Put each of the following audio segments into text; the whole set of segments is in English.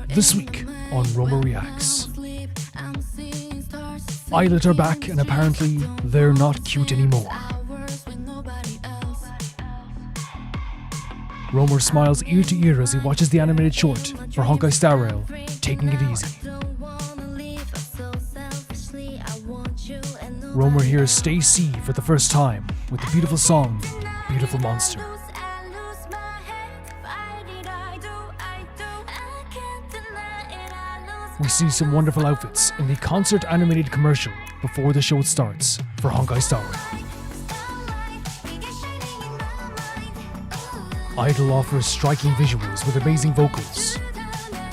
This week on Roma Reacts, Illit are back and apparently they're not cute anymore. Romer smiles ear to ear as he watches the animated short for Honkai Star Rail, Taking It Easy. Romer hears StayC for the first time with the beautiful song, Beautiful Monster. We see some wonderful outfits in the concert animated commercial before the show starts for Honkai Star Rail. Idol offers striking visuals with amazing vocals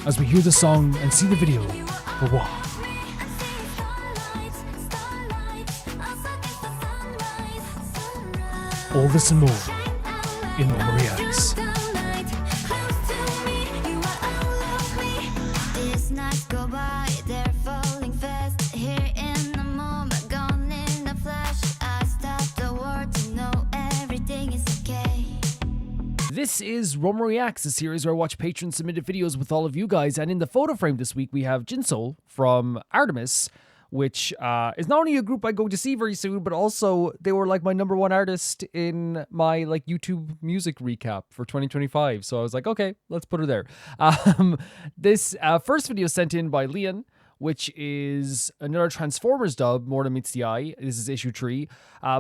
as we hear the song and see the video for WoW. All this and more in Roma Reacts. This is Roma Reacts, a series where I watch patron-submitted videos with all of you guys, and in the photo frame this week we have Jinsol from Artemis, which is not only a group I go to see very soon, but also they were like my #1 artist in my like YouTube music recap for 2025. So I was like, okay, let's put her there. This first video sent in by Leon, which is another Transformers dub, More Than Meets the Eye. This is issue 3.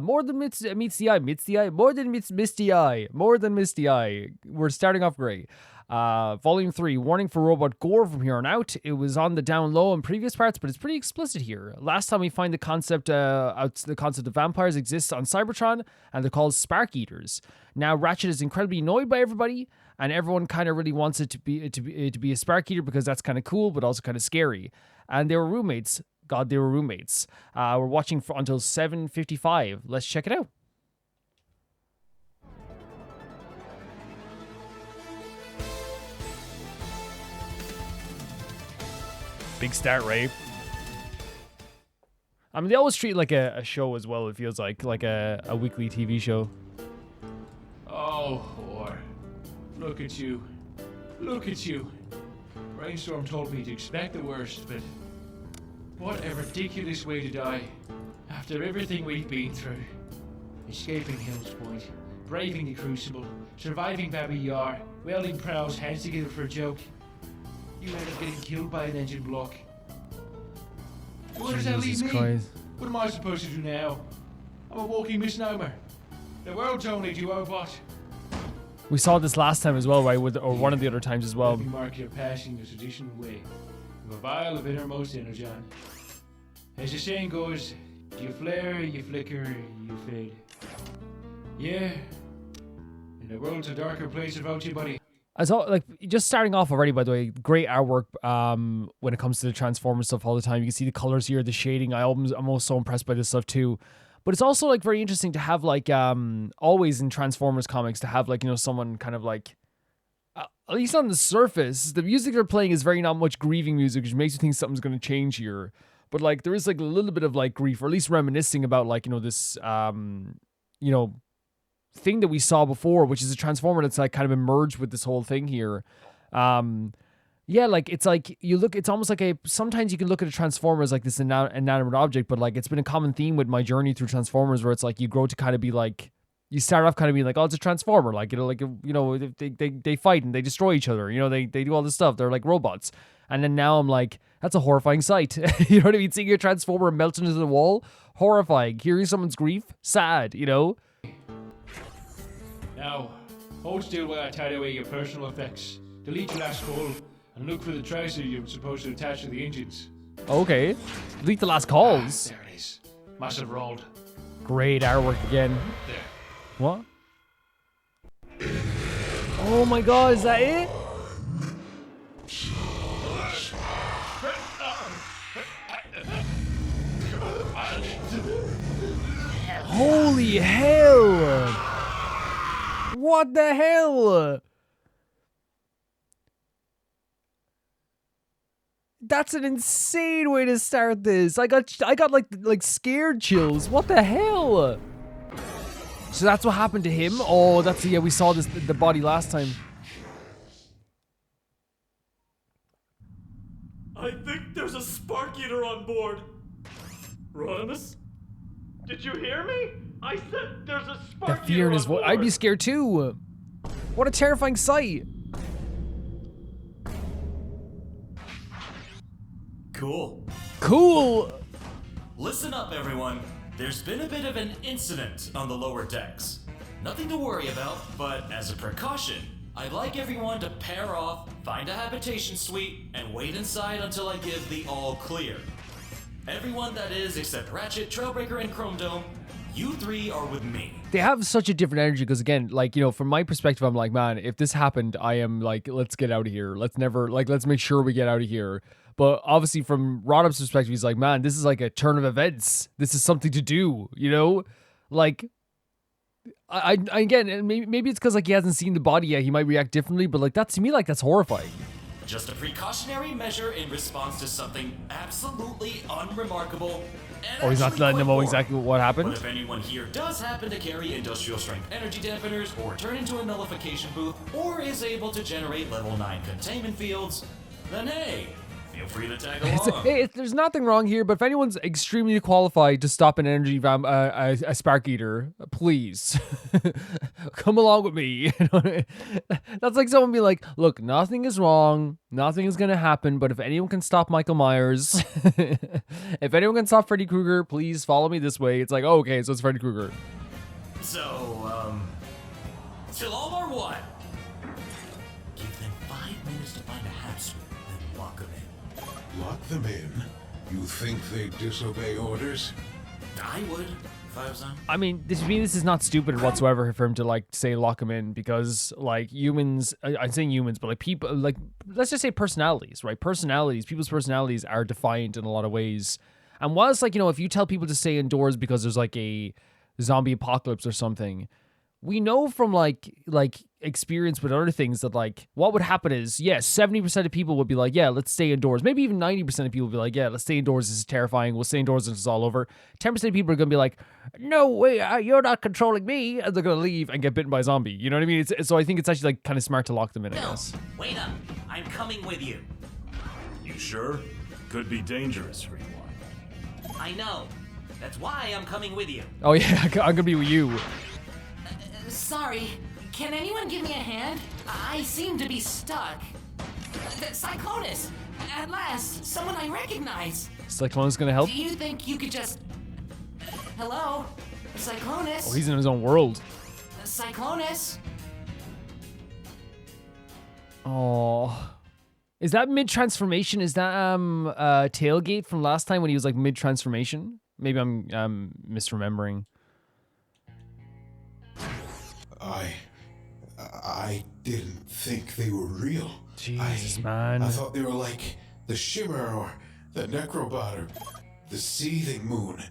More Than Meets the Eye, More Than Meets the Eye, More Than Meets the Eye. We're starting off great. Volume 3, warning for robot gore from here on out. It was on the down low in previous parts, but it's pretty explicit here. Last time we find the concept of vampires exists on Cybertron, and they're called Spark Eaters. Now Ratchet is incredibly annoyed by everybody, and everyone kind of really wants it to be a Spark Eater because that's kind of cool, but also kind of scary. And they were roommates. God, they were roommates. We're watching until 7:55. Let's check it out. Big start, right? I mean, they always treat it like a show as well. It feels like a weekly TV show. Oh, whore. Look at you. Look at you. Brainstorm told me to expect the worst, but what a ridiculous way to die. After everything we've been through. Escaping Hill's Point, braving the Crucible, surviving Baby Yar, welding Prowl's hands together for a joke. You end up getting killed by an engine block. Where does that leave me? Christ. What am I supposed to do now? I'm a walking misnomer. The world's only duobot. We saw this last time as well, right? Or one of the other times as well. Let me mark your passing the traditional way. Of a vial of innermost energon. As the saying goes, you flare, you flicker, you fade. Yeah. And the world's a darker place without you, buddy. As all, like, just starting off already, by the way, great artwork when it comes to the Transformers stuff all the time. You can see the colors here, the shading. I'm also so impressed by this stuff too. But it's also like very interesting to have like always in Transformers comics to have like, you know, someone kind of like at least on the surface, the music they're playing is very not much grieving music, which makes you think something's going to change here. But like there is like a little bit of like grief, or at least reminiscing about like, you know, this you know, thing that we saw before, which is a Transformer that's like kind of emerged with this whole thing here. Yeah, like it's like you look, it's almost like sometimes you can look at a Transformer as like this inanimate object, but like it's been a common theme with my journey through Transformers where it's like you grow to kind of be like, you start off kind of being like, oh, it's a Transformer, like, you know, like, you know, they fight and they destroy each other, you know, they do all this stuff, they're like robots. And then now I'm like, that's a horrifying sight. You know what I mean? Seeing a Transformer melt into the wall, horrifying. Hearing someone's grief, sad, you know? Now, hold still while I tidy away your personal effects. Delete your last call and look for the tracer you're supposed to attach to the engines. Okay. Delete the last calls. There it is. Massive rolled. Great artwork again. There. What? Oh my god, is that it? Holy hell! What the hell? That's an insane way to start this. I got like scared chills. What the hell? So that's what happened to him? Oh, that's, yeah, we saw this, the body last time. I think there's a Spark Eater on board. Rodimus? Did you hear me? I said there's a Spark Eater The fear in his on voice. board. I'd be scared too. What a terrifying sight. Cool. Cool. Listen up, everyone. There's been a bit of an incident on the lower decks. Nothing to worry about, but as a precaution, I'd like everyone to pair off, find a habitation suite, and wait inside until I give the all clear. Everyone that is, except Ratchet, Trailbreaker, and Chrome Dome, you three are with me. They have such a different energy because, again, like, you know, from my perspective, I'm like, man, if this happened, I am like, let's get out of here. Let's make sure we get out of here. But obviously from Rodup's perspective, he's like, man, this is like a turn of events. This is something to do, you know? Like, I again, and maybe it's because like he hasn't seen the body yet, he might react differently, but like that, to me, like that's horrifying. Just a precautionary measure in response to something absolutely unremarkable. And Oh, he's not actually letting them quite know boring. exactly what happened? But if anyone here does happen to carry industrial strength energy dampeners, or turn into a nullification booth, or is able to generate level 9 containment fields, then hey, feel free to tag along. There's nothing wrong here, but if anyone's extremely qualified to stop an energy a spark eater, please come along with me. That's like someone being like, look, nothing is wrong, nothing is gonna happen, but if anyone can stop Michael Myers, if anyone can stop Freddy Krueger, please follow me this way. It's like, oh, okay, so it's Freddy Krueger. So, till all are one. Give them 5 minutes to find a hab suite, then lock them in. Lock them in? You think they'd disobey orders? I would, if I was them. I mean, this is not stupid whatsoever for him to like say lock him in, because like humans, I'm saying humans, but like people, like let's just say personalities, right? People's personalities are defiant in a lot of ways. And whilst like, you know, if you tell people to stay indoors because there's like a zombie apocalypse or something, we know from like experience with other things that like what would happen is, yes, 70% of people would be like, yeah, let's stay indoors. Maybe even 90% of people would be like, yeah, let's stay indoors. This is terrifying. We'll stay indoors and it's all over. 10% of people are going to be like, no way, you're not controlling me. And they're going to leave and get bitten by a zombie. You know what I mean? So I think it's actually like kind of smart to lock them in, I No, guess. wait up. I'm coming with you. You sure? Could be dangerous, Rewind. I know. That's why I'm coming with you. Oh yeah, I'm going to be with you. Sorry, can anyone give me a hand? I seem to be stuck. Cyclonus! At last, someone I recognize! Cyclone's going to help. Do you think you could just... Hello? Cyclonus? Oh, he's in his own world. Cyclonus? Oh. Is that mid-transformation? Is that Tailgate from last time when he was like mid-transformation? Maybe I'm misremembering. I didn't think they were real. Jesus, man. I thought they were like the Shimmer or the Necrobot or the Seething Moon.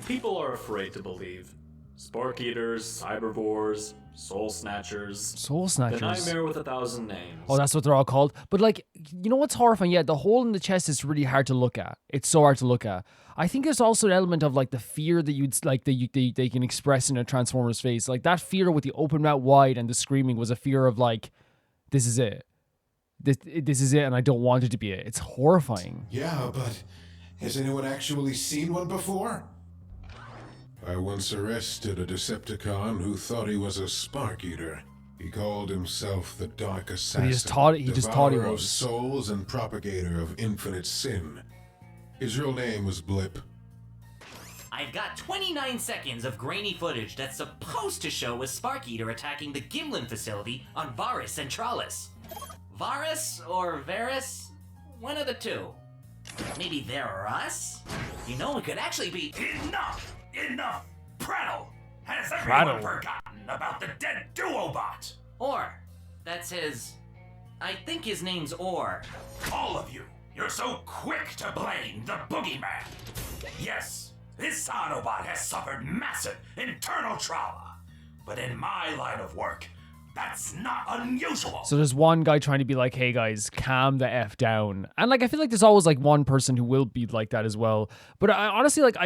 People are afraid to believe. Spark Eaters, Cybervores, Soul Snatchers. Soul The Snatchers. Nightmare with 1,000 names. Oh, that's what they're all called. But like, you know what's horrifying? Yeah, the hole in the chest is really hard to look at. It's so hard to look at. I think there's also an element of like the fear that you'd like they can express in a Transformer's face. Like that fear with the open mouth wide and the screaming was a fear of like, this is it. This is it, and I don't want it to be it. It's horrifying. Yeah, but has anyone actually seen one before? I once arrested a Decepticon who thought he was a Spark Eater. He called himself the Dark Assassin. But he just thought he Devourer of was. souls and propagator of infinite sin. His real name was Blip. I've got 29 seconds of grainy footage that's supposed to show a Spark Eater attacking the Gimlin facility on Varus Centralis. Varus or Varus? One of the two. Maybe they're us? You know, it could actually be... Enough! Enough! Prattle! Has Prattle. everyone forgotten about the dead Duobot? Or. That's his... I think his name's Or. All of you, you're so quick to blame the boogeyman. Yes, this Autobot has suffered massive internal trauma. But in my line of work, that's not unusual. So there's one guy trying to be like, hey guys, calm the F down. And like, I feel like there's always like one person who will be like that as well. But I honestly, like,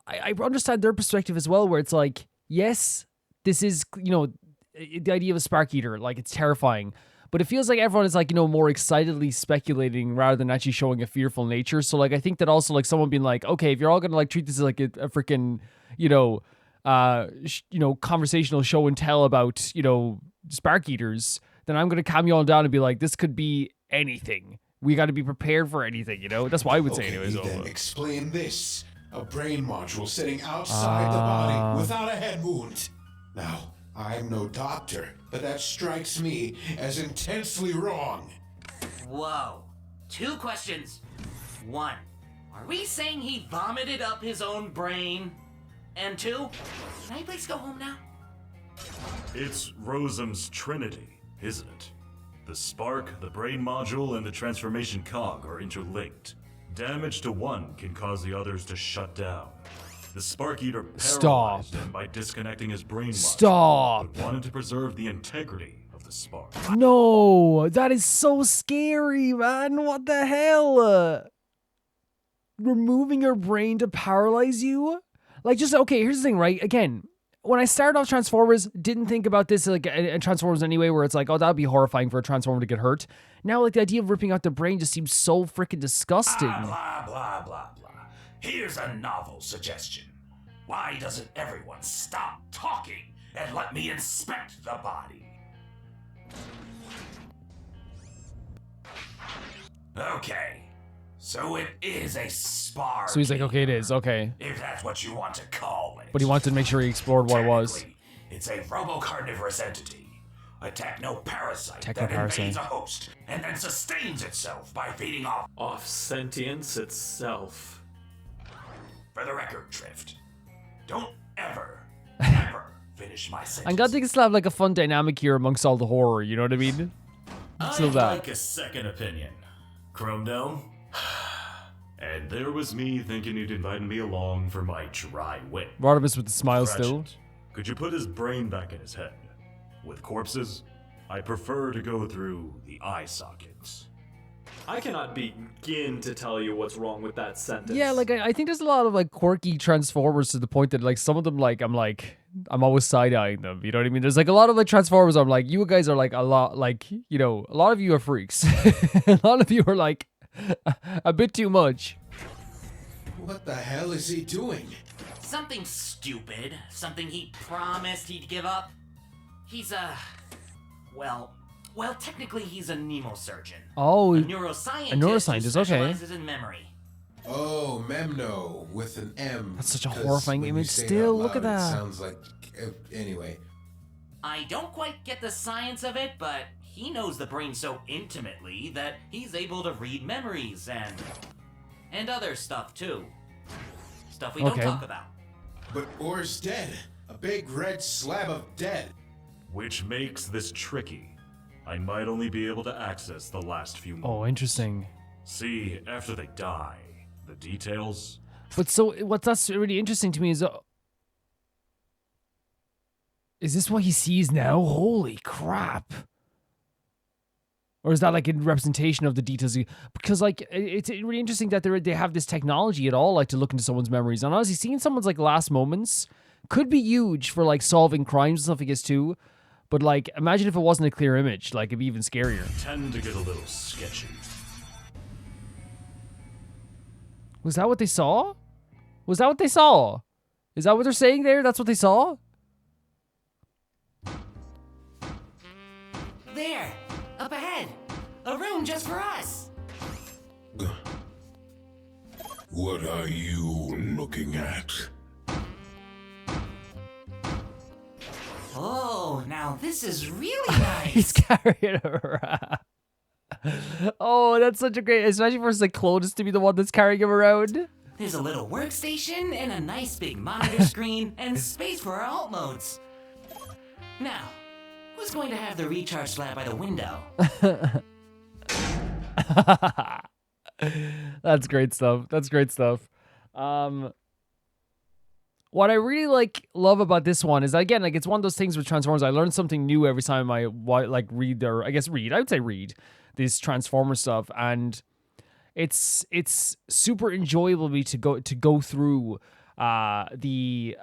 I understand their perspective as well, where it's like, yes, this is, you know, the idea of a Spark Eater, like it's terrifying. but it feels like everyone is like, you know, more excitedly speculating rather than actually showing a fearful nature. So like I think that also like someone being like, okay, if you're all gonna like treat this as like a freaking, you know, conversational show and tell about, you know, spark eaters, then I'm gonna calm you all down and be like, this could be anything. We got to be prepared for anything, you know. That's what I would say, anyways. Then explain this: a brain module sitting outside the body without a head wound. Now, I'm no doctor, but that strikes me as intensely wrong. Whoa. 2 questions. 1, are we saying he vomited up his own brain? And 2, can I please go home now? It's Rosam's Trinity, isn't it? The spark, the brain module, and the transformation cog are interlinked. Damage to one can cause the others to shut down. The Spark Eater paralyzed him by disconnecting his brain module, but wanted to preserve the integrity of the spark. No, that is so scary, man. What the hell? Removing your brain to paralyze you? Like, just, okay, here's the thing, right? Again, when I started off Transformers, didn't think about this like in Transformers anyway, where it's like, oh, that'd be horrifying for a Transformer to get hurt. Now, like, the idea of ripping out the brain just seems so freaking disgusting. Blah, blah, blah, blah. Here's a novel suggestion. Why doesn't everyone stop talking and let me inspect the body? Okay, so it is a spark. So he's like, okay, it is, okay. If that's what you want to call it. But he wanted to make sure he explored what it was. It's a robo-carnivorous entity. A techno-parasite that Techno-parasite. invades a host and then sustains itself by feeding off Sentience itself. For the record, Drift, don't ever finish my sentence. I'm glad they can still have like a fun dynamic here amongst all the horror, you know what I mean? Still I'd that. like a second opinion. Chrome Dome? And there was me thinking you'd invited me along for my dry wit. Rodimus with the smile still. Ratchet, could you put his brain back in his head? With corpses, I prefer to go through the eye sockets. I cannot begin to tell you what's wrong with that sentence. Yeah, like I think there's a lot of like quirky Transformers to the point that like some of them I'm always side-eyeing them, you know what I mean? There's like a lot of like Transformers I'm like, you guys are like a lot, like, you know, a lot of you are freaks. A lot of you are like a bit too much. What the hell is he doing? Something stupid. Something he promised he'd give up. He's well, technically he's a neurosurgeon. Oh, A neuroscientist, neuroscientist, who okay. specializes in memory. Oh, Memno with an M. That's such a 'cause horrifying when you image say it still, out look at loud, that. It sounds like anyway. I don't quite get the science of it, but he knows the brain so intimately that he's able to read memories and other stuff too. Stuff we don't Okay. talk about. But Or's dead. A big red slab of dead. Which makes this tricky. I might only be able to access the last few moments. Oh, interesting. See, after they die, the details... But so that's really interesting to me is this what he sees now? Holy crap. Or is that like a representation of the details? Because like it's really interesting that they have this technology at all, like to look into someone's memories. And honestly, seeing someone's like last moments could be huge for like solving crimes and stuff like this too. But like, imagine if it wasn't a clear image, like it'd be even scarier. tend to get a little sketchy. Was that what they saw? Was that what they saw? Is that what they're saying there? That's what they saw? There, up ahead, a room just for us. What are you looking at? Oh, now this is really nice. He's carrying it around. Oh, that's such a great, especially for Cyclonus to be the one that's carrying him around. There's a little workstation and a nice big monitor screen and space for our alt modes. Now, who's going to have the recharge slab by the window? That's great stuff. That's great stuff. What I really love about this one is, again, like, it's one of those things with Transformers. I learn something new every time I read this Transformer stuff, and it's super enjoyable to go through the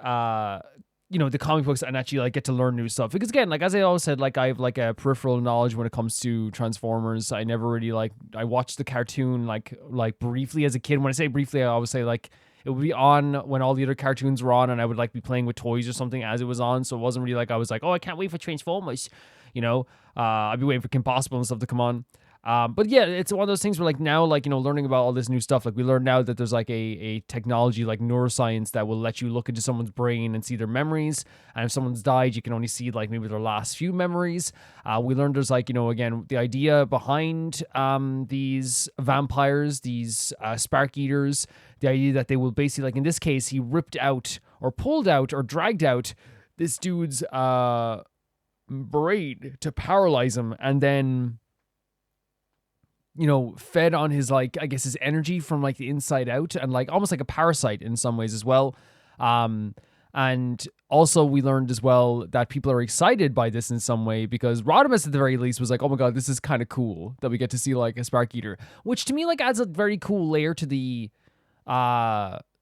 the comic books and actually like get to learn new stuff. Because again, like as I always said, like I have like a peripheral knowledge when it comes to Transformers. I never really I watched the cartoon like briefly as a kid. When I say briefly, I always say like it would be on when all the other cartoons were on, and I would like be playing with toys or something as it was on. So it wasn't really like I was like, oh, I can't wait for Transformers. I'd be waiting for Kim Possible and stuff to come on. But yeah, it's one of those things where like now, like, learning about all this new stuff, like we learn now that there's like a technology like neuroscience that will let you look into someone's brain and see their memories. And if someone's died, you can only see like maybe their last few memories. We learned there's like, again, the idea behind these vampires, these spark eaters, the idea that they will basically, like in this case, he ripped out or pulled out or dragged out this dude's brain to paralyze him, and then fed on his, like, I guess his energy from like the inside out, and like almost like a parasite in some ways as well. And also we learned as well that people are excited by this in some way, because Rodimus at the very least was like, oh my god, this is kind of cool that we get to see like a Spark Eater, which to me like adds a very cool layer to the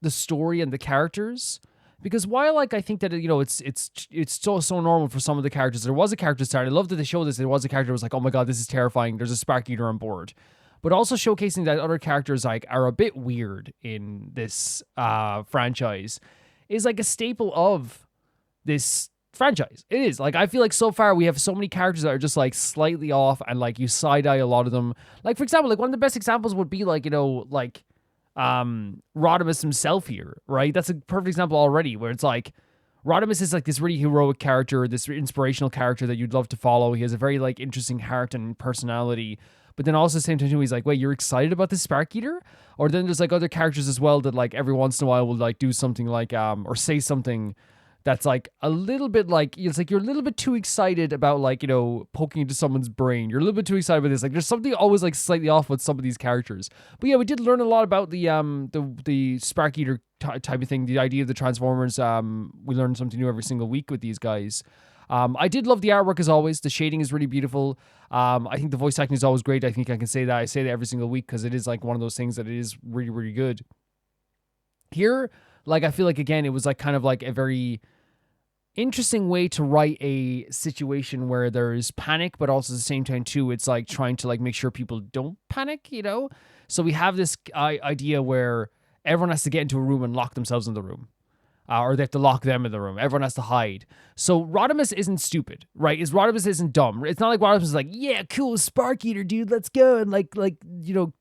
story and the characters. Because while like I think that it's so normal for some of the characters, there was a character start. I love that they showed this. There was a character that was like, oh my god, this is terrifying. There's a Spark Eater on board, but also showcasing that other characters like are a bit weird in this franchise is like a staple of this franchise. It is like I feel like so far we have so many characters that are just like slightly off, and like you side eye a lot of them. Like for example, like one of the best examples would be like Rodimus himself here, right? That's a perfect example already, where it's like Rodimus is like this really heroic character, this inspirational character that you'd love to follow. He has a very like interesting heart and personality, but then also at the same time too, he's like, wait, you're excited about this Spark Eater? Or then there's like other characters as well that like every once in a while will like do something like or say something that's like a little bit like, it's like you're a little bit too excited about like, poking into someone's brain. You're a little bit too excited about this. Like there's something always like slightly off with some of these characters. But yeah, we did learn a lot about the Spark Eater type of thing, the idea of the Transformers. We learn something new every single week with these guys. I did love the artwork as always. The shading is really beautiful. I think the voice acting is always great. I think I can say that. I say that every single week because it is like one of those things that it is really, really good. Here, like, I feel like, again, it was like kind of like a very interesting way to write a situation where there's panic, but also at the same time too, it's like trying to like make sure people don't panic, So we have this idea where everyone has to get into a room and lock themselves in the room. Or they have to lock them in the room. Everyone has to hide. So Rodimus isn't stupid, right? Rodimus isn't dumb. It's not like Rodimus is like, yeah, cool, Spark Eater, dude, let's go. And like,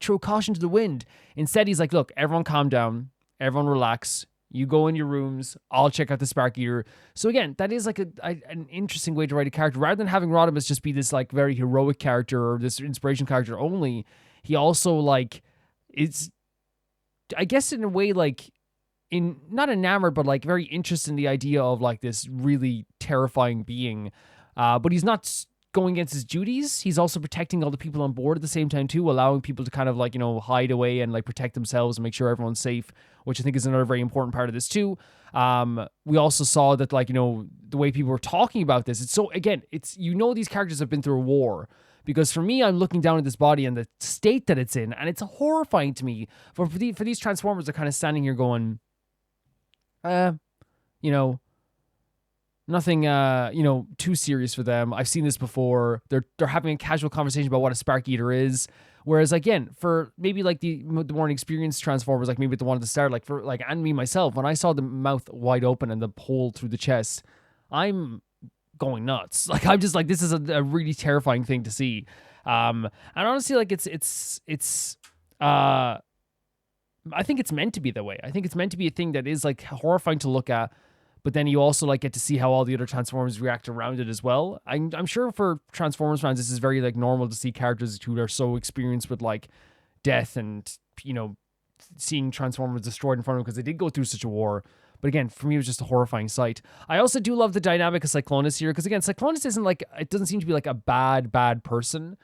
throw caution to the wind. Instead, he's like, look, everyone calm down. Everyone relax. You go in your rooms. I'll check out the Spark Eater. So again, that is like an interesting way to write a character. Rather than having Rodimus just be this like very heroic character or this inspirational character only, he also like, it's, I guess in a way like, not enamored, but like very interested in the idea of like this really terrifying being. But he's not going against his duties. He's also protecting all the people on board at the same time too, allowing people to kind of like, hide away and like protect themselves and make sure everyone's safe, which I think is another very important part of this too. We also saw that like, the way people were talking about this, it's so, again, it's, these characters have been through a war. Because for me, I'm looking down at this body and the state that it's in, and it's horrifying to me. For these Transformers, they're kind of standing here going, nothing, too serious for them. I've seen this before. They're having a casual conversation about what a Spark Eater is. Whereas again, for maybe like the more experienced Transformers, like maybe the one at the start, like for like, and me myself, when I saw the mouth wide open and the hole through the chest, I'm going nuts. Like, I'm just like, this is a really terrifying thing to see. And honestly, like I think it's meant to be that way. I think it's meant to be a thing that is like horrifying to look at, but then you also like get to see how all the other Transformers react around it as well. I'm sure for Transformers fans, this is very like normal to see characters who are so experienced with like death and, seeing Transformers destroyed in front of them because they did go through such a war. But again, for me, it was just a horrifying sight. I also do love the dynamic of Cyclonus here because again, Cyclonus isn't like, it doesn't seem to be like a bad person.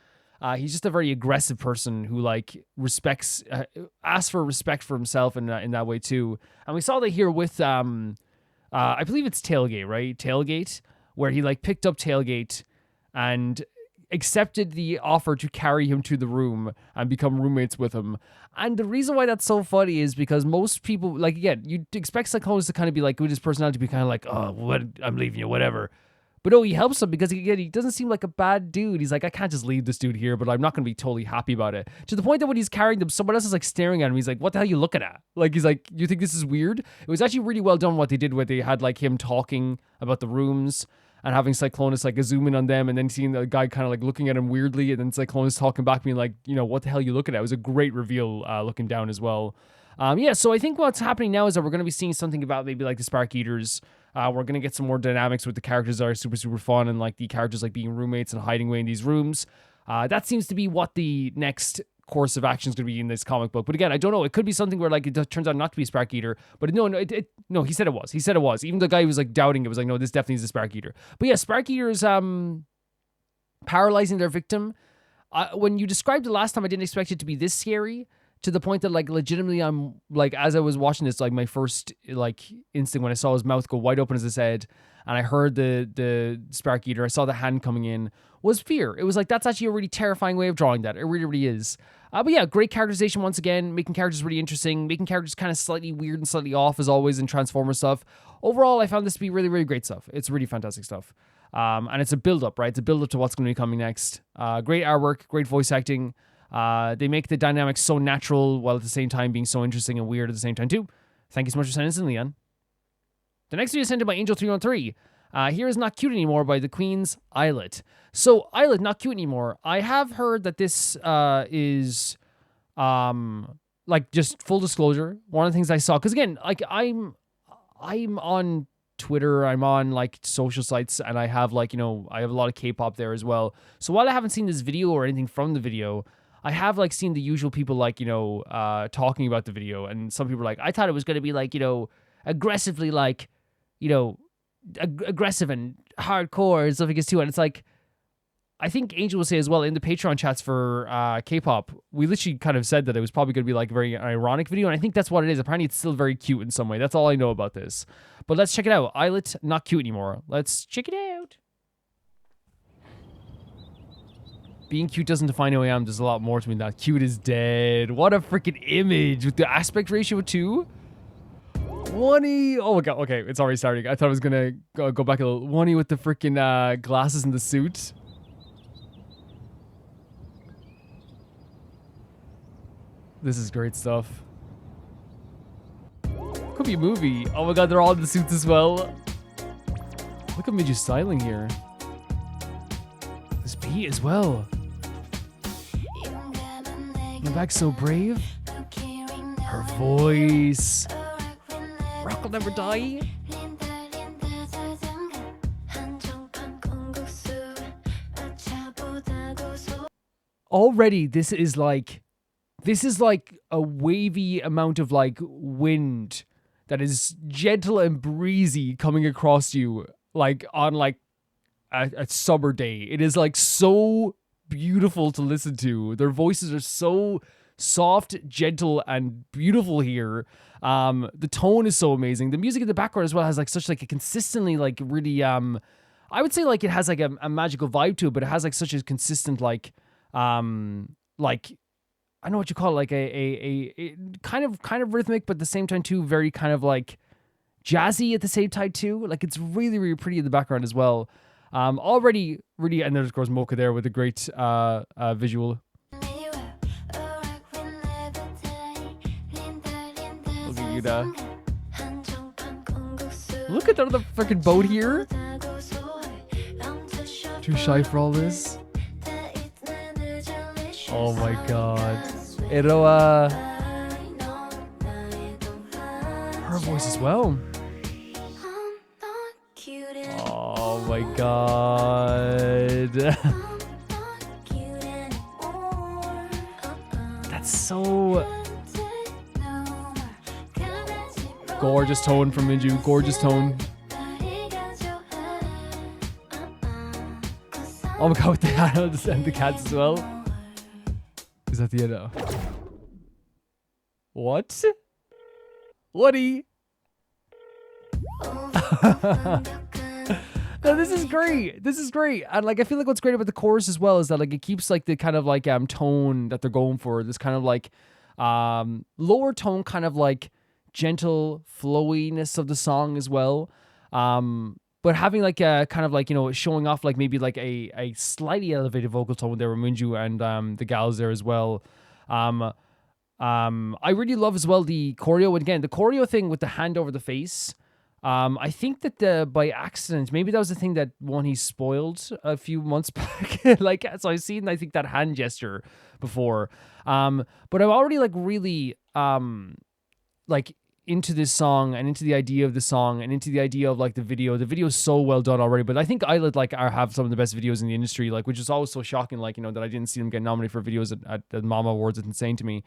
He's just a very aggressive person who like respects, asks for respect for himself in that way too. And we saw that here with, I believe it's Tailgate, right? Tailgate, where he like picked up Tailgate and accepted the offer to carry him to the room and become roommates with him. And the reason why that's so funny is because most people, like, again, you'd expect Cyclonus to kind of be like, with his personality to be kind of like, oh, what, I'm leaving you, whatever. But no, he helps him because he doesn't seem like a bad dude. He's like, I can't just leave this dude here, but I'm not going to be totally happy about it. To the point that when he's carrying them, someone else is like staring at him. He's like, what the hell are you looking at? Like, he's like, you think this is weird? It was actually really well done what they did where they had like him talking about the rooms and having Cyclonus like zoom in on them and then seeing the guy kind of like looking at him weirdly and then Cyclonus talking back being like, you know, what the hell are you looking at? It was a great reveal looking down as well. Yeah, so I think what's happening now is that we're going to be seeing something about maybe like the Spark Eaters. We're going to get some more dynamics with the characters that are super, super fun and like the characters like being roommates and hiding away in these rooms. That seems to be what the next course of action is going to be in this comic book. But again, I don't know. It could be something where like it turns out not to be a Spark Eater. But no, he said it was. He said it was. Even the guy who was like doubting it was like, no, this definitely is a Spark Eater. But yeah, Spark Eaters paralyzing their victim. When you described it last time, I didn't expect it to be this scary. To the point that, like, legitimately, I'm, like, as I was watching this, like, my first, like, instinct when I saw his mouth go wide open as I said, and I heard the Spark Eater, I saw the hand coming in, was fear. It was like, that's actually a really terrifying way of drawing that. It really, really is. But yeah, great characterization once again, making characters really interesting, making characters kind of slightly weird and slightly off, as always, in Transformer stuff. Overall, I found this to be really, really great stuff. It's really fantastic stuff. And it's a build-up, right? It's a build-up to what's going to be coming next. Great artwork, great voice acting. They make the dynamics so natural while at the same time being so interesting and weird at the same time too. Thank you so much for sending this in, Leon. The next video is sent in by Angel313. Here is Not Cute Anymore by the Queen's Illit. So, Illit, Not Cute Anymore. I have heard that this is, like, just full disclosure. One of the things I saw, because again, like, I'm on Twitter, I'm on like social sites, and I have like, you know, I have a lot of K-pop there as well. So while I haven't seen this video or anything from the video, I have like seen the usual people like, you know, talking about the video, and some people are like, I thought it was going to be like, you know, aggressively like, you know, aggressive and hardcore and stuff like this too. And it's like, I think Angel will say as well in the Patreon chats for K-pop, we literally kind of said that it was probably going to be like a very ironic video, and I think that's what it is. Apparently it's still very cute in some way. That's all I know about this. But let's check it out. Illit, Not Cute Anymore. Let's check it out. Being cute doesn't define who I am. There's a lot more to me than that. Cute is dead. What a freaking image with the aspect ratio too. 1E. Oh my god. Okay, it's already starting. I thought I was gonna go back a little. 1E with the freaking glasses and the suit. This is great stuff. Could be a movie. Oh my god, they're all in the suits as well. Look at Midge's styling here. This beat as well. My back's so brave. Her voice. Rock will never die. Already, this is like a wavy amount of like wind that is gentle and breezy coming across you like on like a summer day. It is like so beautiful to listen to. Their voices are so soft, gentle, and beautiful here. The tone is so amazing. The music in the background as well has like such like a consistently like really I would say like it has like a magical vibe to it, but it has like such a consistent like I don't know what you call it, like a kind of rhythmic, but at the same time too very kind of like jazzy at the same time too. Like it's really, really pretty in the background as well. Already really, and there's of course Mocha there with a great visual. Look at Yuda. Look at the freaking boat here. Too shy for all this. Oh my god. Eroa. Her voice as well. Oh my god. That's so gorgeous tone from Minju. Gorgeous tone. Oh my god, with the animals and the cats as well. Is that the end of? What? Woody? No, this is great. This is great. And like I feel like what's great about the chorus as well is that like it keeps like the kind of like tone that they're going for. This kind of like lower tone, kind of like gentle flowiness of the song as well. But having like a kind of like, you know, showing off like maybe like a slightly elevated vocal tone there with Minju and the gals there as well. I really love as well the choreo. And again, the choreo thing with the hand over the face. I think that by accident, maybe that was the thing that he spoiled a few months back. Like, so I've seen, I think, that hand gesture before. But I'm already like really like into this song and into the idea of the song and into the idea of like the video. The video is so well done already. But I think Illit like have some of the best videos in the industry, like, which is always so shocking, like, you know, that I didn't see them get nominated for videos at the Mama Awards. It's insane to me.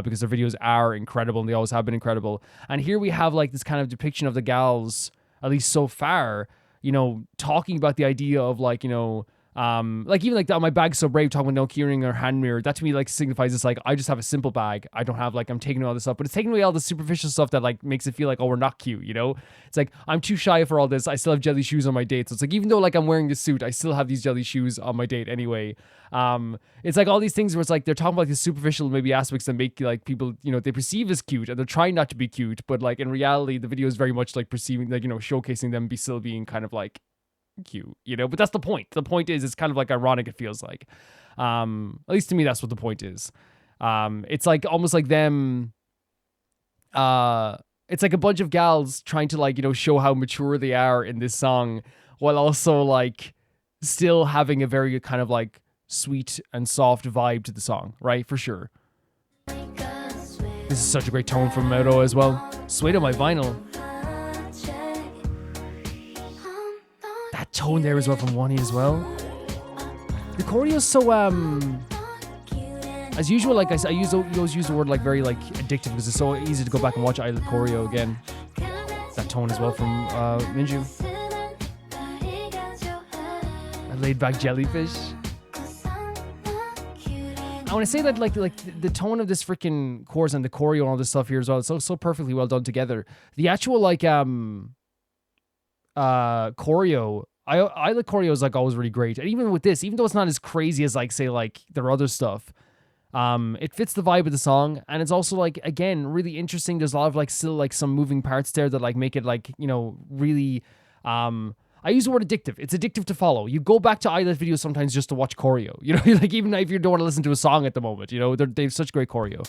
Because their videos are incredible and they always have been incredible. And here we have like this kind of depiction of the gals, at least so far, you know, talking about the idea of like, you know, like even like that, my bag's so brave, talking about no keyring or hand mirror, that to me like signifies this, like, I just have a simple bag. I don't have like, I'm taking away all this stuff, but it's taking away all the superficial stuff that like makes it feel like, oh, we're not cute, you know? It's like, I'm too shy for all this. I still have jelly shoes on my date. So it's like, even though like I'm wearing this suit, I still have these jelly shoes on my date anyway. It's like all these things where it's like, they're talking about like the superficial maybe aspects that make like people, you know, they perceive as cute and they're trying not to be cute, but like in reality, the video is very much like perceiving, like, you know, showcasing them still being kind of like cute, you know, but that's the point. The point is, it's kind of like ironic, it feels like. At least to me, that's what the point is. It's like almost like them, it's like a bunch of gals trying to like, you know, show how mature they are in this song while also like still having a very kind of like sweet and soft vibe to the song, right? For sure. This is such a great tone from Moto as well. Sweet on my vinyl. That tone there as well from Wani as well. The choreo is so as usual, like I always use the word like very like addictive because it's so easy to go back and watch Illit choreo again. That tone as well from Minju. A laid back jellyfish. I want to say that like the tone of this freaking chorus and the choreo and all this stuff here as well, it's so perfectly well done together. The actual like choreo, I like choreo is like always really great, and even with this, even though it's not as crazy as like say like their other stuff, it fits the vibe of the song, and it's also like again really interesting. There's a lot of like still like some moving parts there that like make it like, you know, really I use the word addictive. It's addictive to follow. You go back to Illit videos sometimes just to watch choreo, you know, like even if you don't want to listen to a song at the moment, you know, they have such great choreo.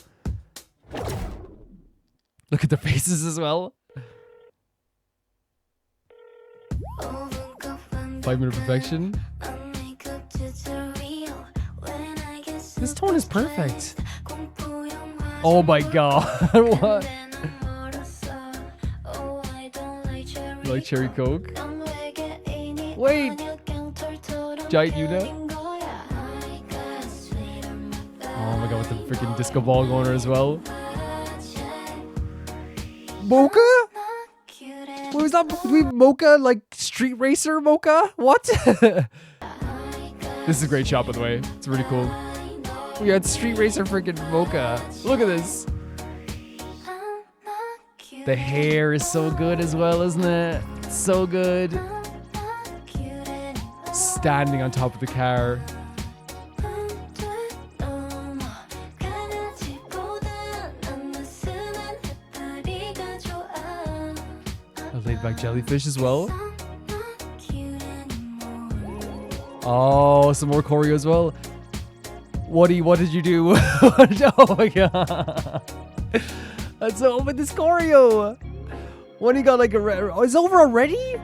Look at the faces as well. 5 Minute Perfection. This tone is perfect. Oh my god. What? Like cherry coke? Wait. Giant Yuna? Oh my god, with the freaking disco ball going on as well. Mocha? What was that? We Mocha, like Street Racer Mocha? What? This is a great shot, by the way. It's really cool. We got Street Racer freaking Mocha. Look at this. The hair is so good as well, isn't it? So good. Standing on top of the car. A laid back jellyfish as well. Oh, some more choreo as well. What did you do? Oh my god. That's so open this choreo. When he got like it's over already?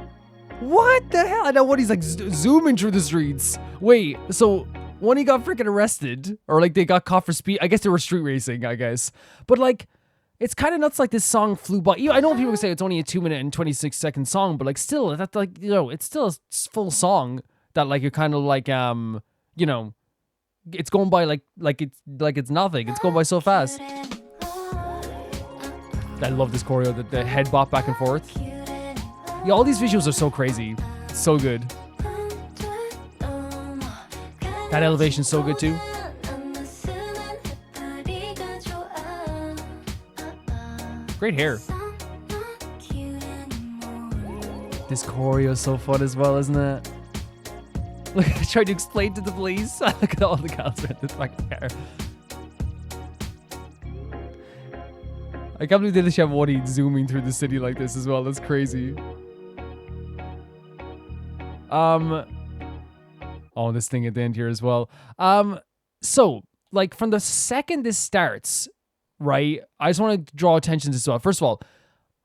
What the hell? I know what he's like zooming through the streets. Wait, so when he got freaking arrested, or like they got caught for speed, I guess they were street racing, I guess. But like, it's kind of nuts like this song flew by. I know people say it's only a 2-minute and 26-second song, but like still, that like, you know, it's still a full song that like you're kind of like, you know, it's going by like it's nothing. It's going by so fast. I love this choreo, the head bop back and forth. Yeah, all these visuals are so crazy. It's so good. That elevation's so good too. Great hair. This choreo is so fun as well, isn't it? Look, I tried to explain to the police. Look at all the gals in this fucking car. I can't believe they just have Woody zooming through the city like this as well. That's crazy. Oh, this thing at the end here as well. So, like, from the second this starts, right, I just want to draw attention to this as well. First of all,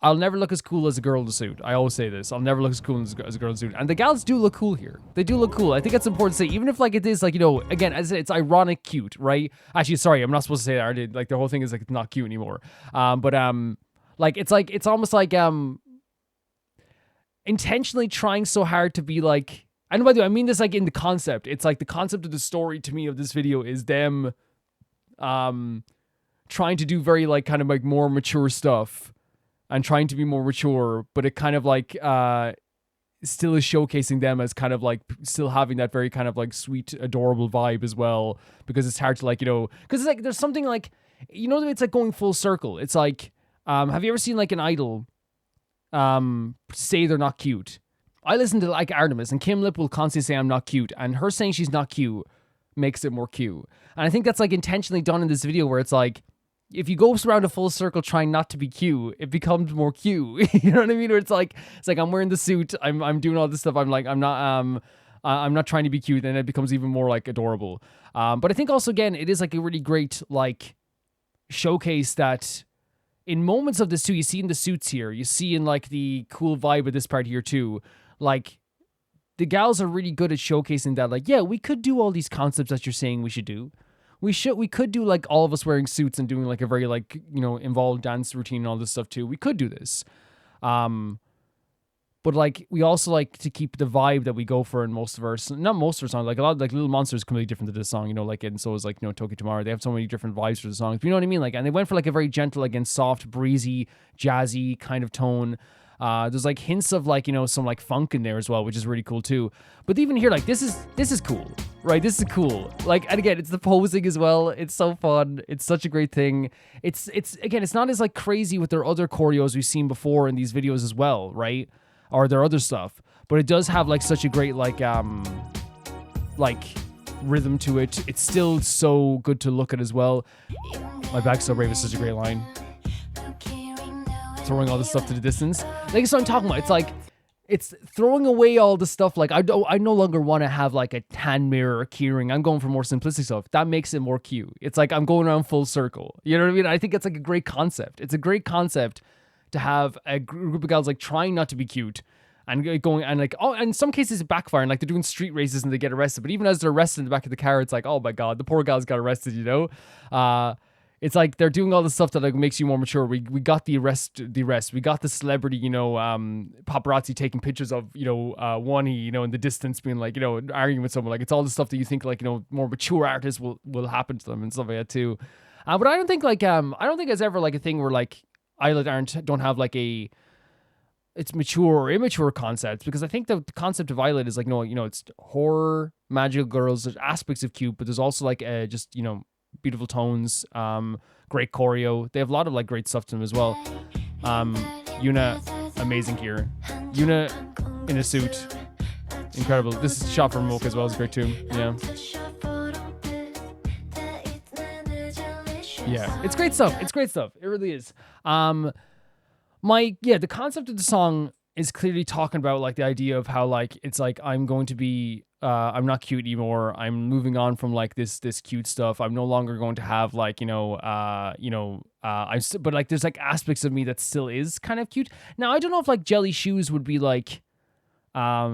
I'll never look as cool as a girl in a suit. I always say this. I'll never look as cool as a girl in a suit. And the gals do look cool here. They do look cool. I think that's important to say. Even if, like, it is, like, you know, again, as I said, it's ironic cute, right? Actually, sorry, I'm not supposed to say that. I did. Like, the whole thing is, like, it's not cute anymore. Like, it's almost like, intentionally trying so hard to be, like, and by the way, I mean this, like, in the concept. It's, like, the concept of the story, to me, of this video is them, trying to do very, like, kind of, like, more mature stuff. And trying to be more mature, but it kind of like still is showcasing them as kind of like still having that very kind of like sweet, adorable vibe as well. Because it's hard to like, you know, because it's like there's something like, you know, it's like going full circle. It's like, have you ever seen like an idol say they're not cute? I listen to like Artemis, and Kim Lip will constantly say I'm not cute, and her saying she's not cute makes it more cute. And I think that's like intentionally done in this video where it's like, if you go around a full circle trying not to be cute, it becomes more cute. You know what I mean? Where it's like I'm wearing the suit, I'm doing all this stuff. I'm not trying to be cute, and it becomes even more like adorable. But I think also again, it is like a really great like showcase that in moments of this too. You see in the suits here, you see in like the cool vibe of this part here too. Like the gals are really good at showcasing that. Like, yeah, we could do all these concepts that you're saying we should do. We could do like all of us wearing suits and doing like a very like, you know, involved dance routine and all this stuff too. We could do this. But like, we also like to keep the vibe that we go for in most of our, not most of our songs, like a lot of like Little Monsters is completely different to this song, you know, like, and so is like, you know, Tokyo Tomorrow. They have so many different vibes for the songs, but you know what I mean? Like, and they went for like a very gentle, again, soft, breezy, jazzy kind of tone. There's like hints of like, you know, some like funk in there as well, which is really cool too. But even here, like this is cool, right? This is cool. Like, and again, it's the posing as well. It's so fun. It's such a great thing. It's again, it's not as like crazy with their other choreos we've seen before in these videos as well, right? Or their other stuff. But it does have like such a great like rhythm to it. It's still so good to look at as well. My back's so brave is such a great line. Throwing all this stuff to the distance. Like, that's what I'm talking about. It's like, it's throwing away all the stuff. Like, I no longer want to have like a hand mirror or keyring. I'm going for more simplistic stuff. That makes it more cute. It's like I'm going around full circle. You know what I mean? I think it's like a great concept. It's a great concept to have a group of guys like trying not to be cute and going and like, oh, and in some cases it's backfiring. Like they're doing street races and they get arrested. But even as they're arrested in the back of the car, it's like, oh my God, the poor guys got arrested, you know? It's like they're doing all the stuff that like makes you more mature. We got the arrest. We got the celebrity, you know, paparazzi taking pictures of, you know, Wani, you know, in the distance, being like, you know, arguing with someone. Like, it's all the stuff that you think like, you know, more mature artists will happen to them and stuff like that too. But I don't think like I don't think it's ever like a thing where like Illit don't have like a it's mature or immature concepts, because I think the concept of Illit is like, no, you know, it's horror, magical girls. There's aspects of cute, but there's also like just, you know, beautiful tones, great choreo. They have a lot of like great stuff to them as well. Yuna, amazing here. Yuna in a suit, incredible. This is shot from Mocha as well. It's great too. Yeah, it's great stuff. It's great stuff. It really is. The concept of the song is clearly talking about like the idea of how like it's like I'm going to be I'm not cute anymore. I'm moving on from like this cute stuff. I'm no longer going to have like, but like there's like aspects of me that still is kind of cute. Now I don't know if like jelly shoes would be like I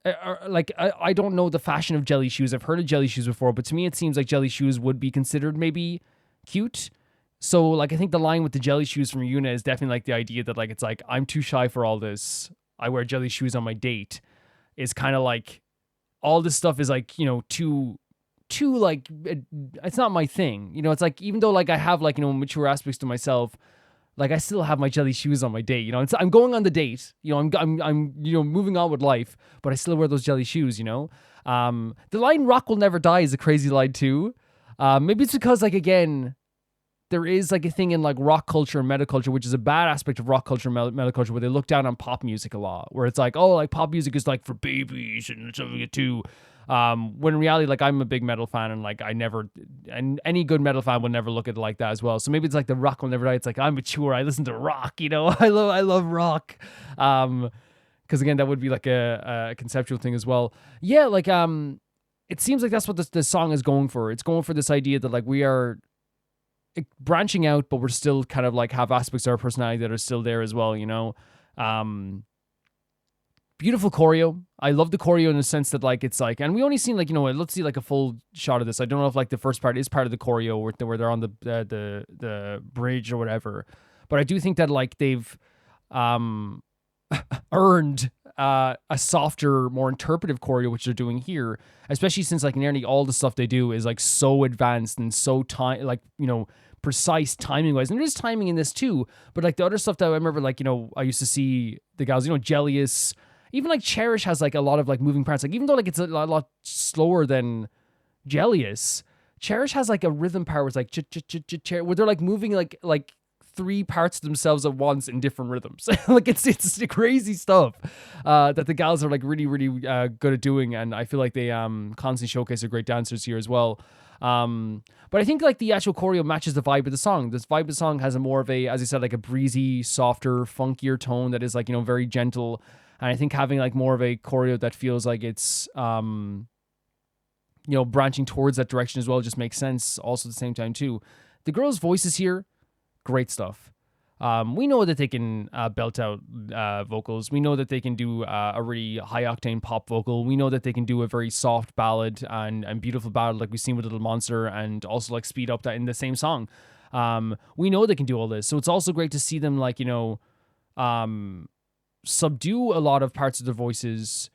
don't know the fashion of jelly shoes. I've heard of jelly shoes before, but to me it seems like jelly shoes would be considered maybe cute. So like I think the line with the jelly shoes from Yuna is definitely like the idea that like it's like I'm too shy for all this. I wear jelly shoes on my date. Is kind of like all this stuff is like, you know, too like it's not my thing. You know, it's like even though like I have like, you know, mature aspects to myself, like I still have my jelly shoes on my date. You know, I'm going on the date. You know, I'm you know, moving on with life, but I still wear those jelly shoes. You know, the line "Rock will never die" is a crazy line too. Maybe it's because like again, there is like a thing in like rock culture and metal culture, which is a bad aspect of rock culture and metal culture, where they look down on pop music a lot, where it's like, oh, like pop music is like for babies and something too. When in reality, like I'm a big metal fan, and like and any good metal fan would never look at it like that as well. So maybe it's like the rock will never die. It's like I'm mature. I listen to rock, you know. I love rock. Because again, that would be like a conceptual thing as well. Yeah, like it seems like that's what this song is going for. It's going for this idea that like we are branching out, but we're still kind of like have aspects of our personality that are still there as well, you know. Beautiful choreo. I love the choreo in the sense that like it's like, and we only seen like, you know, let's see like a full shot of this. I don't know if like the first part is part of the choreo where they're on the bridge or whatever, but I do think that like they've earned a softer, more interpretive choreo, which they're doing here, especially since like nearly all the stuff they do is like so advanced and so precise timing wise. And there is timing in this too, but like the other stuff that I remember, like, you know, I used to see the gals, you know, Jellius, even like Cherish has like a lot of like moving parts. Like even though like it's a lot slower than Jellius, Cherish has like a rhythm part where it's like where they're like moving like three parts of themselves at once in different rhythms. Like it's crazy stuff that the gals are like really good at doing, and I feel like they constantly showcase their great dancers here as well. But I think like the actual choreo matches the vibe of the song. This vibe of the song has a more of a, as I said, like a breezy, softer, funkier tone that is like, you know, very gentle. And I think having like more of a choreo that feels like it's you know, branching towards that direction as well just makes sense also at the same time too. The girls' voices here, great stuff. We know that they can belt out vocals. We know that they can do a really high-octane pop vocal. We know that they can do a very soft ballad and beautiful ballad like we've seen with Little Monster, and also like speed up that in the same song. We know they can do all this. So it's also great to see them like, you know, subdue a lot of parts of their voices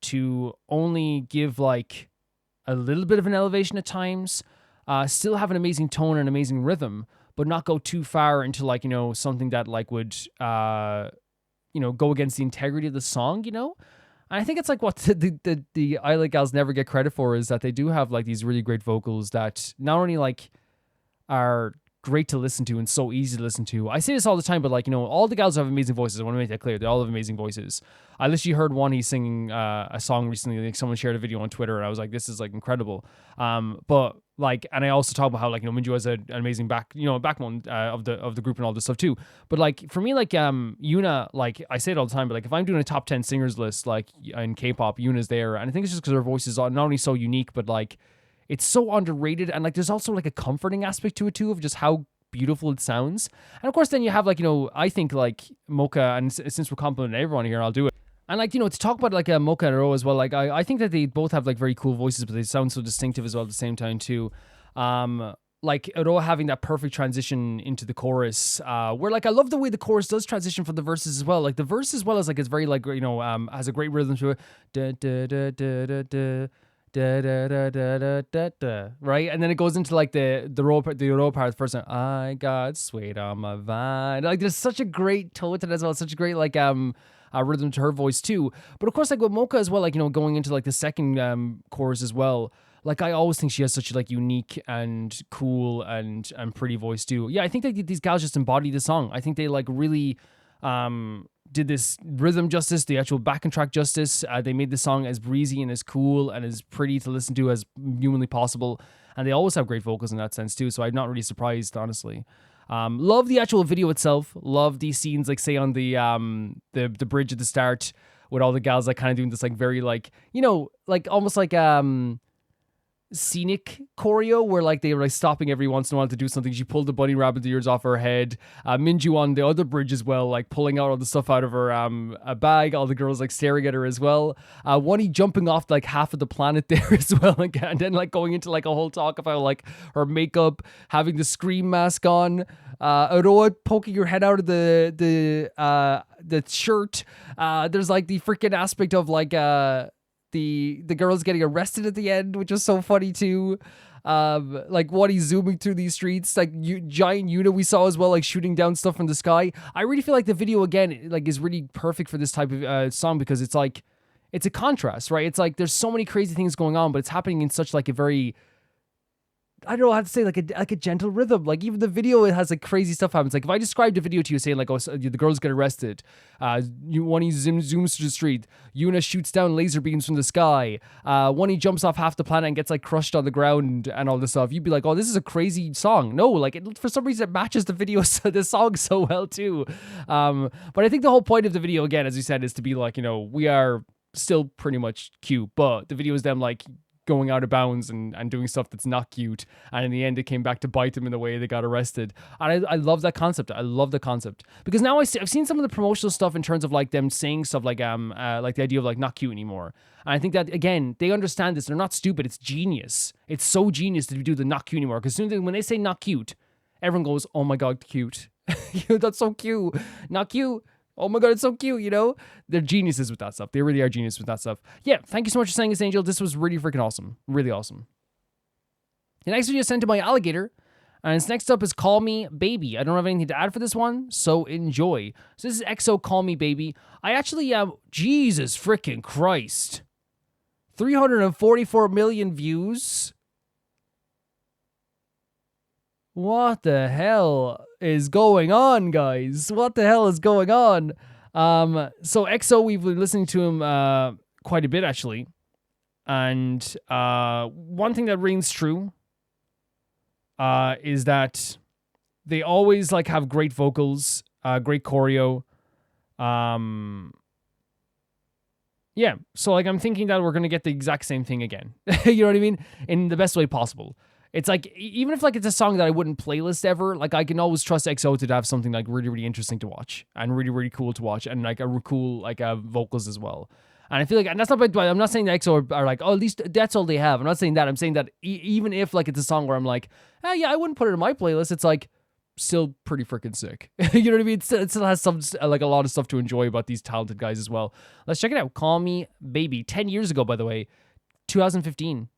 to only give like a little bit of an elevation at times, still have an amazing tone and amazing rhythm, but not go too far into like, you know, something that like would, you know, go against the integrity of the song, you know? And I think it's like what the Illit gals never get credit for is that they do have like these really great vocals that not only like are great to listen to and so easy to listen to. I say this all the time, but like, you know, all the gals have amazing voices. I want to make that clear. They all have amazing voices. I literally heard one, he's singing a song recently, like someone shared a video on Twitter, and I was like, this is like incredible. But like, and I also talk about how like, you know, Minju has an amazing backbone of the group and all this stuff too. But like for me, like Yuna, like I say it all the time, but like if I'm doing a top 10 singers list, like in K-pop, Yuna's there, and I think it's just because her voice is not only so unique, but like it's so underrated, and like there's also like a comforting aspect to it too of just how beautiful it sounds. And of course then you have like, you know, I think like Mocha, and since we're complimenting everyone here, I'll do it. And like, you know, to talk about like Mocha and Aurora as well, like I think that they both have like very cool voices, but they sound so distinctive as well at the same time too. Like Aurora having that perfect transition into the chorus, where like I love the way the chorus does transition from the verses as well. Like the verse as well as like it's very like, you know, has a great rhythm to it. Da, da, da, da, da, da. Da, da, da, da, da, da, da, right? And then it goes into like the roll part, the first time. I got sweet on my vine. Like there's such a great tone to that as well. Such a great like rhythm to her voice too. But of course, like with Mocha as well, like, you know, going into like the second chorus as well. Like I always think she has such a like unique and cool and pretty voice too. Yeah, I think that these gals just embody the song. I think they like really did this rhythm justice, the actual backing track justice. They made the song as breezy and as cool and as pretty to listen to as humanly possible. And they always have great vocals in that sense too. So I'm not really surprised, honestly. Love the actual video itself. Love these scenes, like say on the bridge at the start with all the gals like kind of doing this like very like, you know, like almost like scenic choreo where like they were like stopping every once in a while to do something. She pulled the bunny rabbit ears off her head. Minju on the other bridge as well, like pulling out all the stuff out of her a bag. All the girls like staring at her as well. Wonnie jumping off like half of the planet there as well, like, and then like going into like a whole talk about like her makeup, having the scream mask on. Aurora poking her head out of the shirt. There's like the freaking aspect of like the girls getting arrested at the end, which was so funny too. Like what he's zooming through these streets, like giant Yuna we saw as well, like shooting down stuff from the sky. I really feel like the video again like is really perfect for this type of song because it's like it's a contrast, right? It's like there's so many crazy things going on, but it's happening in such like a very I don't know how to say, like a gentle rhythm. Like even the video, it has like crazy stuff happens. Like if I described a video to you saying like, oh, so the girls get arrested, one he zooms to the street, Yuna shoots down laser beams from the sky, one he jumps off half the planet and gets like crushed on the ground and all this stuff. You'd be like, oh, this is a crazy song. No, like for some reason it matches the video, the song so well too. But I think the whole point of the video, again, as you said, is to be like, you know, we are still pretty much cute, but the video is them like going out of bounds and doing stuff that's not cute, and in the end it came back to bite them in the way they got arrested. And I love that concept. I love the concept because now I've seen some of the promotional stuff in terms of like them saying stuff like the idea of like not cute anymore. And I think that again they understand this. They're not stupid. It's genius. It's so genius to do the not cute anymore, because when they say not cute, everyone goes, oh my god, cute. That's so cute. Not cute. Oh my god, it's so cute, you know? They're geniuses with that stuff. They really are geniuses with that stuff. Yeah, thank you so much for saying this, Angel. This was really freaking awesome. Really awesome. The next video is sent to my alligator. And next up is Call Me Baby. I don't have anything to add for this one, so enjoy. So this is EXO Call Me Baby. I actually, Jesus freaking Christ. 344 million views. What the hell is going on, guys? What the hell is going on? So EXO, we've been listening to him quite a bit, actually. And one thing that rings true is that they always like have great vocals, great choreo. Yeah, so like I'm thinking that we're gonna get the exact same thing again. You know what I mean? In the best way possible. It's like, even if like it's a song that I wouldn't playlist ever, like I can always trust EXO to have something like really, really interesting to watch and really, really cool to watch, and like a cool like vocals as well. And I feel like, and that's not, I'm not saying that EXO are like, oh, at least that's all they have. I'm not saying that. I'm saying that even if like it's a song where I'm like, oh yeah, I wouldn't put it in my playlist, it's like still pretty freaking sick. You know what I mean? It still has some like a lot of stuff to enjoy about these talented guys as well. Let's check it out. Call Me Baby. 10 years ago, by the way, 2015.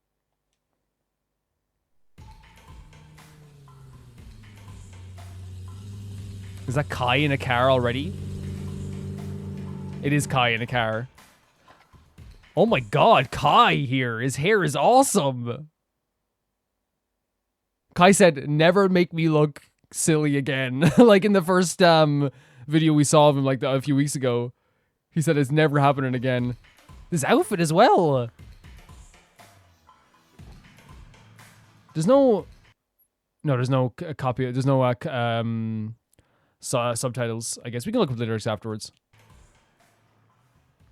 Is that Kai in a car already? It is Kai in a car. Oh my god, Kai here. His hair is awesome. Kai said, never make me look silly again. Like in the first video we saw of him like a few weeks ago. He said it's never happening again. This outfit as well. There's no copy. There's no subtitles. I guess we can look up the lyrics afterwards.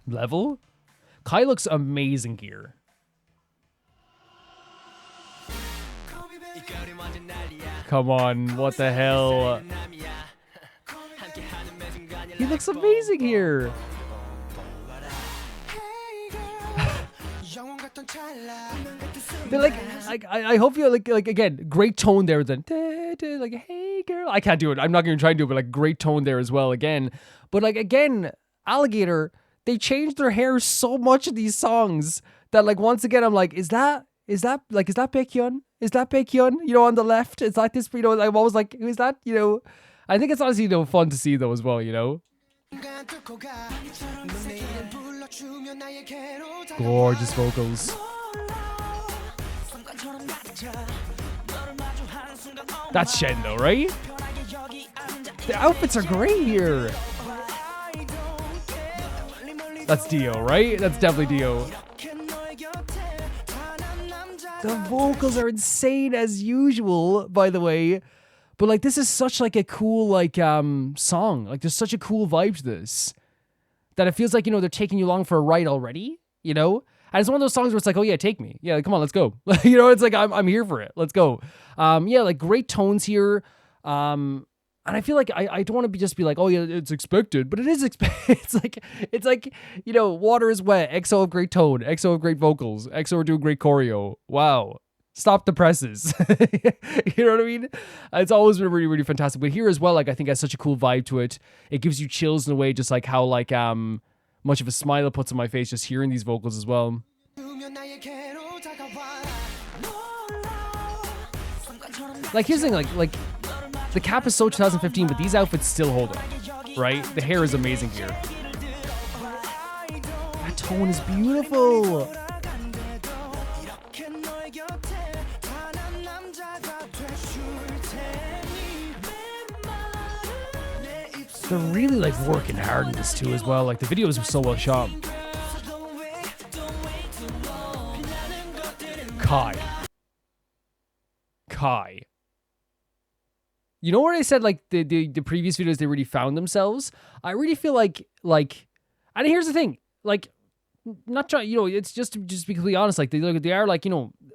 Level? Kai looks amazing here. Come on, what the hell? He looks amazing here. They're like I hope you like again, great tone there then. Like, hey girl. I can't do it. I'm not gonna try and do it, but like great tone there as well again. But like again, Alligator, they changed their hair so much in these songs that like once again I'm like, is that Baekhyun? Is that Baekhyun? You know, on the left? Is that this, you know, I'm always like, who is that? You know, I think it's honestly, you know, fun to see though as well, you know? Gorgeous vocals. That's Shen though, right? The outfits are great here. That's Dio, right? That's definitely Dio. The vocals are insane as usual, by the way. But like this is such like a cool like song. Like there's such a cool vibe to this that it feels like, you know, they're taking you along for a ride already, you know? And it's one of those songs where it's like, oh yeah, take me. Yeah, come on, let's go. You know, it's like I'm here for it. Let's go. Yeah, like great tones here. And I feel like I don't want to just be like, oh yeah, it's expected, but it is expected. It's like, you know, water is wet. EXO have great tone. EXO have great vocals. EXO are doing great choreo. Wow. Stop the presses. You know what I mean? It's always been really, really fantastic. But here as well, like I think has such a cool vibe to it. It gives you chills in a way, just like how like much of a smile it puts on my face just hearing these vocals as well. Like here's the thing, like the cap is so 2015, but these outfits still hold up, right? The hair is amazing here. That tone is beautiful. They're really like working hard in this too as well. Like the videos are so well shot. Kai. You know where I said like the previous videos they really found themselves? I really feel like and here's the thing, like not trying, it's just to be completely honest, like they are like,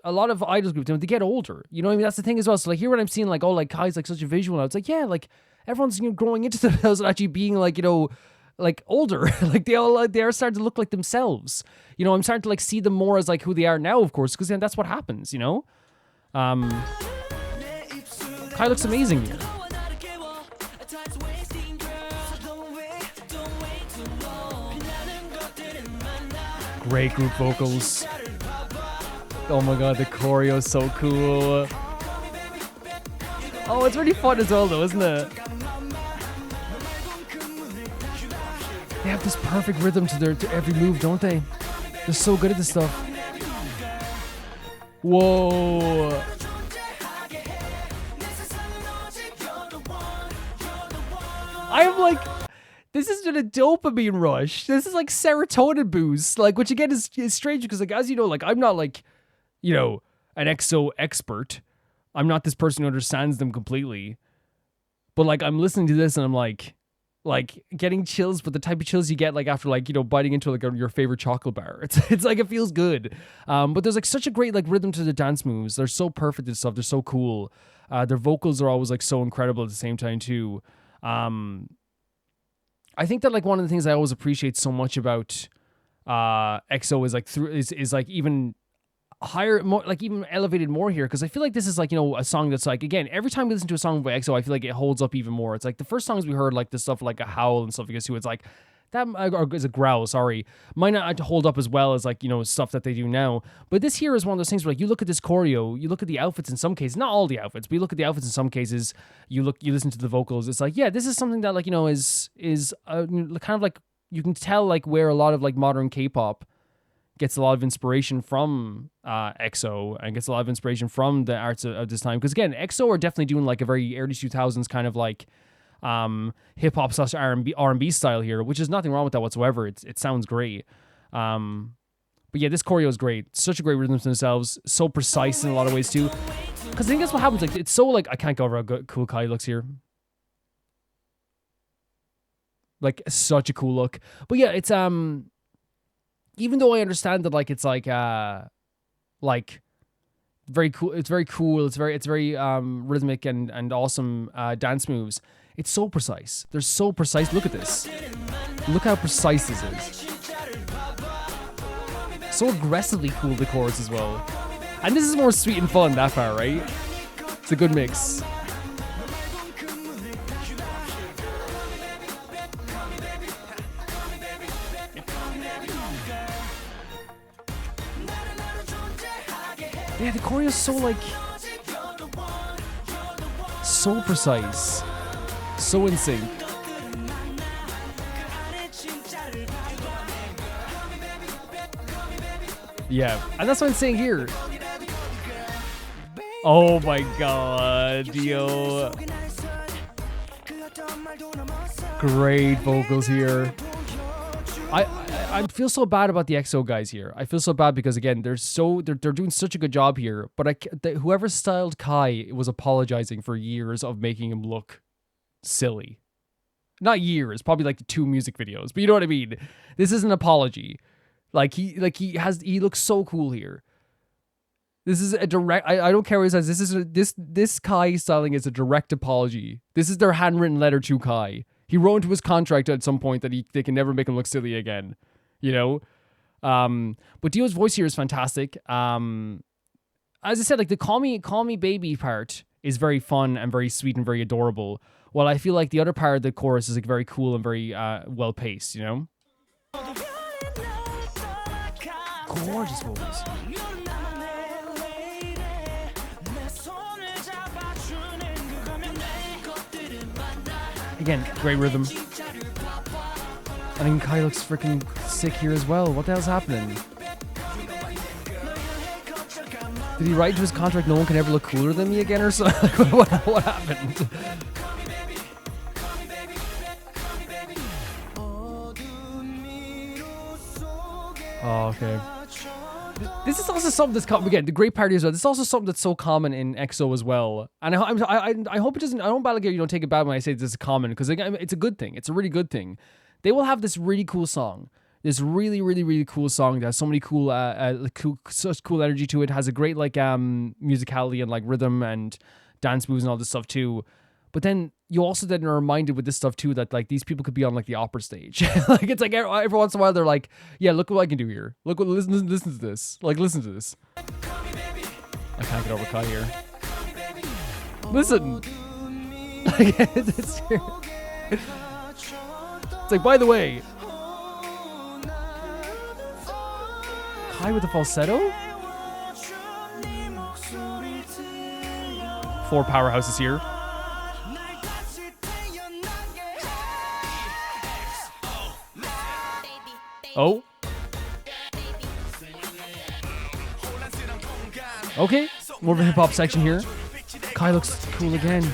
a lot of idols groups, they get older. You know what I mean? That's the thing as well. So like here when I'm seeing like, oh, like Kai's like such a visual, I was like, yeah, like everyone's growing into themselves and actually being like, like older. Like they are starting to look like themselves. I'm starting to like see them more as like who they are now, of course, because then that's what happens, Kai looks amazing here. Great group vocals. Oh my god, the choreo is so cool. Oh, it's really fun as well though, isn't it? They have this perfect rhythm to every move, don't they? They're so good at this stuff. Whoa. I am like, this is a dopamine rush. This is like serotonin boost, like, which again is strange because, like, as you know, like, I'm not like, an EXO expert. I'm not this person who understands them completely. But like, I'm listening to this and I'm like getting chills, but the type of chills you get like after like, biting into like your favorite chocolate bar. It's like, it feels good. But there's like such a great like rhythm to the dance moves. They're so perfect and stuff. They're so cool. Their vocals are always like so incredible at the same time too. I think that like one of the things I always appreciate so much about EXO is like is like even higher, more like even elevated more here, because I feel like this is like, a song that's like, again, every time we listen to a song by EXO, I feel like it holds up even more. It's like the first songs we heard, like the stuff like a howl and stuff like this, it's like that, or is a growl, sorry, might not hold up as well as like, stuff that they do now. But this here is one of those things where like you look at this choreo, you look at the outfits in some cases, not all the outfits, but you look at the outfits in some cases, you listen to the vocals, it's like, yeah, this is something that like, is kind of like, you can tell like where a lot of like modern K-pop gets a lot of inspiration from EXO and gets a lot of inspiration from the arts of this time. Because again, EXO are definitely doing like a very early 2000s kind of like hip hop slash R&B style here, which is nothing wrong with that whatsoever. It sounds great. But yeah, this choreo is great. Such a great rhythm to themselves. So precise in a lot of ways too. Because I think that's what happens. Like, it's so like, I can't go over how cool Kai looks here. Like, such a cool look. But yeah, it's even though I understand that like it's like very cool, it's very cool, it's very rhythmic and awesome dance moves. It's so precise. They're so precise. Look at this. Look how precise this is. So aggressively cool, the chorus as well. And this is more sweet and fun, that part, right? It's a good mix. Yeah, the choreo is so like, so precise, so in sync. Yeah, and that's what I'm saying here. Oh my god, yo. Great vocals here. I feel so bad about the EXO guys here. I feel so bad because again, they're doing such a good job here. But whoever styled Kai was apologizing for years of making him look silly. Not years, probably like 2 music videos. But you know what I mean. This is an apology. He looks so cool here. This is a direct. I don't care what he says. This Kai styling is a direct apology. This is their handwritten letter to Kai. He wrote into his contract at some point that they can never make him look silly again. But Dio's voice here is fantastic. As I said, like the call me baby part is very fun and very sweet and very adorable. While I feel like the other part of the chorus is like very cool and very well paced. Gorgeous vocals. Again, great rhythm. I think Kai looks freaking sick here as well. What the hell's happening? Did he write into his contract no one can ever look cooler than me again or something? What happened? Oh, okay. This is also something that's common. Again, the great part is, this is also something that's so common in EXO as well. And I hope it doesn't, I don't Balagir, you don't take it bad when I say this is common, because it's a good thing. It's a really good thing. They will have this really cool song. This really, really, really cool song that has so many such cool energy to it. Has a great like musicality and like rhythm and dance moves and all this stuff too. But then you also then are reminded with this stuff too that like these people could be on like the opera stage. Like it's like every once in a while they're like, yeah, look what I can do here. Look what listen to this. Like listen to this. I can't get over Kai here. Listen. It's like, by the way, Kai with the falsetto? 4 powerhouses here. Oh. Okay, more of a hip-hop section here. Kai looks cool again.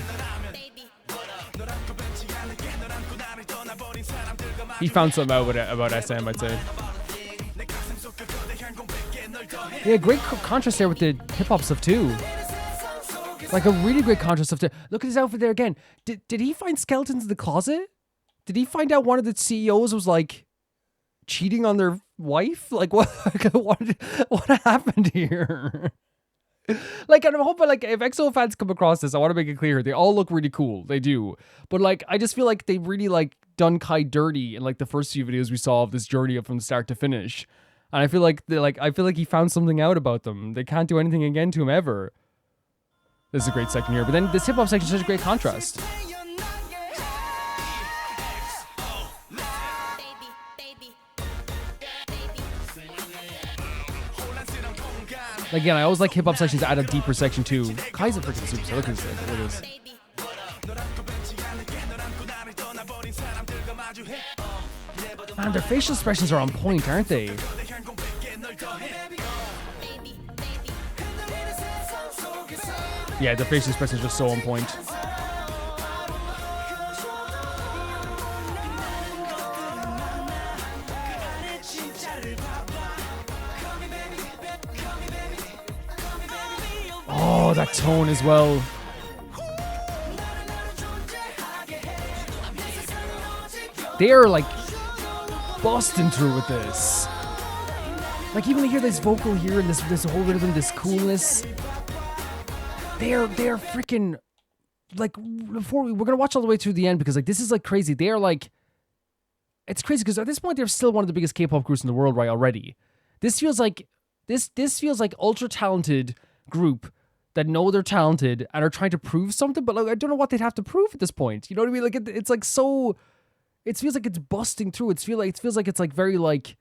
He found something out about SM, I'd say. Yeah, great contrast there with the hip-hop stuff too. Like a really great contrast stuff too. Look at his outfit there again. Did he find skeletons in the closet? Did he find out one of the CEOs was like cheating on their wife? Like what happened here? Like, and I'm hoping, like, if EXO fans come across this, I want to make it clear, they all look really cool. They do. But, like, I just feel like they really, like, done Kai dirty in, like, the first few videos we saw of this journey from start to finish. And I feel like, he found something out about them. They can't do anything again to him ever. This is a great section here. But then this hip-hop section is such a great contrast. Again, I always like hip-hop sections to add a deeper section too. Kai's a freaking superstar. Look at this. Look at this. Man, their facial expressions are on point, aren't they? Yeah, the facial expressions are so on point. Oh, that tone as well. They are like busting through with this. Like even to hear this vocal here and this whole rhythm, this coolness. They are freaking like we're gonna watch all the way through the end because like this is like crazy. They are like, it's crazy because at this point they're still one of the biggest K-pop groups in the world right already. This feels like this feels like ultra talented group that know they're talented and are trying to prove something, but like I don't know what they'd have to prove at this point. You know what I mean? Like it's like so. It feels like it's busting through. It feels like it's like very like,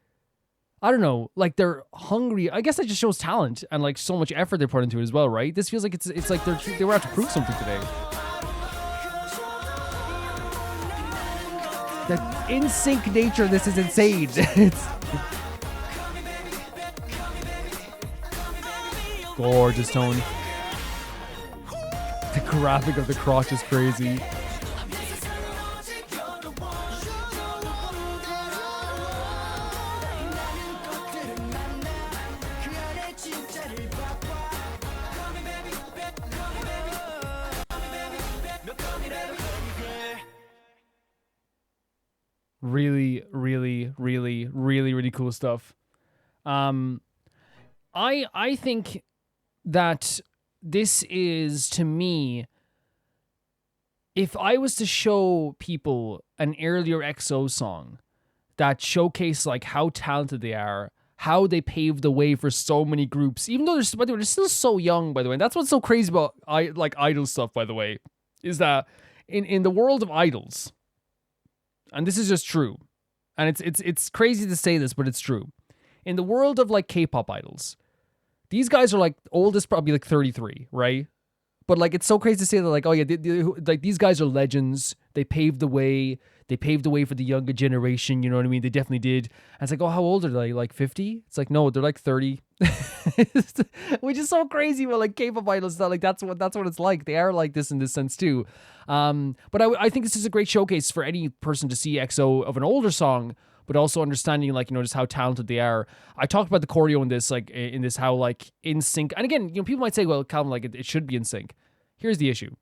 I don't know, like they're hungry. I guess that just shows talent and like so much effort they put into it as well, right? This feels like it's like they were out to prove something today. The in sync nature of this is insane. It's gorgeous tone. The graphic of the crotch is crazy. Really, really, really, really, really cool stuff. I think that this is, to me, if I was to show people an earlier EXO song that showcased like how talented they are, how they paved the way for so many groups, even though they're still so young, by the way. And that's what's so crazy about idol stuff, by the way, is that in the world of idols, and this is just true, and it's crazy to say this, but it's true. In the world of like K-pop idols, these guys are like oldest probably like 33, right? But like it's so crazy to say that like, oh yeah, like these guys are legends. They paved the way. They paved the way for the younger generation. You know what I mean? They definitely did. And it's like, oh, how old are they? Like 50? It's like, no, they're like 30. which is so crazy. Well, like K-pop idols, like that's what it's like. They are like this in this sense too. But I think this is a great showcase for any person to see EXO of an older song, but also understanding like, you know, just how talented they are. I talked about the choreo in this, like in this, how like in sync. And again, you know, people might say, well, Calvin, like it should be in sync. Here's the issue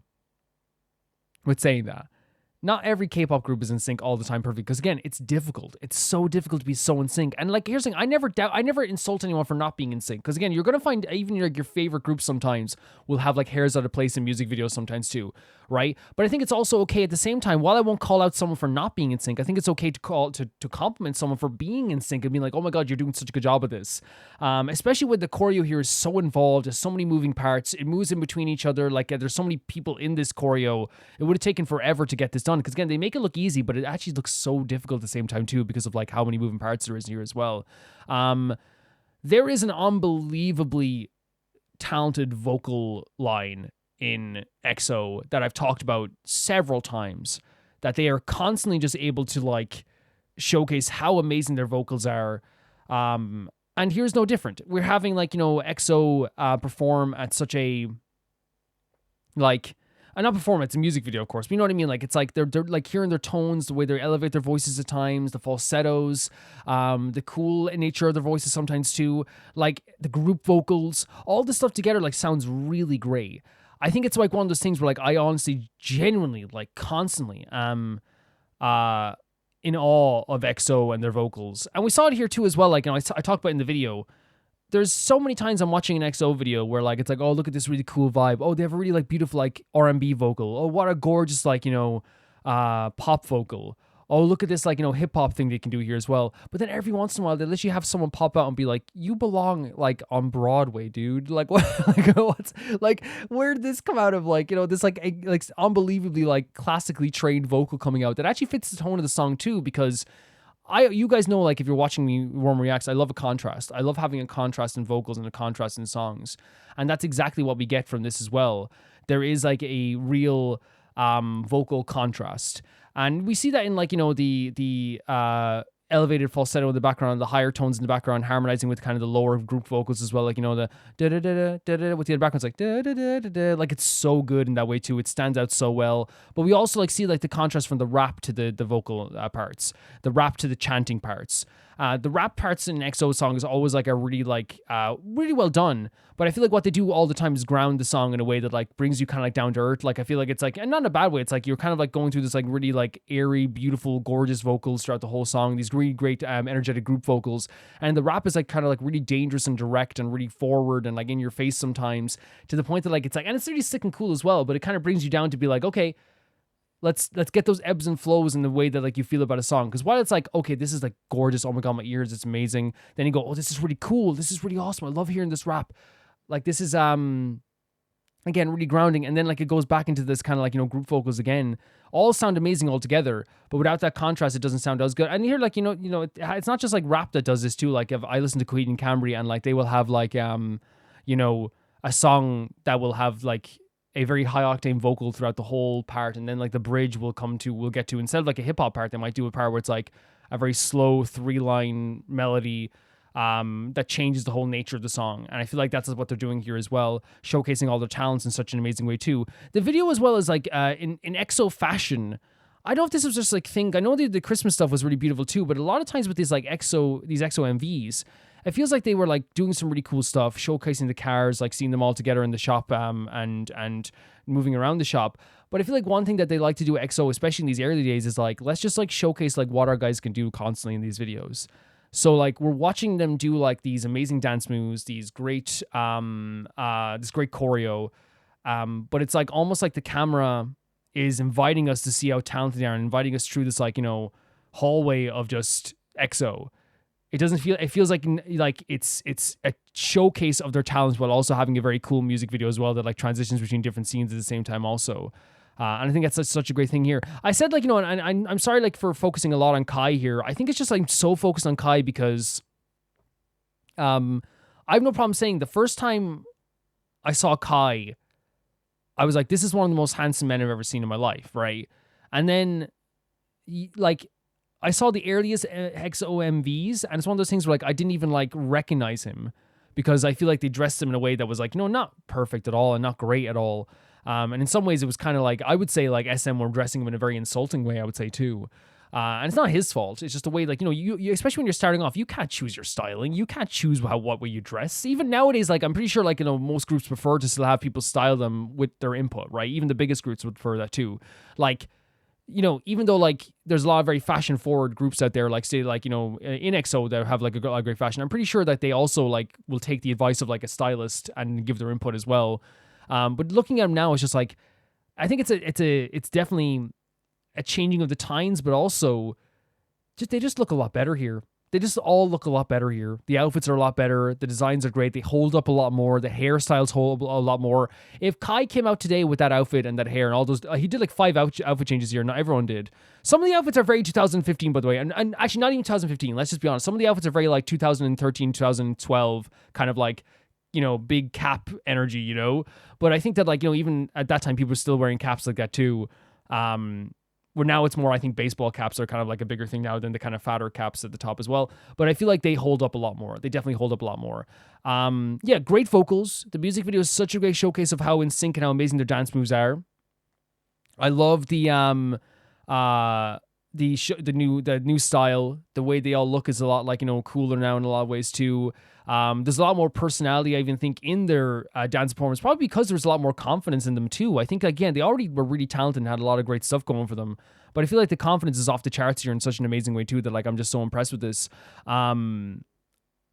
with saying that. Not every K-pop group is in sync all the time perfect, because again, it's difficult. It's so difficult to be so in sync. And like, here's the thing, I never insult anyone for not being in sync, because again, you're gonna find even like your favorite groups sometimes will have like hairs out of place in music videos sometimes too, right? But I think it's also okay at the same time, while I won't call out someone for not being in sync, I think it's okay to compliment someone for being in sync and being like, oh my god, you're doing such a good job of this. Especially when the choreo here is so involved, there's so many moving parts, it moves in between each other, like there's so many people in this choreo, it would have taken forever to get this done, because again, they make it look easy, but it actually looks so difficult at the same time too, because of like how many moving parts there is here as well. There is an unbelievably talented vocal line in EXO that I've talked about several times, that they are constantly just able to like showcase how amazing their vocals are. And here's no different. We're having like, you know, EXO perform at such a like, not perform, it's a music video, of course, but you know what I mean? Like, it's like they're like hearing their tones, the way they elevate their voices at times, the falsettos, the cool nature of their voices sometimes too, like the group vocals, all this stuff together like sounds really great. I think it's like one of those things where like I honestly, genuinely, like constantly in awe of EXO and their vocals. And we saw it here too as well, like, you know, I talked about in the video, there's so many times I'm watching an EXO video where like it's like, oh, look at this really cool vibe. Oh, they have a really like beautiful like R&B vocal. Oh, what a gorgeous like, you know, pop vocal. Oh, look at this like, you know, hip hop thing they can do here as well. But then every once in a while they literally have someone pop out and be like, you belong like on Broadway, dude. Like what? Like what's like, where did this come out of? Like, you know, this like unbelievably like classically trained vocal coming out that actually fits the tone of the song too, because you guys know, like, if you're watching me Warm Reacts, I love a contrast. I love having a contrast in vocals and a contrast in songs. And that's exactly what we get from this as well. There is, like, a real vocal contrast. And we see that in, like, you know, the elevated falsetto in the background, the higher tones in the background, harmonizing with kind of the lower group vocals as well. Like, you know, the da-da-da-da-da-da with the other background's like da-da-da-da-da. Like, it's so good in that way too. It stands out so well. But we also like see like the contrast from the rap to the vocal parts, the rap to the chanting parts. The rap parts in EXO song is always like a really like really well done. But I feel like what they do all the time is ground the song in a way that like brings you kind of like down to earth. Like I feel like it's like, and not in a bad way, it's like you're kind of like going through this like really like airy, beautiful, gorgeous vocals throughout the whole song. These really great energetic group vocals. And the rap is like kind of like really dangerous and direct and really forward and like in your face sometimes, to the point that like it's like, and it's really sick and cool as well, but it kind of brings you down to be like, okay, let's get those ebbs and flows in the way that like you feel about a song. Because while it's like, okay, this is like gorgeous, oh my god, my ears, it's amazing, then you go, oh, this is really cool, this is really awesome, I love hearing this rap, like this is again really grounding. And then like it goes back into this kind of like, you know, group vocals again, all sound amazing all together, but without that contrast it doesn't sound as good. And here, like, you know it's not just like rap that does this too. Like if I listen to Coheed and Cambry, and like they will have like you know, a song that will have like a very high octane vocal throughout the whole part, and then like the bridge we'll get to, instead of like a hip hop part, they might do a part where it's like a very slow 3-line melody that changes the whole nature of the song. And I feel like that's what they're doing here as well, showcasing all their talents in such an amazing way too. The video as well as like in EXO fashion, I don't know if this was just like thing, I know the Christmas stuff was really beautiful too, but a lot of times with these like EXO MVs, it feels like they were like doing some really cool stuff, showcasing the cars, like seeing them all together in the shop and moving around the shop. But I feel like one thing that they like to do at EXO, especially in these early days, is like, let's just like showcase like what our guys can do constantly in these videos. So like we're watching them do like these amazing dance moves, these great this great choreo, but it's like almost like the camera is inviting us to see how talented they are and inviting us through this like, you know, hallway of just EXO. It feels like it's a showcase of their talents while also having a very cool music video as well that like transitions between different scenes at the same time also. And I think that's such a great thing here. I said, like, you know, and I'm sorry, like, for focusing a lot on Kai here. I think it's just, like, I'm so focused on Kai because I have no problem saying the first time I saw Kai, I was like, this is one of the most handsome men I've ever seen in my life, right? And then, like, I saw the earliest EXO MVs, and it's one of those things where, like, I didn't even, like, recognize him because I feel like they dressed them in a way that was like, not perfect at all and not great at all. And in some ways it was kind of like, I would say like SM were dressing him in a very insulting way, I would say too. And it's not his fault. It's just the way, like, you especially when you're starting off, you can't choose your styling. You can't choose what way you dress. Even nowadays, like, I'm pretty sure, like, most groups prefer to still have people style them with their input, right? Even the biggest groups would prefer that too. Like, even though, like, there's a lot of very fashion-forward groups out there, like, say, like, in EXO that have, like, a great fashion, I'm pretty sure that they also, like, will take the advice of, like, a stylist and give their input as well. But looking at them now, it's just, like, I think it's definitely a changing of the times, but also they just look a lot better here. They just all look a lot better here. The outfits are a lot better. The designs are great. They hold up a lot more. The hairstyles hold a lot more. If Kai came out today with that outfit and that hair and all those, he did like 5 outfit changes here. Not everyone did. Some of the outfits are very 2015, by the way, and actually not even 2015. Let's just be honest. Some of the outfits are very like 2013, 2012, kind of like, big cap energy, But I think that, like, even at that time, people were still wearing caps like that too. Where now it's more, I think baseball caps are kind of like a bigger thing now than the kind of fatter caps at the top as well. But I feel like they hold up a lot more. They definitely hold up a lot more. Yeah, great vocals. The music video is such a great showcase of how in sync and how amazing their dance moves are. I love the new style. The way they all look is a lot like, cooler now in a lot of ways too. There's a lot more personality, I even think, in their dance performance, probably because there's a lot more confidence in them too. I think, again, they already were really talented and had a lot of great stuff going for them, but I feel like the confidence is off the charts here in such an amazing way too, that, like, I'm just so impressed with this.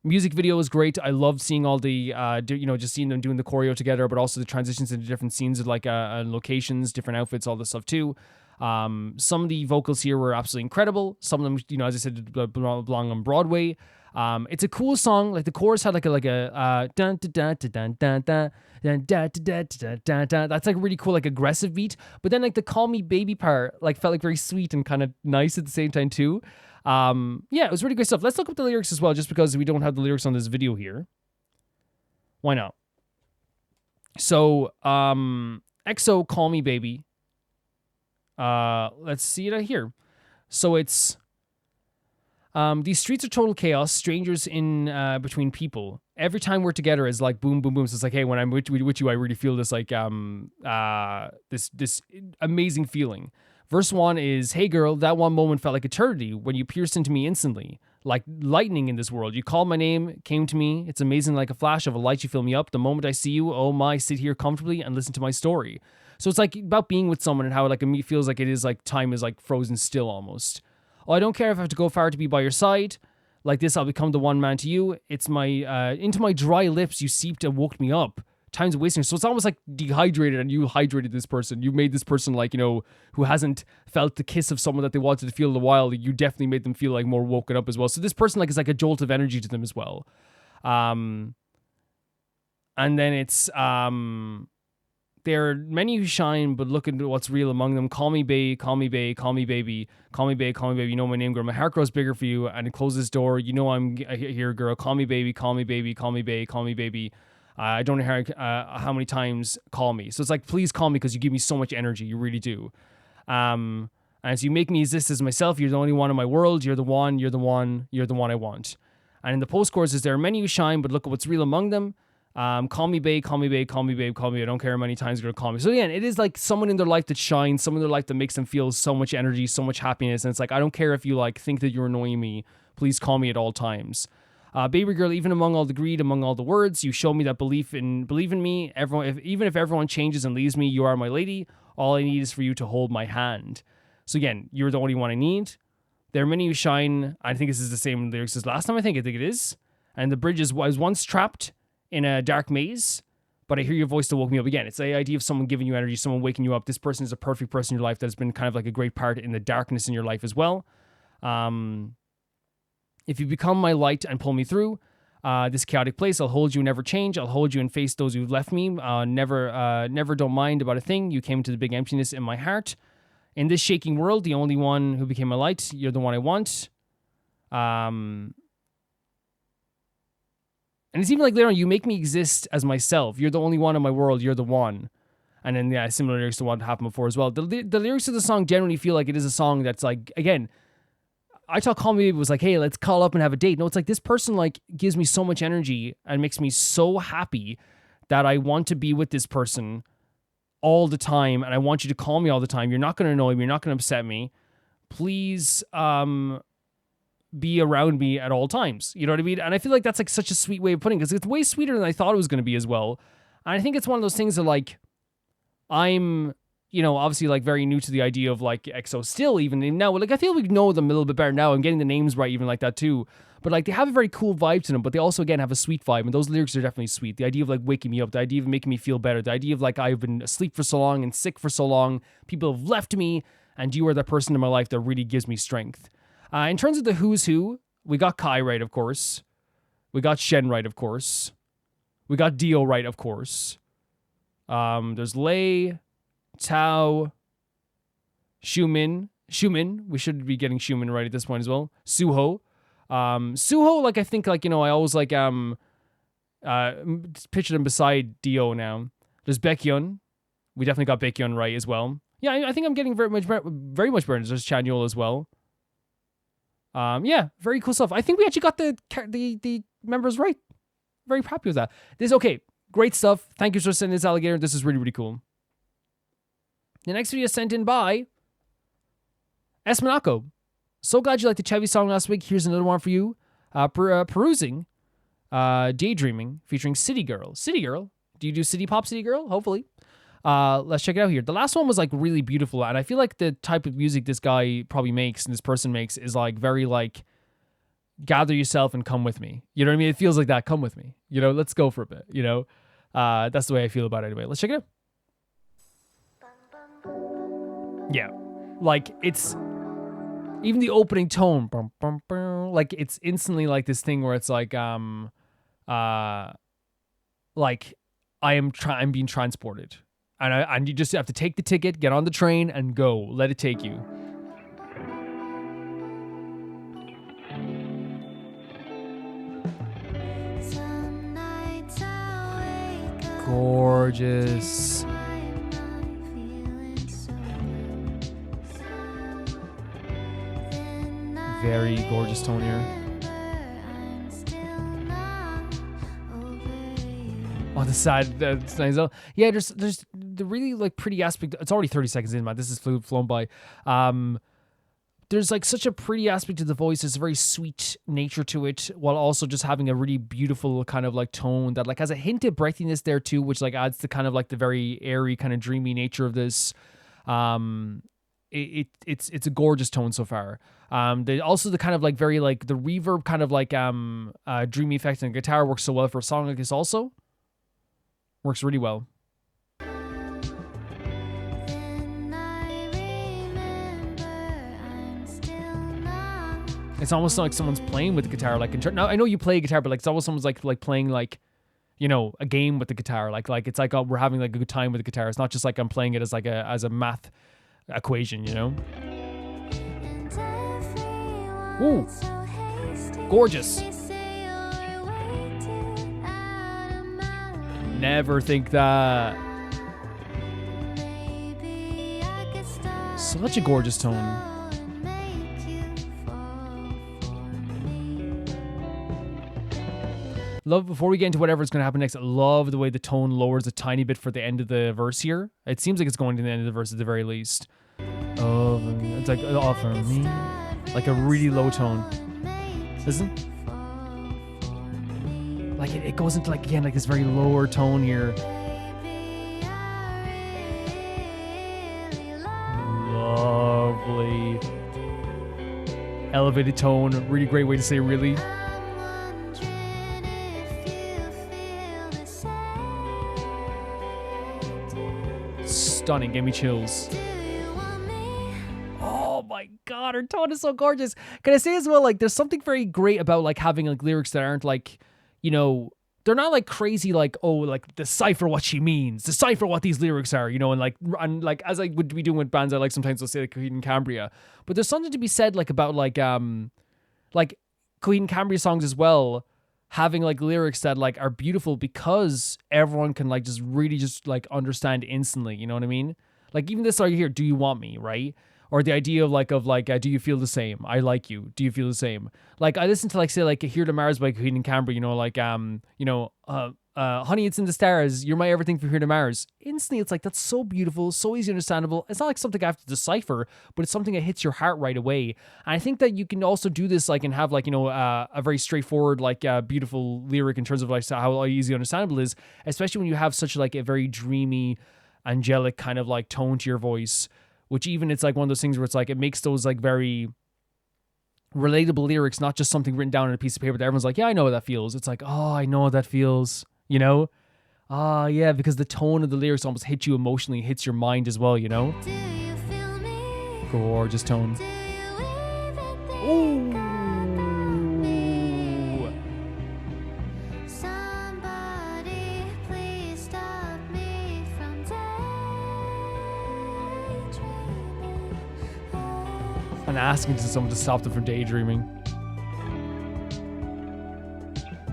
Music video is great. I love seeing all the, just seeing them doing the choreo together, but also the transitions into different scenes of, like, locations, different outfits, all this stuff too. Some of the vocals here were absolutely incredible. Some of them, as I said, belong on Broadway. It's a cool song. Like, the chorus had like a dun dun dun dun dun dun dun dun dun dun dun dun. That's like really cool, like aggressive beat. But then, like, the "Call Me Baby" part, like, felt like very sweet and kind of nice at the same time too. Yeah, it was really great stuff. Let's look up the lyrics as well, just because we don't have the lyrics on this video here. Why not? So, EXO, "Call Me Baby." Let's see it here. So it's, these streets are total chaos, strangers in between people. Every time we're together is like boom, boom, boom. So it's like, hey, when I'm with you, I really feel this, like, this amazing feeling. Verse 1 is, "Hey girl, that one moment felt like eternity when you pierced into me instantly. Like lightning in this world. You called my name, came to me. It's amazing, like a flash of a light, you fill me up. The moment I see you, oh my, sit here comfortably and listen to my story." So it's like about being with someone and how, like, it feels like it is like time is like frozen still almost. "Oh, I don't care if I have to go far to be by your side. Like this, I'll become the one man to you. It's my, into my dry lips you seeped and woke me up. Time's wasting." So it's almost like dehydrated, and you hydrated this person. You made this person, like, who hasn't felt the kiss of someone that they wanted to feel in a while. You definitely made them feel like more woken up as well. So this person, like, is like a jolt of energy to them as well. And then it's, "There are many who shine, but look at what's real among them. Call me babe, call me babe, call me baby, call me babe, call me baby. You know my name, girl. My heart grows bigger for you, and it closes this door. You know I'm here, girl. Call me baby, call me baby, call me babe, call me baby. I don't know how many times call me." So it's like, please call me because you give me so much energy. You really do. "As you make me exist as myself, you're the only one in my world. You're the one, you're the one, you're the one I want." And in the post-chorus is, "There are many who shine, but look at what's real among them. Call me babe, call me babe, call me babe, call me. I don't care how many times you're gonna call me." So again, it is like someone in their life that shines, someone in their life that makes them feel so much energy, so much happiness. And it's like, I don't care if you, like, think that you're annoying me. Please call me at all times. "Baby girl, even among all the greed, among all the words, you show me that believe in me. Even if everyone changes and leaves me, you are my lady. All I need is for you to hold my hand." So again, you're the only one I need. "There are many who shine." I think this is the same lyrics as last time. I think it is. "And the bridge is, was once trapped in a dark maze, but I hear your voice to woke me up." Again, it's the idea of someone giving you energy, someone waking you up. This person is a perfect person in your life that has been kind of like a great part in the darkness in your life as well. "If you become my light and pull me through this chaotic place, I'll hold you and never change. I'll hold you and face those who've left me. Never don't mind about a thing. You came to the big emptiness in my heart. In this shaking world, the only one who became my light, you're the one I want." And it's even like later on, "You make me exist as myself. You're the only one in my world. You're the one." And then, yeah, similar lyrics to what happened before as well. The lyrics of the song generally feel like it is a song that's like, again, I thought Call Me Maybe was like, hey, let's call up and have a date. No, it's like this person like gives me so much energy and makes me so happy that I want to be with this person all the time, and I want you to call me all the time. You're not going to annoy me. You're not going to upset me. Please be around me at all times. You know what I mean? And I feel like that's like such a sweet way of putting it, because it's way sweeter than I thought it was going to be as well. And I think it's one of those things that like I'm, obviously like very new to the idea of like EXO still even now. Like I feel we know them a little bit better now. I'm getting the names right even like that too. But like they have a very cool vibe to them, but they also again have a sweet vibe, and those lyrics are definitely sweet. The idea of like waking me up, the idea of making me feel better, the idea of like I've been asleep for so long and sick for so long, people have left me, and you are the person in my life that really gives me strength. In terms of the who's who, we got Kai right, of course. We got Shen right, of course. We got Dio right, of course. There's Lei, Tao, Shumin. We should be getting Shumin right at this point as well. Suho. Suho, like I think like, I always like pictured him beside Dio now. There's Baekhyun. We definitely got Baekhyun right as well. Yeah, I think I'm getting very much better. There's Chanyeol as well. Yeah, very cool stuff. I think we actually got the members right. Very happy with that. This is okay. Great stuff. Thank you for sending this, Alligator. This is really, really cool. The next video is sent in by S. Monaco. So glad you liked the Chevy song last week. Here's another one for you. Perusing. Daydreaming, featuring City Girl. City Girl? Do you do City Pop, City Girl? Hopefully. Let's check it out here. The last one was like really beautiful, and I feel like the type of music this guy probably makes and this person makes is like very like gather yourself and come with me. You know what I mean? It feels like that. Come with me. Let's go for a bit. That's the way I feel about it anyway. Let's check it out. Yeah, like it's even the opening tone. Like it's instantly like this thing where it's like like I'm being transported. And you just have to take the ticket, get on the train, and go. Let it take you. Gorgeous. Very gorgeous tone here. On the side, that's nice. Yeah, there's the really like pretty aspect. It's already 30 seconds in, man. This is flown by. There's like such a pretty aspect to the voice. There's a very sweet nature to it, while also just having a really beautiful kind of like tone that like has a hint of breathiness there too, which like adds to kind of like the very airy kind of dreamy nature of this. It's a gorgeous tone so far. Also the kind of like very like the reverb kind of like dreamy effect and guitar works so well for a song like this also. Works really well. It's almost like someone's playing with the guitar. Like now, I know you play guitar, but like it's almost someone's like playing like, a game with the guitar. Like it's like we're having like a good time with the guitar. It's not just like I'm playing it as like a math equation. Ooh, gorgeous. Never think that. Such a gorgeous tone. Love, before we get into whatever's going to happen next, I love the way the tone lowers a tiny bit for the end of the verse here. It seems like it's going to the end of the verse at the very least. It's like, offer me. Like a really low tone. Isn't it? Like it goes into like, again, like this very lower tone here. Lovely. Elevated tone. Really great way to say really. Stunning. Gave me chills. Oh my god, her tone is so gorgeous. Can I say as well, like there's something very great about like having like lyrics that aren't like, they're not like crazy, like, oh, like decipher what she means, decipher what these lyrics are, and like as I would be doing with bands I like sometimes they'll say like Coheed and Cambria. But there's something to be said like about like Coheed and Cambria songs as well, having like lyrics that like are beautiful because everyone can like just really just like understand instantly, you know what I mean? Like even this song here, Do You Want Me, right? Or the idea of do you feel the same? I like you. Do you feel the same? Like I listen to Here to Mars by Queen and Camber, Honey, It's in the Stars, You're My Everything from Here to Mars. Instantly, it's like, that's so beautiful, so easy understandable. It's not like something I have to decipher, but it's something that hits your heart right away. And I think that you can also do this and have a very straightforward, beautiful lyric in terms of how easy understandable it is, especially when you have such a very dreamy, angelic kind of tone to your voice, which even it's one of those things where it's it makes those very relatable lyrics, not just something written down on a piece of paper that everyone's yeah, I know how that feels. It's oh, I know how that feels. Yeah, because the tone of the lyrics almost hits you emotionally, hits your mind as well, Do you feel me? Gorgeous tone. Do you even think Ooh. somebody please stop me from daydreaming? And asking someone to stop them from daydreaming.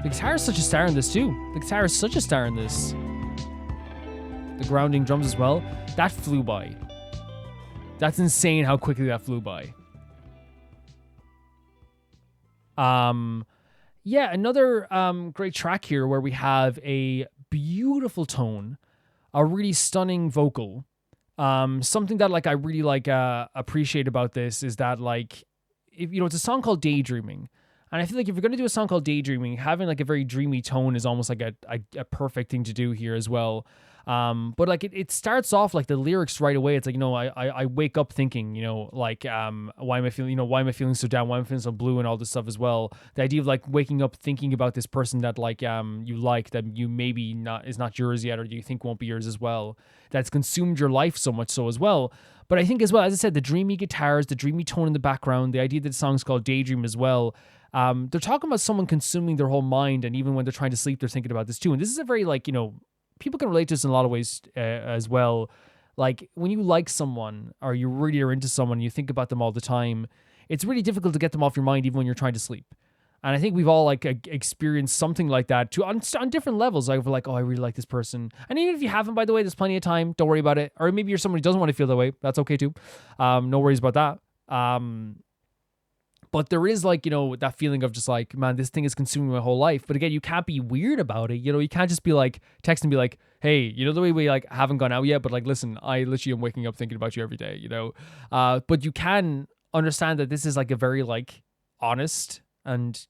The guitar is such a star in this too. The guitar is such a star in this. The grounding drums as well. That flew by. That's insane how quickly that flew by. Yeah, another great track here where we have a beautiful tone, a really stunning vocal. Something that I really appreciate about this is that it's a song called Daydreaming. And I feel if you're going to do a song called Daydreaming, having a very dreamy tone is almost a perfect thing to do here as well. But it starts off the lyrics right away. It's I wake up thinking, why am I feeling so down? Why am I feeling so blue and all this stuff as well? The idea of waking up thinking about this person that you like, that you maybe is not yours yet, or you think won't be yours as well. That's consumed your life so much so as well. But I think as well, as I said, the dreamy guitars, the dreamy tone in the background, the idea that the song's called Daydream as well. They're talking about someone consuming their whole mind, and even when they're trying to sleep, they're thinking about this too. And this is a very people can relate to this in a lot of ways as well. When you like someone or you really are into someone, you think about them all the time. It's really difficult to get them off your mind even when you're trying to sleep. And I think we've all experienced something like that too on different levels. We're oh, I really like this person. And even if you haven't, by the way, there's plenty of time. Don't worry about it. Or maybe you're someone who doesn't want to feel that way. That's okay too. No worries about that. But there is that feeling of just man, this thing is consuming my whole life. But again, you can't be weird about it. You can't just be text and be hey, the way we haven't gone out yet, but listen, I literally am waking up thinking about you every day, But you can understand that this is a very honest and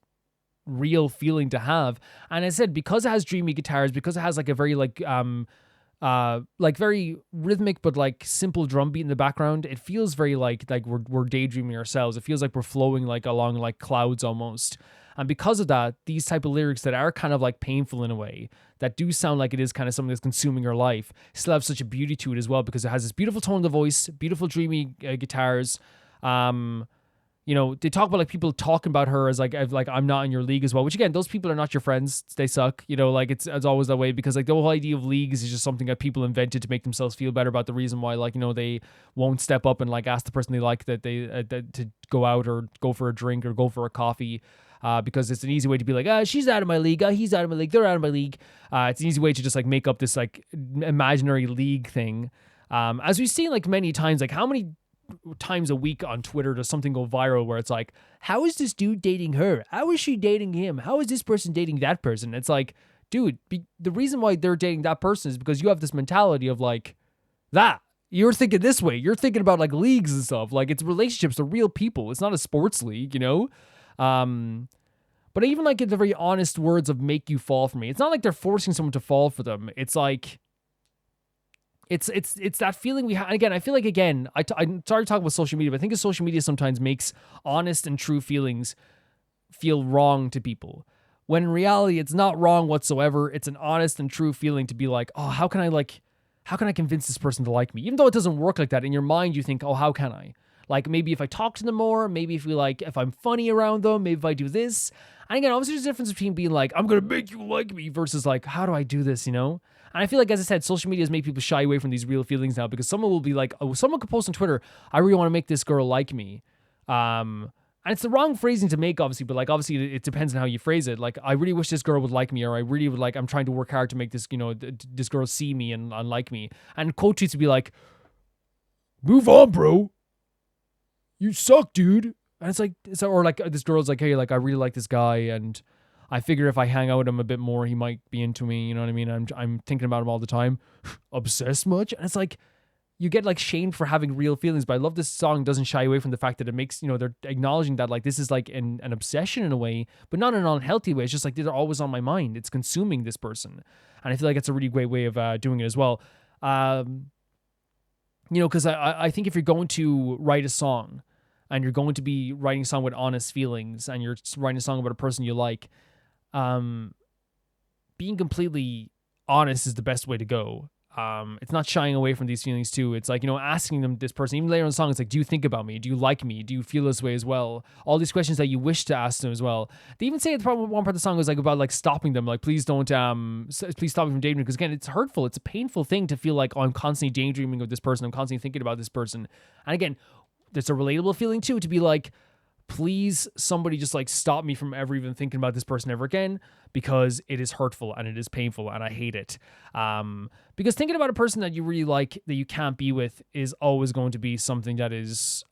real feeling to have. And I said, because it has dreamy guitars, because it has a very very rhythmic but simple drum beat in the background, it feels very we're daydreaming ourselves. It feels we're flowing along clouds almost. And because of that, these type of lyrics that are kind of painful in a way, that do sound like it is kind of something that's consuming your life, still have such a beauty to it as well, because it has this beautiful tone of the voice, beautiful dreamy guitars. They talk about people talking about her as I'm not in your league as well, which again, those people are not your friends. They suck. It's always that way, because the whole idea of leagues is just something that people invented to make themselves feel better about the reason why they won't step up and ask the person they like that they to go out or go for a drink or go for a coffee. Because it's an easy way to be she's out of my league, he's out of my league, they're out of my league. It's an easy way to just make up this imaginary league thing. As we've seen many times, how many times a week on Twitter does something go viral where it's how is this dude dating her? How is she dating him? How is this person dating that person? It's dude, the reason why they're dating that person is because you have this mentality of that. You're thinking this way. You're thinking about leagues and stuff. It's relationships, they're real people. It's not a sports league, But even the very honest words of make you fall for me. It's not they're forcing someone to fall for them. It's it's that feeling we have. Again, I feel I'm sorry to talk about social media, but I think social media sometimes makes honest and true feelings feel wrong to people. When in reality, it's not wrong whatsoever. It's an honest and true feeling to be oh, how can I convince this person to like me? Even though it doesn't work like that, in your mind you think, oh, how can I? Maybe if I talk to them more, maybe if if I'm funny around them, maybe if I do this. And again, obviously there's a difference between being I'm going to make you like me versus how do I do this, And I feel as I said, social media has made people shy away from these real feelings now, because someone will be oh, someone could post on Twitter, I really want to make this girl like me. And it's the wrong phrasing to make, obviously, but obviously it depends on how you phrase it. I really wish this girl would like me, or I really would I'm trying to work hard to make this, this girl see me and like me. And quote tweets would be move on, bro. you suck, dude. And it's like, or like this girl's like, hey, like I really like this guy, and I figure if I hang out with him a bit more, he might be into me. You know what I mean? I'm thinking about him all the time. Obsessed much? And it's like, you get like shamed for having real feelings. But I love this song doesn't shy away from the fact that it makes, they're acknowledging that like this is like an obsession in a way, but not in an unhealthy way. It's just like they're always on my mind. It's consuming this person, and I feel like it's a really great way of doing it as well. Because I think if you're going to write a song, and you're going to be writing a song with honest feelings, and you're writing a song about a person you like, being completely honest is the best way to go. It's not shying away from these feelings too. It's like, asking them, this person, even later in the song, it's like, do you think about me? Do you like me? Do you feel this way as well? All these questions that you wish to ask them as well. They even say at one part of the song was like about like stopping them, like, please don't, please stop me from daydreaming. Because again, it's hurtful. It's a painful thing to feel like, oh, I'm constantly daydreaming of this person. I'm constantly thinking about this person. And again, there's a relatable feeling too, to be like, please somebody just like stop me from ever even thinking about this person ever again, because it is hurtful and it is painful and I hate it. Because thinking about a person that you really like that you can't be with is always going to be something that is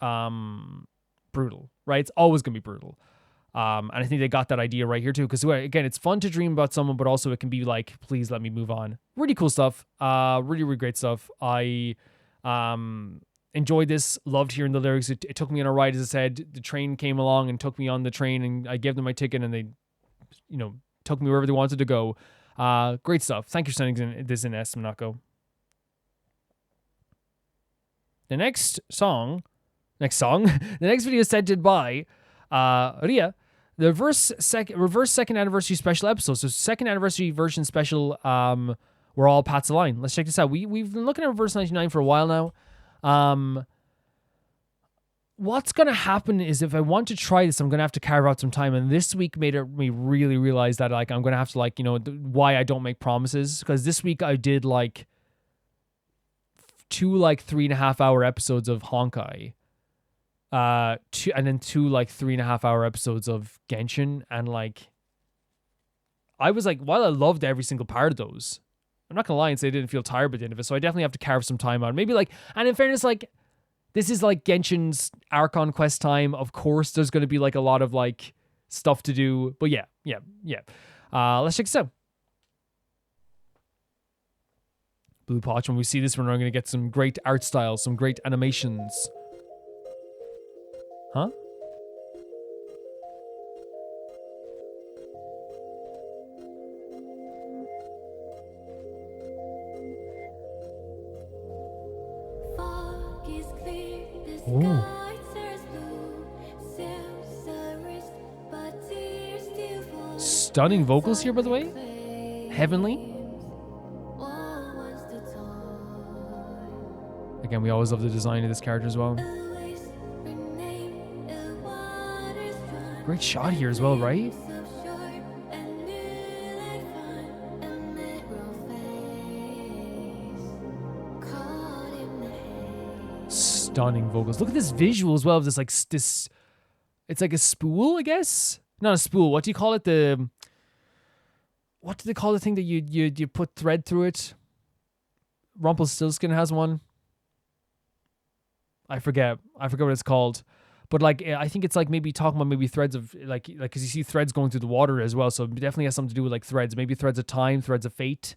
brutal, right? It's always going to be brutal. And I think they got that idea right here too, because again, it's fun to dream about someone, but also it can be like, please let me move on. Really cool stuff. Really, really great stuff. I enjoyed this, loved hearing the lyrics. It took me on a ride, as I said. The train came along and took me on the train, and I gave them my ticket, and they, took me wherever they wanted to go. Great stuff. Thank you for sending this in, S. Monaco. The next video is sent in by Ria. The reverse second anniversary special episode. So second anniversary version special. We're all Pats Align. Let's check this out. We've been looking at Reverse 99 for a while now. What's going to happen is if I want to try this, I'm going to have to carve out some time. And this week made me really realize that like I'm going to have to why I don't make promises. Because this week I did like 2 3.5 hour episodes of Honkai. And then 2 3.5 hour episodes of Genshin. And I was like, while I loved every single part of those, I'm not gonna lie and say I didn't feel tired by the end of it, so I definitely have to carve some time out. Maybe and in fairness, this is Genshin's Archon quest time. Of course, there's gonna be a lot of stuff to do, but yeah. Let's check this out. Blue Potch. When we see this, we're gonna get some great art styles, some great animations. Huh? Ooh. Stunning vocals here, by the way. Heavenly. Again, we always love the design of this character as well. Great shot here as well, right? Stunning vocals. Look at this visual as well of this this. It's like a spool, I guess. Not a spool. What do you call it? What do they call the thing that you put thread through it? Rumpelstiltskin has one. I forget what it's called. But I think it's maybe talking about maybe threads of because you see threads going through the water as well. So it definitely has something to do with threads. Maybe threads of time, threads of fate.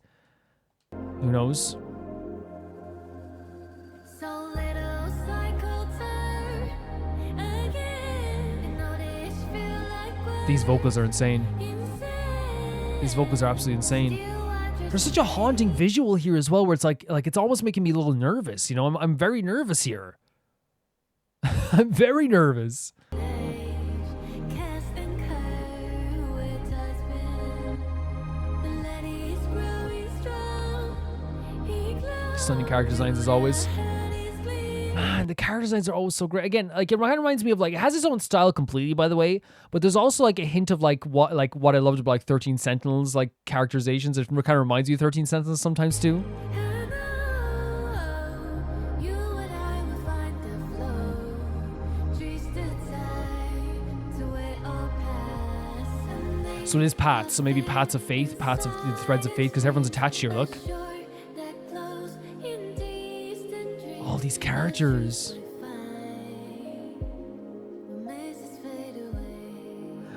Who knows? These vocals are insane. These vocals are absolutely insane. There's such a haunting visual here as well, where it's it's almost making me a little nervous. I'm very nervous here. I'm very nervous. Stunning character designs as always. Man, the character designs are always so great. Again, it kind of reminds me of it has its own style completely, by the way, but there's also a hint of what I loved about 13 Sentinels characterizations. It kind of reminds you of 13 Sentinels sometimes too. So it is Pats, so maybe Pats of Faith, Pats of the Threads of Faith, because everyone's attached here, look. All these characters.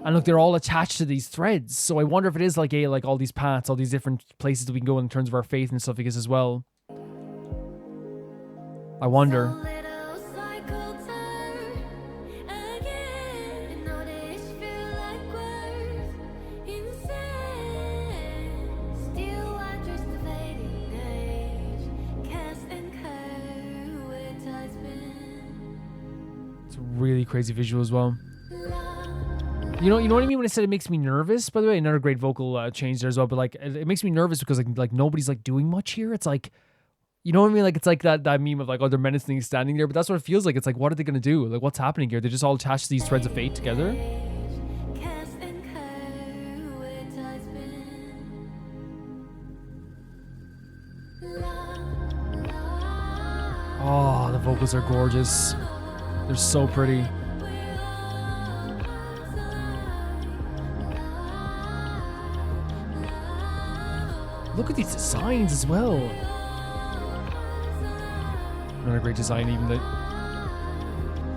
And look, they're all attached to these threads. So I wonder if it is like all these paths, all these different places that we can go in terms of our faith and stuff like this as well. I wonder. Little cycle turn again. And all this feel like words insane. Still watches the fading age, cast and curve where tide's been. It's a really crazy visual as well. You know what I mean when I said it makes me nervous? By the way, another great vocal change there as well. But like, it makes me nervous because like nobody's like doing much here. It's like, you know what I mean? Like, it's like that meme of like, oh, they're menacing standing there. But that's what it feels like. It's like, what are they gonna do? Like, what's happening here? They're just all attached to these threads of fate together. Cast and curve where tide's been. Oh, the vocals are gorgeous. They're so pretty. Look at these designs as well. Another great design, even the...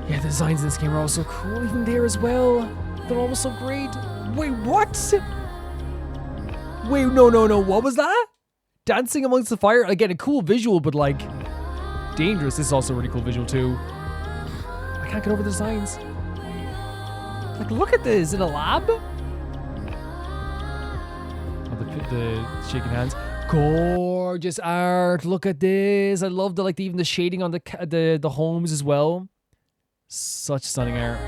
Yeah, the designs in this game are also cool, even there as well. They're all so great. Wait, what? Wait, no, what was that? Dancing amongst the fire? Again, a cool visual, but like... dangerous. This is also a really cool visual too. I can't get over the designs. Like, look at this, in a lab? The shaking hands, gorgeous art. Look at this. I love the even the shading on the homes as well. Such stunning art.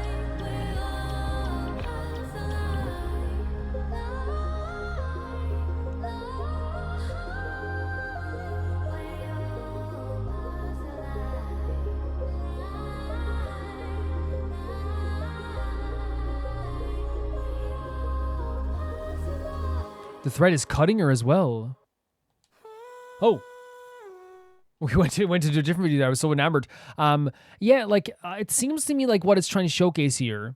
The thread is cutting her as well. Oh. We went to do a different video there. I was so enamored. Yeah, like, it seems to me like what it's trying to showcase here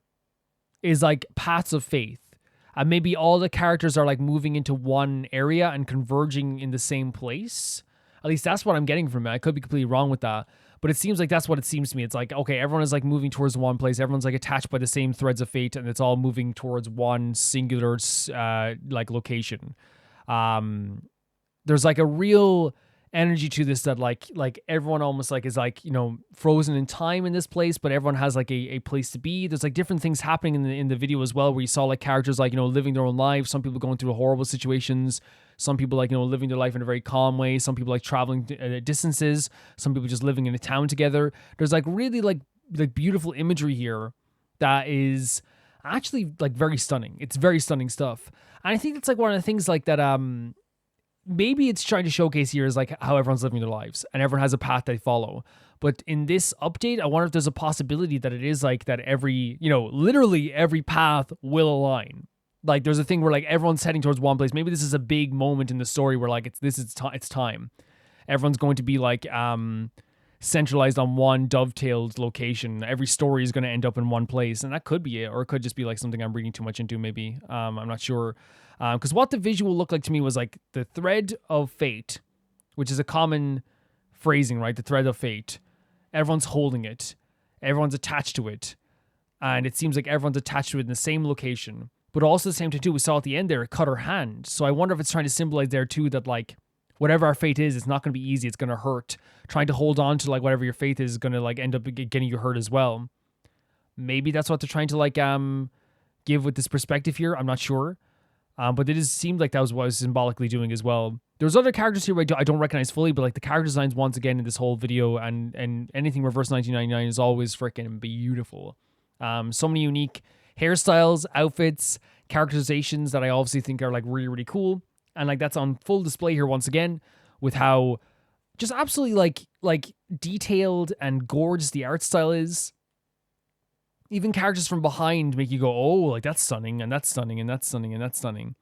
is like paths of faith. And maybe all the characters are like moving into one area and converging in the same place. At least that's what I'm getting from it. I could be completely wrong with that. But it seems like that's what it seems to me. It's like, okay, everyone is like moving towards one place. Everyone's like attached by the same threads of fate, and it's all moving towards one singular like location. There's like a real energy to this that like everyone almost like is like, you know, frozen in time in this place, but everyone has like a place to be. There's like different things happening in the video as well, where you saw like characters like, you know, living their own lives. Some people going through horrible situations. Some people like, you know, living their life in a very calm way. Some people like traveling distances. Some people just living in a town together. There's like really like beautiful imagery here that is actually like very stunning. It's very stunning stuff. And I think it's like one of the things like that maybe it's trying to showcase here is like how everyone's living their lives and everyone has a path they follow. But in this update, I wonder if there's a possibility that it is like that every, you know, literally every path will align. Like there's a thing where like everyone's heading towards one place. Maybe this is a big moment in the story where like it's time. Everyone's going to be like centralized on one dovetailed location. Every story is going to end up in one place, and that could be it, or it could just be like something I'm reading too much into. Maybe I'm not sure, because what the visual looked like to me was like the thread of fate, which is a common phrasing, right? The thread of fate. Everyone's holding it. Everyone's attached to it, and it seems like everyone's attached to it in the same location. But also the same thing too, we saw at the end there, it cut her hand. So I wonder if it's trying to symbolize there too that like whatever our fate is, it's not going to be easy. It's going to hurt. Trying to hold on to like whatever your faith is going to like end up getting you hurt as well. Maybe that's what they're trying to like give with this perspective here. I'm not sure. But it seemed like that was what I was symbolically doing as well. There's other characters here I don't recognize fully, but like the character designs once again in this whole video and anything Reverse 1999 is always freaking beautiful. So many unique hairstyles, outfits, characterizations that I obviously think are like really, really cool. And like that's on full display here once again with how just absolutely like detailed and gorgeous the art style is. Even characters from behind make you go, oh, like that's stunning and that's stunning and that's stunning and that's stunning.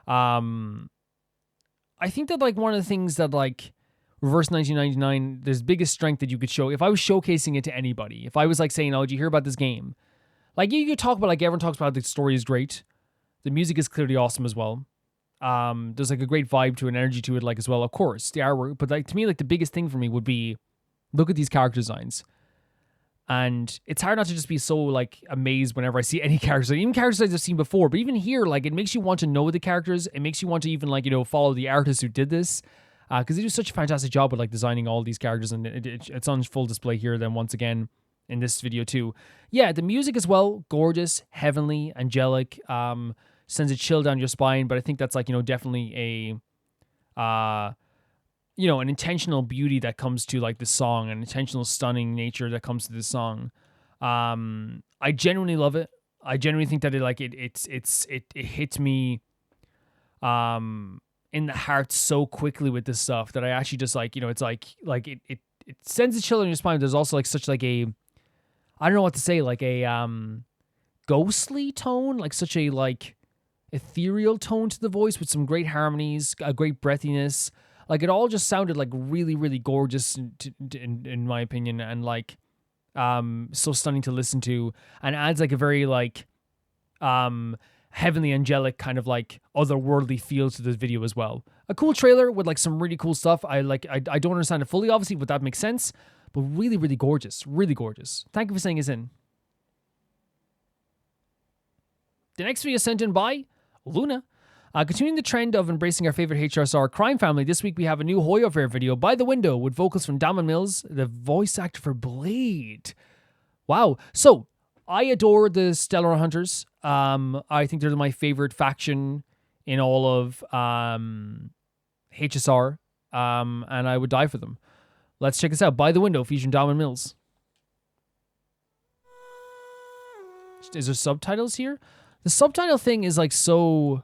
I think that like one of the things that like Reverse 1999, there's biggest strength that you could show. If I was showcasing it to anybody, if I was like saying, oh, did you hear about this game? Like you could talk about like everyone talks about the story is great. The music is clearly awesome as well. There's like a great vibe to an energy to it like as well. Of course, the artwork, but like to me, like the biggest thing for me would be look at these character designs. And it's hard not to just be so like amazed whenever I see any characters, like, even characters I've seen before. But even here, like it makes you want to know the characters. It makes you want to even like follow the artists who did this, because they do such a fantastic job with like designing all these characters, and it's on full display here. Then once again in this video too, yeah, the music as well, gorgeous, heavenly, angelic, sends a chill down your spine. But I think that's like definitely a an intentional beauty that comes to like the song, an intentional stunning nature that comes to the song. I genuinely love it. I genuinely think that it hits me in the heart so quickly with this stuff that I actually just like it's like it sends a chill in your spine. There's also like such like a, I don't know what to say, like a ghostly tone, like such a like ethereal tone to the voice with some great harmonies, a great breathiness. Like it all just sounded like really, really gorgeous in my opinion, and like so stunning to listen to, and adds like a very like heavenly, angelic kind of like otherworldly feel to this video as well. A cool trailer with like some really cool stuff. I don't understand it fully, obviously, but that makes sense. But really, really gorgeous, really gorgeous. Thank you for sending us in. The next video is sent in by Loona. Continuing the trend of embracing our favorite HSR crime family, this week we have a new Hoyo Fair video by The Window with vocals from Damon Mills, the voice actor for Blade. Wow. So, I adore the Stellar Hunters. I think they're my favorite faction in all of HSR, and I would die for them. Let's check this out. By The Window, featuring Damon Mills. Is there subtitles here? The subtitle thing is like so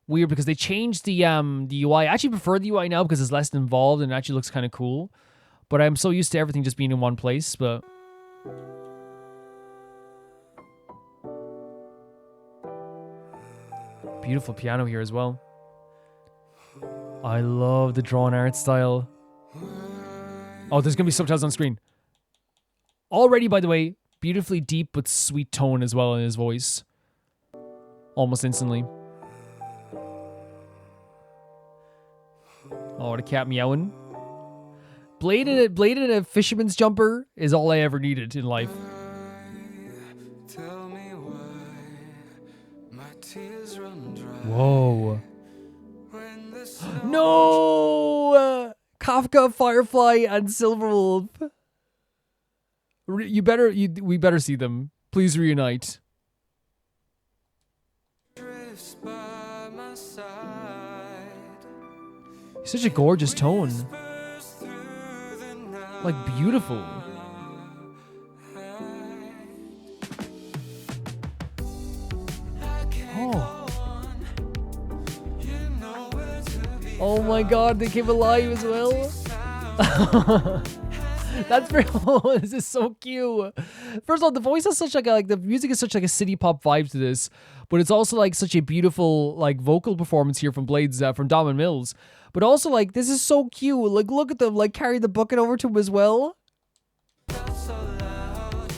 weird because they changed the UI. I actually prefer the UI now because it's less involved and it actually looks kind of cool. But I'm so used to everything just being in one place. But beautiful piano here as well. I love the drawn art style. Oh, there's gonna be subtitles on screen. Already, by the way, beautifully deep but sweet tone as well in his voice. Almost instantly. Oh, the cat meowing. Blade in a fisherman's jumper is all I ever needed in life. Whoa. No! Kafka, Firefly, and Silverwolf. We better see them. Please reunite. Such a gorgeous tone. Like beautiful. Oh. Oh my god, they came alive as well. That's very. Oh, this is so cute. First of all, the voice has such like the music is such like a city pop vibe to this, but it's also like such a beautiful like vocal performance here from Blades from Damon Mills. But also like this is so cute. Like look at them like carry the bucket over to him as well.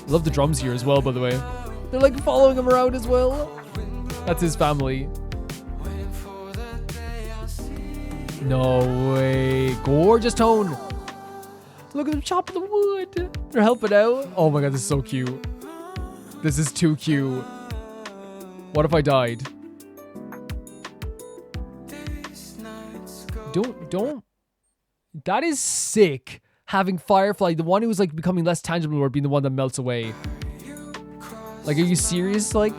Love the drums here as well, by the way. They're like following him around as well. That's his family. No way. Gorgeous tone. Look at them chopping the wood. They're helping out. Oh my god, this is so cute. This is too cute. What if I died? Don't. That is sick. Having Firefly, the one who was like becoming less tangible, or being the one that melts away. Like, are you serious? Like,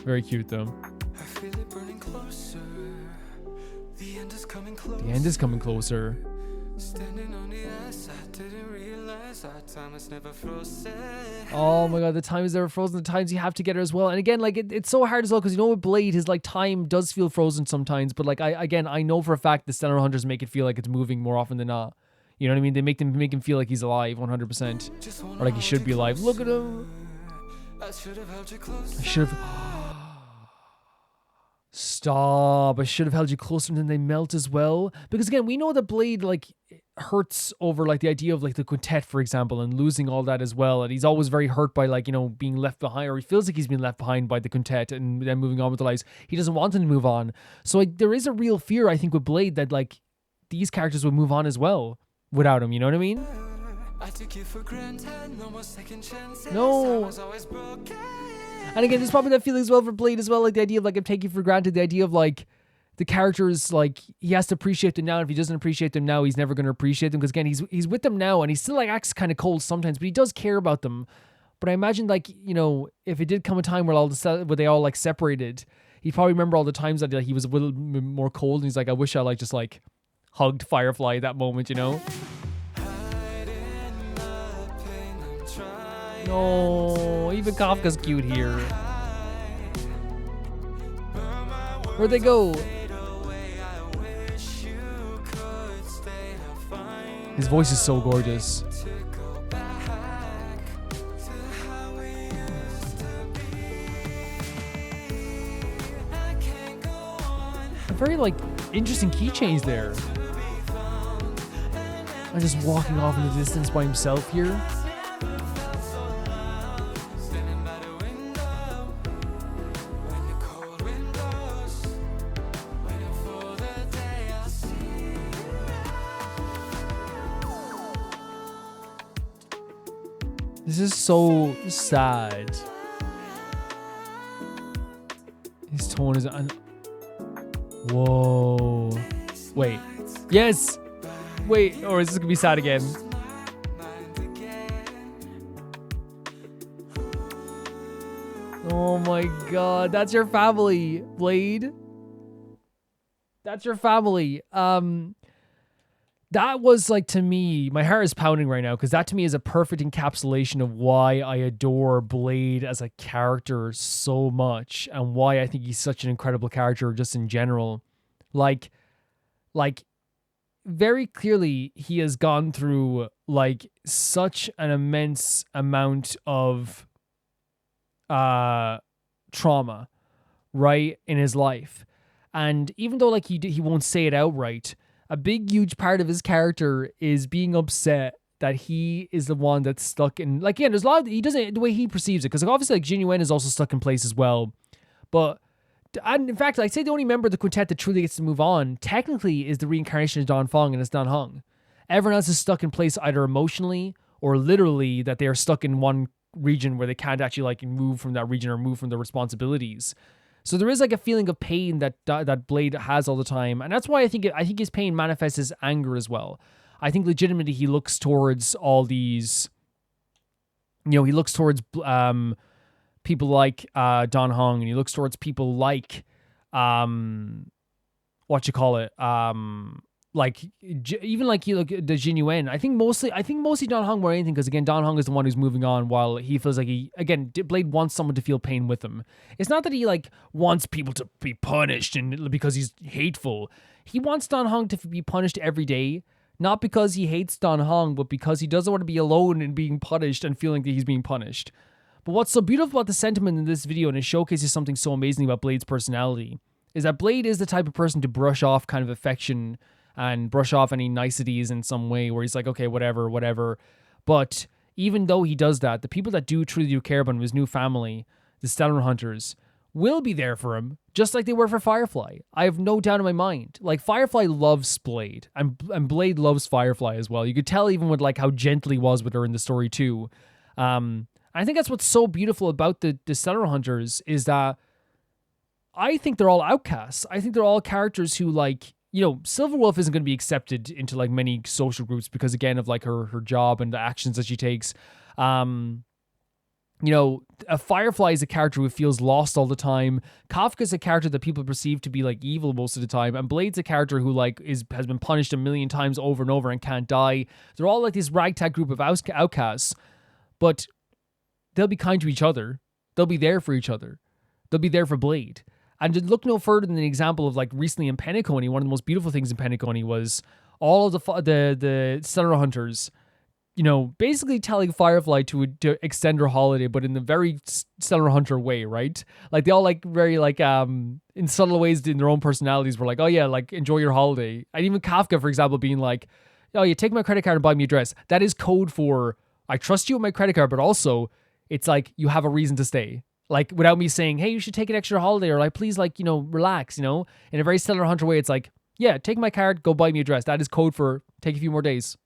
very cute though. The end is coming closer. Oh my god, the time is never frozen. The times you have together as well. And again, like it's so hard as well because with Blade, his like time does feel frozen sometimes. But like I know for a fact the Stellar Hunters make it feel like it's moving more often than not. You know what I mean? They make him feel like he's alive 100%, or like he should be alive. Look at him. I should have. Stop. I should have held you closer, and then they melt as well. Because again, we know that Blade like hurts over like the idea of like the quintet, for example, and losing all that as well. And he's always very hurt by like, being left behind, or he feels like he's been left behind by the quintet and then moving on with their lives. He doesn't want them to move on. So like there is a real fear, I think, with Blade that like these characters would move on as well. without him. You know what I mean? No. And again, there's probably that feeling as well for Blade as well, like the idea of like I'm taking for granted, the idea of like the characters, like he has to appreciate them now. And if he doesn't appreciate them now, he's never going to appreciate them, because again, he's with them now and he still like acts kind of cold sometimes, but he does care about them. But I imagine like, you know, if it did come a time where where they all like separated, he'd probably remember all the times that like, he was a little more cold, and he's like, I wish I like just like hugged Firefly at that moment, you know? No, even Kafka's cute here. Where'd they go? His voice is so gorgeous. A very like interesting key change there. I'm just walking off in the distance by himself here. This is so sad. His tone is whoa. Wait. Yes. Wait. Or is this gonna be sad again? Oh my god. That's your family, Blade. That's your family. That was like, to me, my heart is pounding right now, because that to me is a perfect encapsulation of why I adore Blade as a character so much, and why I think he's such an incredible character just in general. Like very clearly he has gone through like such an immense amount of trauma, right, in his life. And even though like he won't say it outright, a big, huge part of his character is being upset that he is the one that's stuck in, like, again, there's a lot of, he doesn't, the way he perceives it, because like, obviously, like, Jin Yuan is also stuck in place as well. But, and in fact, I'd say the only member of the quintet that truly gets to move on, technically, is the reincarnation of Dan Feng, and it's Dan Heng. Everyone else is stuck in place either emotionally or literally, that they are stuck in one region where they can't actually, like, move from that region or move from their responsibilities. So there is like a feeling of pain that Blade has all the time, and that's why I think his pain manifests as anger as well. I think legitimately he looks towards all these, you know, he looks towards people like Don Hong, and he looks towards people like like even like you look the Jin Yuan. I think mostly Don Hong more than anything, because again, Don Hong is the one who's moving on, while he feels like Blade wants someone to feel pain with him. It's not that he like wants people to be punished and because he's hateful. He wants Don Hong to be punished every day, not because he hates Don Hong, but because he doesn't want to be alone and being punished and feeling that he's being punished. But what's so beautiful about the sentiment in this video, and it showcases something so amazing about Blade's personality, is that Blade is the type of person to brush off kind of affection and brush off any niceties in some way, where he's like, okay, whatever. But even though he does that, the people that truly do care about him, his new family, the Stellar Hunters, will be there for him, just like they were for Firefly. I have no doubt in my mind. Like, Firefly loves Blade, and Blade loves Firefly as well. You could tell even with like how gentle he was with her in the story too. I think that's what's so beautiful about the Stellar Hunters, is that I think they're all outcasts. I think they're all characters who, like, you know, Silverwolf isn't going to be accepted into like many social groups because, again, of like her job and the actions that she takes. You know, a Firefly is a character who feels lost all the time. Kafka's a character that people perceive to be like evil most of the time, and Blade's a character who like has been punished a million times over and over and can't die. They're all like this ragtag group of outcasts, but they'll be kind to each other. They'll be there for each other. They'll be there for Blade. And to look no further than the example of like recently in Penacony, one of the most beautiful things in Penacony was all of the Stellar Hunters, you know, basically telling Firefly to extend her holiday, but in the very Stellar Hunter way, right? Like they all like very like in subtle ways in their own personalities were like, oh yeah, like enjoy your holiday. And even Kafka, for example, being like, oh yeah, take my credit card and buy me a dress. That is code for I trust you with my credit card, but also it's like you have a reason to stay. Like, without me saying, hey, you should take an extra holiday, or like, please, like, you know, relax, you know? In a very Stellar Hunter way, it's like, yeah, take my card, go buy me a dress. That is code for take a few more days.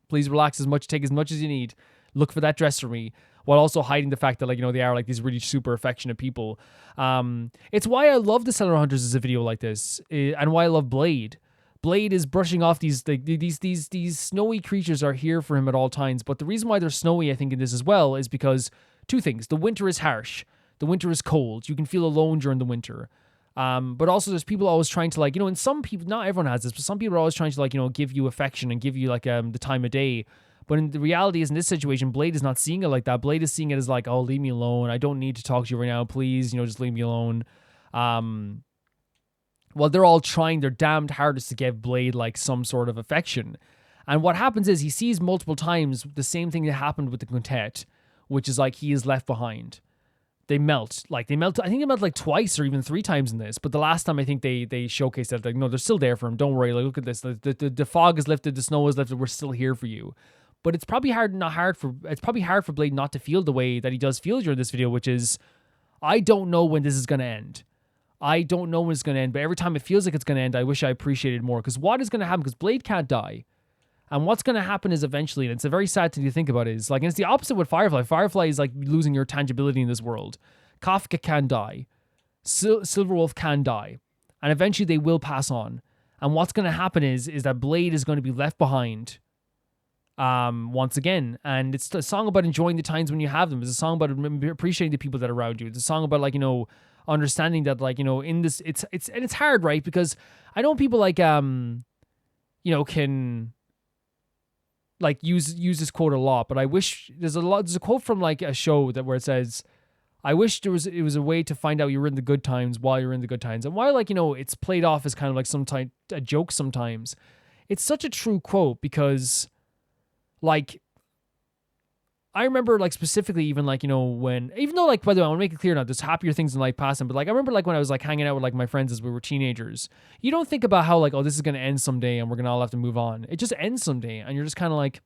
Please relax take as much as you need. Look for that dress for me. While also hiding the fact that, like, you know, they are like these really super affectionate people. It's why I love the Stellar Hunters as a video like this, and why I love Blade. Blade is brushing off these snowy creatures are here for him at all times. But the reason why they're snowy, I think, in this as well, is because two things. The winter is harsh. The winter is cold. You can feel alone during the winter. But also there's people always trying to, like, you know, and some people, not everyone has this, but some people are always trying to, like, you know, give you affection and give you, like, the time of day. But in the reality is, in this situation, Blade is not seeing it like that. Blade is seeing it as like, oh, leave me alone. I don't need to talk to you right now. Please, you know, just leave me alone. Well, they're all trying their damned hardest to give Blade, like, some sort of affection. And what happens is he sees multiple times the same thing that happened with the quintet, which is, like, he is left behind. They melt. I think they melt like twice or even 3 times in this. But the last time I think they showcased that, like, no, they're still there for him. Don't worry. Like, look at this. The fog is lifted. The snow is lifted. We're still here for you. But it's probably hard for Blade not to feel the way that he does feel during this video, which is, I don't know when this is going to end. I don't know when it's going to end. But every time it feels like it's going to end, I wish I appreciated more. Because what is going to happen? Because Blade can't die. And what's going to happen is eventually, and it's a very sad thing to think about, is like, and it's the opposite with Firefly. Firefly is like losing your tangibility in this world. Kafka can die. Silverwolf can die. And eventually they will pass on. And what's going to happen is that Blade is going to be left behind once again. And it's a song about enjoying the times when you have them. It's a song about appreciating the people that are around you. It's a song about, like, you know, understanding that, like, you know, in this, it's hard, right? Because I know people, like, you know, can, like, use this quote a lot, but I wish there's a quote from, like, a show where it says, I wish it was a way to find out you were in the good times while you're in the good times. And while, like, you know, it's played off as kind of like a joke sometimes, it's such a true quote because, like, I remember, like, specifically even, like, you know, even though, like, by the way, I want to make it clear now, there's happier things in life passing, but, like, I remember, like, when I was, like, hanging out with, like, my friends as we were teenagers, you don't think about how, like, oh, this is going to end someday and we're going to all have to move on. It just ends someday and you're just kind of like,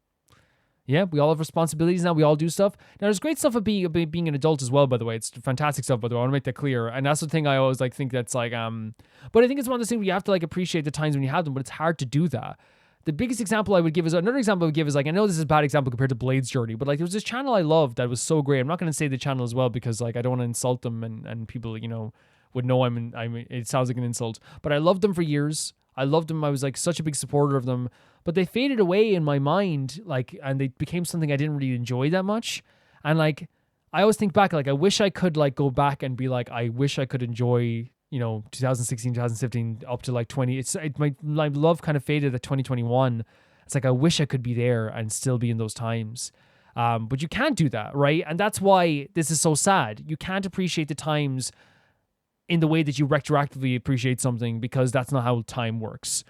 yeah, we all have responsibilities now. We all do stuff. Now, there's great stuff of being an adult as well, by the way. It's fantastic stuff, by the way. I want to make that clear. And that's the thing I always, like, think that's, like, but I think it's one of those things where you have to, like, appreciate the times when you have them, but it's hard to do that. The biggest example I would give is, like, I know this is a bad example compared to Blade's journey, but, like, there was this channel I loved that was so great. I'm not going to say the channel as well because, like, I don't want to insult them and people, you know, would know it sounds like an insult, but I loved them for years. I loved them. I was, like, such a big supporter of them, but they faded away in my mind, like, and they became something I didn't really enjoy that much. And, like, I always think back, like, I wish I could, like, go back and be like, I wish I could enjoy, you know, 2016, 2015 up to, like, 20. My love kind of faded at 2021. It's like, I wish I could be there and still be in those times. But you can't do that, right? And that's why this is so sad. You can't appreciate the times in the way that you retroactively appreciate something because that's not how time works.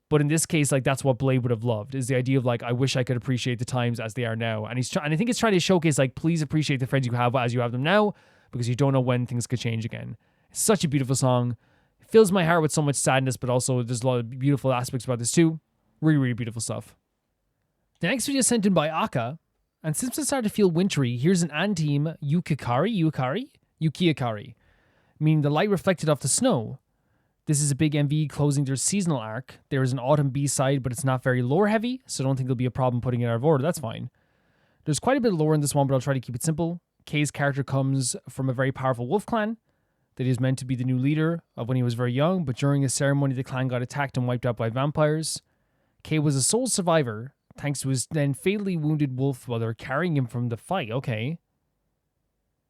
But in this case, like, that's what Blade would have loved, is the idea of, like, I wish I could appreciate the times as they are now. And and I think it's trying to showcase, like, please appreciate the friends you have as you have them now, because you don't know when things could change again. It's such a beautiful song. It fills my heart with so much sadness, but also there's a lot of beautiful aspects about this too. Really, really beautiful stuff. The next video is sent in by Aka, and since it started to feel wintry, here's an anti-theme Yukiakari, meaning the light reflected off the snow. This is a big MV closing their seasonal arc. There is an autumn B-side, but it's not very lore heavy, so I don't think there'll be a problem putting it out of order. That's fine. There's quite a bit of lore in this one, but I'll try to keep it simple. Kay's character comes from a very powerful wolf clan that is meant to be the new leader of when he was very young, but during a ceremony, the clan got attacked and wiped out by vampires. Kay was a sole survivor, thanks to his then fatally wounded wolf while they were carrying him from the fight. Okay.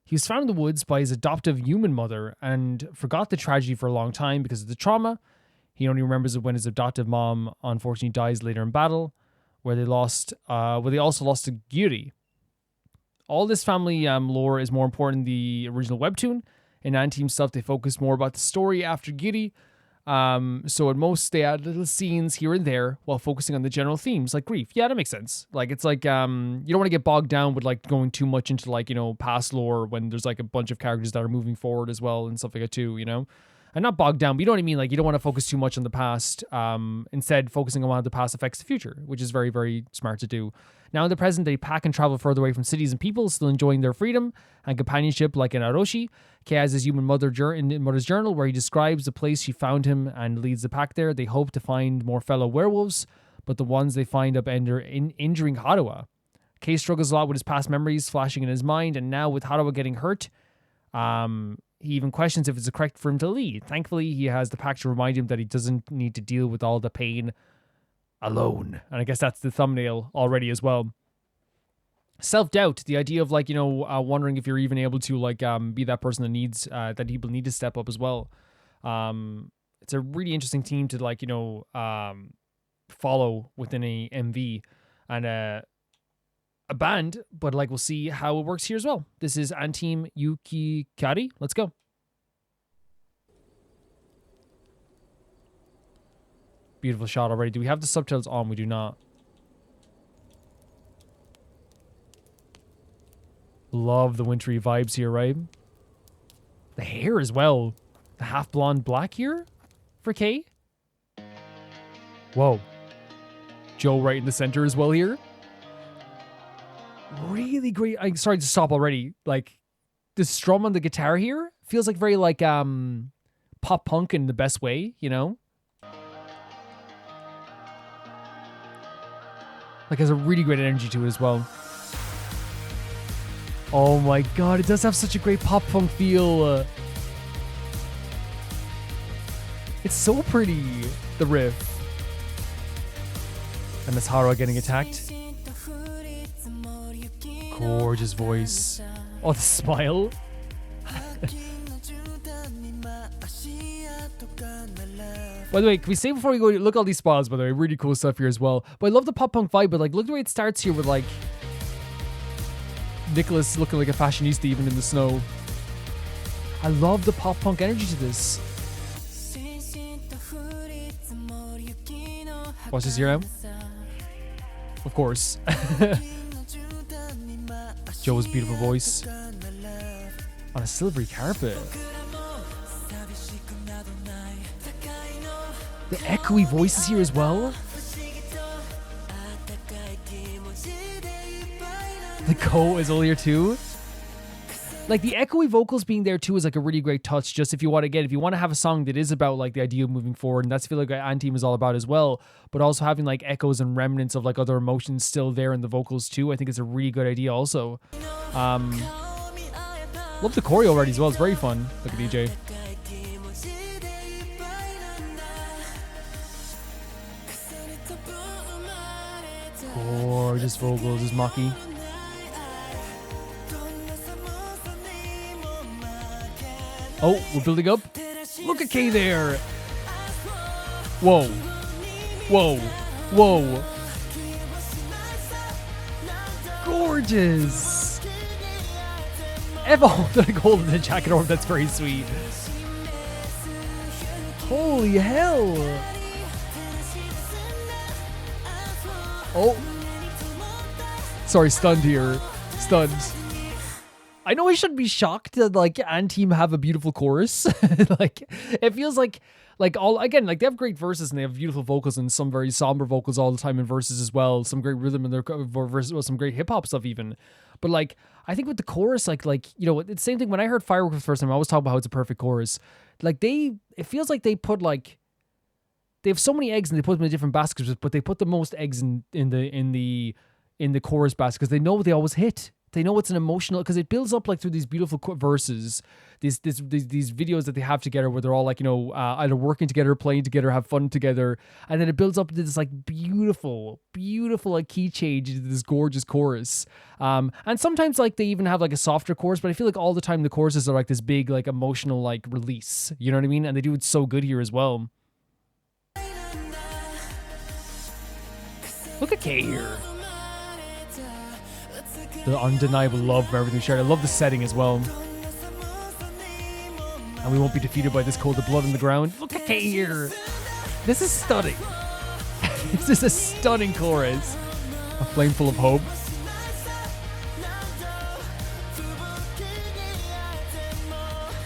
He was found in the woods by his adoptive human mother and forgot the tragedy for a long time because of the trauma. He only remembers it when his adoptive mom unfortunately dies later in battle, where they also lost to Gyuri. All this family lore is more important than the original webtoon. In anti-team stuff, they focus more about the story after Gyuri. So at most, they add little scenes here and there while focusing on the general themes, like grief. Yeah, that makes sense. Like, it's like, you don't want to get bogged down with, like, going too much into, like, you know, past lore when there's, like, a bunch of characters that are moving forward as well and stuff like that too, you know? And not bogged down, but you know what I mean? Like, you don't want to focus too much on the past, instead focusing on how the past affects the future, which is very, very smart to do. Now in the present, they pack and travel further away from cities and people, still enjoying their freedom and companionship like in Aroshi. Kei has his human mother's journal where he describes the place she found him and leads the pack there. They hope to find more fellow werewolves, but the ones they find up injuring Haruha. Kei struggles a lot with his past memories flashing in his mind, and now with Haruha getting hurt, he even questions if it's correct for him to leave. Thankfully, he has the pack to remind him that he doesn't need to deal with all the pain alone. And I guess that's the thumbnail already as well. Self-doubt, the idea of like, you know, wondering if you're even able to like be that person that needs, that people need to step up as well. It's a really interesting team to like, you know, follow within a MV and a band, but like we'll see how it works here as well. This is Anteam Yukiakari. Let's go. Beautiful shot already. Do we have the subtitles on? We do not. Love the wintry vibes here, right? The hair as well. The half blonde black here for Kei. Whoa. Joe right in the center as well here. Really great. I'm sorry to stop already. Like the strum on the guitar here feels like very like pop punk in the best way, you know? Like has a really great energy to it as well. Oh my god, it does have such a great pop punk feel. It's so pretty, the riff. And that's Haruha getting attacked. Gorgeous voice. Oh, the smile. By the way, can we say before we go, look at all these smiles, by the way, really cool stuff here as well. But I love the pop punk vibe, but like, look the way it starts here with like Nicholas looking like a fashionista even in the snow. I love the pop punk energy to this. Watch this here now. Of course. Joe's beautiful voice on a silvery carpet. The echoey voices here as well. The Ko is all here too. Like the echoey vocals being there too is like a really great touch. Just if you want to have a song that is about like the idea of moving forward, and that's feel like what Anteam is all about as well. But also having like echoes and remnants of like other emotions still there in the vocals too. I think it's a really good idea also. Love the choreo already as well. It's very fun. Look at DJ. Gorgeous vocals is Maki. Oh, we're building up. Look at Kei there. Whoa. Whoa. Whoa. Gorgeous. Evo, like holding the jacket over. That's very sweet. Holy hell. Oh. Sorry, stunned here. Stunned. I know I shouldn't be shocked that like Anteam have a beautiful chorus. Like it feels like all again, like they have great verses and they have beautiful vocals and some very somber vocals all the time in verses as well. Some great rhythm in their verses, well, some great hip hop stuff even. But like I think with the chorus, like you know, it's the same thing when I heard Fireworks the first time. I always talk about how it's a perfect chorus. Like it feels like they put like they have so many eggs and they put them in different baskets, but they put the most eggs in the chorus basket because they know they always hit. They know it's an emotional, because it builds up like through these beautiful verses, these videos that they have together where they're all like, you know, either working together, playing together, have fun together. And then it builds up to this like beautiful like key change into this gorgeous chorus. And sometimes like they even have like a softer chorus, but I feel like all the time the choruses are like this big, like emotional, like release, you know what I mean? And they do it so good here as well. Look at Kei here. The undeniable love for everything shared. I love the setting as well. And we won't be defeated by this cold of blood in the ground. Look at Kei here. This is stunning. This is a stunning chorus. A flame full of hope.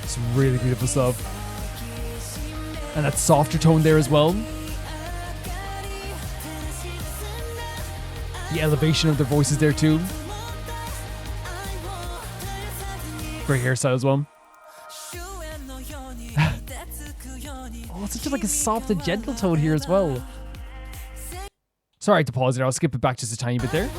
Some really beautiful stuff. And that softer tone there as well. The elevation of their voices there too. Great hairstyle as well. Oh, it's such like a soft and gentle tone here as well. Sorry to pause it. I'll skip it back just a tiny bit there.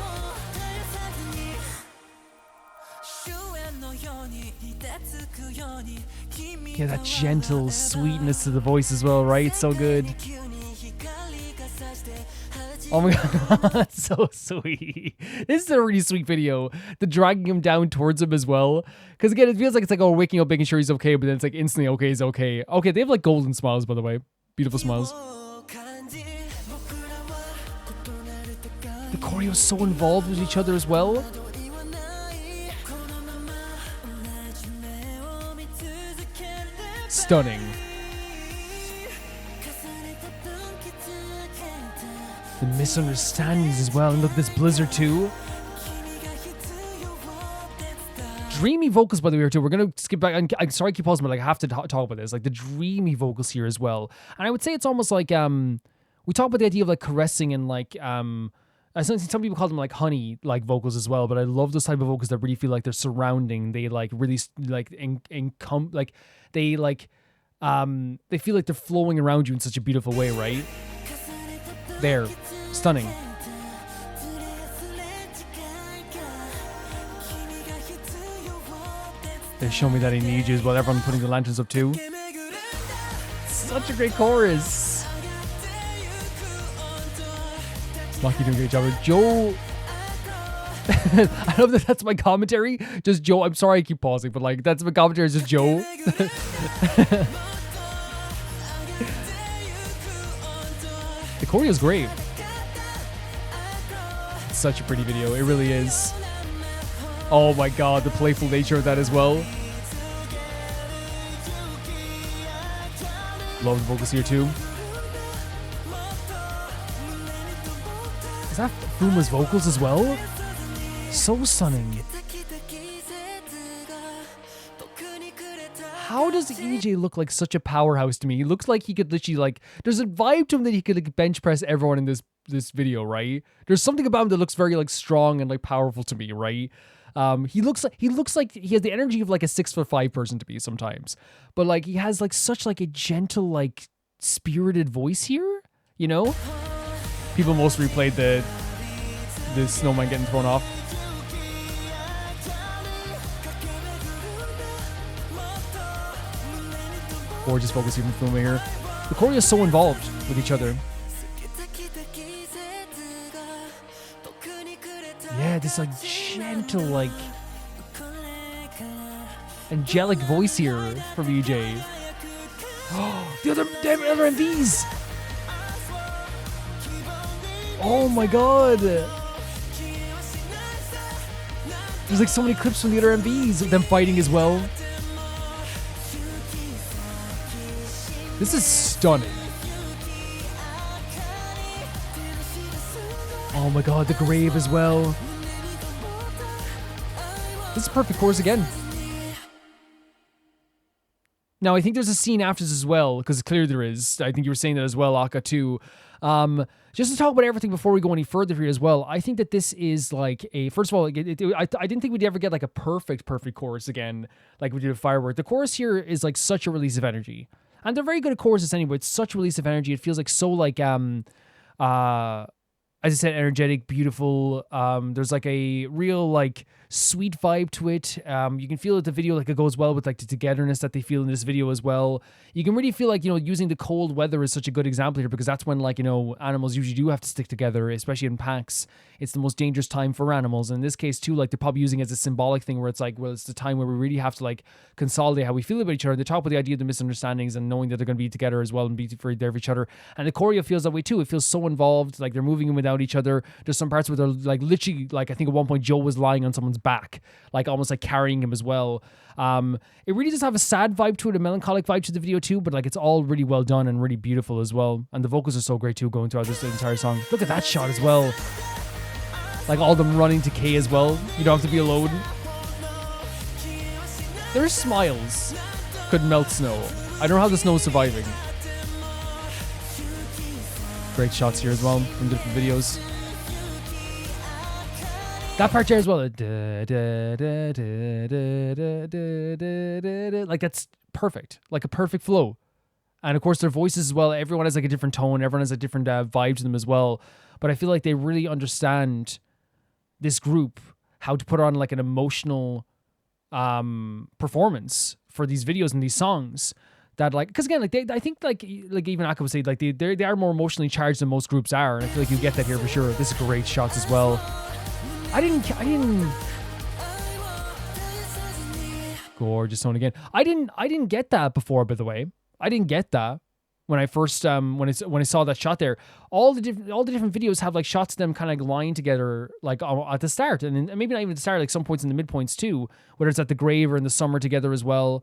Yeah, that gentle sweetness to the voice as well, right? So good. Oh my god, so sweet. This is a really sweet video. The dragging him down towards him as well. Because again, it feels like it's like, oh, waking up, making sure he's okay, but then it's like instantly, okay, he's okay. Okay, they have like golden smiles, by the way. Beautiful smiles. The choreo is so involved with each other as well. Stunning. The misunderstandings as well. And look at this Blizzard too. Dreamy vocals, by the way, too. We're going to skip back. I'm sorry I keep pausing, but like, I have to talk about this. Like the dreamy vocals here as well. And I would say it's almost like, we talk about the idea of like caressing and like, some people call them like honey like vocals as well, but I love those type of vocals that really feel like they're surrounding. They like really like they feel like they're flowing around you in such a beautiful way, right? There, stunning. They show me that he needs you as well. Everyone putting the lanterns up too. Such a great chorus. Maki doing a great job. Joe. I love that that's my commentary. Just Joe. I'm sorry I keep pausing, but like that's my commentary. Is just Joe. The choreo is great. It's such a pretty video. It really is. Oh my god, the playful nature of that as well. Love the vocals here too. Is that Fuma's vocals as well? So stunning. How does EJ look like such a powerhouse to me? He looks like he could literally like, there's a vibe to him that he could like bench press everyone in this video, right? There's something about him that looks very like strong and like powerful to me, right? He looks like he has the energy of like a 6'5" person to me sometimes, but like he has like such like a gentle like spirited voice here, you know? People most replayed the snowman getting thrown off. Gorgeous vocals here from Fuma here. The choreo is so involved with each other. Yeah, this like gentle, like angelic voice here from EJ. Oh, the other MVs. Oh my god. There's like so many clips from the other MVs of them fighting as well. This is stunning. Oh my god, the grave as well. This is a perfect chorus again. Now, I think there's a scene after this as well, because clearly there is. I think you were saying that as well, Aka, too. Just to talk about everything before we go any further here as well, I think that this is like a... First of all, I didn't think we'd ever get like a perfect chorus again, like we did with Firework. The chorus here is like such a release of energy. And they're very good at choruses anyway. It's such a release of energy. It feels like so like... as I said, energetic, beautiful. There's like a real like sweet vibe to it. You can feel that the video like it goes well with like the togetherness that they feel in this video as well. You can really feel like, you know, using the cold weather is such a good example here, because that's when like, you know, animals usually do have to stick together, especially in packs. It's the most dangerous time for animals. And in this case too, like they're probably using it as a symbolic thing where it's like, well, it's the time where we really have to like consolidate how we feel about each other. They talk about the idea of the misunderstandings and knowing that they're going to be together as well and be there for each other. And the choreo feels that way too. It feels so involved, like they're moving in without each other. There's some parts where they're like literally, like I think at one point Joe was lying on someone's back, like almost like carrying him as well. It really does have a sad vibe to it, a melancholic vibe to the video too, but like it's all really well done and really beautiful as well. And the vocals are so great too, going throughout this entire song. Look at that shot as well. Like all them running to K as well. You don't have to be alone. Their smiles could melt snow. I don't know how the snow is surviving. Great shots here as well from different videos. That part there as well. Like that's perfect. Like a perfect flow. And of course their voices as well. Everyone has like a different tone. Everyone has a different vibe to them as well. but I feel like they really understand this group, how to put on like an emotional performance for these videos and these songs. That like, because again, like I think like even Aka would say like they are more emotionally charged than most groups are, and I feel like you get that here for sure. This is great shots as well. I didn't gorgeous tone again. I didn't get that before, by the way. I didn't get that when I first when I saw that shot there. All the different videos have like shots of them kind of like lying together like at the start, and maybe not even at the start, like some points in the midpoints too, whether it's at the grave or in the summer together as well.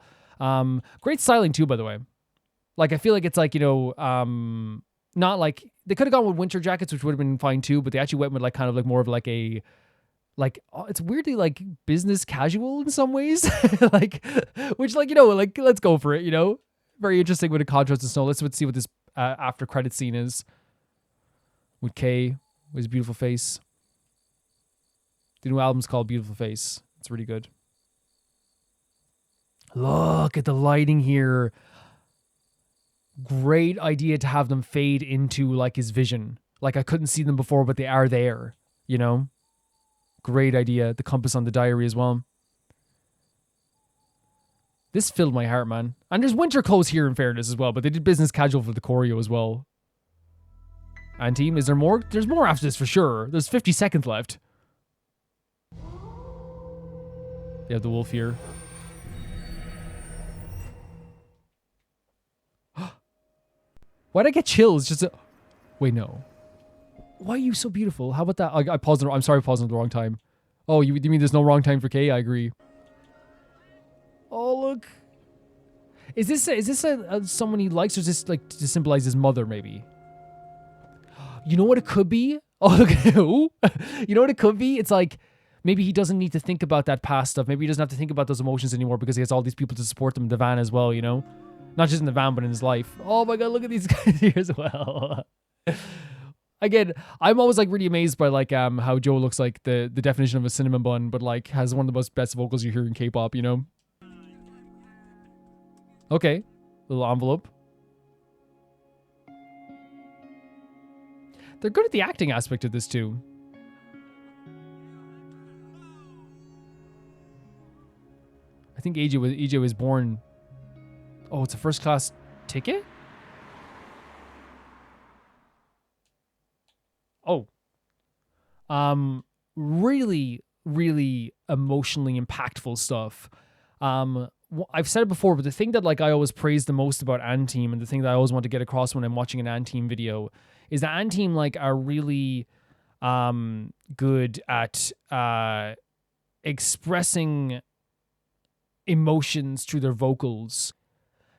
Great styling too, by the way. Like I feel like it's like, you know, not like they could have gone with winter jackets, which would have been fine too, but they actually went with like kind of like more of like a like it's weirdly like business casual in some ways. Like which like, you know, like let's go for it, you know. Very interesting with the contrast and snow. Let's see what this after credit scene is with Kay with his beautiful face. The new album's called Beautiful Face. It's really good. Look at the lighting here. Great idea to have them fade into like his vision. Like I couldn't see them before, but they are there, you know? Great idea. The compass on the diary as well. This filled my heart, man. And there's winter clothes here in fairness as well, but they did business casual for the choreo as well. And team, is there more? There's more after this for sure. There's 50 seconds left. They have the wolf here. Why'd I get chills? Wait, no. Why are you so beautiful? How about that? I paused. I'm sorry, I paused at the wrong time. Oh, you mean there's no wrong time for Kay? I agree. Oh, look. Is this someone he likes, or is this like to symbolize his mother? Maybe. You know what it could be? Oh, okay. You know what it could be? It's like maybe he doesn't need to think about that past stuff. Maybe he doesn't have to think about those emotions anymore because he has all these people to support him in the van as well. You know. Not just in the van, but in his life. Oh my god, look at these guys here as well. Again, I'm always like really amazed by like how Joe looks like the definition of a cinnamon bun, but like has one of the best vocals you hear in K-pop, you know? Okay. Little envelope. They're good at the acting aspect of this too. I think EJ was born. Oh, it's a first class ticket? Oh. Really, really emotionally impactful stuff. I've said it before, but the thing that like I always praise the most about Anteam, and the thing that I always want to get across when I'm watching an Anteam video, is that Anteam like are really good at expressing emotions through their vocals.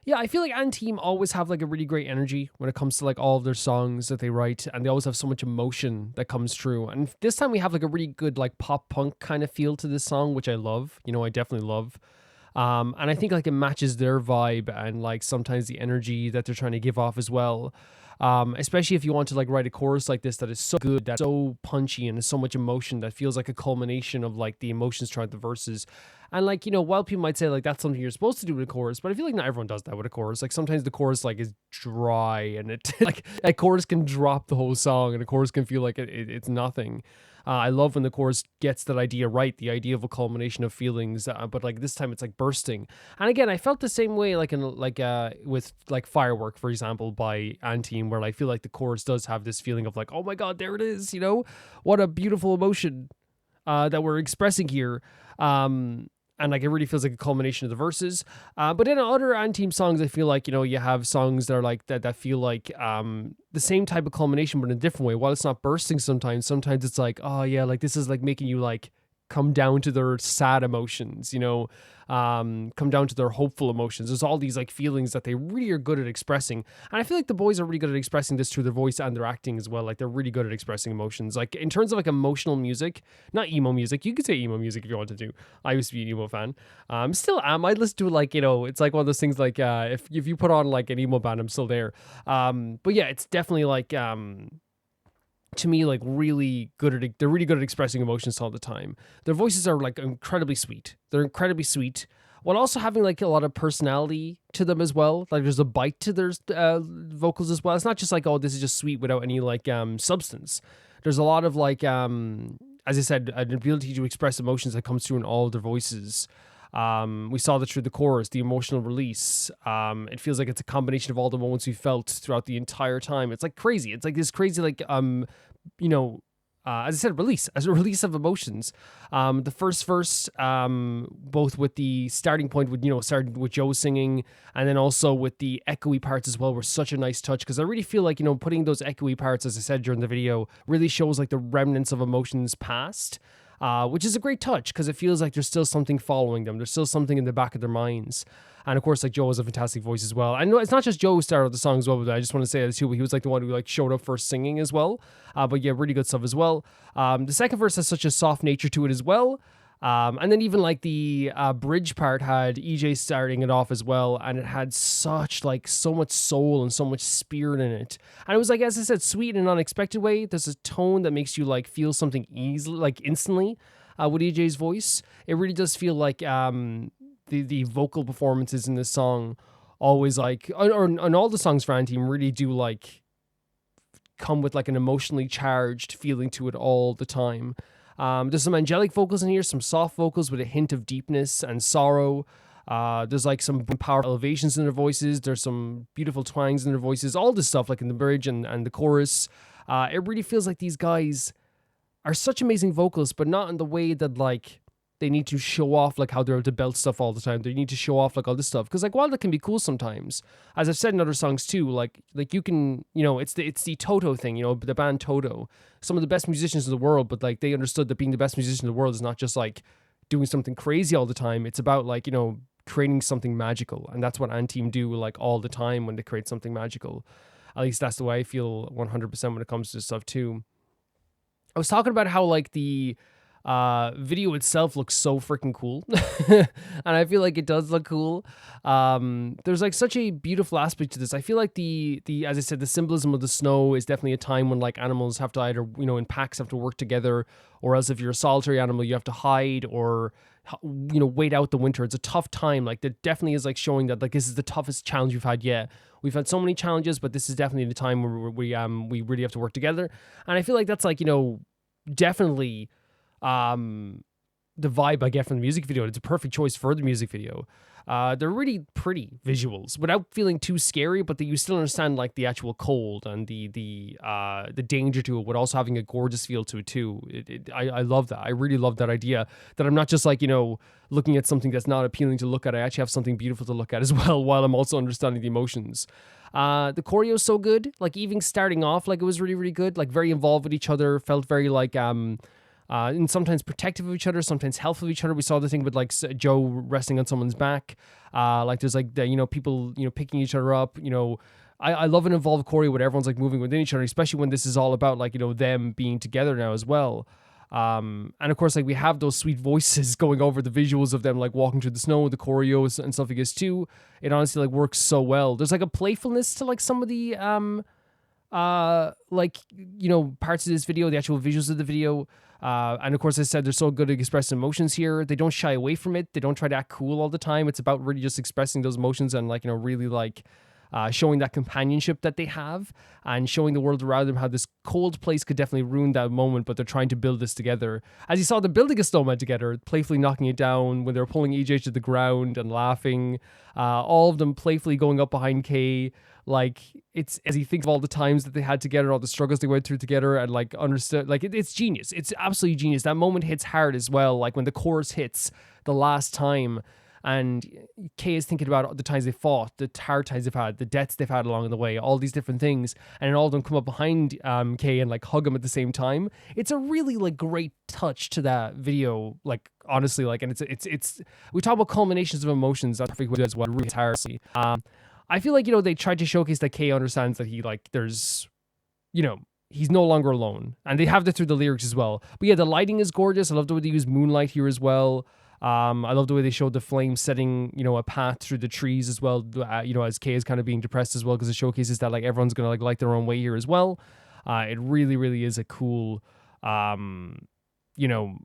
Yeah, I feel like Anteam always have like a really great energy when it comes to like all of their songs that they write, and they always have so much emotion that comes through. And this time we have like a really good like pop punk kind of feel to this song, which I love. You know, I definitely love. And I think like it matches their vibe and like sometimes the energy that they're trying to give off as well. Especially if you want to like write a chorus like this that is so good, that's so punchy, and there's so much emotion that feels like a culmination of like the emotions throughout the verses. And like, you know, while people might say like that's something you're supposed to do with a chorus, but I feel like not everyone does that with a chorus. Like sometimes the chorus like is dry, and it like a chorus can drop the whole song, and a chorus can feel like it's nothing. I love when the chorus gets that idea right, the idea of a culmination of feelings, but like this time it's like bursting. And again, I felt the same way like with like Firework, for example, by Anteam, where I feel like the chorus does have this feeling of like, oh my god, there it is, you know, what a beautiful emotion that we're expressing here. And like it really feels like a culmination of the verses. But in other Anteam songs, I feel like, you know, you have songs that are like that feel like the same type of culmination, but in a different way. While it's not bursting sometimes it's like, oh yeah, like this is like making you like come down to their sad emotions, you know, come down to their hopeful emotions. There's all these like feelings that they really are good at expressing. And I feel like the boys are really good at expressing this through their voice and their acting as well. Like they're really good at expressing emotions. Like in terms of like emotional music, not emo music. You could say emo music if you wanted to. I used to be an emo fan. Still am. I'd listen to like, you know, it's like one of those things like if you put on like an emo band, I'm still there. But yeah, it's definitely like to me, like really good at they're really good at expressing emotions all the time. Their voices are like incredibly sweet. They're incredibly sweet. while also having like a lot of personality to them as well. Like there's a bite to their vocals as well. It's not just like, oh, this is just sweet without any like substance. There's a lot of like as I said, an ability to express emotions that comes through in all their voices. We saw that through the chorus, the emotional release. It feels like it's a combination of all the moments we felt throughout the entire time. It's like crazy. It's like this crazy, like, you know, as I said, as a release of emotions. The first verse, both with the starting point with, you know, starting with Joe singing and then also with the echoey parts as well were such a nice touch. Cause I really feel like, you know, putting those echoey parts, as I said during the video, really shows like the remnants of emotions past. Which is a great touch because it feels like there's still something following them. There's still something in the back of their minds. And of course, like Joe has a fantastic voice as well. I know it's not just Joe who started the song as well, but I just want to say that too. He was like the one who like showed up first singing as well. But yeah, really good stuff as well. The second verse has such a soft nature to it as well. And then even like the bridge part had EJ starting it off as well, and it had such like so much soul and so much spirit in it. And it was like, as I said, sweet in an unexpected way. There's a tone that makes you like feel something easily, like instantly, with EJ's voice. It really does feel like the vocal performances in this song always like, or and all the songs for Anteam really do like come with like an emotionally charged feeling to it all the time. There's some angelic vocals in here, some soft vocals with a hint of deepness and sorrow. There's like some powerful elevations in their voices. There's some beautiful twangs in their voices. All this stuff like in the bridge and the chorus. It really feels like these guys are such amazing vocalists, but not in the way that like they need to show off like how they're able to belt stuff all the time. They need to show off like all this stuff. Because like while that can be cool sometimes, as I've said in other songs too, like you can, you know, it's the Toto thing, you know, the band Toto. Some of the best musicians in the world, but like they understood that being the best musician in the world is not just like doing something crazy all the time. It's about like, you know, creating something magical. And that's what Anteam do like all the time when they create something magical. At least that's the way I feel 100% when it comes to this stuff too. I was talking about how like the video itself looks so freaking cool. And I feel like it does look cool. There's like such a beautiful aspect to this. I feel like the as I said, the symbolism of the snow is definitely a time when like animals have to either, you know, in packs have to work together, or else if you're a solitary animal, you have to hide or, you know, wait out the winter. It's a tough time. Like that definitely is like showing that like this is the toughest challenge we've had yet. We've had so many challenges, but this is definitely the time where we really have to work together. And I feel like that's like, you know, definitely the vibe I get from the music video. It's a perfect choice for the music video. They're really pretty visuals without feeling too scary, but that you still understand like the actual cold and the danger to it, but also having a gorgeous feel to it too. I love that. I really love that idea that I'm not just like, you know, looking at something that's not appealing to look at. I actually have something beautiful to look at as well, while I'm also understanding the emotions. The choreo is so good. Like even starting off, like it was really, really good. Like very involved with each other. Felt very like and sometimes protective of each other, sometimes helpful of each other. We saw the thing with like Joe resting on someone's back. Like there's like the, you know, people, you know, picking each other up. You know, I love an involved choreo where everyone's like moving within each other, especially when this is all about like, you know, them being together now as well. And of course, like we have those sweet voices going over the visuals of them like walking through the snow, the choreo and stuff like this too. It honestly like works so well. There's like a playfulness to like some of the like, you know, parts of this video, the actual visuals of the video. And of course, I said they're so good at expressing emotions here. They don't shy away from it. They don't try to act cool all the time. It's about really just expressing those emotions and like, you know, really like showing that companionship that they have and showing the world around them how this cold place could definitely ruin that moment, but they're trying to build this together. As you saw them building a snowman together, playfully knocking it down when they were pulling EJ to the ground and laughing, all of them playfully going up behind Kay. Like it's as he thinks of all the times that they had together, all the struggles they went through together, and like understood, like it's genius. It's absolutely genius. That moment hits hard as well. Like when the chorus hits the last time, and Kay is thinking about the times they fought, the hard times they've had, the deaths they've had along the way, all these different things, and all of them come up behind Kay and like hug him at the same time. It's a really like great touch to that video. Like honestly, like, and it's we talk about culminations of emotions. That's perfect as well. Really tirelessly. I feel like, you know, they tried to showcase that Kay understands that he like there's, you know, he's no longer alone, and they have that through the lyrics as well. But yeah, the lighting is gorgeous. I love the way they use moonlight here as well. I love the way they showed the flames setting, you know, a path through the trees as well. You know, as Kay is kind of being depressed as well, because it showcases that like everyone's gonna like light their own way here as well. It really, really is a cool, you know,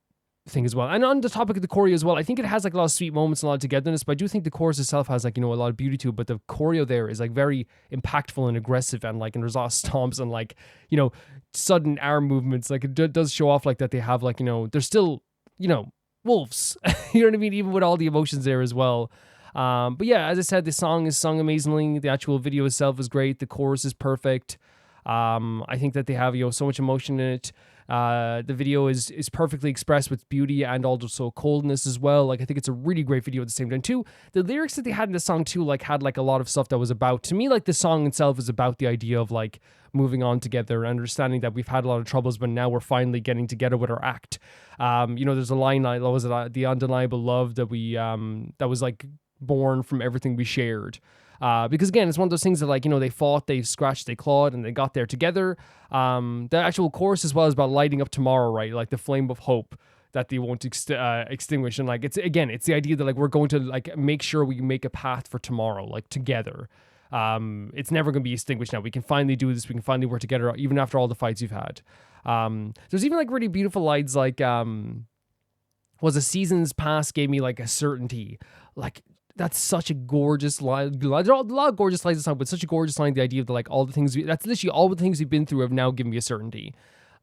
thing as well. And on the topic of the choreo as well, I think it has like a lot of sweet moments and a lot of togetherness, but I do think the chorus itself has like, you know, a lot of beauty to it, but the choreo there is like very impactful and aggressive, and like, and there's a lot of stomps and like, you know, sudden arm movements. Like it does show off like that they have like, you know, they're still, you know, wolves. You know what I mean? Even with all the emotions there as well. But yeah, as I said, the song is sung amazingly. The actual video itself is great. The chorus is perfect. I think that they have, you know, so much emotion in it. The video is perfectly expressed with beauty and also coldness as well. Like, I think it's a really great video at the same time too. The lyrics that they had in the song too, like, had like a lot of stuff that was about, to me, like the song itself is about the idea of like moving on together, understanding that we've had a lot of troubles, but now we're finally getting together with our act. You know, there's a line like, what was it? The undeniable love that we, that was like born from everything we shared. Because again, it's one of those things that, like, you know, they fought, they scratched, they clawed, and they got there together. The actual chorus as well is about lighting up tomorrow, right? Like the flame of hope that they won't extinguish. And like, it's the idea that like we're going to like make sure we make a path for tomorrow, like together. It's never going to be extinguished now. We can finally do this. We can finally work together, even after all the fights you've had. There's even like really beautiful lines like, was the seasons past gave me like a certainty. Like, that's such a gorgeous line. There are a lot of gorgeous lines in the song, but such a gorgeous line. The idea of the, like, all the things that's literally all the things we've been through have now given me a certainty.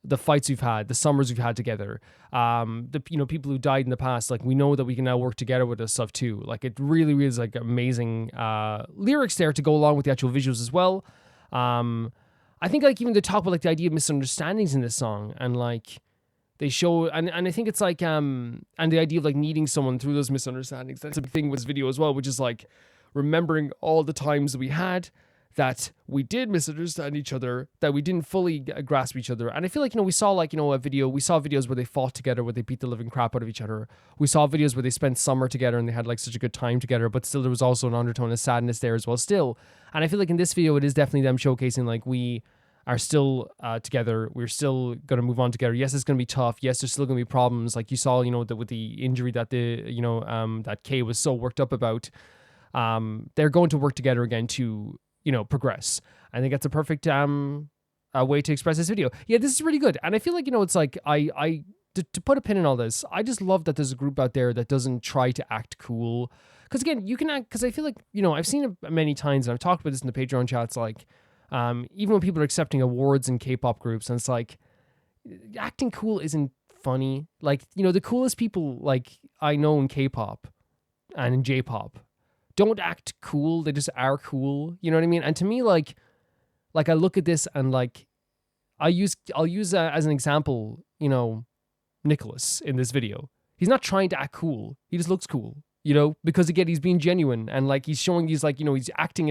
The fights we've had, the summers we've had together, the, you know, people who died in the past, like, we know that we can now work together with this stuff too. Like, it really, really is like amazing lyrics there to go along with the actual visuals as well. I think like even they talk about like the idea of misunderstandings in this song, and like they show, and I think it's like, and the idea of like needing someone through those misunderstandings. That's a big thing with this video as well, which is like remembering all the times that we had that we did misunderstand each other, that we didn't fully grasp each other. And I feel like, you know, we saw like, you know, we saw videos where they fought together, where they beat the living crap out of each other. We saw videos where they spent summer together and they had like such a good time together, but still there was also an undertone of sadness there as well still. And I feel like in this video, it is definitely them showcasing like we are still together. We're still going to move on together. Yes, it's going to be tough. Yes, there's still going to be problems. Like you saw, you know, that with the injury that that Kay was so worked up about, they're going to work together again to, you know, progress. I think that's a perfect way to express this video. Yeah, this is really good. And I feel like, you know, it's like, to put a pin in all this, I just love that there's a group out there that doesn't try to act cool. Because again, you can act, because I feel like, you know, I've seen it many times, and I've talked about this in the Patreon chats, like, even when people are accepting awards in K-pop groups, and it's like, acting cool isn't funny. Like, you know, the coolest people like I know in K-pop and in J-pop don't act cool. They just are cool. You know what I mean? And to me, like I look at this and like, I'll use as an example, you know, Nicholas in this video. He's not trying to act cool. He just looks cool. You know, because again, he's being genuine, and like he's showing, he's like, you know, he's acting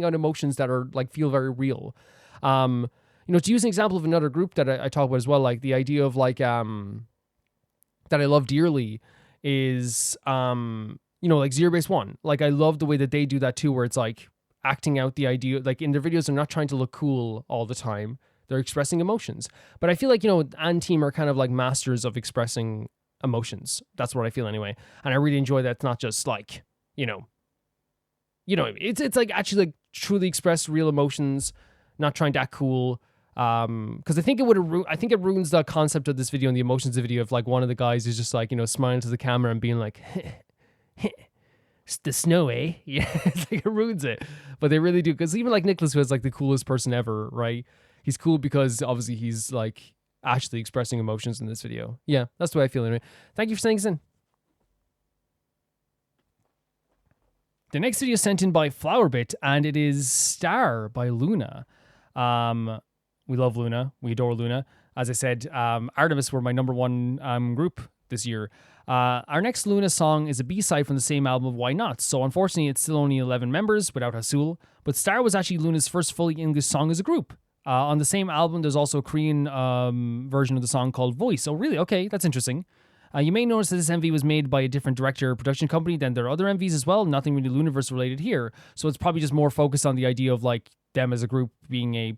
out emotions that are like feel very real. You know, to use an example of another group that I talk about as well, like the idea of like that I love dearly is you know, like Zero Base One. Like I love the way that they do that too, where it's like acting out the idea, like in their videos, they're not trying to look cool all the time. They're expressing emotions. But I feel like, you know, and team are kind of like masters of expressing emotions. That's what I feel anyway. And I really enjoy that. It's not just like, you know, it's like actually like truly express real emotions, not trying to act cool. Because I think it ruins the concept of this video and the emotions of the video if like one of the guys is just like, you know, smiling to the camera and being like, it's the snow, eh? Yeah, it's like it ruins it. But they really do, because even like Nicholas, who is like the coolest person ever, right? He's cool because obviously he's like actually expressing emotions in this video. Yeah, that's the way I feel anyway. Thank you for sending this in. The next video is sent in by Flowerbit, and it is Star by Loona. We love Loona. We adore Loona. As I said, Artemis were my number one group this year. Our next Loona song is a B-side from the same album of Why Not? So unfortunately, it's still only 11 members without Hasul, but Star was actually Loona's first fully English song as a group. On the same album, there's also a Korean version of the song called Voice. Oh, really? Okay, that's interesting. You may notice that this MV was made by a different director or production company than their other MVs as well. Nothing really Loonaverse related here. So it's probably just more focused on the idea of like them as a group being a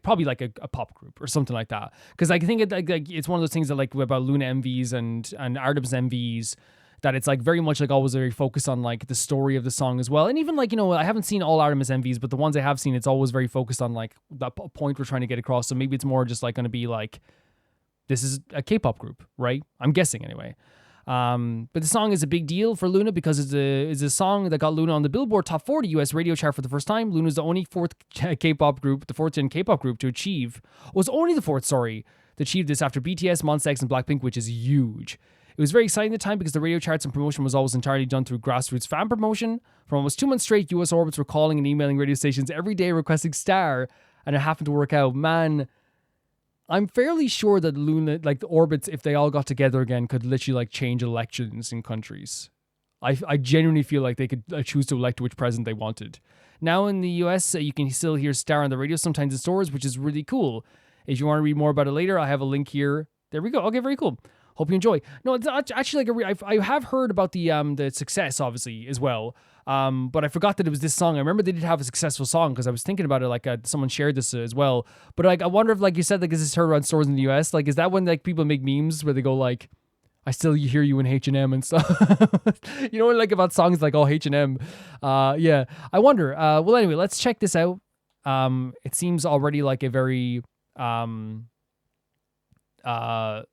probably like a pop group or something like that. Because I think it's one of those things that like about Loona MVs and Artemis MVs, that it's like very much like always very focused on like the story of the song as well. And even like, you know, I haven't seen all Artemis MVs, but the ones I have seen, it's always very focused on like that point we're trying to get across. So maybe it's more just like going to be like this is a K-pop group, right? I'm guessing anyway. But the song is a big deal for Loona because it's a song that got Loona on the Billboard Top 40 US radio chart for the first time. Loona's the only fourth K-pop group, the fourth gen K-pop group to achieve, was only the fourth, sorry, to achieve this after BTS, Monsta X, and Blackpink, which is huge. It was very exciting at the time because the radio charts and promotion was always entirely done through grassroots fan promotion. For almost 2 months straight, US orbits were calling and emailing radio stations every day requesting Star, and it happened to work out. Man, I'm fairly sure that Loona, like the orbits, if they all got together again, could literally like change elections in countries. I genuinely feel like they could choose to elect which president they wanted. Now in the US, you can still hear Star on the radio, sometimes in stores, which is really cool. If you want to read more about it later, I have a link here. There we go. Okay, very cool. Hope you enjoy. No, it's actually like I have heard about the success, obviously, as well. But I forgot that it was this song. I remember they did have a successful song because I was thinking about it. Like someone shared this as well. But like I wonder if, like you said, like is this heard around stores in the US? Like is that when like people make memes where they go like, "I still hear you in H&M" and stuff. You know, like about songs like H&M. Yeah, I wonder. Well, anyway, let's check this out. It seems already like a very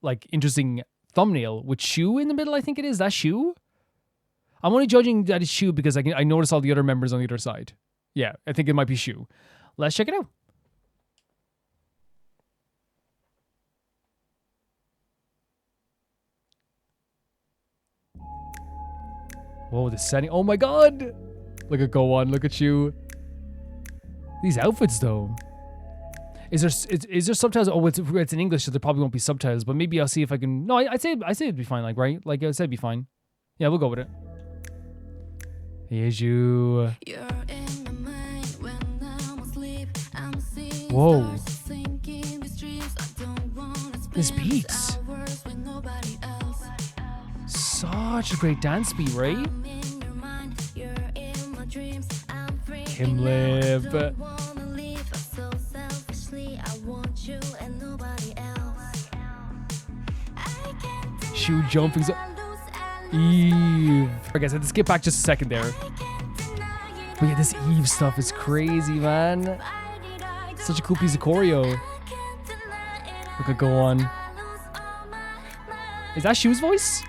like interesting thumbnail with Shu in the middle. I think it is that Shu. I'm only judging that it's Shu because I notice all the other members on the other side. Yeah, I think it might be Shu. Let's check it out. Whoa, the setting. Oh my god! Look at Go On, look at you. These outfits though. Is there subtitles? Oh, it's in English, so there probably won't be subtitles. But maybe I'll see if I can. No, I'd say it'd be fine. Like right, like I said, it'd be fine. Yeah, we'll go with it. Here's you. Whoa. This beats. Such a great dance beat, right? Kim Lib. Shu jumping. Eve. Okay, guys, I had to skip back just a second there. But yeah, this Eve stuff is crazy, man. Such a cool piece of choreo. Look at Go On. Is that Shu's voice?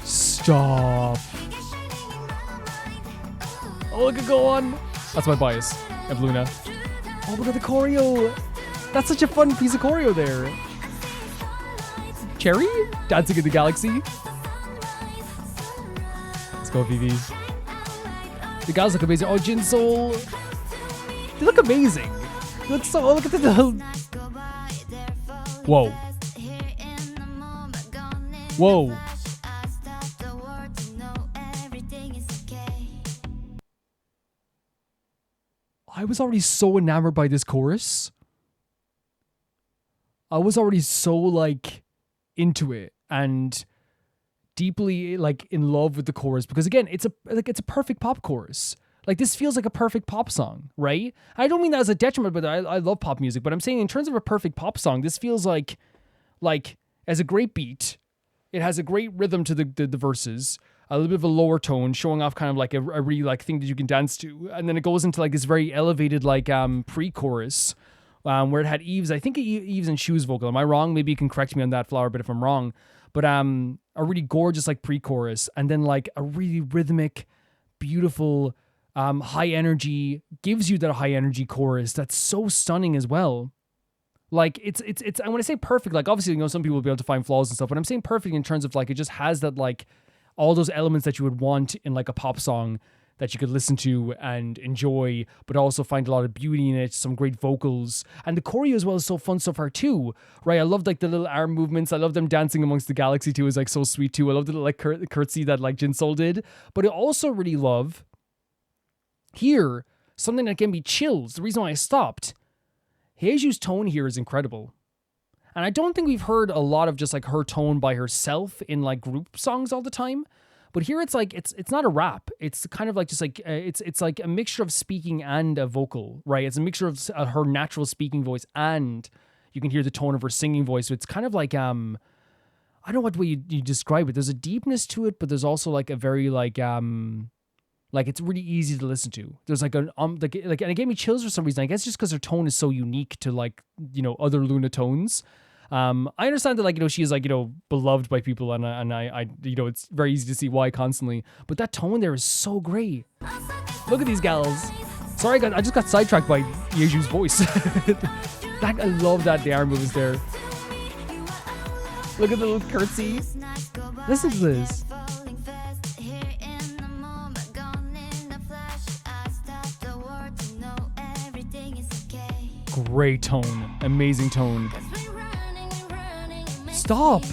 Stop. Oh, look at Go On. That's my bias of Loona. Oh, look at the choreo. That's such a fun piece of choreo there. Cherry? Dancing in the Galaxy? Let's go, Vivi. The guys look amazing. Oh, Jin Soul. They look amazing. They look so... Oh, look at the... Whoa. Whoa. I was already so enamored by this chorus. I was already so, like... into it and deeply like in love with the chorus because again it's a perfect pop chorus. Like this feels like a perfect pop song, right? I don't mean that as a detriment, but I love pop music, but I'm saying in terms of a perfect pop song, this feels like as a great beat. It has a great rhythm to the verses, a little bit of a lower tone showing off kind of like a really like thing that you can dance to, and then it goes into like this very elevated like pre-chorus where it had Eve's, I think Eve's and Shu's vocal. Am I wrong? Maybe you can correct me on that, Flower, but if I'm wrong. But a really gorgeous like pre-chorus, and then like a really rhythmic, beautiful, high energy, gives you that high energy chorus that's so stunning as well. Like it's I want to say perfect, like obviously, you know, some people will be able to find flaws and stuff, but I'm saying perfect in terms of like it just has that like all those elements that you would want in like a pop song that you could listen to and enjoy, but also find a lot of beauty in it, some great vocals. And the choreo as well is so fun so far too, right? I love like the little arm movements. I love them dancing amongst the galaxy too, is like so sweet too. I love the little like curtsy that like Jin Soul did. But I also really love here something that can be chills. The reason why I stopped, Haeju's tone here is incredible. And I don't think we've heard a lot of just like her tone by herself in like group songs all the time. But here it's like it's not a rap. It's kind of like just like it's like a mixture of speaking and a vocal, right? It's a mixture of her natural speaking voice and you can hear the tone of her singing voice. So it's kind of like I don't know what way you describe it. There's a deepness to it, but there's also like a very like Like it's really easy to listen to. There's like an and it gave me chills for some reason. I guess just because her tone is so unique to like, you know, other Loona tones. I understand that, like, you know, she is, like, you know, beloved by people, and I you know, it's very easy to see why constantly. But that tone there is so great. Look at these gals. Sorry, I just got sidetracked by Yeju's voice. I love that the arm movements there. Look at the little curtsy. Listen to this. Great tone. Amazing tone. Stop.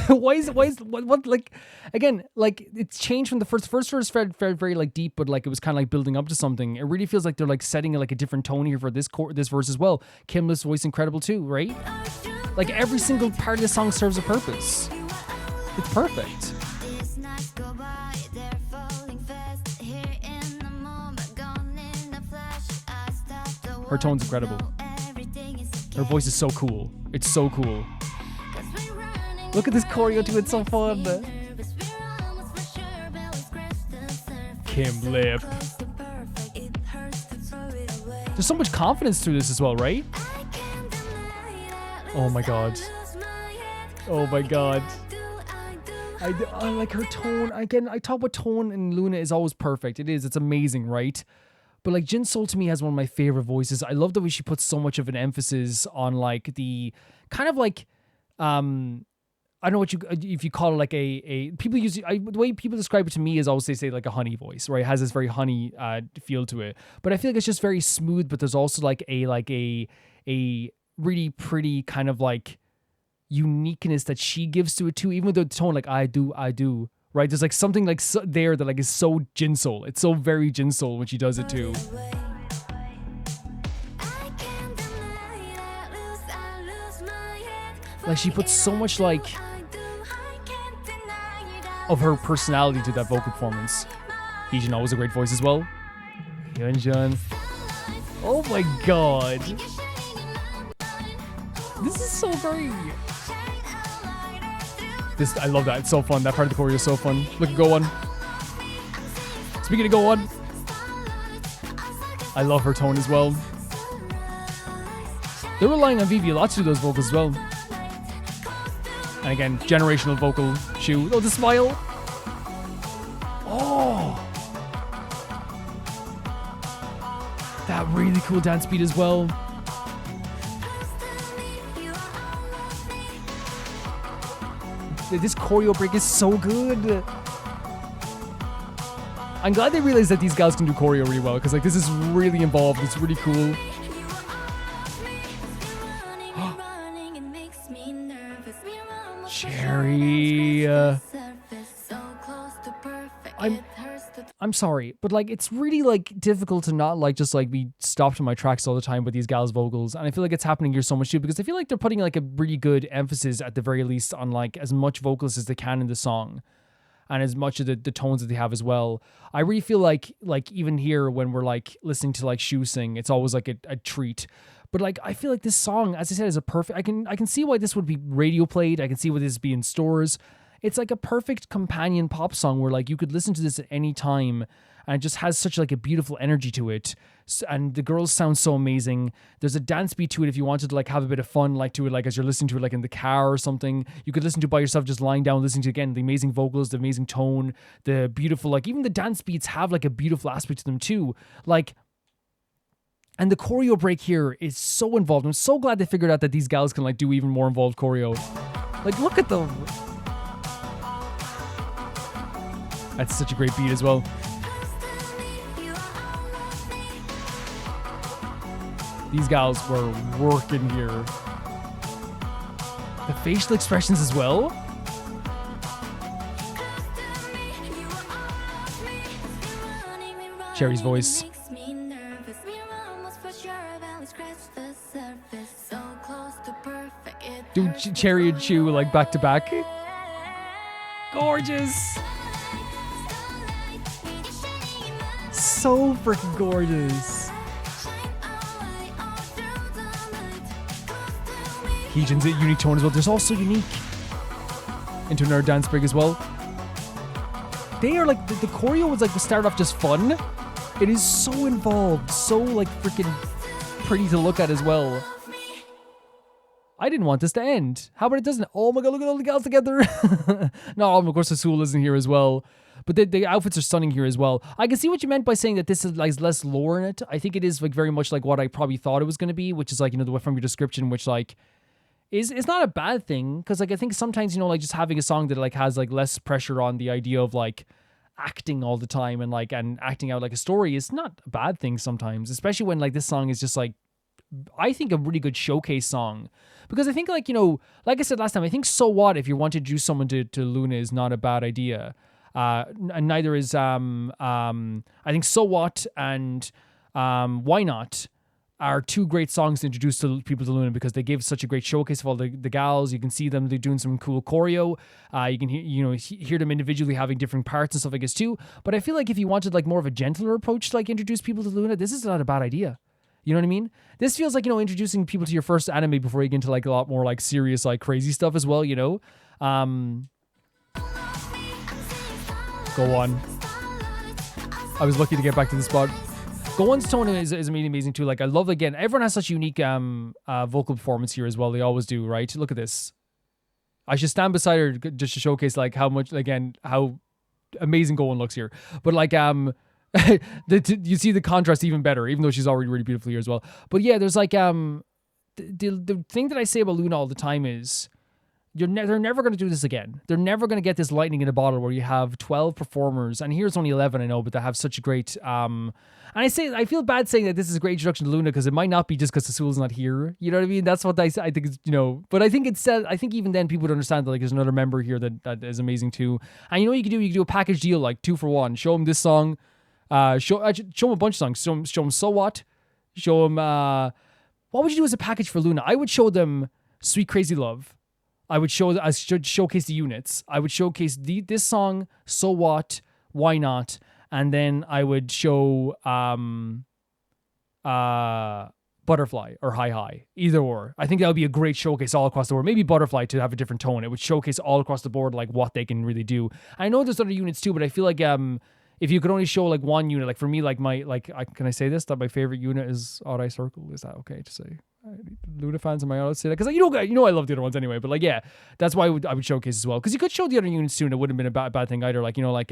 Why is what like, again, like, it's changed from the first verse felt very like deep, but like it was kind of like building up to something. It really feels like they're like setting like a different tone here for this verse as well. Kimla's voice incredible too, right? Like every single part of the song serves a purpose. It's perfect. Her tone's incredible. Her voice is so cool. It's so cool. Look at this choreo too, it's so fun. Kim Lip. There's so much confidence through this as well, right? Oh my god. Oh my god. I like her tone. Again, I talk about tone, and Loona is always perfect. It is. It's amazing, right? But like Jin Soul to me has one of my favorite voices. I love the way she puts so much of an emphasis on like the kind of like I don't know what if you call it like a people use the way people describe it to me is always they say like a honey voice, right? It has this very honey feel to it. But I feel like it's just very smooth, but there's also like a really pretty kind of like uniqueness that she gives to it too, even with the tone like I do, right? There's like something like there that like is so Jin Soul. It's so very Jin Soul when she does it too. Like she puts so much like of her personality to that vocal performance. Heejin always a great voice as well. Hyunjin. Oh my god. This is so great. I love that. It's so fun. That part of the choreo is so fun. Look at Go On. Speaking of Go On, I love her tone as well. They're relying on Vivi a lot to do those vocals as well. And again, generational vocal shoe. Oh, the smile. Oh. That really cool dance beat as well. This choreo break is so good. I'm glad they realized that these guys can do choreo really well, because like this is really involved. It's really cool. Cherry. I'm sorry, but like it's really like difficult to not like just like be stopped in my tracks all the time with these gals' vocals, and I feel like it's happening here so much too, because I feel like they're putting like a really good emphasis at the very least on like as much vocals as they can in the song, and as much of the tones that they have as well. I really feel like even here when we're like listening to like Shu sing, it's always like a treat. But like I feel like this song, as I said, is a perfect. I can see why this would be radio played. I can see why this would be in stores. It's like a perfect companion pop song where like you could listen to this at any time, and it just has such like a beautiful energy to it. And the girls sound so amazing. There's a dance beat to it if you wanted to like have a bit of fun like to it, like as you're listening to it like in the car or something. You could listen to it by yourself, just lying down, listening to again the amazing vocals, the amazing tone, the beautiful like even the dance beats have like a beautiful aspect to them too. Like, and the choreo break here is so involved. I'm so glad they figured out that these gals can like do even more involved choreo. Like look at them. That's such a great beat as well. These gals were working here. The facial expressions as well. Cherry's voice. Dude, Cherry and Shu like back to back. Gorgeous. So freaking gorgeous. Heejin's a unique tone as well. There's also unique into another dance break as well. they are like the choreo was like started off just fun. It is so involved, so like freaking pretty to look at as well. I didn't want this to end. How about it doesn't? Oh my god, look at all the gals together. No, of course Azul isn't here as well. But the outfits are stunning here as well. I can see what you meant by saying that this is like less lore in it. I think it is like very much like what I probably thought it was going to be, which is like, you know, the from your description, which like is not a bad thing. Because like I think sometimes, you know, like just having a song that like has like less pressure on the idea of like acting all the time and like and acting out like a story is not a bad thing sometimes, especially when like this song is just like, I think a really good showcase song. Because I think like, you know, like I said last time, I think So What, if you want to introduce someone to Loona, is not a bad idea. And neither is I think So What and Why Not are two great songs to introduce to people to Loona, because they give such a great showcase of all the gals. You can see them, they're doing some cool choreo. You can hear them individually having different parts and stuff, I guess, too. But I feel like if you wanted like more of a gentler approach to like introduce people to Loona, this is not a bad idea. You know what I mean? This feels like, you know, introducing people to your first anime before you get into like a lot more like serious, like crazy stuff as well, you know? Go On. I was lucky to get back to the spot. Go On's tone is amazing too. Like I love, again, everyone has such unique vocal performance here as well. They always do, right? Look at this. I should stand beside her just to showcase like how much, again, how amazing Go On looks here. But like you see the contrast even better, even though she's already really beautiful here as well. But yeah, there's like the thing that I say about Loona all the time is they're never going to do this again. They're never going to get this lightning in a bottle where you have 12 performers, and here's only 11, I know, but they have such a great and I feel bad saying that this is a great introduction to Loona, because it might not be just because Sasula's not here. You know what I mean? That's what I think is, you know, but I think I think even then people would understand that like there's another member here that is amazing too. And you know what you can do? You can do a package deal, like 2 for 1. Show them this song. Show them a bunch of songs. Show them So What. Show them what would you do as a package for Loona? I would show them Sweet Crazy Love. I should showcase the units. I would showcase this song, So What, Why Not, and then I would show Butterfly or Hi. Either or. I think that would be a great showcase all across the board. Maybe Butterfly to have a different tone. It would showcase all across the board like what they can really do. I know there's other units too, but I feel like if you could only show like one unit, like for me, like can I say this, that my favorite unit is Odd Eye Circle? Is that okay to say? Loona fans, am I allowed to say that? Because you know I love the other ones anyway. But like, yeah, that's why I would showcase as well. Because you could show the other units too, and it wouldn't have been a bad thing either. Like, you know, like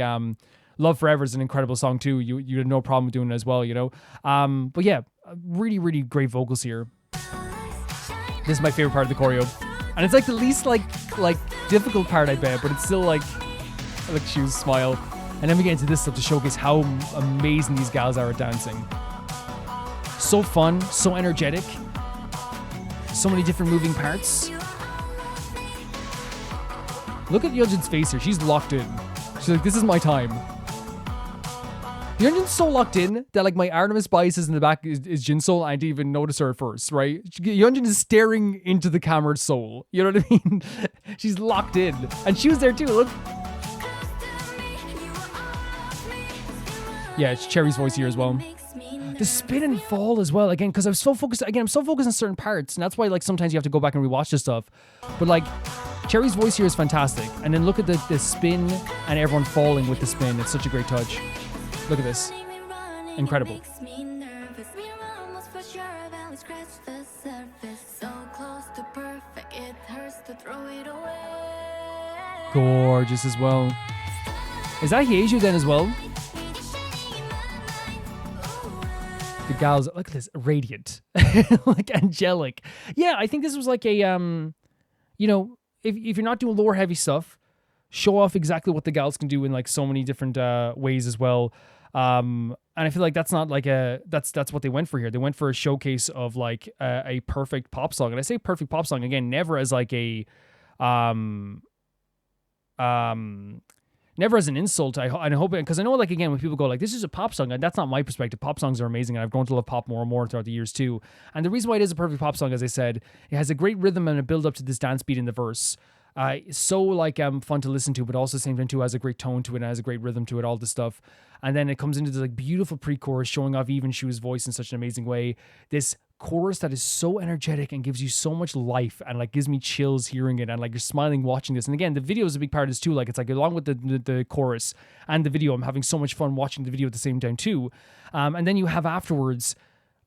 Love Forever is an incredible song too. You had no problem doing it as well, you know. But yeah, really, really great vocals here. This is my favorite part of the choreo, and it's like the least like difficult part, I bet. But it's still like shoes smile. And then we get into this stuff to showcase how amazing these gals are at dancing. So fun, so energetic. So many different moving parts. Look at Yeonjun's face here. She's locked in. She's like, this is my time. Yeonjun's so locked in that like my Artemis biases in the back is Jinsol. I didn't even notice her at first, right? Yeonjun is staring into the camera's soul. You know what I mean? She's locked in. And she was there too. Look. Yeah, it's Cherry's voice here as well. The spin and fall as well, again, because I'm so focused on certain parts, and that's why like sometimes you have to go back and rewatch this stuff. But like Cherry's voice here is fantastic, and then look at the spin and everyone falling with the spin. It's such a great touch. Look at this. Incredible. Gorgeous as well. Is that Hyeju then as well? The gals, look at this, radiant, like angelic. Yeah, I think this was like a, you know, if you're not doing lore heavy stuff, show off exactly what the gals can do in like so many different ways as well. And I feel like that's not like that's what they went for here. They went for a showcase of like a perfect pop song. And I say perfect pop song again, never as like a, never as an insult. I hope it, because I know like again when people go like this is a pop song, and that's not my perspective. Pop songs are amazing, and I've grown to love pop more and more throughout the years too. And the reason why it is a perfect pop song, as I said, it has a great rhythm and a build up to this dance beat in the verse. So like fun to listen to, but also at the same time too has a great tone to it and has a great rhythm to it, all this stuff. And then it comes into this like beautiful pre-chorus showing off Even Shu's voice in such an amazing way. This chorus that is so energetic and gives you so much life and like gives me chills hearing it, and like you're smiling watching this. And again, the video is a big part of this too. Like it's like along with the chorus and the video, I'm having so much fun watching the video at the same time too. And then you have afterwards,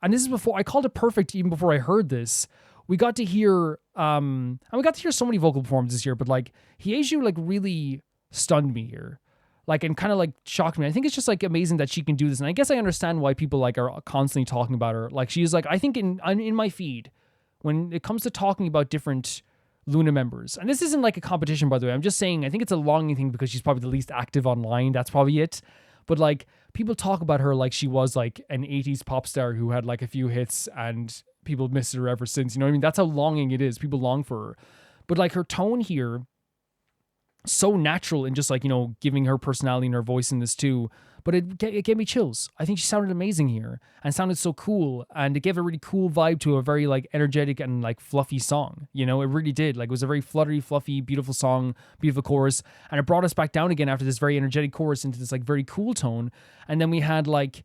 and this is before I called it perfect even before I heard this. We got to hear and we got to hear so many vocal performances here, but like Hyeju like really stunned me here. Like, and kind of like shocked me. I think it's just like amazing that she can do this. And I guess I understand why people like are constantly talking about her. Like she's like, I think in my feed, when it comes to talking about different Loona members, and this isn't like a competition, by the way, I'm just saying, I think it's a longing thing because she's probably the least active online. That's probably it. But like people talk about her like she was like an 80s pop star who had like a few hits and people missed her ever since. You know what I mean? That's how longing it is. People long for her. But like her tone here, so natural and just like, you know, giving her personality and her voice in this too. But it gave me chills. I think she sounded amazing here and sounded so cool. And it gave a really cool vibe to a very like energetic and like fluffy song. You know, it really did. Like it was a very fluttery, fluffy, beautiful song, beautiful chorus. And it brought us back down again after this very energetic chorus into this like very cool tone. And then we had like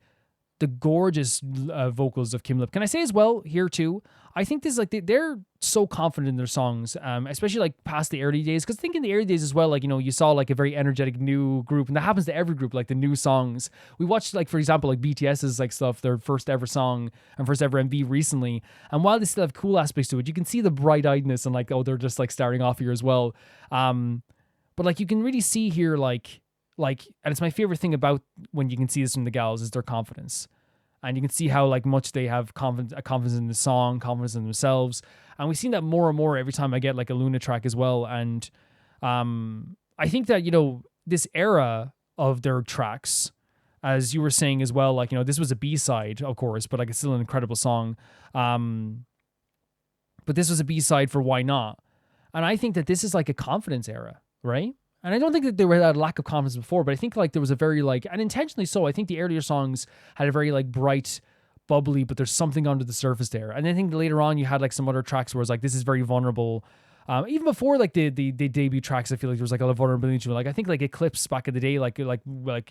the gorgeous vocals of Kim Lip. Can I say as well here too? I think this is like they're so confident in their songs, especially like past the early days. Because I think in the early days as well, like, you know, you saw like a very energetic new group, and that happens to every group. Like the new songs we watched, like for example, like BTS's like stuff, their first ever song and first ever MV recently. And while they still have cool aspects to it, you can see the bright-eyedness and like, oh, they're just like starting off here as well. But like you can really see here, like, and it's my favorite thing about when you can see this from the gals is their confidence. And you can see how like much they have confidence in the song, confidence in themselves. And we've seen that more and more every time I get like a Loona track as well. And I think that, you know, this era of their tracks, as you were saying as well, like, you know, this was a B-side, of course, but like it's still an incredible song. But this was a B-side for Why Not? And I think that this is like a confidence era, right? And I don't think that they were at a lack of confidence before, but I think like there was a very like, and intentionally so, I think the earlier songs had a very like bright, bubbly, but there's something under the surface there. And I think later on you had like some other tracks where it's like, this is very vulnerable. Even before like the debut tracks, I feel like there was like a lot of vulnerability to it. Like I think like Eclipse back in the day, like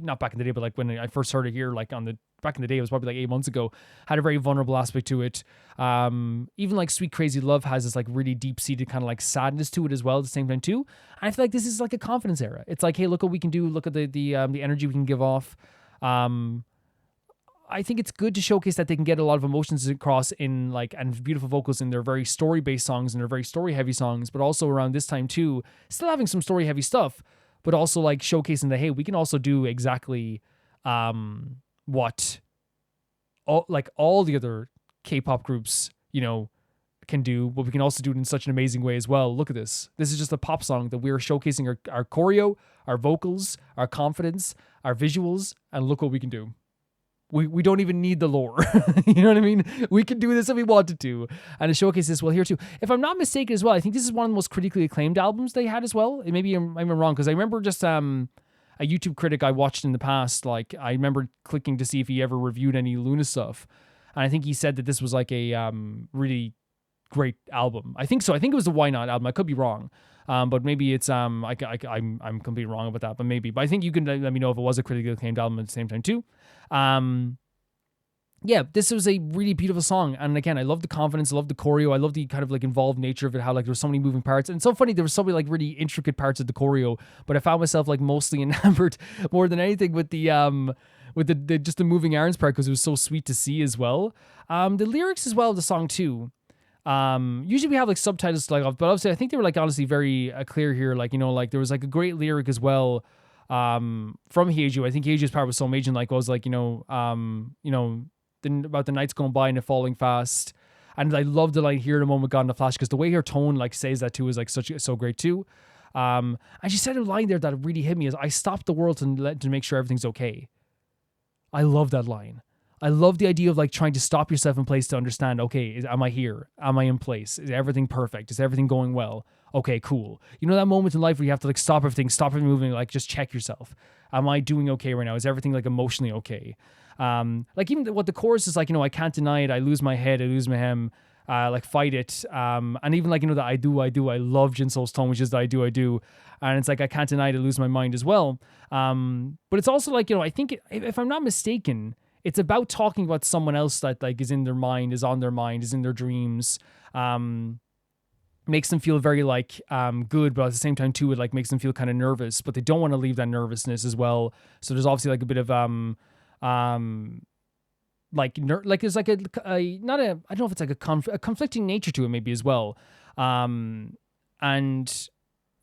not back in the day, but like when I first heard it here, like back in the day, it was probably like 8 months ago, had a very vulnerable aspect to it. Even like Sweet Crazy Love has this like really deep seated kind of like sadness to it as well at the same time too. And I feel like this is like a confidence era. It's like, hey, look what we can do. Look at the energy we can give off. I think it's good to showcase that they can get a lot of emotions across in like, and beautiful vocals in their very story-based songs and their very story-heavy songs, but also around this time too, still having some story-heavy stuff, but also like showcasing that, hey, we can also do exactly what all the other K-pop groups, you know, can do, but we can also do it in such an amazing way as well. Look at this. This is just a pop song that we're showcasing our choreo, our vocals, our confidence, our visuals, and look what we can do. We don't even need the lore. You know what I mean? We can do this if we wanted to. And to showcase this well here too. If I'm not mistaken as well, I think this is one of the most critically acclaimed albums they had as well. Maybe I'm wrong, because I remember just a YouTube critic I watched in the past, like I remember clicking to see if he ever reviewed any Loona stuff. And I think he said that this was like a really great album. I think so. I think it was the Why Not album. I could be wrong. But maybe it's I'm completely wrong about that, but maybe. But I think you can let me know if it was a critically acclaimed album at the same time too. Yeah, this was a really beautiful song. And again, I love the confidence, I love the choreo, I love the kind of like involved nature of it, how like there were so many moving parts. And it's so funny, there was so many like really intricate parts of the choreo, but I found myself like mostly enamored more than anything with the just the moving arms part, because it was so sweet to see as well. The lyrics as well of the song too. Usually we have like subtitles to like off, but obviously I think they were like honestly very clear here. Like, you know, like there was like a great lyric as well from Hyeju. I think Hyeju's part was so amazing. Like, was like, about the nights going by and it falling fast. And I love the line here in a moment gone in a flash, because the way her tone like says that too is like so great too. And she said a line there that really hit me is, I stopped the world to make sure everything's okay. I love that line. I love the idea of like trying to stop yourself in place to understand, okay, am I here? Am I in place? Is everything perfect? Is everything going well? Okay, cool. You know that moment in life where you have to like stop everything moving, like just check yourself. Am I doing okay right now? Is everything like emotionally okay? Like even what the chorus is like, I can't deny it. I lose my head. I lose my hem. Like fight it. And even like, the I do. I love Jin Soul's tone, which is the I do. And it's like, I can't deny it. I lose my mind as well. But it's also like, I think if I'm not mistaken, it's about talking about someone else that like is in their mind, is on their mind, is in their dreams. Makes them feel very like good, but at the same time too, it like makes them feel kind of nervous, but they don't want to leave that nervousness as well. So there's obviously like a bit of like there's like a not a, I don't know if it's like a conflicting nature to it maybe as well. And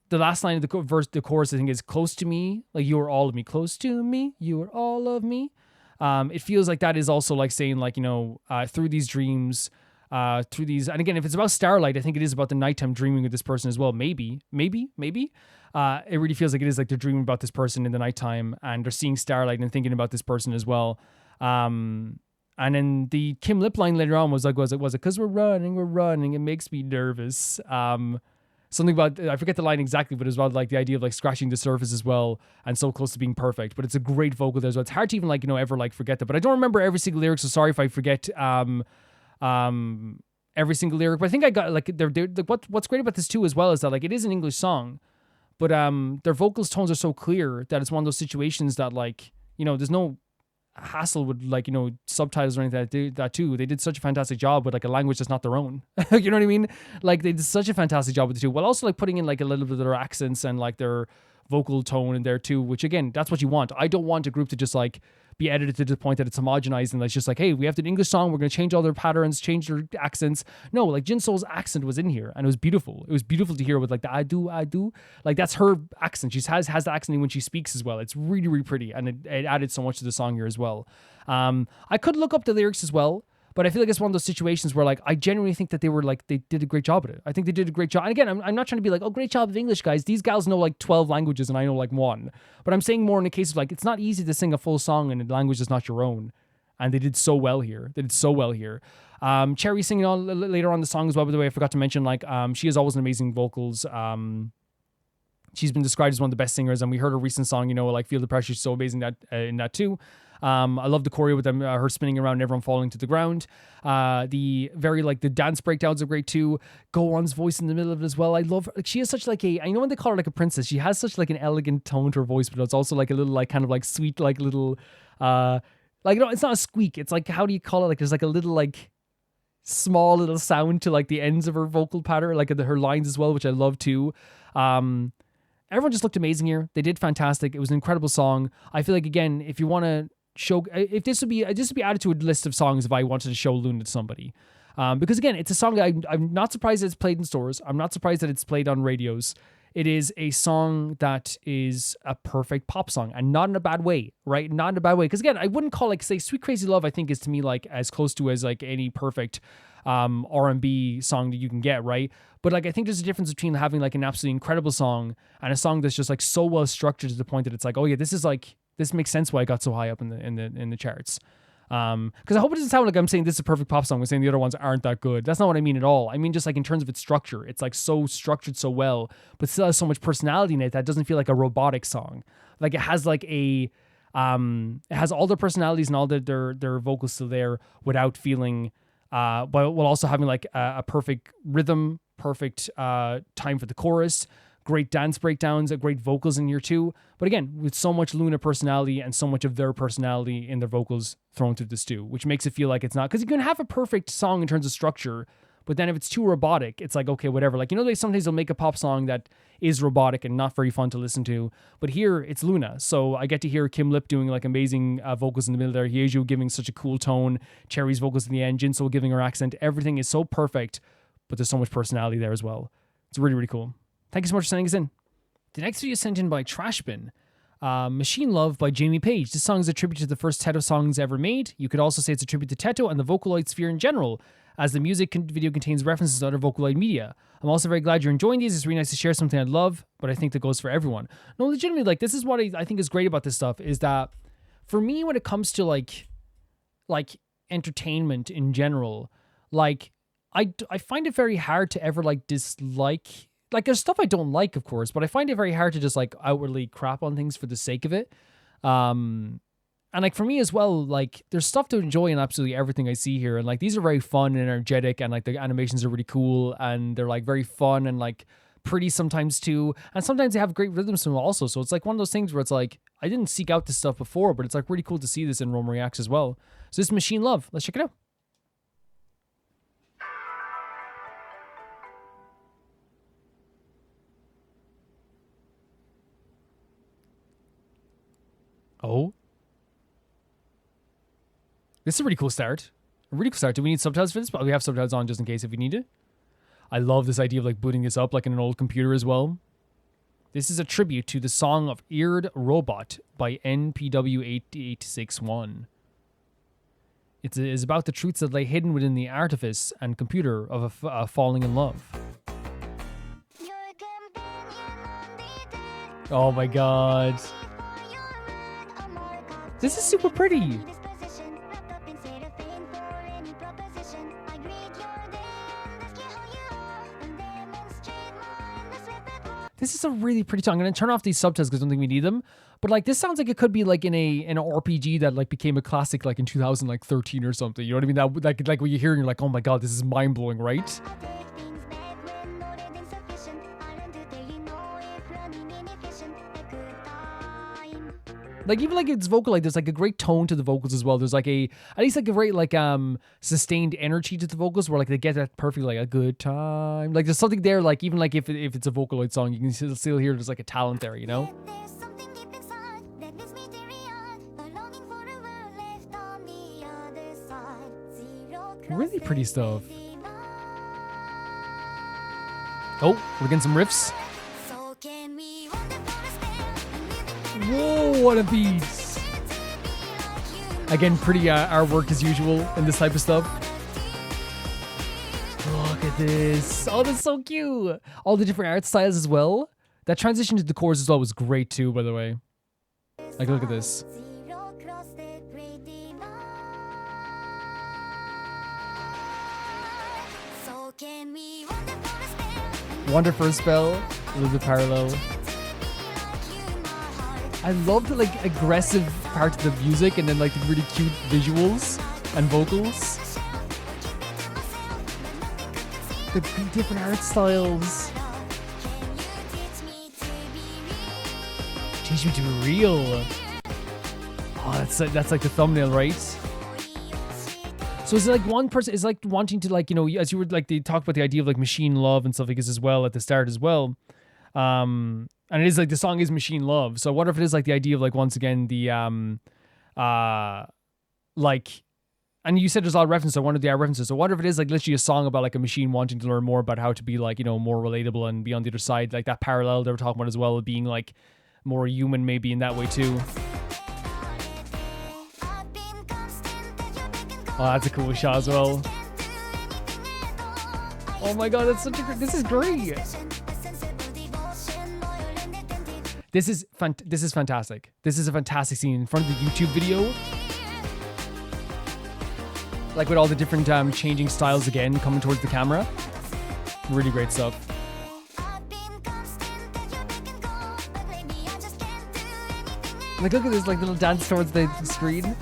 the last line of the chorus I think is close to me, like you are all of me, close to me, you are all of me. It feels like that is also like saying like, you know, through these dreams, through these, and again, if it's about starlight, I think it is about the nighttime dreaming of this person as well. Maybe. It really feels like it is like they're dreaming about this person in the nighttime and they're seeing starlight and thinking about this person as well. And then the Kim Lip line later on was it because we're running, it makes me nervous. Something about, I forget the line exactly, but it was about like the idea of like scratching the surface as well and so close to being perfect. But it's a great vocal there as well. It's hard to even like, you know, ever like forget that. But I don't remember every single lyric, so sorry if I forget every single lyric. But I think I got like they're what's great about this too as well is that like it is an English song, but their vocals tones are so clear that it's one of those situations that like, you know, there's no hassle with like, you know, subtitles or anything that too. They did such a fantastic job with like a language that's not their own. You know what I mean? Like they did such a fantastic job with the two, while also like putting in like a little bit of their accents and like their vocal tone in there too, which again, that's what you want. I don't want a group to just like be edited to the point that it's homogenized and it's just like, hey, we have an English song, we're going to change all their patterns, change their accents. No, like Jinsoul's accent was in here and it was beautiful. It was beautiful to hear with like the I do. Like that's her accent. She has the accent when she speaks as well. It's really, really pretty and it added so much to the song here as well. I could look up the lyrics as well, but I feel like it's one of those situations where like I genuinely think that they did a great job at it. I think they did a great job. And again, I'm not trying to be like, oh, great job of English, guys. These gals know like 12 languages and I know like one. But I'm saying more in the case of like, it's not easy to sing a full song in a language that's not your own. And they did so well here. Cherry singing on later on in the song as well, by the way, I forgot to mention, like, she has always an amazing vocals. She's been described as one of the best singers, and we heard her recent song, you know, like Feel the Pressure. She's so amazing that in that too. I love the choreo with them, her spinning around and everyone falling to the ground. The dance breakdowns are great too. Go On's voice in the middle of it as well. I love her. Like, she has such like I know when they call her like a princess, she has such like an elegant tone to her voice, but it's also like a little like kind of like sweet, like little, like, you know, it's not a squeak. It's like, how do you call it? Like there's like a little like small little sound to like the ends of her vocal pattern, like her lines as well, which I love too. Everyone just looked amazing here. They did fantastic. It was an incredible song. I feel like, again, if you want to show, if this would be added to a list of songs if I wanted to show Loona to somebody, because again, it's a song that I'm not surprised that it's played in stores. I'm not surprised that it's played on radios. It is a song that is a perfect pop song, and not in a bad way, right? Not in a bad way, because again, I wouldn't call, like, say, Sweet Crazy Love, I think is to me like as close to as like any perfect R&B song that you can get, right? But like, I think there's a difference between having like an absolutely incredible song and a song that's just like so well structured to the point that it's like, oh yeah, this makes sense why it got so high up in the charts. Because I hope it doesn't sound like I'm saying this is a perfect pop song. I'm saying the other ones aren't that good. That's not what I mean at all. I mean just like in terms of its structure, it's like so structured so well, but still has so much personality in it that it doesn't feel like a robotic song. Like it has like it has all their personalities and all their vocals still there without feeling, while also having like a perfect rhythm, perfect time for the chorus. Great dance breakdowns, great vocals in here too. But again, with so much Loona personality and so much of their personality in their vocals thrown through the stew, which makes it feel like it's not, because you can have a perfect song in terms of structure, but then if it's too robotic, it's like, okay, whatever. Like, you know, sometimes they'll make a pop song that is robotic and not very fun to listen to, but here it's Loona. So I get to hear Kim Lip doing like amazing vocals in the middle there, Hyeju giving such a cool tone, Cherry's vocals in the end, Jinsoul giving her accent. Everything is so perfect, but there's so much personality there as well. It's really, really cool. Thank you so much for sending us in. The next video is sent in by Trashbin. Machine Love by Jamie Page. This song is a tribute to the first Teto songs ever made. You could also say it's a tribute to Teto and the Vocaloid sphere in general, as the music video contains references to other Vocaloid media. I'm also very glad you're enjoying these. It's really nice to share something I love, but I think that goes for everyone. No, legitimately, like, this is what I think is great about this stuff, is that for me, when it comes to like entertainment in general, like I find it very hard to ever like dislike. Like, there's stuff I don't like, of course, but I find it very hard to just like outwardly crap on things for the sake of it. And like for me as well, like there's stuff to enjoy in absolutely everything I see here. And like these are very fun and energetic, and like the animations are really cool, and they're like very fun and like pretty sometimes too, and sometimes they have great rhythms to them also. So it's like one of those things where it's like I didn't seek out this stuff before, but it's like really cool to see this in Rome Reacts as well. So this is Machine Love. Let's check it out. Oh. This is a really cool start. A really cool start. Do we need subtitles for this? But we have subtitles on just in case if we need it. I love this idea of like booting this up like in an old computer as well. This is a tribute to the song of Eared Robot by NPW8861. It is about the truths that lay hidden within the artifice and computer of falling in love. Oh my god. This is super pretty. This is a really pretty song. I'm gonna turn off these subtitles because I don't think we need them. But like this sounds like it could be like in an RPG that like became a classic like in 2013 or something. You know what I mean? That like when you hear it, you're like, oh my god, this is mind blowing, right? Like even like it's vocal, like there's like a great tone to the vocals as well. There's like at least like a great like sustained energy to the vocals where like they get that perfect like a good time. Like there's something there, like even like if it's a Vocaloid song, you can still hear there's like a talent there, you know? Really pretty stuff. Oh, we're getting some riffs. Whoa, what a beat. Again, pretty artwork as usual in this type of stuff. Look at this. Oh, that's so cute. All the different art styles as well. That transition to the chorus as well was great too, by the way. Like, look at this. Wander for a spell. A little bit parallel. I love the like aggressive part of the music and then like the really cute visuals and vocals. The different art styles. Teach me to be real. Oh, that's like the thumbnail, right? So it's like one person is like wanting to like, you know, as you were like, they talked about the idea of like machine love and stuff like this as well at the start as well. And it is like the song is Machine Love. So I wonder if it is like the idea of like once again the like, and you said there's a lot of references. I wonder the references. So I wonder if it is like literally a song about like a machine wanting to learn more about how to be like, you know, more relatable and be on the other side, like that parallel they were talking about as well, being like more human maybe in that way too. Oh, that's a cool shot as well. Oh my god, that's such a great. This is great. This is fantastic. This is a fantastic scene in front of the YouTube video. Like with all the different changing styles again coming towards the camera. Really great stuff. Like look at this like little dance towards the screen.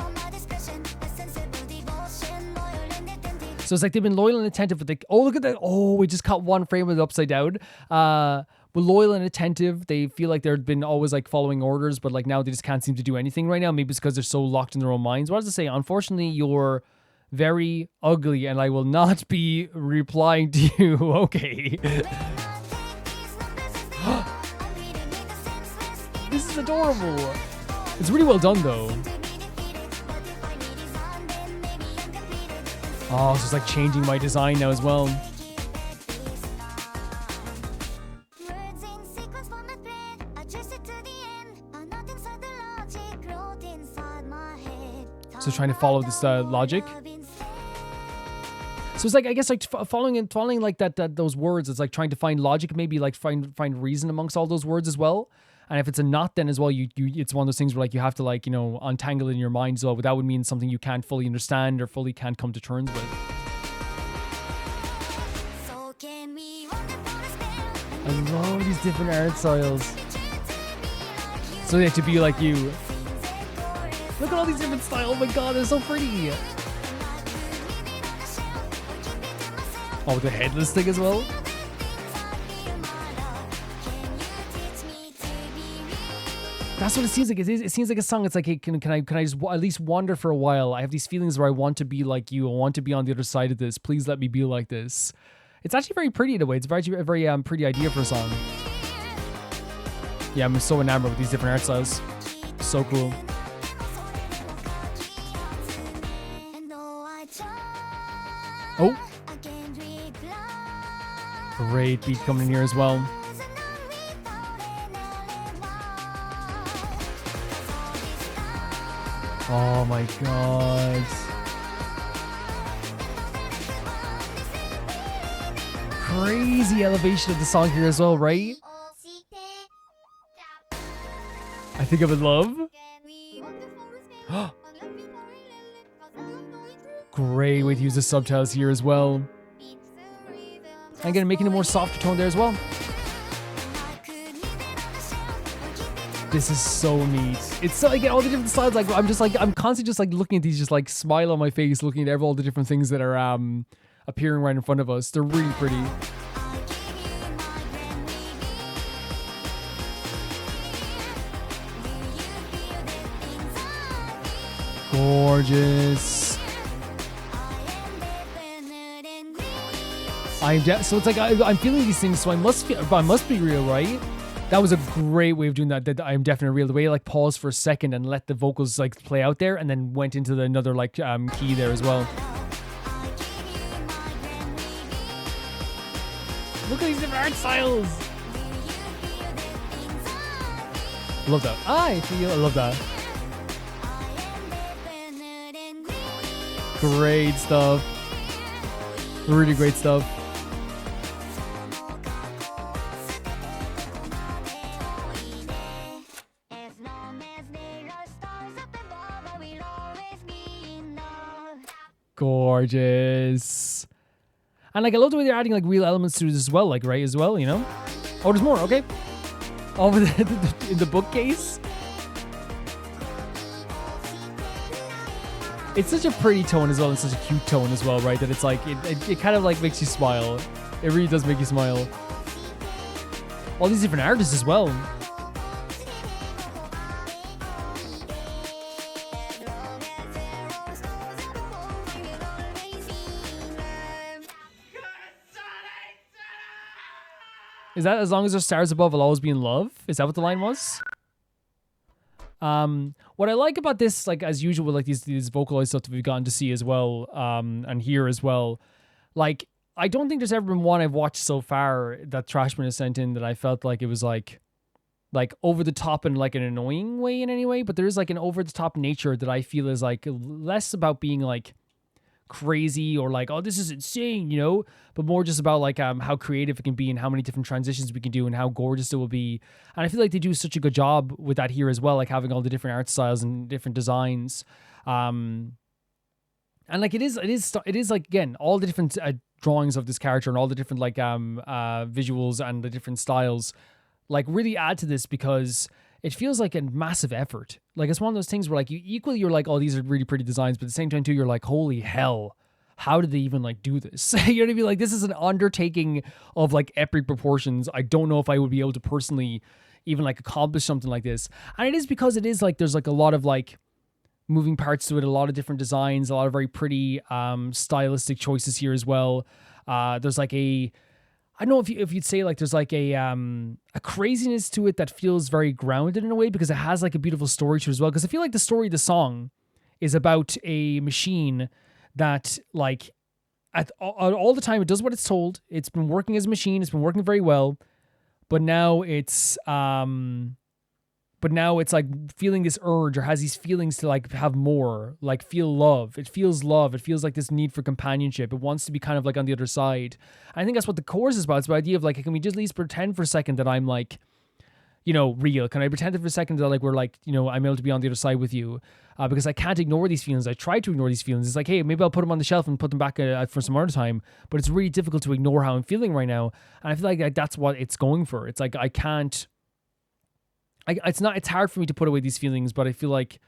So it's like they've been loyal and attentive with the, oh look at that, oh we just caught one frame of it upside down. But loyal and attentive, they feel like they've been always like following orders, but like now they just can't seem to do anything right now. Maybe it's because they're so locked in their own minds. What does it say? Unfortunately, you're very ugly and I will not be replying to you. Okay. This is adorable. It's really well done though. Oh, so it's like changing my design now as well. So trying to follow this logic. So it's like I guess like following like that those words. It's like trying to find logic, maybe like find reason amongst all those words as well. And if it's a knot, then as well, you it's one of those things where like you have to like, you know, untangle it in your mind as well. But that would mean something you can't fully understand or fully can't come to terms with. I love these different art styles. So they have to be like you. Look at all these different styles. Oh my god, they're so pretty. Oh, the headless thing as well. That's what it seems like. It seems like a song. It's like, hey, can I just at least wander for a while? I have these feelings where I want to be like you. I want to be on the other side of this. Please let me be like this. It's actually very pretty in a way. It's a very pretty idea for a song. Yeah, I'm so enamored with these different art styles. So cool. Oh. Great beat coming in here as well. Oh my god. Crazy elevation of the song here as well, right? I think I'm in love. Great way to use the subtitles here as well. And again, making it more softer tone there as well. This is so neat. It's so, again, all the different styles. Like I'm constantly just like looking at these, just like smile on my face, looking at all the different things that are appearing right in front of us. They're really pretty. Gorgeous. So it's like I'm feeling these things, so I must be real, right? That was a great way of doing that. That I'm definitely real. The way I like paused for a second and let the vocals like play out there, and then went into another like key there as well. Look at these different art styles. Love that. I love that. Great stuff. Really great stuff. Gorgeous. And like I love the way they're adding like real elements to this as well, like right as well, you know? Oh, there's more, okay. Over in the bookcase. It's such a pretty tone as well, and such a cute tone as well, right? That it's like it kind of like makes you smile. It really does make you smile. All these different artists as well. Is that as long as there's stars above, I'll always be in love? Is that what the line was? What I like about this, like as usual, like these vocalized stuff that we've gotten to see as well, and hear as well, like I don't think there's ever been one I've watched so far that Trashman has sent in that I felt like it was like over the top in like an annoying way in any way, but there is like an over the top nature that I feel is like less about being like crazy or like, oh, this is insane, you know, but more just about like how creative it can be and how many different transitions we can do and how gorgeous it will be. And I feel like they do such a good job with that here as well, like having all the different art styles and different designs. And like it is like, again, all the different drawings of this character and all the different like visuals and the different styles like really add to this, because it feels like a massive effort. Like it's one of those things where like you're like, oh, these are really pretty designs, but at the same time too, you're like, holy hell, how did they even like do this? You know what I mean? Like this is an undertaking of like epic proportions. I don't know if I would be able to personally even like accomplish something like this. And it is because it is like, there's like a lot of like moving parts to it, a lot of different designs, a lot of very pretty stylistic choices here as well. There's like I don't know if you'd say like there's like a craziness to it that feels very grounded in a way, because it has like a beautiful story to it as well. Because I feel like the story of the song is about a machine that like all the time it does what it's told. It's been working as a machine. It's been working very well, but now it's like feeling this urge, or has these feelings to like have more, like feel love. It feels love. It feels like this need for companionship. It wants to be kind of like on the other side. I think that's what the chorus is about. It's the idea of like, can we just at least pretend for a second that I'm like, you know, real? Can I pretend for a second that like we're like, you know, I'm able to be on the other side with you? Because I can't ignore these feelings. I try to ignore these feelings. It's like, hey, maybe I'll put them on the shelf and put them back for some other time. But it's really difficult to ignore how I'm feeling right now. And I feel like that's what it's going for. It's like I can't. It's hard for me to put away these feelings, but I feel like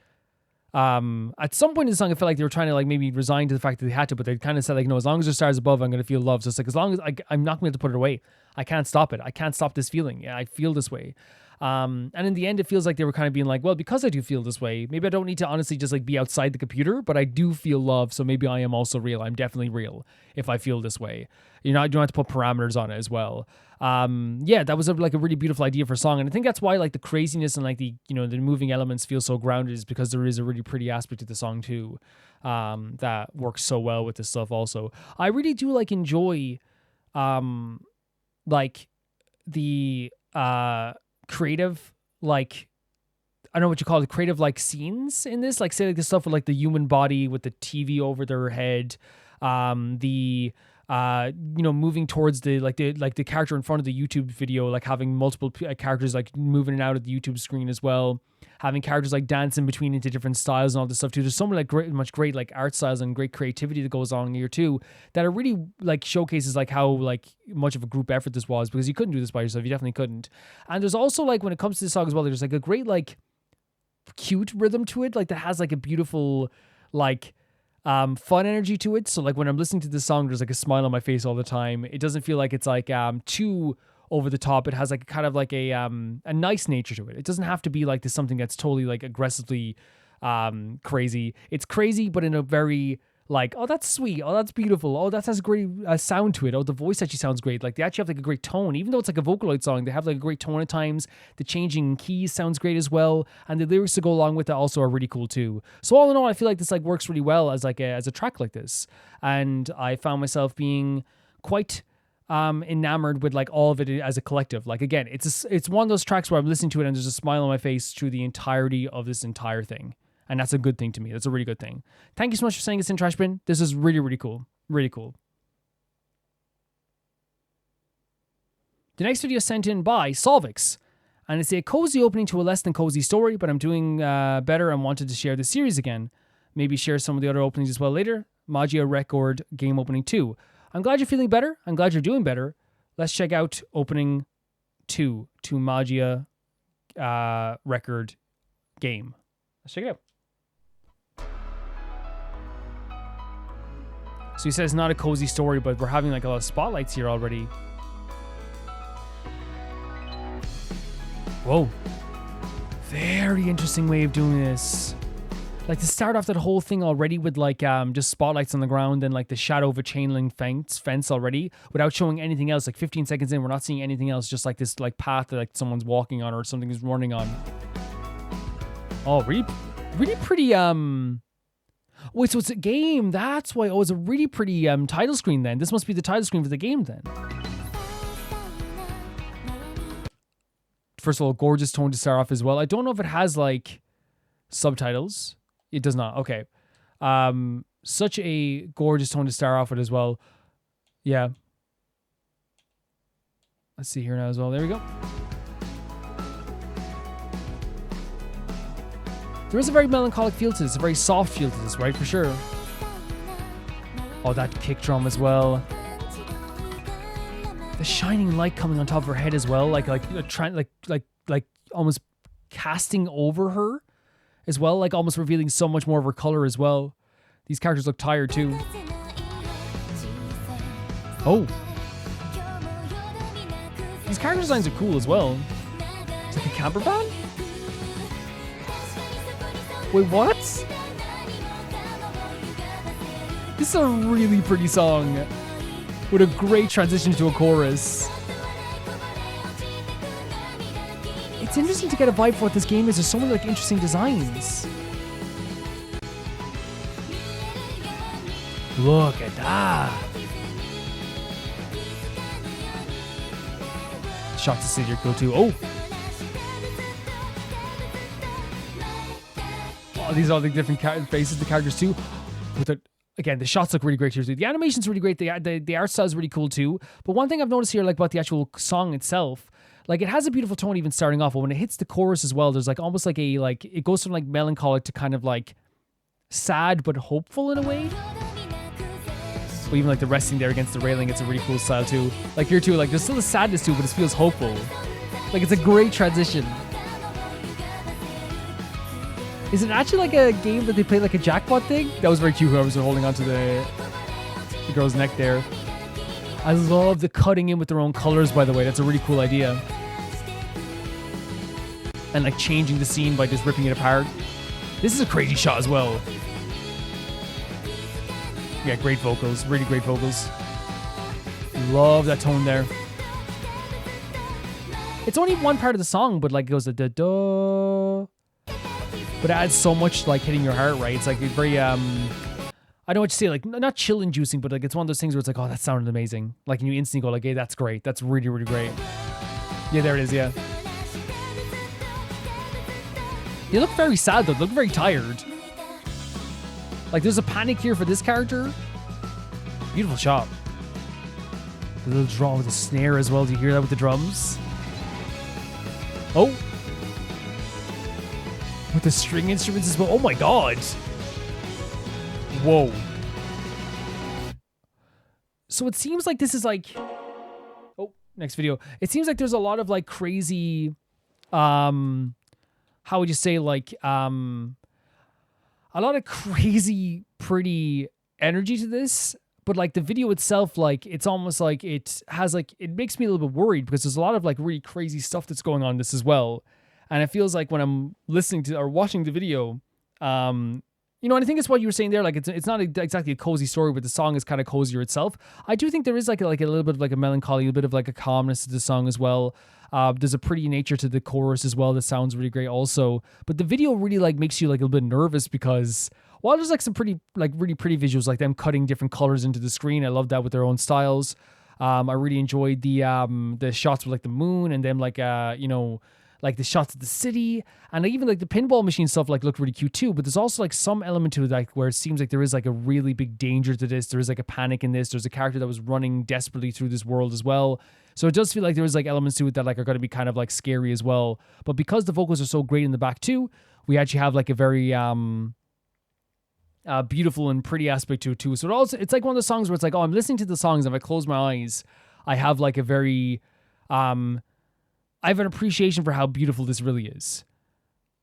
at some point in the song I felt like they were trying to like maybe resign to the fact that they had to, but they kind of said like, no, as long as there's stars above, I'm going to feel love. So it's like, as long as I'm not going to put it away, I can't stop it. I can't stop this feeling. Yeah, I feel this way. And in the end, it feels like they were kind of being like, well, because I do feel this way, maybe I don't need to honestly just like be outside the computer, but I do feel love. So maybe I am also real. I'm definitely real if I feel this way. You know, I don't have to put parameters on it as well. Yeah, that was like a really beautiful idea for a song. And I think that's why like the craziness and like the, you know, the moving elements feel so grounded, is because there is a really pretty aspect to the song too. That works so well with this stuff also. I really do like enjoy, like the, creative, like, I don't know what you call it, creative like scenes in this, like say like the stuff with like the human body with the TV over their head, the you know, moving towards the character in front of the YouTube video, like having multiple characters like moving in and out of the YouTube screen as well, having characters like dancing between into different styles and all this stuff too. There's so much great like art styles and great creativity that goes on here too, that it really like showcases like how like much of a group effort this was, because you couldn't do this by yourself. You definitely couldn't. And there's also like, when it comes to this song as well, there's like a great like cute rhythm to it, like that has like a beautiful like fun energy to it. So like when I'm listening to this song, there's like a smile on my face all the time. It doesn't feel like it's like too over the top. It has like kind of like a nice nature to it. It doesn't have to be like this something that's totally like aggressively crazy. It's crazy, but in a very like, oh, that's sweet. Oh, that's beautiful. Oh, that has a great sound to it. Oh, the voice actually sounds great. Like they actually have like a great tone. Even though it's like a Vocaloid song, they have like a great tone at times. The changing keys sounds great as well. And the lyrics to go along with it also are really cool too. So all in all, I feel like this like works really well as like as a track like this. And I found myself being quite enamored with like all of it as a collective. Like again, it's one of those tracks where I'm listening to it and there's a smile on my face through the entirety of this entire thing. And that's a good thing to me. That's a really good thing. Thank you so much for saying this in Trash Bin. This is really, really cool. Really cool. The next video sent in by Solvix. And it's a cozy opening to a less than cozy story, but I'm doing better and wanted to share the series again. Maybe share some of the other openings as well later. MAgia Record game opening 2. I'm glad you're feeling better. I'm glad you're doing better. Let's check out opening 2 to MAgia Record game. Let's check it out. So he says it's not a cozy story, but we're having like a lot of spotlights here already. Whoa. Very interesting way of doing this. Like to start off that whole thing already with like just spotlights on the ground and like the shadow of a chain link fence already without showing anything else. Like 15 seconds in, we're not seeing anything else, just like this like path that like someone's walking on or something is running on. Oh, really pretty wait, so it's a game. That's why. Oh, it's a really pretty title screen then. This must be the title screen for the game then. First of all, gorgeous tone to start off as well. I don't know if it has like subtitles. It does not. Okay. Such a gorgeous tone to start off with as well. Yeah. Let's see here now as well. There we go. There is a very melancholic feel to this, a very soft feel to this, right? For sure. Oh, that kick drum as well. The shining light coming on top of her head as well, like almost casting over her as well, like almost revealing so much more of her color as well. These characters look tired too. Oh. These character designs are cool as well. It's like a camper van? Wait, what? This is a really pretty song with a great transition to a chorus. It's interesting to get a vibe for what this game is. There's so many like interesting designs. Look at that. Shots to City are cool too. Oh. These are all the different faces, the characters too. With the, again, the shots look really great here too. The animation's really great. The art style is really cool too. But one thing I've noticed here, like about the actual song itself, like it has a beautiful tone even starting off, but when it hits the chorus as well, there's like almost like a like it goes from like melancholic to kind of like sad but hopeful in a way. But even like the resting there against the railing, it's a really cool style too. Like here too, like there's still a sadness too, but it feels hopeful. Like it's a great transition. Is it actually like a game that they play like a jackpot thing? That was very cute. Whoever was holding onto the girl's neck there. I love the cutting in with their own colors, by the way. That's a really cool idea. and like changing the scene by just ripping it apart. This is a crazy shot as well. Yeah, great vocals, really great vocals. Love that tone there. It's only one part of the song, but like it goes da da. But it adds so much like hitting your heart, right? It's like very I know what you say, like not chill inducing, but like it's one of those things where it's like, oh, that sounded amazing. Like and you instantly go like, hey, that's great. That's really, really great. Yeah, there it is, yeah. They look very sad though, they look very tired. Like there's a panic here for this character. Beautiful shot. The little draw with the snare as well. Do you hear that with the drums? Oh. With the string instruments as well. Oh my god. Whoa. So it seems like this is like... Oh, next video. It seems like there's a lot of like crazy... how would you say, like... a lot of crazy, pretty energy to this. But like the video itself, like it's almost like it has like... It makes me a little bit worried because there's a lot of like really crazy stuff that's going on in this as well. And it feels like when I'm listening to or watching the video... you know, and I think it's what you were saying there. Like, it's not exactly a cozy story, but the song is kind of cozier itself. I do think there is like a little bit of like a melancholy, a bit of like a calmness to the song as well. There's a pretty nature to the chorus as well that sounds really great also. But the video really like makes you like a little bit nervous because while there's like some pretty like really pretty visuals, like them cutting different colors into the screen, I love that with their own styles. I really enjoyed the shots with like the moon and them like you know, like the shots of the city, and even like the pinball machine stuff like looked really cute too. But there's also like some element to it like where it seems like there is like a really big danger to this. There is like a panic in this. There's a character that was running desperately through this world as well. So it does feel like there is like elements to it that like are going to be kind of like scary as well. But because the vocals are so great in the back too, we actually have like a very beautiful and pretty aspect to it too. So it's like one of the songs where it's like, oh, I'm listening to the songs and if I close my eyes, I have like a very I have an appreciation for how beautiful this really is.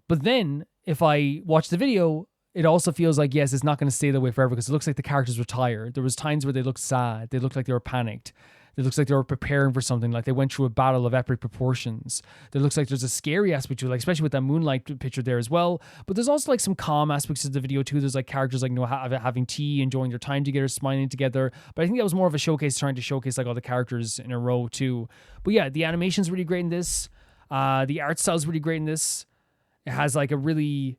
But then, if I watch the video, it also feels like, yes, it's not going to stay that way forever because it looks like the characters were tired. There was times where they looked sad. They looked like they were panicked. It looks like they were preparing for something, like they went through a battle of epic proportions. It looks like there's a scary aspect to it, like especially with that moonlight picture there as well. But there's also like some calm aspects of the video too. There's like characters like, you know, having tea, enjoying their time together, smiling together. But I think that was more of a showcase, trying to showcase like all the characters in a row too. But yeah, the animation's really great in this. The art style's really great in this. It has like a really,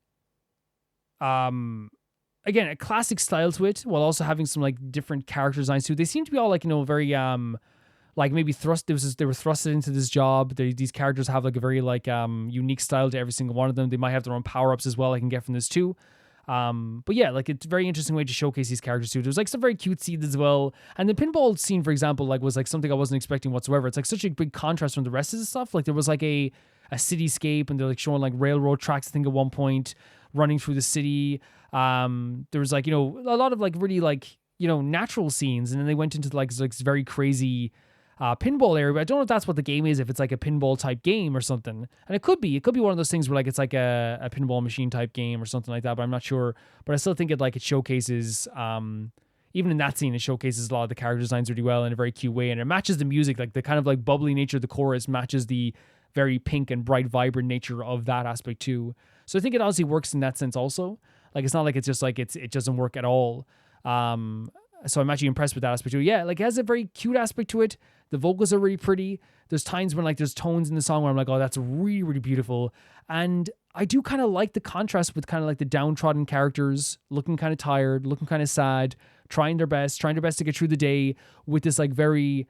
again, a classic style to it, while also having some like different character designs too. They seem to be all like, you know, very like maybe they were thrusted into this job. These characters have like a very like unique style to every single one of them. They might have their own power-ups as well. I can get from this too. But yeah, like it's a very interesting way to showcase these characters too. There's like some very cute scenes as well. And the pinball scene, for example, like was like something I wasn't expecting whatsoever. It's like such a big contrast from the rest of the stuff. Like there was like a cityscape and they're like showing like railroad tracks, I think at one point, running through the city. There was like, you know, a lot of like really like, you know, natural scenes. And then they went into like this very crazy pinball area, but I don't know if that's what the game is, if it's like a pinball type game or something. And it could be one of those things where like it's like a pinball machine type game or something like that, but I'm not sure. But I still think it showcases even in that scene, it showcases a lot of the character designs really well in a very cute way, and it matches the music, like the kind of like bubbly nature of the chorus matches the very pink and bright, vibrant nature of that aspect too. So I think it honestly works in that sense also. Like it's not like it's just like it doesn't work at all. So I'm actually impressed with that aspect too. Yeah, like it has a very cute aspect to it. The vocals are really pretty. There's times when like there's tones in the song where I'm like, oh, that's really, really beautiful. And I do kind of like the contrast with kind of like the downtrodden characters looking kind of tired, looking kind of sad, trying their best to get through the day with this like very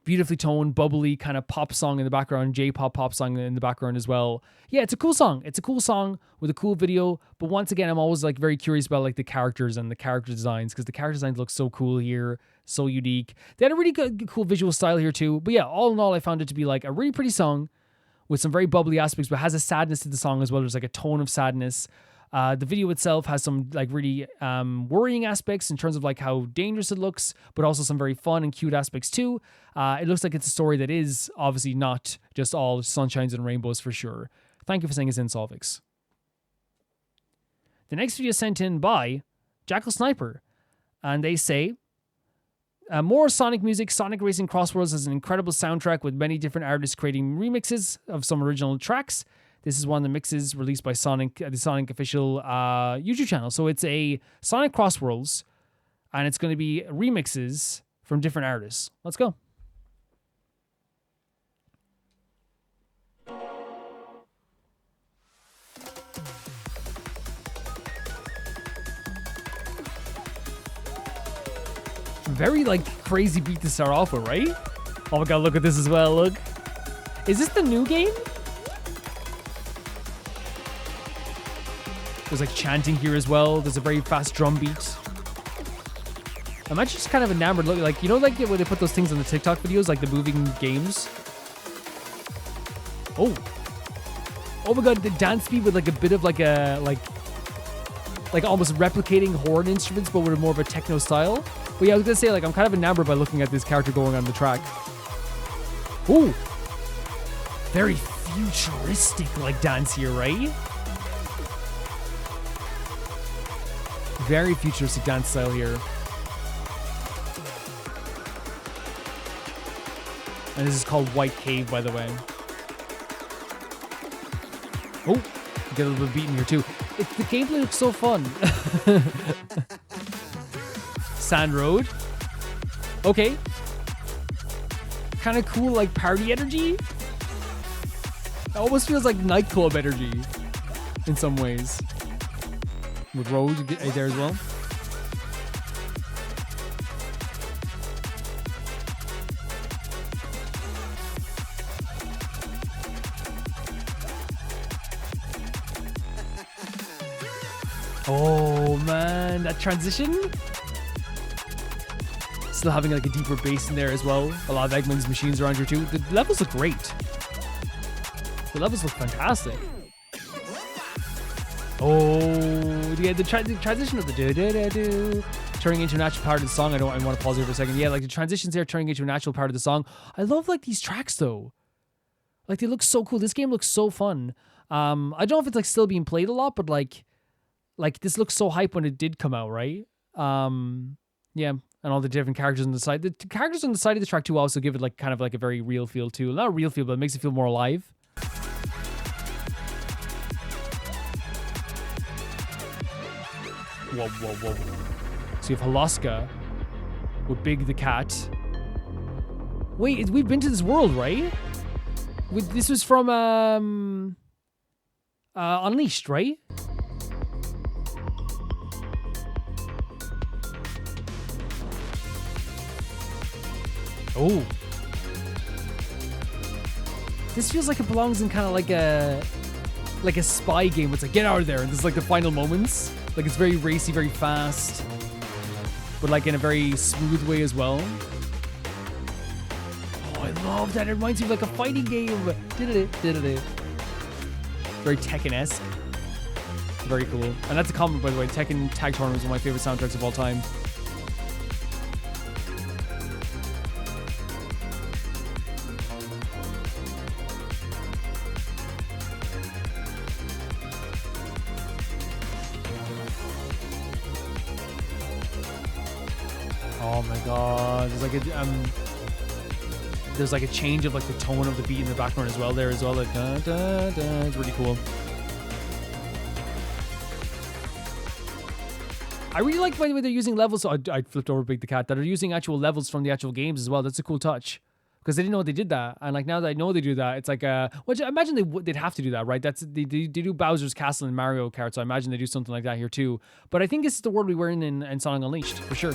beautifully toned, bubbly kind of pop song in the background, J-pop pop song in the background as well. Yeah, it's a cool song. It's a cool song with a cool video. But once again, I'm always like very curious about like the characters and the character designs, because the character designs look so cool here, so unique. They had a really good, cool visual style here too. But yeah, all in all, I found it to be like a really pretty song with some very bubbly aspects, but has a sadness to the song as well. There's like a tone of sadness. The video itself has some like really worrying aspects in terms of like how dangerous it looks, but also some very fun and cute aspects too. It looks like it's a story that is obviously not just all sunshines and rainbows for sure. Thank you for saying it's in Solvix. The next video is sent in by Jackal Sniper, and they say, More Sonic music. Sonic Racing Crossworlds has an incredible soundtrack with many different artists creating remixes of some original tracks. This is one of the mixes released by Sonic, the Sonic official YouTube channel. So it's a Sonic Crossworlds, and it's going to be remixes from different artists. Let's go. Very like crazy beat to start off with, right? Oh my god, look at this as well. Look, is this the new game? There's like chanting here as well. There's a very fast drum beat. I'm actually just kind of enamored. Look, like, you know, like where they put those things on the TikTok videos, like the moving games. Oh my god, the dance beat with like a bit of like a like almost replicating horn instruments, but with more of a techno style. But yeah, I was gonna say, like, I'm kind of enamored by looking at this character going on the track. Ooh, very futuristic like dance here, right? Very futuristic dance style here. And this is called White Cave, by the way. Oh, get a little bit of beat in here too. The gameplay looks so fun. Sand Road. Okay. Kind of cool, like party energy. It almost feels like nightclub energy in some ways. With Road there as well. Oh man, that transition. Still having like a deeper bass in there as well. A lot of Eggman's machines around here too. The levels look great. The levels look fantastic. Oh, yeah, the transition of the do turning into a natural part of the song. I want to pause here for a second. Yeah, like the transitions there turning into a natural part of the song. I love like these tracks though. Like they look so cool. This game looks so fun. I don't know if it's like still being played a lot, but like this looks so hype when it did come out, right? Yeah, and all the different characters on the side. The characters on the side of the track too also give it like kind of like a very real feel too. Not a real feel, but it makes it feel more alive. Whoa. So you have Holoska with Big the Cat. Wait, we've been to this world, right? This was from Unleashed, right? Oh. This feels like it belongs in kind of like a spy game. It's like, get out of there. And this is like the final moments. Like it's very racy, very fast. But like in a very smooth way as well. Oh, I love that. It reminds me of like a fighting game. Did-a-did. Very Tekken-esque. Very cool. And that's a comment, by the way. Tekken Tag Tournament is one of my favorite soundtracks of all time. Oh my god, there's like a change of like the tone of the beat in the background as well there as well, like da, da, da. It's really cool. I really like by the way they're using levels. So I flipped over Big the Cat. That are using actual levels from the actual games as well. That's a cool touch because they didn't know they did that, and like now that I know they do that, it's like which I imagine they'd have to do that, right? They do Bowser's Castle in Mario Kart, so I imagine they do something like that here too. But I think this is the world we were in Sonic Unleashed for sure.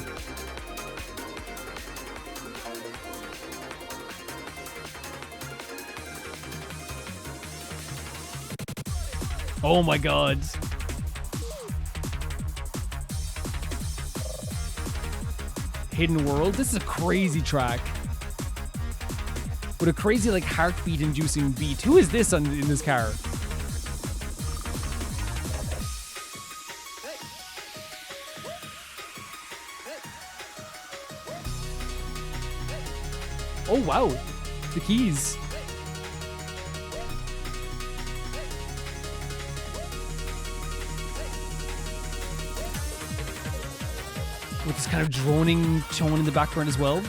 Oh my god. Hidden World. This is a crazy track. With a crazy like heartbeat inducing beat. Who is this in this car? Oh wow. The keys. with this kind of droning tone in the background as well.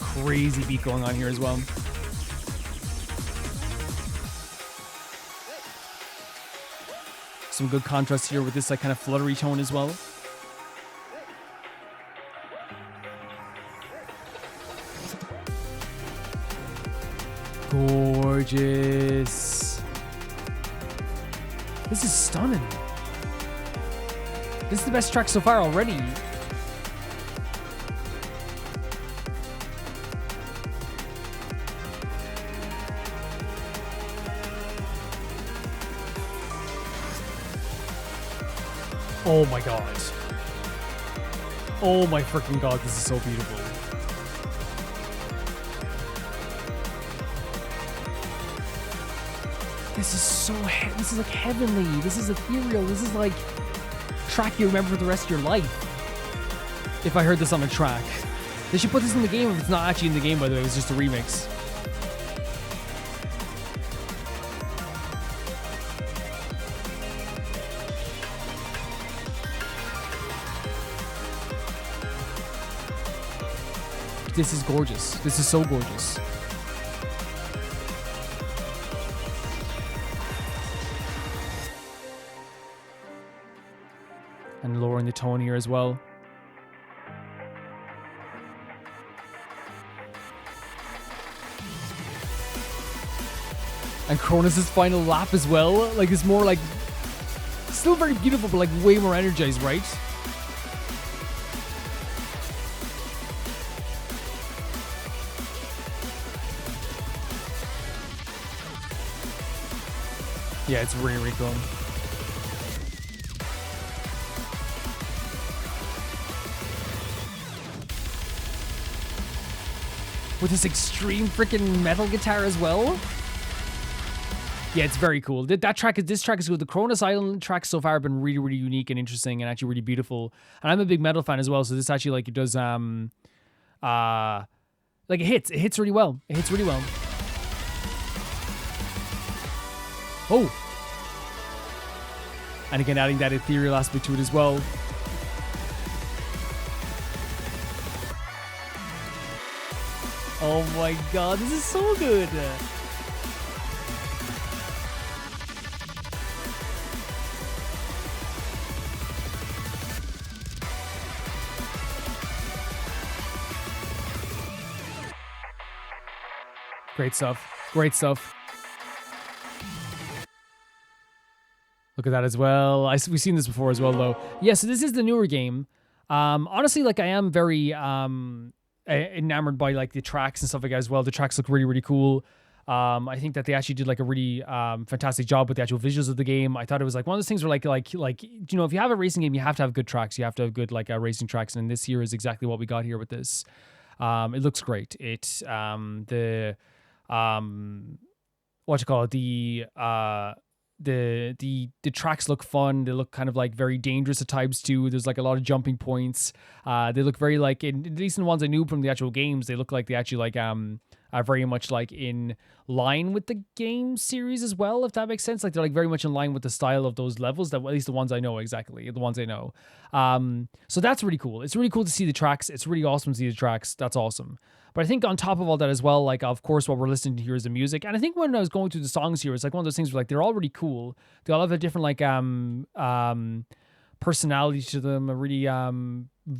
Crazy beat going on here as well. Some good contrast here with this like kind of fluttery tone as well. Gorgeous. This is stunning. This is the best track so far already. Oh my god. Oh my freaking god, this is so beautiful. This is so this is like heavenly. This is ethereal. This is like track you remember for the rest of your life. If I heard this on a track. They should put this in the game if it's not actually in the game, by the way. It's just a remix. This is gorgeous. This is so gorgeous. And lowering the tone here as well. And Cronus' final lap as well. Like, it's more like... Still very beautiful, but like way more energized, right? Yeah, it's really, really cool. With this extreme freaking metal guitar as well. Yeah, it's very cool. This track is good. The Cronus Island tracks so far have been really, really unique and interesting and actually really beautiful. And I'm a big metal fan as well, so this actually like it does like it hits really well. It hits really well. Oh. And again, adding that ethereal aspect to it as well. Oh my god, this is so good. Great stuff. Great stuff. Look at that as well. We've seen this before as well, though. Yeah, so this is the newer game. Honestly, like, I am very enamored by, like, the tracks and stuff like that as well. The tracks look really, really cool. I think that they actually did, like, a really fantastic job with the actual visuals of the game. I thought it was, like, one of those things where, like, you know, if you have a racing game, you have to have good tracks. You have to have good, like, racing tracks. And this here is exactly what we got here with this. It looks great. It's what you call it? The tracks look fun. They look kind of like very dangerous at times too. There's like a lot of jumping points. They look very like, at least in the ones I knew from the actual games, they look like they actually like are very much like in line with the game series as well, if that makes sense. Like they're like very much in line with the style of those levels, that at least the ones I know, exactly the ones I know. So that's really cool. It's really cool to see the tracks. It's really awesome to see the tracks. That's awesome. But I think on top of all that as well, like, of course, what we're listening to here is the music. And I think when I was going through the songs here, it's like one of those things where, like, they're all really cool. They all have a different, like, personality to them, a really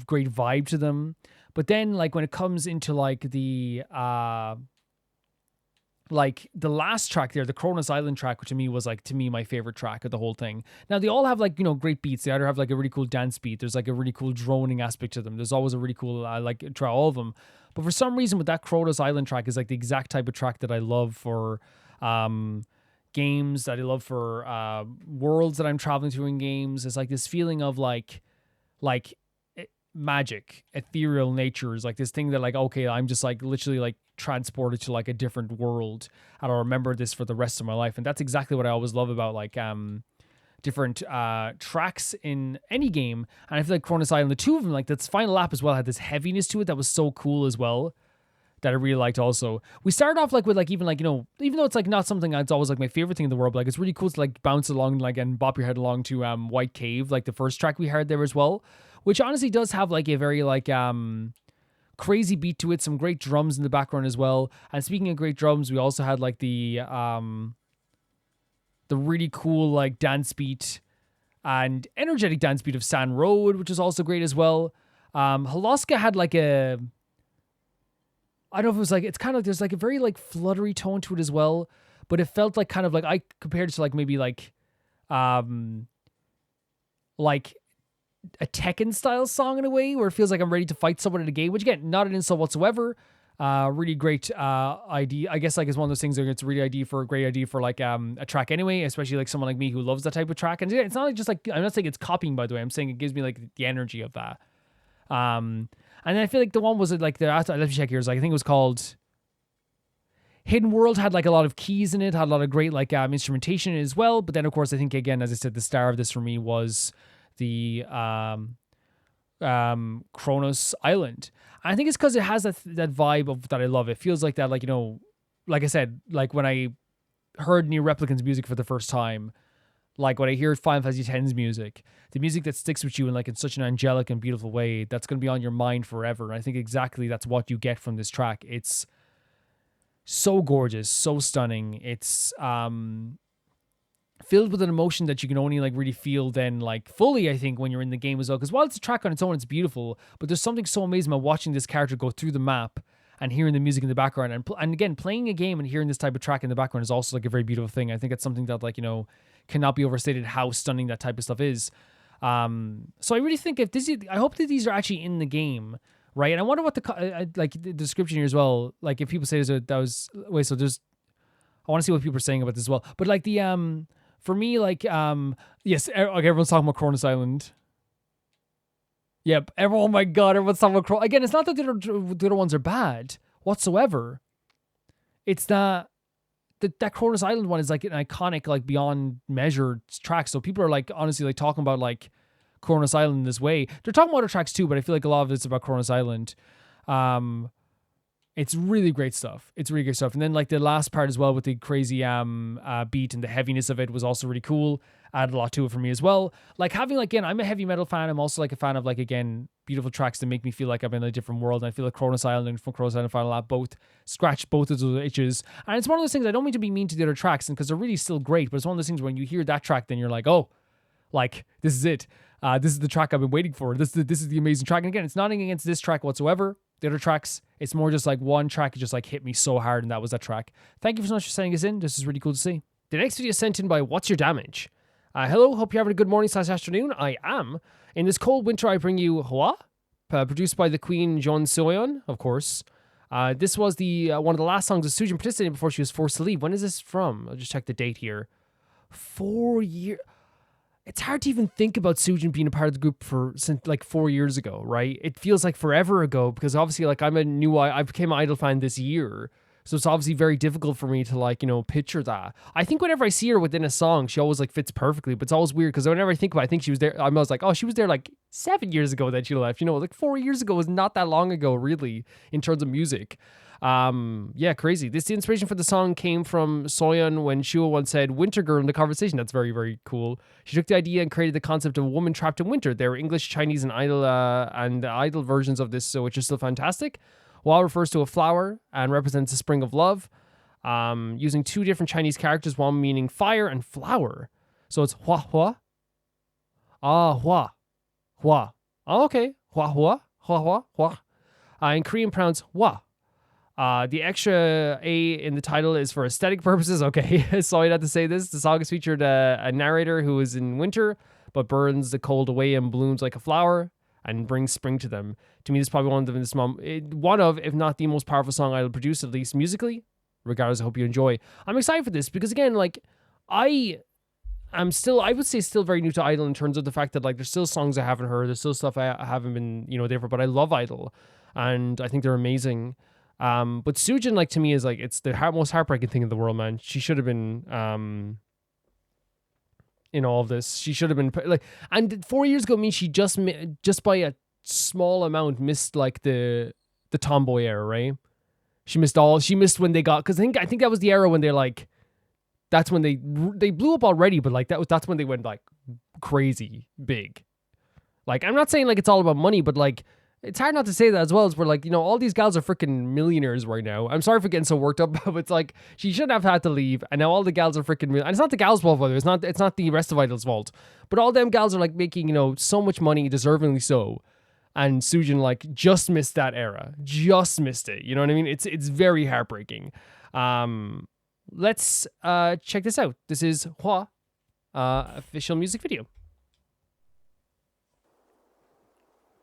great vibe to them. But then, like, when it comes into, like, the last track there, the Cronus Island track, which to me was, like, my favorite track of the whole thing. Now, they all have, like, you know, great beats. They either have, like, a really cool dance beat. There's, like, a really cool droning aspect to them. There's always a really cool, try all of them. But for some reason, with that Cronus Island track is, like, the exact type of track that I love for games, that I love for worlds that I'm traveling through in games. It's, like, this feeling of, like magic, ethereal nature is like this thing that, like, okay, I'm just like literally like transported to like a different world and I'll remember this for the rest of my life. And that's exactly what I always love about like different tracks in any game. And I feel like Cronus Island, the two of them, like that's final lap as well, had this heaviness to it that was so cool as well, that I really liked also. We started off like with like even like, you know, even though it's like not something that's always like my favorite thing in the world, but like it's really cool to like bounce along like and bop your head along to White Cave, like the first track we heard there as well, which honestly does have like a very like crazy beat to it, some great drums in the background as well. And speaking of great drums, we also had like the really cool like dance beat and energetic dance beat of Sand Road, which is also great as well. Holoska had like a, I don't know if it was like, it's kind of like, there's like a very like fluttery tone to it as well, but it felt like kind of like, I compared it to like maybe like a Tekken style song in a way, where it feels like I'm ready to fight someone in a game, which again, not an insult whatsoever. Really great idea. I guess like it's one of those things where it's a really great idea for like a track anyway, especially like someone like me who loves that type of track. And it's not like just like, I'm not saying it's copying, by the way, I'm saying it gives me like the energy of that. And then I feel like the one was like let me check here. Like I think it was called Hidden World, had like a lot of keys in it, had a lot of great like instrumentation in it as well. But then of course I think again, as I said, the star of this for me was the Kronos Island. And I think it's because it has that vibe of that I love. It feels like that, like, you know, like I said, like when I heard Near Replicant's music for the first time, like when I hear Final Fantasy X's music, the music that sticks with you in like in such an angelic and beautiful way, that's going to be on your mind forever. And I think exactly that's what you get from this track. It's so gorgeous, so stunning. It's filled with an emotion that you can only like really feel then like fully, I think, when you're in the game as well. Because while it's a track on its own, it's beautiful, but there's something so amazing about watching this character go through the map and hearing the music in the background. And again, playing a game and hearing this type of track in the background is also like a very beautiful thing. I think it's something that, like, you know, cannot be overstated how stunning that type of stuff is. So I really think if this is, I hope that these are actually in the game, right? And I wonder what like the description here as well, like if people say I want to see what people are saying about this as well. But like the for me, like yes, okay, everyone's talking about Cronus Island. Yep, oh my god, everyone's talking about Cronus. Again, it's not that the other ones are bad whatsoever. It's that Cronus Island one is like an iconic, like beyond measure track. So people are like honestly like talking about like Cronus Island in this way. They're talking about other tracks too, but I feel like a lot of it's about Cronus Island. It's really great stuff. It's really great stuff. And then like the last part as well with the crazy beat and the heaviness of it was also really cool. Added a lot to it for me as well. Like having like, again, I'm a heavy metal fan. I'm also like a fan of like, again, beautiful tracks that make me feel like I'm in a different world. And I feel like Cronus Island and from Cronus Island Final Lap both scratch both of those itches. And it's one of those things, I don't mean to be mean to the other tracks because they're really still great, but it's one of those things when you hear that track, then you're like, oh, like this is it. This is the track I've been waiting for. This is the amazing track. And again, it's nothing against this track whatsoever. The other tracks, it's more just like one track just like hit me so hard, and that was that track. Thank you so much for sending us in. This is really cool to see. The next video is sent in by What's Your Damage? Hello, hope you're having a good morning / afternoon. I am. In this cold winter, I bring you Hua, produced by the Queen Jeon Seoyeon, of course. This was the one of the last songs that Sujin participated in before she was forced to leave. When is this from? I'll just check the date here. 4 years. It's hard to even think about Sujin being a part of the group since like 4 years ago, right? It feels like forever ago because obviously like I became an Idol fan this year. So it's obviously very difficult for me to like, you know, picture that. I think whenever I see her within a song, she always like fits perfectly, but it's always weird because whenever I think about it, I think she was there. I was like, oh, she was there like 7 years ago that she left. You know, like 4 years ago was not that long ago, really, in terms of music. Yeah, crazy. The inspiration for the song came from Soyeon when Shuo once said winter girl in the conversation. That's very, very cool. She took the idea and created the concept of a woman trapped in winter. There were English, Chinese, and idol versions of this, which is still fantastic. Hua refers to a flower and represents the spring of love, using two different Chinese characters, one meaning fire and flower. So it's Hua Hua. Hua. Hua. Oh, okay. Hua Hua. Hua Hua. Hua. In Korean pronounced Hua. The extra A in the title is for aesthetic purposes. Okay, sorry not to say this. The song has featured a narrator who is in winter, but burns the cold away and blooms like a flower and brings spring to them. To me, this is probably one of, if not the most powerful song I'll produce, at least musically. Regardless, I hope you enjoy. I'm excited for this because, again, like, I would say still very new to Idol in terms of the fact that, like, there's still songs I haven't heard. There's still stuff I haven't been, you know, there for, but I love Idol. And I think they're amazing. But Sujin, like, to me is like, it's the most heartbreaking thing in the world, man. She should have been, in all of this. She should have been like, and 4 years ago means she just by a small amount missed like the tomboy era, right? She missed when they got, because I think that was the era when they're like, that's when they blew up already, but like that's when they went like crazy big. Like, I'm not saying like it's all about money, but like it's hard not to say that as well, as we're like, you know, all these gals are freaking millionaires right now. I'm sorry for getting so worked up, but it's like she shouldn't have had to leave, and now all the gals are freaking and it's not the gals' fault, it's not the rest of Idol's fault, but all them gals are like making, you know, so much money, deservingly so. And Sujin like just missed that era. Just missed it. You know what I mean? It's very heartbreaking. Let's check this out. This is Hua official music video.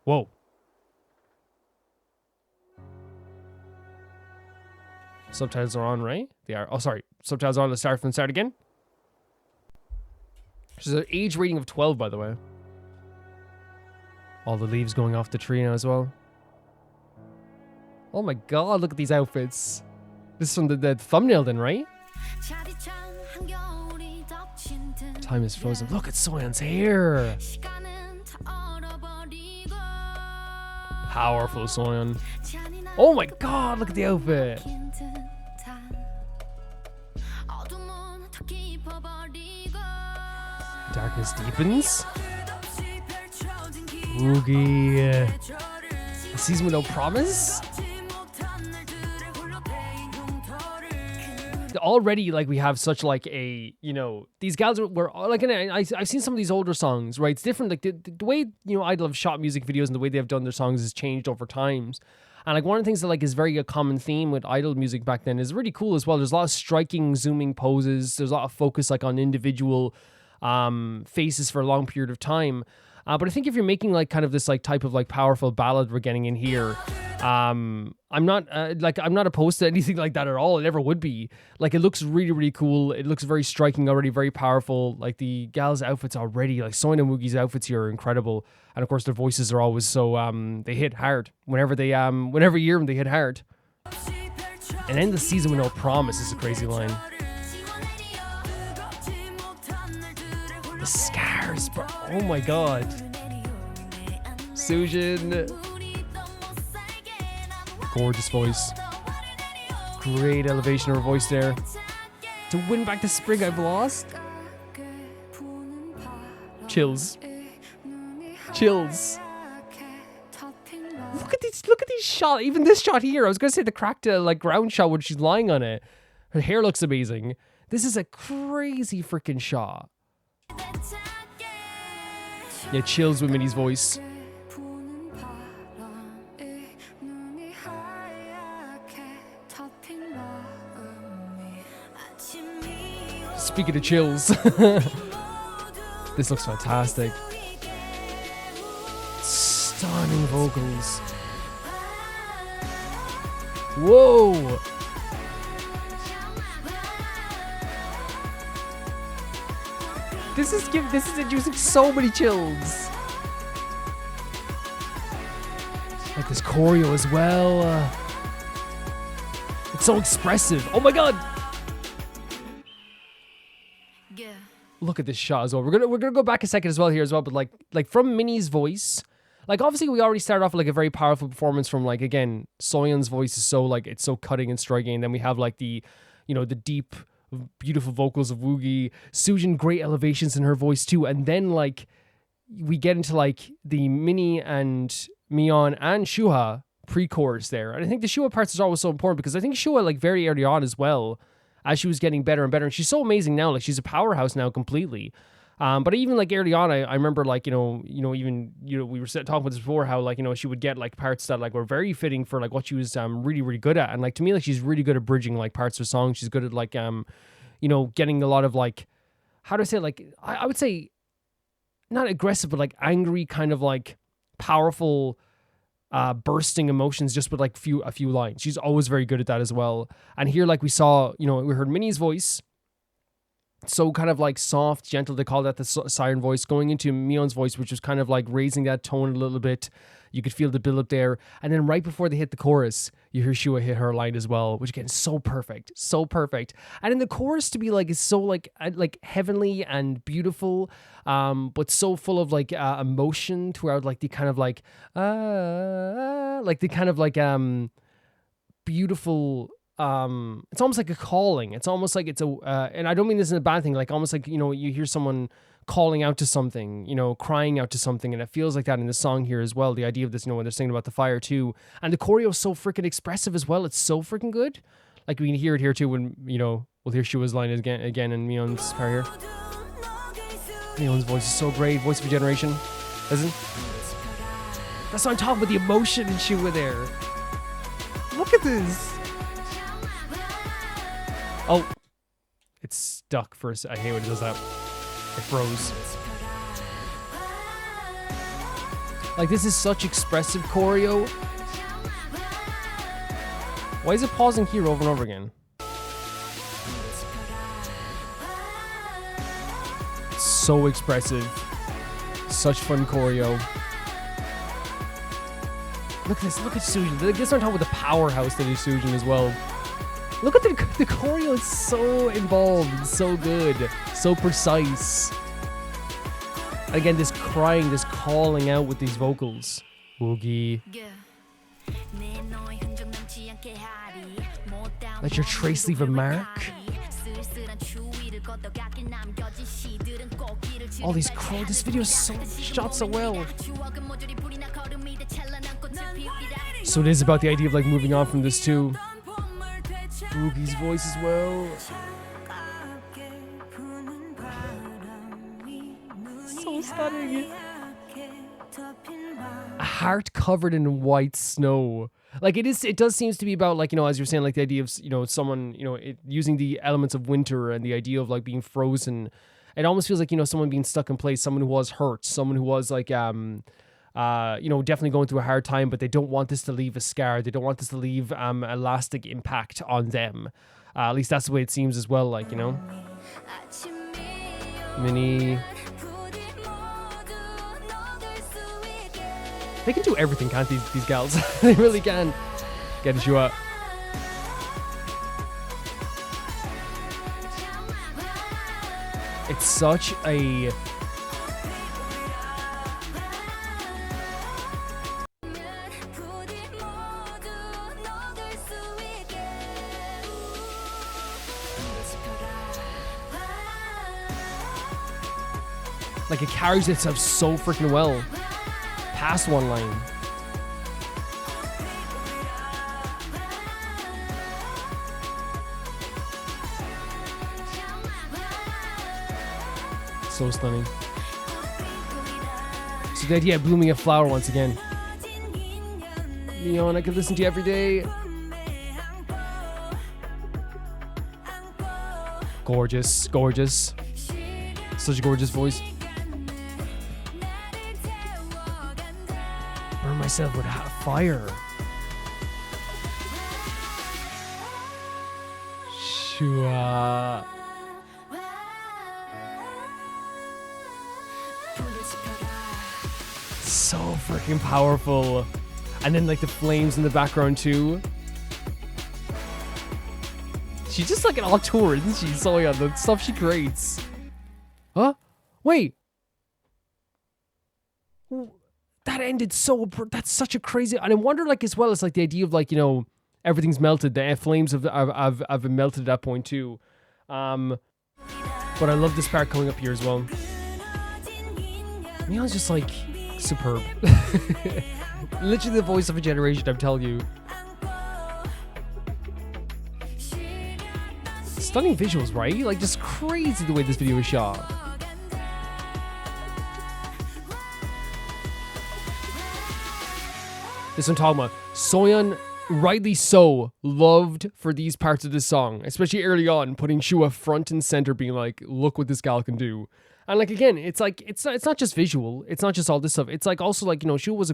Whoa. Subtitles are on, right? They are. Oh, sorry. Subtitles are on. Let's start from the start again. There's an age rating of 12, by the way. All the leaves going off the tree now as well. Oh my god, look at these outfits. This is from the thumbnail then, right? Time is frozen. Look at Soyeon's hair. Powerful Soyeon. Oh my god, look at the outfit. Darkness deepens. Oogie. A season with no promise? Already, like, we have such, like, a, you know, these gals were like, and I've seen some of these older songs, right? It's different, like, the way, you know, Idol have shot music videos and the way they've done their songs has changed over times. And, like, one of the things that, like, is very a common theme with Idol music back then is really cool as well. There's a lot of striking, zooming poses. There's a lot of focus, like, on individual faces for a long period of time. But I think if you're making like kind of this like type of like powerful ballad we're getting in here, I'm not opposed to anything like that at all. It never would be. Like, it looks really, really cool. It looks very striking already, very powerful. Like, the gals' outfits already, like Soyeon and Woogie's outfits here are incredible. And of course their voices are always so they hit hard whenever you hear them, they hit hard. And end the season with no promise is a crazy line. The scars, bro. Oh my god. Sujin. Gorgeous voice. Great elevation of her voice there. To win back the spring I've lost. Chills. Chills. Look at these shots. Even this shot here. I was gonna say the cracked like ground shot when she's lying on it. Her hair looks amazing. This is a crazy freaking shot. Yeah, chills with Minnie's voice. Speaking of chills, this looks fantastic. Stunning vocals. Whoa! This is inducing so many chills. Like this choreo as well. It's so expressive. Oh my god! Look at this shot as well. We're gonna go back a second as well here as well, but like from Minnie's voice, like obviously we already started off with like a very powerful performance from like, again, Soyeon's voice is so like, it's so cutting and striking, and then we have like the, you know, the deep, beautiful vocals of Woogie. Sujin, great elevations in her voice too, and then like we get into like the Minnie and Mion and Shuha pre-chorus there, and I think the Shuha parts is always so important because I think Shuha, like very early on as well, as she was getting better and better, and she's so amazing now, like she's a powerhouse now completely. But even like early on, I remember like, even we were talking about this before, how like, she would get like parts that like were very fitting for like what she was really, really good at. And like, to me, like she's really good at bridging like parts of songs. She's good at like, getting a lot of like, how do I say it? Like, I would say not aggressive, but like angry kind of like powerful, bursting emotions just with like a few lines. She's always very good at that as well. And here, like we saw, we heard Minnie's voice. so kind of like soft, gentle. They call that the siren voice, going into Mion's voice, which was kind of like raising that tone a little bit. You could feel the build up there. And then right before they hit the chorus, you hear Shua hit her line as well, which again is so perfect. So perfect. And in the chorus to be like, is so like heavenly and beautiful, but so full of like emotion throughout, like the kind of like the kind of like beautiful, it's almost like a calling. It's almost like it's a and I don't mean this in a bad thing, like almost like, you know, you hear someone calling out to something, you know, crying out to something, and it feels like that in the song here as well. The idea of this, you know, when they're singing about the fire too, and the choreo is so freaking expressive as well. It's so freaking good. Like we can hear it here too when, you know, we'll hear Shua's line again in Mion's part here. Mion's voice is so great. Voice of a generation, isn't it? That's what I'm talking about, the emotion in Shua there. Look at this. Oh, it's stuck for a second. I hate when it does that. It froze. Like, this is such expressive choreo. Why is it pausing here over and over again? So expressive. Such fun choreo. Look at this. Look at Sujin. This on top of the powerhouse that is Sujin as well. Look at the choreo. It's so involved. So good. So precise. And again, this crying, this calling out with these vocals. Oogie. Let your trace leave a mark. All these this video is so shot so well. So it is about the idea of like moving on from this too. Oogie's voice as well. So stunning. A heart covered in white snow. Like it does seems to be about, like, you know, as you're saying, like the idea of, you know, someone, you know, using the elements of winter and the idea of like being frozen. It almost feels like, you know, someone being stuck in place, someone who was hurt, someone who was like, you know, definitely going through a hard time, but they don't want this to leave a scar. They don't want this to leave a lasting impact on them. At least that's the way it seems as well, like, you know. Mini. They can do everything, can't these gals? They really can. Get it, Shua. It's such a... like, it carries itself so freaking well. Past one line. So stunning. So the idea of blooming a flower once again. Leon, I could listen to you every day. Gorgeous, gorgeous. Such a gorgeous voice. Burn myself with fire. Shua. So freaking powerful. And then like the flames in the background too. She's just like an auteur, isn't she? So yeah, the stuff she creates. Huh? Wait. That ended so... That's such a crazy... And I wonder, like, as well as, like, the idea of, like, you know, everything's melted. The flames have melted at that point, too. But I love this part coming up here as well. Mion's just, like, superb. Literally the voice of a generation, I'm telling you. Stunning visuals, right? Like, just crazy the way this video is shot. This I'm talking about. Soyeon, rightly so, loved for these parts of this song, especially early on, putting Shua front and center, being like, look what this gal can do. And like, again, it's like, it's not just visual, it's not just all this stuff. It's like also like, you know, Shua was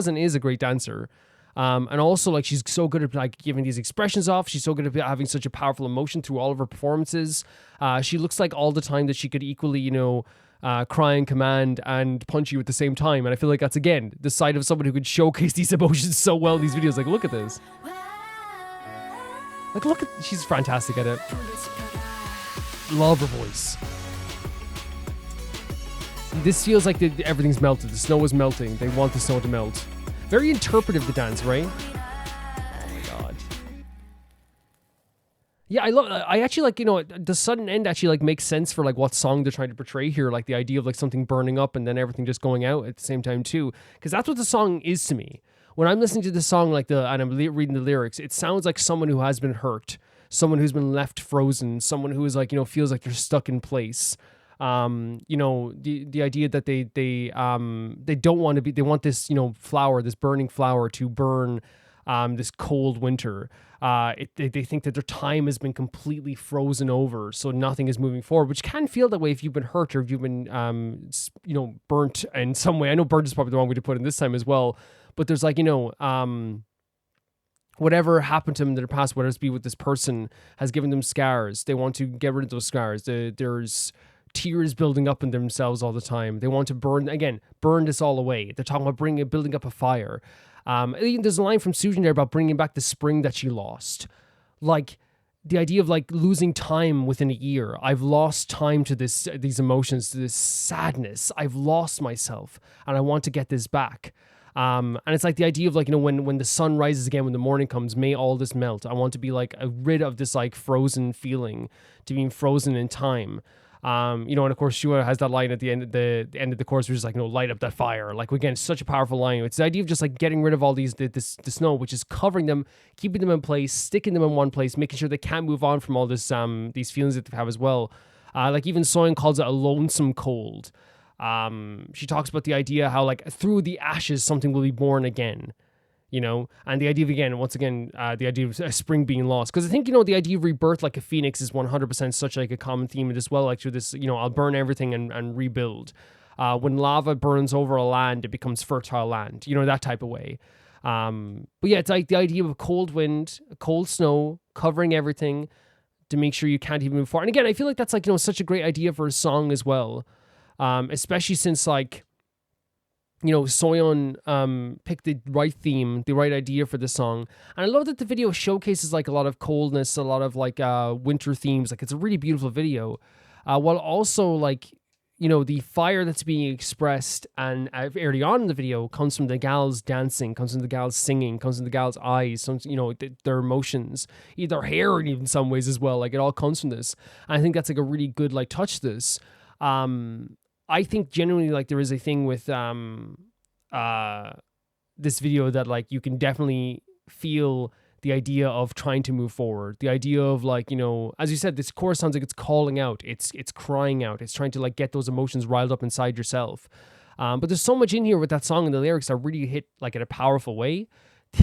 and is a great dancer. And also, like, she's so good at like giving these expressions off. She's so good at having such a powerful emotion through all of her performances. She looks like all the time that she could equally, cry and command and punch you at the same time. And I feel like that's, again, the side of someone who could showcase these emotions so well in these videos. Like, look at this. Like, she's fantastic at it. Love her voice. This feels like everything's melted. The snow is melting. They want the snow to melt. Very interpretive, the dance, right? Oh my god. Yeah, I actually like, the sudden end actually like makes sense for like what song they're trying to portray here. Like the idea of like something burning up and then everything just going out at the same time too. Because that's what the song is to me. When I'm listening to this song, and I'm reading the lyrics, it sounds like someone who has been hurt, someone who's been left frozen, someone who is like, feels like they're stuck in place. The idea that they don't want to be, they want this, flower, this burning flower to burn, this cold winter. They think that their time has been completely frozen over, so nothing is moving forward, which can feel that way if you've been hurt or if you've been, burnt in some way. I know burnt is probably the wrong way to put it in this time as well, but there's like, whatever happened to them in their past, whether it's be with this person, has given them scars. They want to get rid of those scars. There's tears building up in themselves all the time. They want to burn this all away. They're talking about building up a fire. There's a line from Sujin there about bringing back the spring that she lost. Like, the idea of like losing time within a year. I've lost time to these emotions, to this sadness. I've lost myself and I want to get this back. And it's like the idea of like, when the sun rises again, when the morning comes, may all this melt. I want to be like rid of this like frozen feeling, to being frozen in time. And of course Shua has that line at the end of the chorus, which is like, light up that fire. Like, again, it's such a powerful line. It's the idea of just like getting rid of all the snow, which is covering them, keeping them in place, sticking them in one place, making sure they can't move on from all this these feelings that they have as well. Like even Soyeon calls it a lonesome cold. She talks about the idea how like through the ashes something will be born again, and the idea of, the idea of spring being lost. Because I think, the idea of rebirth like a phoenix is 100% such like a common theme as well. Like through this, I'll burn everything and rebuild. When lava burns over a land, it becomes fertile land, that type of way. But yeah, it's like the idea of a cold wind, cold snow, covering everything to make sure you can't even move forward. And again, I feel like that's like, such a great idea for a song as well. Especially since like, Soyeon picked the right theme, the right idea for the song. And I love that the video showcases like a lot of coldness, a lot of like winter themes. Like, it's a really beautiful video. While also like, the fire that's being expressed and early on in the video comes from the gals dancing, comes from the gals singing, comes from the gals' eyes, some, their emotions, their hair, and even some ways as well. Like, it all comes from this. And I think that's like a really good like touch to this. I think genuinely like there is a thing with this video that like you can definitely feel the idea of trying to move forward, the idea of like, as you said, this chorus sounds like it's calling out, it's crying out, it's trying to like get those emotions riled up inside yourself. But there's so much in here with that song and the lyrics that really hit like in a powerful way,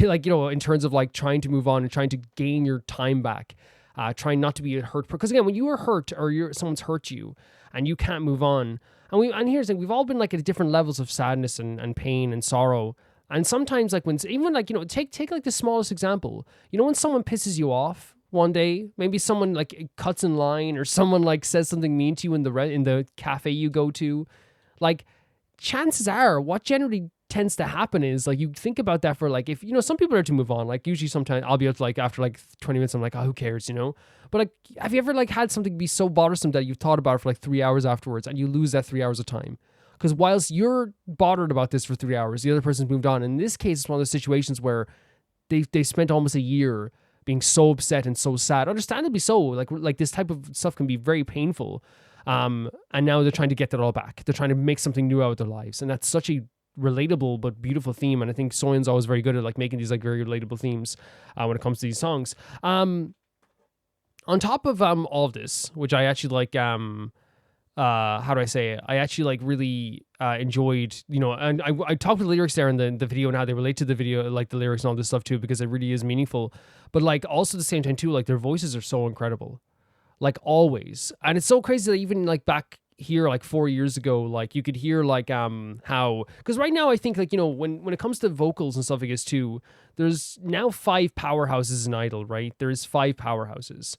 like, in terms of like trying to move on and trying to gain your time back, trying not to be hurt. Because again, when you are hurt or someone's hurt you and you can't move on, and here's the thing, we've all been like at different levels of sadness and pain and sorrow. And sometimes like when, even like, take like the smallest example, when someone pisses you off one day, maybe someone like cuts in line or someone like says something mean to you in the cafe you go to, like chances are what generally tends to happen is like you think about that for like, if some people are to move on, like usually sometimes I'll be able to like after like 20 minutes I'm like, oh, who cares, but like have you ever like had something be so bothersome that you've thought about it for like 3 hours afterwards and you lose that 3 hours of time? Because whilst you're bothered about this for 3 hours, the other person's moved on. In this case, it's one of those situations where they spent almost a year being so upset and so sad, understandably so. Like this type of stuff can be very painful, and now they're trying to get that all back. They're trying to make something new out of their lives, and that's such a relatable but beautiful theme. And I think Soyeon's always very good at like making these like very relatable themes when it comes to these songs. On top of all of this, which I actually like, how do I say it? I actually like really enjoyed, and I talked with the lyrics there in the video and how they relate to the video, like the lyrics and all this stuff too, because it really is meaningful. But like also at the same time too, like their voices are so incredible, like always. And it's so crazy that even like back hear like 4 years ago, like you could hear like how, because right now I think like, you know, when it comes to vocals and stuff like this too, there's now 5 powerhouses in Idol, right? There's 5 powerhouses,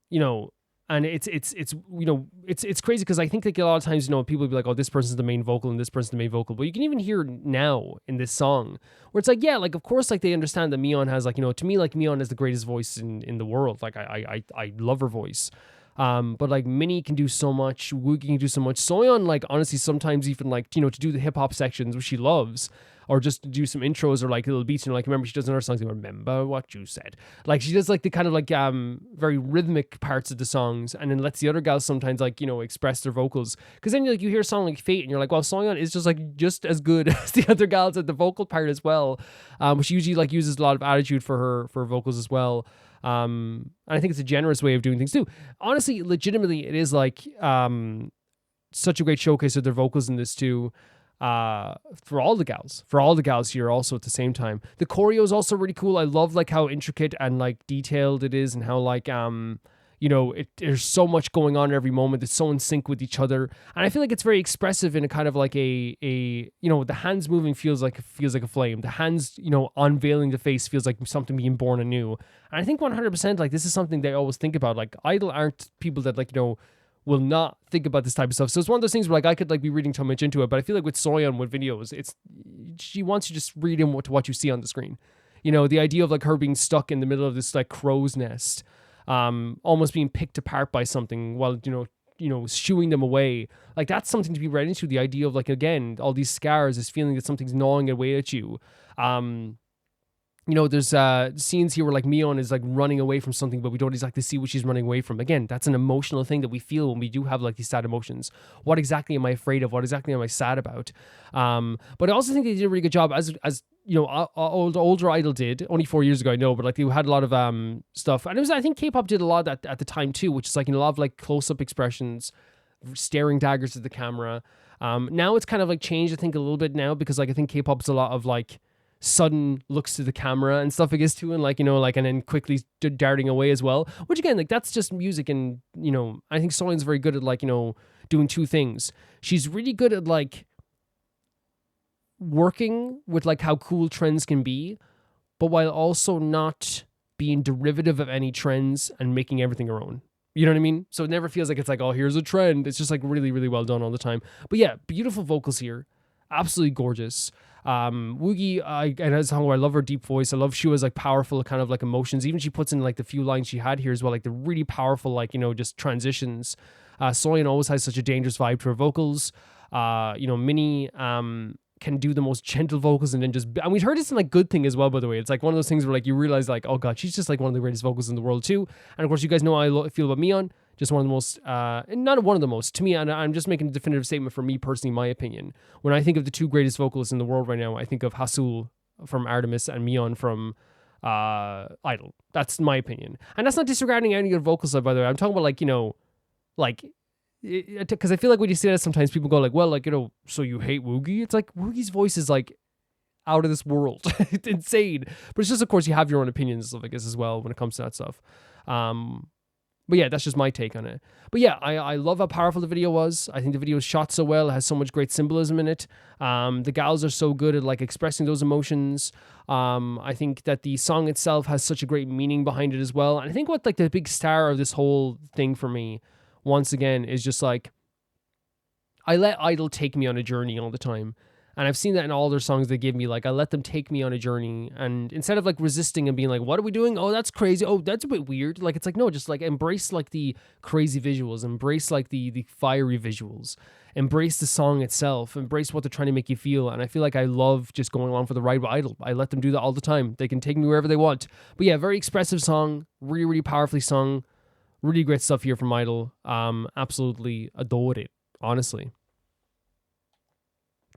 you know, and it's you know, it's crazy because I think like a lot of times, you know, people be like, oh, this person's the main vocal and this person's the main vocal, but you can even hear now in this song where it's like, yeah, like of course like they understand that Mion has like, you know, to me like Mion is the greatest voice in the world. Like I love her voice. But like Minnie can do so much, Woogie can do so much. Soyeon, like honestly, sometimes even like, you know, to do the hip hop sections, which she loves, or just to do some intros or like little beats, you know, like remember she does another songs, like, remember what you said. Like she does like the kind of like very rhythmic parts of the songs, and then lets the other gals sometimes like, you know, express their vocals. Because then like you hear a song like Fate and you're like, well, Soyeon is just like just as good as the other gals at the vocal part as well. She usually like uses a lot of attitude for her vocals as well. And I think it's a generous way of doing things too. Honestly, legitimately, it is like such a great showcase of their vocals in this too. For all the gals here also at the same time. The choreo is also really cool. I love like how intricate and like detailed it is, and how like you know, there's so much going on every moment. It's so in sync with each other, and I feel like it's very expressive in a kind of like a you know, the hands moving feels like a flame. The hands, you know, unveiling the face feels like something being born anew. And I think 100% like this is something they always think about. Like Idol aren't people that like, you know, will not think about this type of stuff. So it's one of those things where like I could like be reading too much into it, but I feel like with Soyeon with videos, she wants you to just read in to what you see on the screen. You know, the idea of like her being stuck in the middle of this like crow's nest, almost being picked apart by something while, you know, shooing them away. Like that's something to be read into. The idea of like, again, all these scars, this feeling that something's gnawing away at you. You know, there's scenes here where like Mion is like running away from something, but we don't exactly see what she's running away from. Again, that's an emotional thing that we feel when we do have like these sad emotions. What exactly am I afraid of? What exactly am I sad about? But I also think they did a really good job, as you know, older Idol did only 4 years ago, I know, but like they had a lot of stuff, and it was, I think K-pop did a lot of that at the time too, which is like, you know, a lot of like close-up expressions, staring daggers at the camera. Now it's kind of like changed, I think, a little bit now, because like I think K-pop's a lot of like sudden looks to the camera and stuff, I guess, too, and like, you know, like, and then quickly darting away as well, which again, like that's just music. And, you know, I think Soyeon's very good at like, you know, doing two things. She's really good at like working with like how cool trends can be, but while also not being derivative of any trends and making everything her own. You know what I mean? So it never feels like it's like, oh, here's a trend. It's just like really, really well done all the time. But yeah, beautiful vocals here. Absolutely gorgeous. Woogie, and as a song where I love her deep voice. I love Shua's like powerful kind of like emotions. Even she puts in like the few lines she had here as well, like the really powerful, like, you know, just transitions. Soyeon always has such a dangerous vibe to her vocals. You know, Minnie can do the most gentle vocals, and then just, and we've heard this in like Good Thing as well, by the way. It's like one of those things where like you realize like, oh god, she's just like one of the greatest vocals in the world too. And of course, you guys know how I feel about Mion. Just one of the most, not one of the most, to me, and I'm just making a definitive statement for me personally, my opinion. When I think of the two greatest vocalists in the world right now, I think of Hasul from Artemis and Mion from Idol. That's my opinion. And that's not disregarding any of the vocal side, by the way. I'm talking about like, you know, like, because I feel like when you say that, sometimes people go like, well, like, you know, so you hate Woogie? It's like, Woogie's voice is like out of this world. It's insane. But it's just, of course, you have your own opinions and stuff, I guess, as well, when it comes to that stuff. But yeah, that's just my take on it. But yeah, I love how powerful the video was. I think the video is shot so well. It has so much great symbolism in it. The gals are so good at like expressing those emotions. I think that the song itself has such a great meaning behind it as well. And I think what like the big star of this whole thing for me, once again, is just like, I let Idol take me on a journey all the time. And I've seen that in all their songs they give me. Like, I let them take me on a journey. And instead of like resisting and being like, what are we doing? Oh, that's crazy. Oh, that's a bit weird. Like, it's like, no, just like embrace like the crazy visuals. Embrace like the fiery visuals. Embrace the song itself. Embrace what they're trying to make you feel. And I feel like I love just going along for the ride with Idol. I let them do that all the time. They can take me wherever they want. But yeah, very expressive song. Really, really powerfully sung. Really great stuff here from Idol. Absolutely adored it, honestly.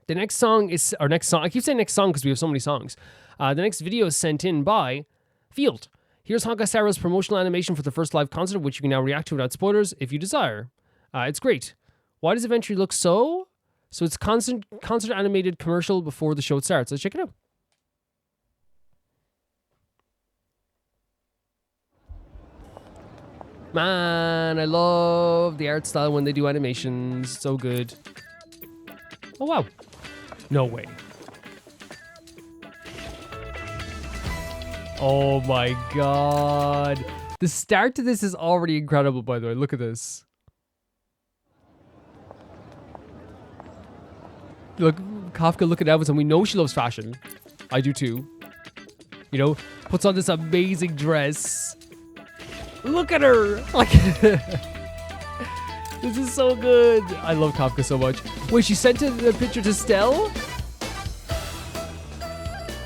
The next song is, or next song, I keep saying next song because we have so many songs. The next video is sent in by Field. Here's Honkai Star's promotional animation for the first live concert, which you can now react to without spoilers if you desire. It's great. Why does eventually look so? So it's concert animated commercial before the show starts. Let's check it out. Man, I love the art style when they do animations. So good. Oh, wow. No way. Oh my god. The start to this is already incredible, by the way. Look at this. Look, Kafka looking at Elvis, and we know she loves fashion. I do too. You know, puts on this amazing dress. Look at her! Like, this is so good. I love Kafka so much. Wait, she sent the picture to Stell?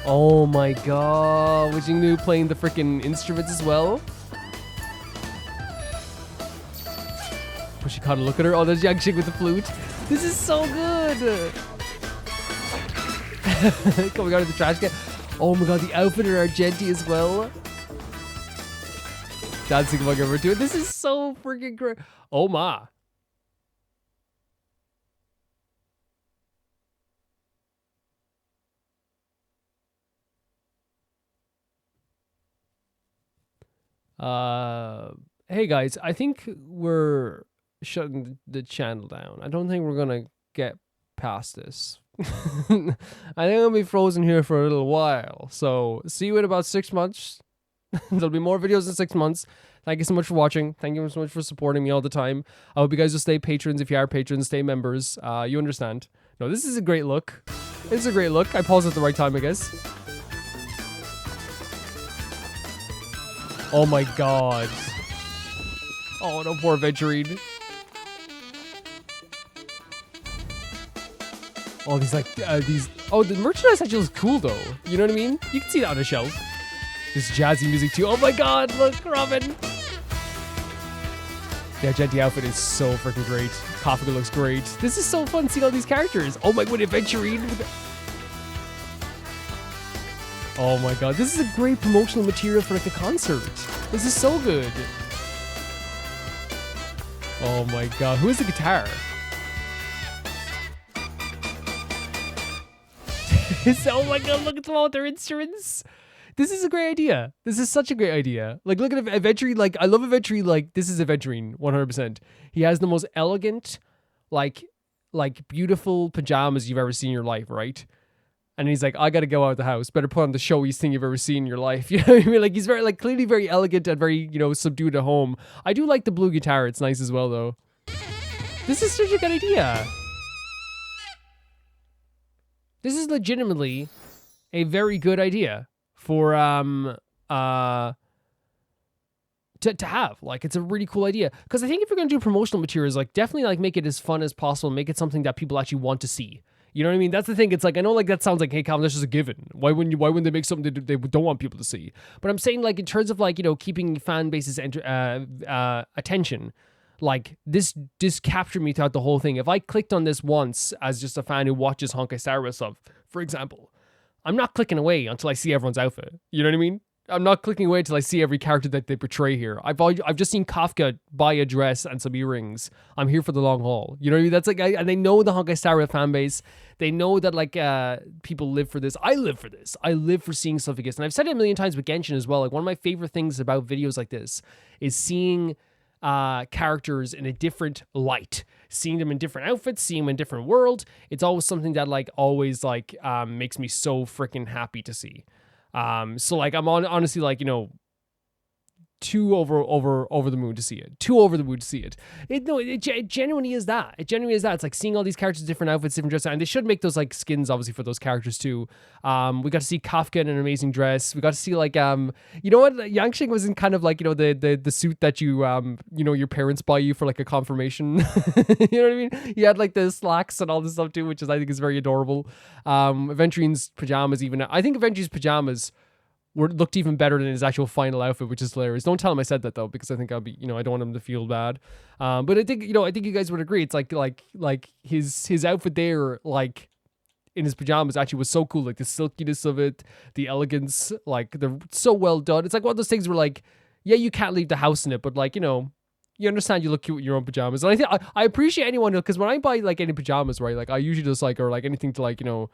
Oh my god. Wishing New playing the freaking instruments as well. Push kind of look at her. Oh, there's young chick with the flute. This is so good. Coming out of the trash can. Oh my god, the outfit of Argenti as well. Dancing among ever doing. This is so freaking great. Oh my. Hey guys, I think we're shutting the channel down. I don't think we're gonna get past this. I think I'll be frozen here for a little while. So see you in about 6 months. There'll be more videos in 6 months. Thank you so much for watching. Thank you so much for supporting me all the time. I hope you guys will stay patrons. If you are patrons, stay members. You understand. No, this is a great look. This is a great look. I paused at the right time, I guess. Oh my god. Oh no, poor Venturine. Oh, these like, oh, the merchandise actually looks cool though. You know what I mean? You can see that on a shelf. This jazzy music too. Oh my god, look, Robin. The Argenti outfit is so freaking great. Kafka looks great. This is so fun seeing all these characters. Oh my god, Venturine. Oh my god, this is a great promotional material for like a concert. This is so good. Oh my god, who is the guitar? Oh my god, look at them all with their instruments. This is a great idea. This is such a great idea. Like, look at Venturine. Like, I love Venturine. Like, this is Venturine, 100%. He has the most elegant, like beautiful pajamas you've ever seen in your life, right? And he's like, I gotta go out of the house. Better put on the showiest thing you've ever seen in your life. You know what I mean? Like, he's very, like, clearly very elegant and very, you know, subdued at home. I do like the blue guitar. It's nice as well, though. This is such a good idea. This is legitimately a very good idea for to have. Like, it's a really cool idea, because I think if you're gonna do promotional materials, like, definitely like make it as fun as possible, make it something that people actually want to see. You know what I mean? That's the thing. It's like, I know like that sounds like, hey Calvin, that's just a given. Why wouldn't they make something they don't want people to see? But I'm saying, like, in terms of, like, you know, keeping fan base's attention, like, this captured me throughout the whole thing. If I clicked on this once as just a fan who watches Honkai Star Rail stuff, for example, I'm not clicking away until I see everyone's outfit. You know what I mean? I'm not clicking away until I see every character that they portray here. I've just seen Kafka buy a dress and some earrings. I'm here for the long haul. You know what I mean? That's like, and they know the Honkai Star Rail fan base. They know that, like, people live for this. I live for this. I live for seeing stuff like this. And I've said it a million times with Genshin as well. Like, one of my favorite things about videos like this is seeing characters in a different light, seeing them in different outfits, seeing them in different world. It's always something that, like, always, like, makes me so freaking happy to see. So, like, I'm honestly, like, you know, too over the moon to see it. Too over the moon to see it. It genuinely is that. It genuinely is that. It's like seeing all these characters, different outfits, different dresses, and they should make those, like, skins, obviously, for those characters too. We got to see Kafka in an amazing dress. We got to see, like, you know what? Yangsheng was in kind of, like, you know, the suit that you know, your parents buy you for, like, a confirmation. You know what I mean? He had, like, the slacks and all this stuff too, which I think is very adorable. Aventurine's pajamas, even. I think Aventurine's pajamas looked even better than his actual final outfit, which is hilarious. Don't tell him I said that though, because I think I'll be, you know, I don't want him to feel bad. But I think, you know, I think you guys would agree. It's like his outfit there, like, in his pajamas actually was so cool. Like, the silkiness of it, the elegance, like, they're so well done. It's like one of those things where, like, yeah, you can't leave the house in it, but, like, you know, you understand you look cute in your own pajamas. And I think I appreciate anyone, because when I buy, like, any pajamas, right, like, I usually just, like, or like anything to, like, you know,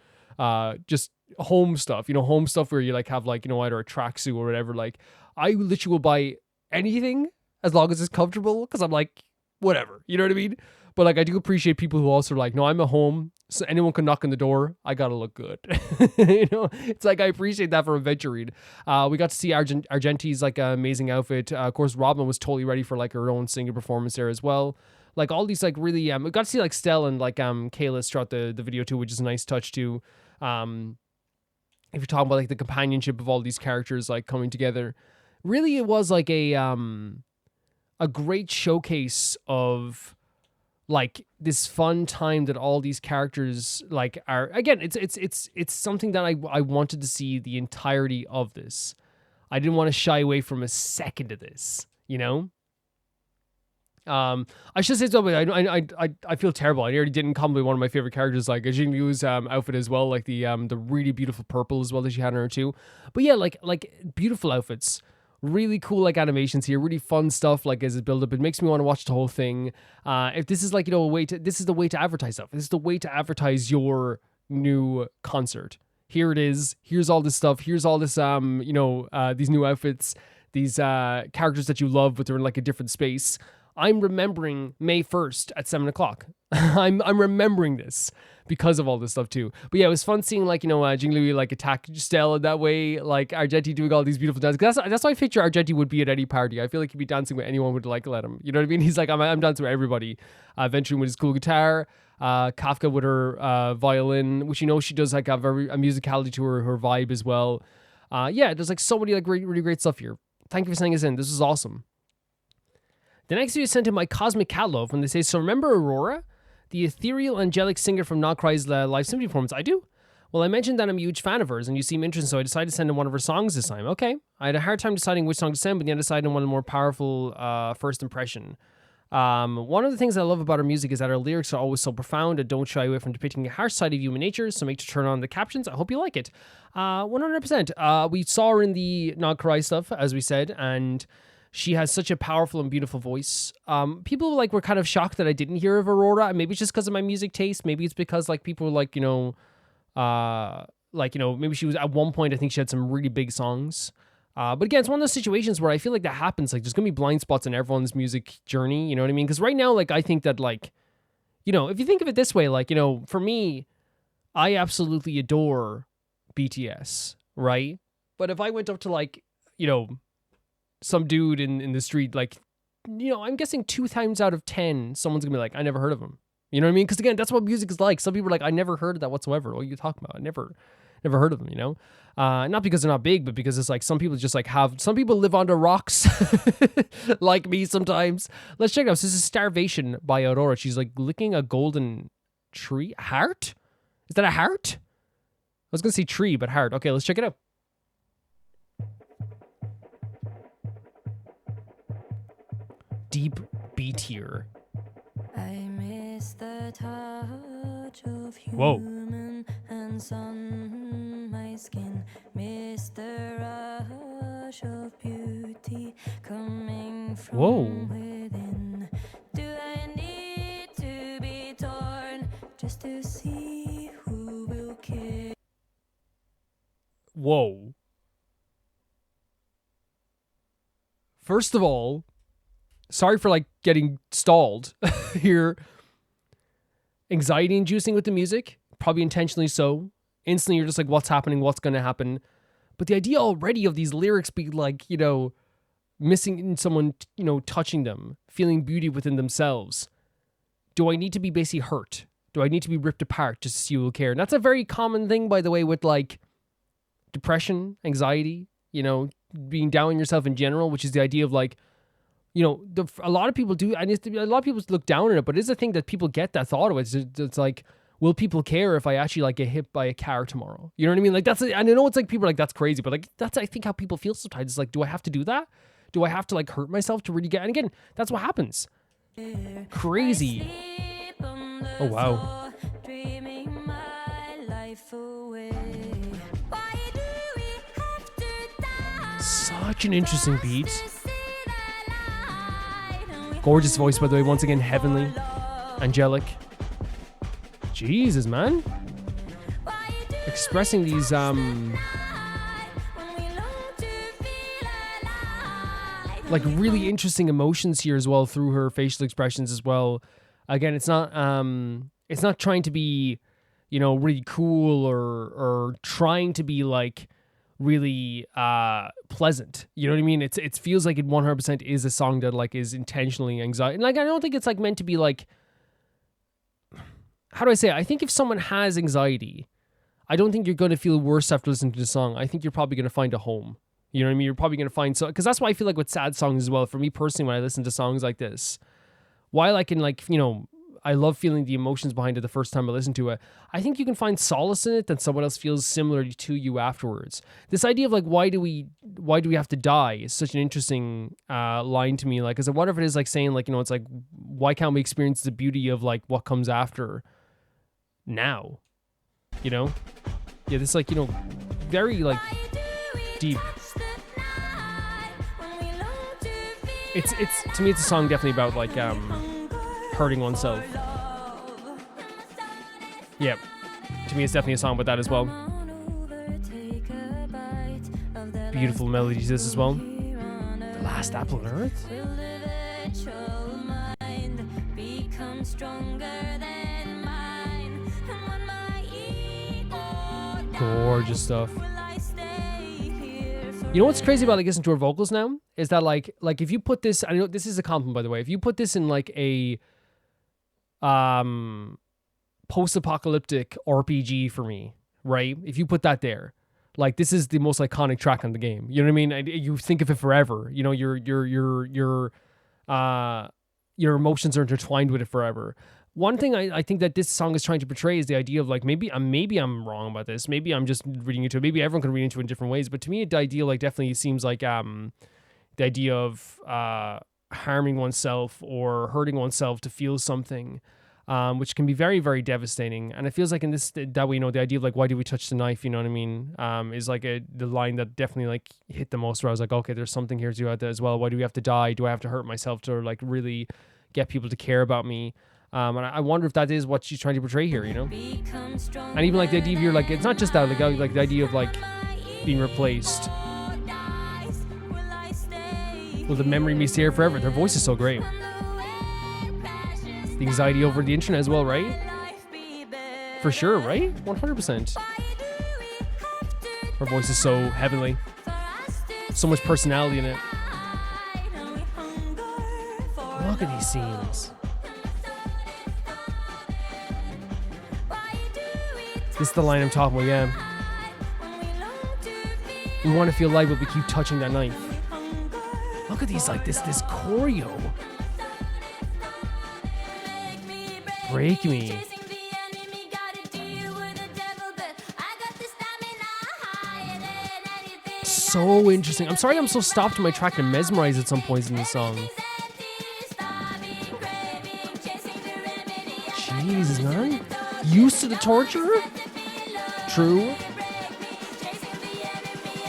just home stuff, you know, home stuff where you, like, have, like, you know, either a tracksuit or whatever. Like, I literally will buy anything as long as it's comfortable, because I'm like, whatever, you know what I mean? But like, I do appreciate people who also are like, no, I'm at home, so anyone can knock on the door. I gotta look good. You know, it's like, I appreciate that for adventuring. We got to see Argenti's like amazing outfit. Of course, Robin was totally ready for like her own singer performance there as well. Like all these like really, we got to see like Stell and like Kalis throughout the video too, which is a nice touch too. If you're talking about like the companionship of all these characters like coming together, really it was like a great showcase of like this fun time that all these characters like are. Again, it's something that I wanted to see the entirety of this. I didn't want to shy away from a second of this, you know. I should say something. I feel terrible. I already didn't compliment one of my favorite characters, like Jing Liu's outfit as well, like the really beautiful purple as well that she had on her too. But yeah, like beautiful outfits, really cool like animations here, really fun stuff. Like as it build up, it makes me want to watch the whole thing. If this is like, you know, this is the way to advertise stuff. This is the way to advertise your new concert. Here it is. Here's all this stuff. Here's all this you know, these new outfits, these characters that you love, but they're in like a different space. I'm remembering May 1st at 7 o'clock. I'm remembering this because of all this stuff too. But yeah, it was fun seeing like, you know, Jingliu like attack Stella that way, like Argenti doing all these beautiful dances. That's how I picture Argenti would be at any party. I feel like he'd be dancing with anyone would like let him. You know what I mean? He's like, I'm dancing with everybody. Venturing with his cool guitar. Kafka with her violin, which, you know, she does like have a musicality to her vibe as well. Yeah, there's like so many like really great stuff here. Thank you for sending us in. This is awesome. The next video sent in my Cosmic Cat Love when they say, so remember Aurora? The ethereal angelic singer from Nocry's live symphony performance? I do. Well, I mentioned that I'm a huge fan of hers and you seem interested, so I decided to send in one of her songs this time. Okay. I had a hard time deciding which song to send, but then I decided on one of the more powerful first impression. One of the things I love about her music is that her lyrics are always so profound and don't shy away from depicting a harsh side of human nature, so make sure to turn on the captions. I hope you like it. 100%. We saw her in the Nocry stuff, as we said, and she has such a powerful and beautiful voice. People like were kind of shocked that I didn't hear of Aurora. Maybe it's just because of my music taste. Maybe it's because like people were like, you know, maybe she was at one point, I think she had some really big songs. But again, it's one of those situations where I feel like that happens. Like there's going to be blind spots in everyone's music journey. You know what I mean? Because right now, like, I think that like, you know, if you think of it this way, like, you know, for me, I absolutely adore BTS, right? But if I went up to like, you know, some dude in the street, like, you know, I'm guessing 2 times out of 10, someone's gonna be like, I never heard of him. You know what I mean? Because again, that's what music is like. Some people are like, I never heard of that whatsoever. What are you talking about? I never heard of them, you know? Not because they're not big, but because it's like some people just like some people live under rocks like me sometimes. Let's check it out. So this is Starvation by Aurora. She's like licking a golden tree. Heart? Is that a heart? I was gonna say tree, but heart. Okay, let's check it out. Deep B tier. I miss the touch of Whoa. human hands on my skin. Miss the rush of beauty coming from Whoa. within. Do I need to be torn just to see who will care? Whoa. First of all, sorry for like getting stalled here. Anxiety inducing with the music, probably intentionally so. Instantly you're just like, what's happening? What's going to happen? But the idea already of these lyrics being like, you know, missing someone, you know, touching them, feeling beauty within themselves. Do I need to be basically hurt? Do I need to be ripped apart just to see who will care? And that's a very common thing, by the way, with like depression, anxiety, you know, being down on yourself in general, which is the idea of like, you know, a lot of people do, and a lot of people look down on it, but it's a thing that people get that thought of it. It's like, will people care if I actually like get hit by a car tomorrow? You know what I mean? Like that's, and I know it's like people are like, that's crazy, but like that's, I think how people feel sometimes. It's like, do I have to do that? Do I have to like hurt myself to really get, and again, that's what happens. Crazy. Oh, wow. Dreaming my life away. Why do we have to die? Such an interesting beat. Gorgeous voice, by the way, once again, heavenly, angelic. Jesus, man. Expressing these, like really interesting emotions here as well through her facial expressions as well. Again, it's not trying to be, you know, really cool or trying to be like really pleasant. You know what I mean? It feels like it 100% is a song that like is intentionally anxiety. And like I don't think it's like meant to be like, how do I say it? I think if someone has anxiety, I don't think you're going to feel worse after listening to the song. I think you're probably going to find a home. You know what I mean? You're probably going to find so, because that's why I feel like with sad songs as well. For me personally, when I listen to songs like this, while I can like, you know, I love feeling the emotions behind it the first time I listen to it, I think you can find solace in it that someone else feels similar to you afterwards. This idea of like, why do we have to die is such an interesting line to me. Like, because I wonder if it is like saying like, you know, it's like, why can't we experience the beauty of like what comes after now? You know? Yeah, this like, you know, very like deep. It's to me it's a song definitely about like hurting oneself. Yeah. To me it's definitely a song about that as well. Beautiful melodies this as well. The last apple on earth? Gorgeous stuff. You know what's crazy about like listening to her vocals now is that like if you put this, I know this is a compliment by the way, if you put this in like a post-apocalyptic RPG for me, right? If you put that there, like this is the most iconic track on the game. You know what I mean? You think of it forever. You know, your emotions are intertwined with it forever. One thing I think that this song is trying to portray is the idea of like, maybe I'm wrong about this. Maybe I'm just reading into it. Maybe everyone can read into it in different ways. But to me, the idea like definitely seems like the idea of harming oneself or hurting oneself to feel something, which can be very, very devastating. And it feels like in this, that way, you know, the idea of like, why do we touch the knife? You know what I mean? Is like the line that definitely like hit the most, where I was like, okay, there's something here to do out there as well. Why do we have to die? Do I have to hurt myself to like really get people to care about me? And I wonder if that is what she's trying to portray here, you know? And even like the idea of you're like, it's not just that, like the idea of like being replaced. Will the memory be here forever? Their voice is so great. The anxiety over the internet as well, right? For sure, right? 100%. Her voice is so heavenly. So much personality in it. Look at these scenes. This is the line I'm talking about, yeah. We want to feel light, but we keep touching that knife. Look at these, like, this choreo. Break me. So interesting. I'm sorry I'm so stopped in my track and mesmerized at some points in this song. Jesus, man. Used to the torture? True.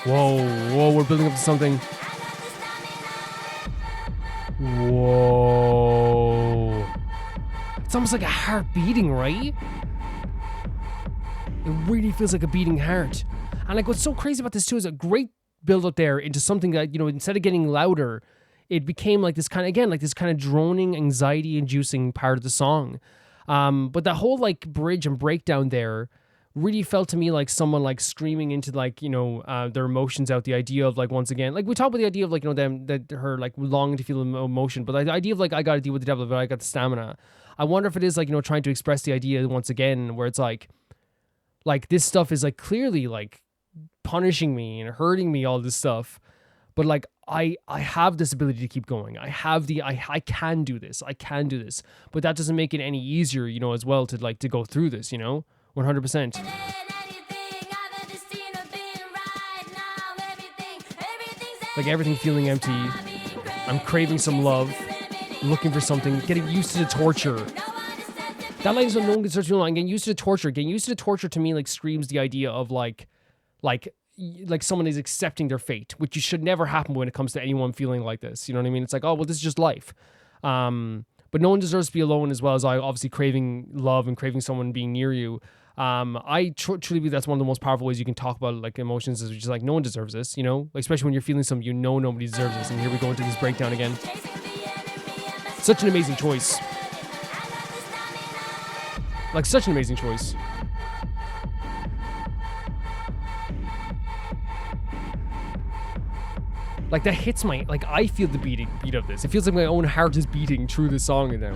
Whoa, we're building up to something. Whoa. It's almost like a heart beating, right? It really feels like a beating heart. And like what's so crazy about this too is a great build up there into something that, you know, instead of getting louder, it became like this kind of, again, like this kind of droning, anxiety inducing part of the song. But that whole like bridge and breakdown there really felt to me like someone like screaming into like, you know, their emotions out. The idea of like, once again, like we talk about the idea of like, you know, them, that her like longing to feel emotion, but like the idea of like, I got to deal with the devil, but I got the stamina. I wonder if it is like, you know, trying to express the idea once again, where it's like this stuff is like clearly like punishing me and hurting me, all this stuff. But like, I have this ability to keep going. I can do this. I can do this. But that doesn't make it any easier, you know, as well to like, to go through this, you know, 100%. Like everything feeling empty. I'm craving some love, looking for something, getting used to the torture. That line is what no one can start to feel. Getting used to the torture. Getting used to the torture to me like screams the idea of like someone is accepting their fate, which should never happen when it comes to anyone feeling like this. You know what I mean? It's like, oh, well, this is just life. But no one deserves to be alone, as well as I obviously craving love and craving someone being near you. I truly believe that's one of the most powerful ways you can talk about like emotions is just like no one deserves this, you know, like, especially when you're feeling something, you know, nobody deserves this. And here we go into this breakdown again. Such an amazing choice. Like such an amazing choice. Like that hits my, like I feel the beat of this. It feels like my own heart is beating through the song now.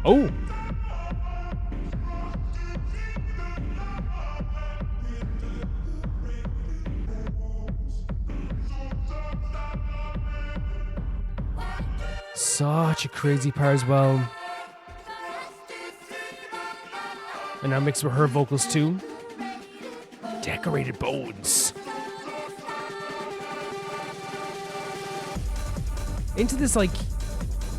Oh. Such a crazy part as well. And now mixed with her vocals too. Decorated bones. Into this, like,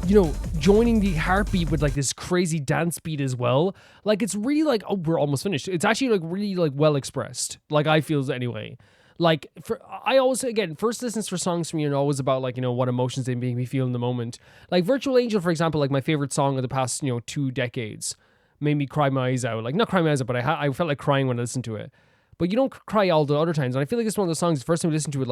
you know, joining the heartbeat with like this crazy dance beat as well. Like it's really like, oh, we're almost finished. It's actually like really like well expressed. Like I feel anyway. Like I always, again, first listens for songs for me are always about like, you know, what emotions they make me feel in the moment. Like Virtual Angel, for example, like my favorite song of the past, you know, 2 decades, made me cry my eyes out. Like not cry my eyes out, but I felt like crying when I listened to it. But you don't cry all the other times. And I feel like it's one of those songs, the first time you listen to it,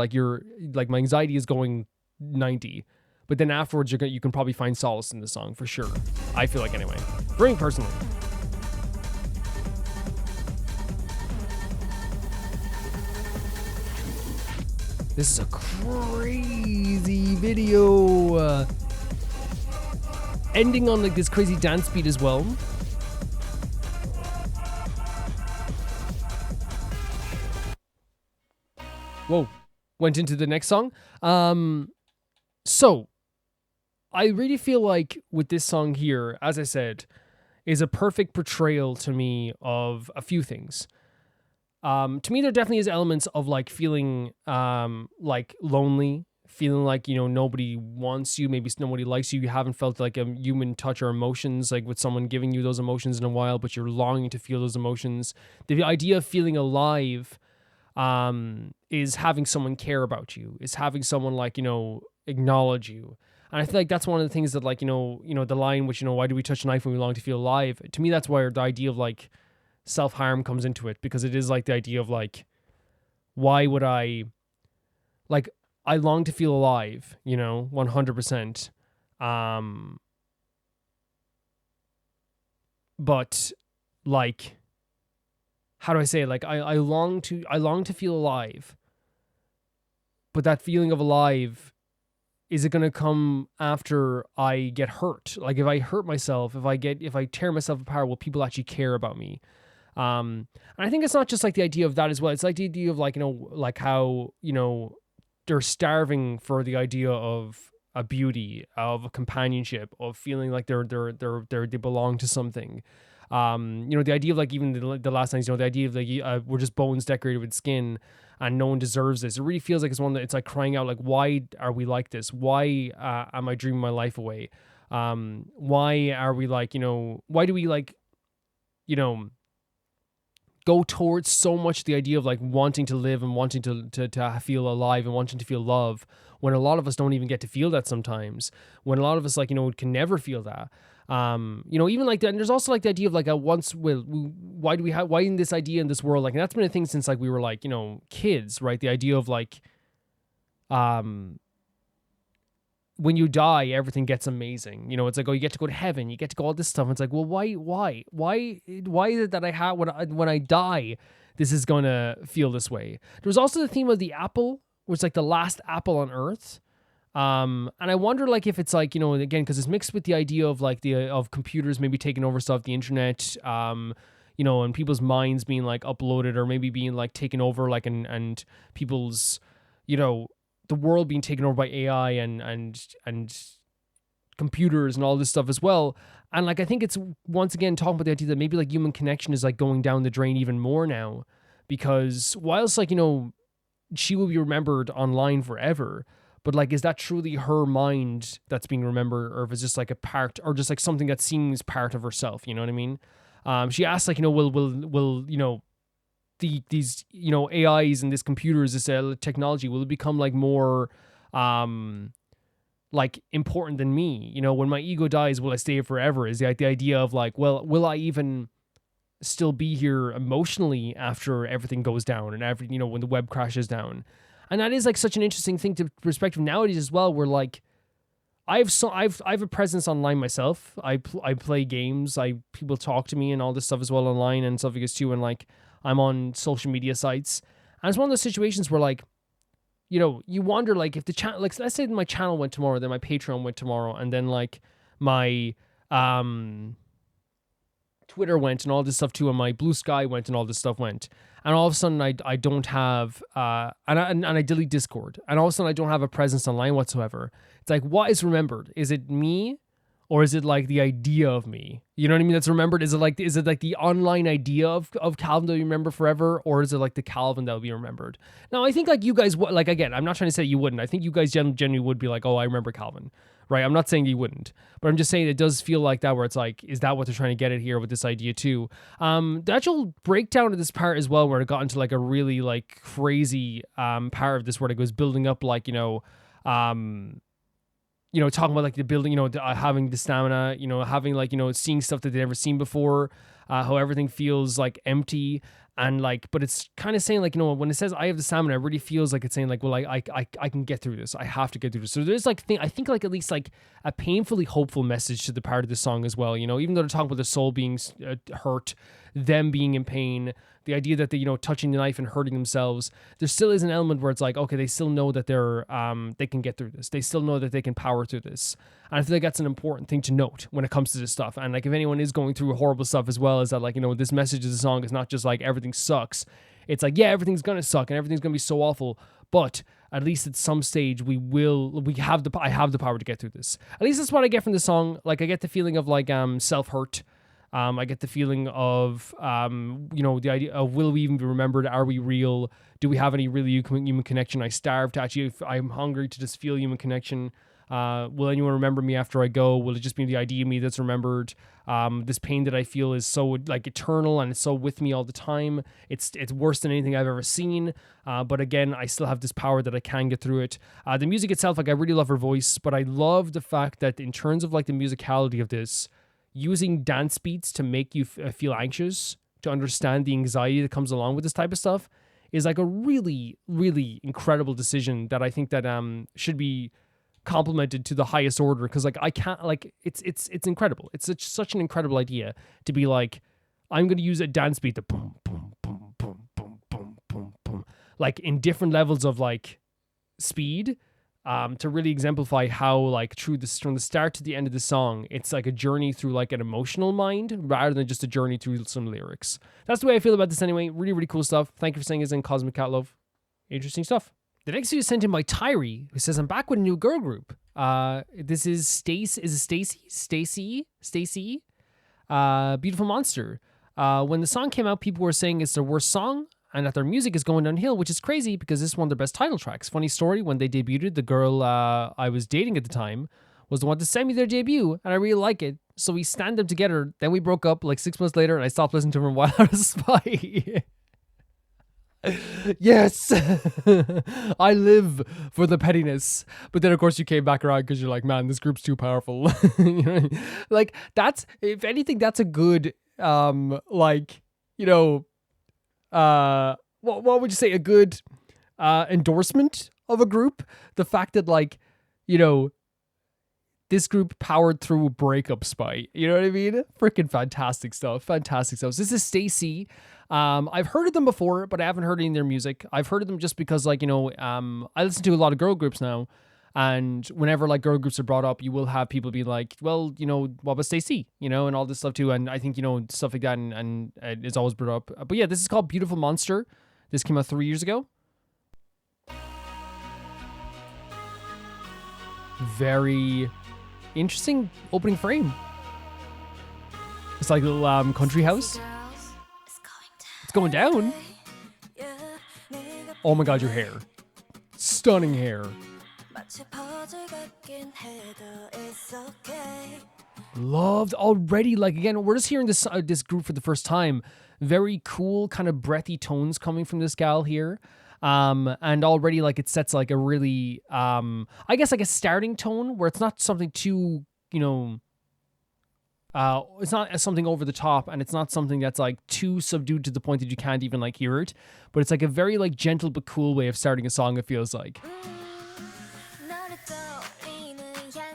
like my anxiety is going 90. But then afterwards, you can probably find solace in the song for sure. I feel like anyway. For me personally. This is a crazy video. Ending on like this crazy dance beat as well. Whoa. Went into the next song. So I really feel like with this song here, as I said, is a perfect portrayal to me of a few things. To me, there definitely is elements of like feeling like lonely, feeling like, you know, nobody wants you, maybe nobody likes you. You haven't felt like a human touch or emotions, like with someone giving you those emotions in a while, but you're longing to feel those emotions. The idea of feeling alive is having someone care about you, is having someone like, you know, acknowledge you. And I feel like that's one of the things that like, you know, the line which, you know, why do we touch a knife when we long to feel alive? To me, that's where the idea of like self-harm comes into it, because it is like the idea of like, why would I long to feel alive, you know, 100%. But like, how do I say it? Like I long to feel alive, but that feeling of alive, is it going to come after I get hurt? Like if I hurt myself, if I tear myself apart, will people actually care about me? And I think it's not just like the idea of that as well. It's like the idea of like, you know, like how, you know, they're starving for the idea of a beauty, of a companionship, of feeling like they belong to something. You know, the idea of like even the last lines, you know, the idea of like we're just bones decorated with skin and no one deserves this. It really feels like it's one that it's like crying out like, why are we like this? Why am I dreaming my life away? Why are we like, you know, why do we like, you know, go towards so much the idea of like wanting to live and wanting to feel alive and wanting to feel love, when a lot of us don't even get to feel that sometimes, when a lot of us like, you know, can never feel that. You know, even like that. And there's also like the idea of like why do we have, why in this idea in this world, like, and that's been a thing since like we were like, you know, kids, right? The idea of like, when you die, everything gets amazing. You know, it's like, oh, you get to go to heaven, you get to go all this stuff. And it's like, well, why is it that I have, when I die, this is going to feel this way? There was also the theme of the apple, which is like the last apple on Earth. And I wonder like if it's like, you know, again, because it's mixed with the idea of like of computers maybe taking over stuff, the internet, you know, and people's minds being like uploaded or maybe being like taken over, like, and people's, you know, the world being taken over by AI and computers and all this stuff as well. And like, I think it's once again talking about the idea that maybe like human connection is like going down the drain even more now, because whilst like, you know, she will be remembered online forever, but like, is that truly her mind that's being remembered, or if it's just like a part, or just like something that seems part of herself? You know what I mean? She asked like, you know, will you know, these you know, AIs and this computers, this technology, will it become like more like important than me? You know, when my ego dies, will I stay forever? Is the idea of like, well, will I even still be here emotionally after everything goes down and when the web crashes down. And that is like such an interesting thing to perspective nowadays as well, where like I've a presence online myself. I play games. People talk to me and all this stuff as well online and stuff like this too. And like I'm on social media sites, and it's one of those situations where like, you wonder like if the channel, like let's say my channel went tomorrow, then my Patreon went tomorrow, and then like my Twitter went and all this stuff too, and my Blue Sky went and all this stuff went, and all of a sudden I don't have and I delete Discord, and all of a sudden I don't have a presence online whatsoever. It's like, what is remembered? Is it me, or is it like the idea of me? You know what I mean? That's remembered. Is it like the online idea of Calvin that you remember forever, or is it like the Calvin that will be remembered? Now I think like you guys, like again, I'm not trying to say you wouldn't. I think you guys genuinely would be like, oh, I remember Calvin. Right, I'm not saying you wouldn't, but I'm just saying it does feel like that, where it's like, is that what they're trying to get at here with this idea too? The actual breakdown of this part as well, where it got into like a really like crazy part of this, where it was building up like talking about like the building, having the stamina, having like seeing stuff that they've never seen before, how everything feels like empty. And like, but it's kind of saying like, when it says I have the stamina, it really feels like it's saying like, well, I can get through this. I have to get through this. So there's like, I think like at least like a painfully hopeful message to the part of the song as well. Even though they're talking about their soul being hurt, them being in pain, the idea that they, touching the knife and hurting themselves, there still is an element where it's like, okay, they still know that they can get through this. They still know that they can power through this. And I feel like that's an important thing to note when it comes to this stuff. And like, if anyone is going through horrible stuff as well, is that like, this message of the song is not just like everything sucks. It's like, yeah, everything's going to suck and everything's going to be so awful, but at least at some stage I have the power to get through this. At least that's what I get from the song. Like I get the feeling of like self-hurt. I get the feeling of, the idea of, will we even be remembered? Are we real? Do we have any really human connection? I starve to actually, I'm hungry to just feel human connection. Will anyone remember me after I go? Will it just be the idea of me that's remembered? This pain that I feel is so like eternal and it's so with me all the time. It's worse than anything I've ever seen. But again, I still have this power that I can get through it. The music itself, like I really love her voice, but I love the fact that in terms of like the musicality of this, using dance beats to make you feel anxious, to understand the anxiety that comes along with this type of stuff, is like a really, really incredible decision that I think that should be complimented to the highest order. Because like I can't, like it's incredible. It's such an incredible idea to be like, I'm going to use a dance beat that boom, boom, boom, boom, boom, boom, boom, boom, like in different levels of like speed. To really exemplify how like through this, from the start to the end of the song, it's like a journey through like an emotional mind rather than just a journey through some lyrics. That's the way I feel about this anyway. Really, really cool stuff. Thank you for saying it's in Cosmic Cat Love. Interesting stuff. The next video is sent in by Tyree, who says, I'm back with a new girl group. This is StayC? Beautiful Monster. When the song came out, people were saying it's their worst song and that their music is going downhill, which is crazy because this is one of their best title tracks. Funny story, when they debuted, the girl I was dating at the time was the one to send me their debut, and I really like it. So we stand them together. Then we broke up like 6 months later, and I stopped listening to them while I was spy. Yes, I live for the pettiness. But then, of course, you came back around because you're like, man, this group's too powerful. You know, like that's, if anything, that's a good, what would you say? A good endorsement of a group. The fact that this group powered through a breakup spite. You know what I mean? Freaking fantastic stuff. Fantastic stuff. So this is StayC. I've heard of them before, but I haven't heard any of their music. I've heard of them just because I listen to a lot of girl groups now. And whenever like girl groups are brought up, you will have people be like, well, what about StayC? And all this stuff too. And I think, stuff like that and it's always brought up. But yeah, this is called Beautiful Monster. This came out 3 years ago. Very interesting opening frame. It's like a little country house. It's going down. Oh my god, your hair. Stunning hair. Loved already. Like, again, we're just hearing this group for the first time. Very cool, kind of breathy tones coming from this gal here. And already like it sets like a really I guess like a starting tone where it's not something too It's not something over the top, and it's not something that's like too subdued to the point that you can't even like hear it. But it's like a very like gentle but cool way of starting a song. It feels like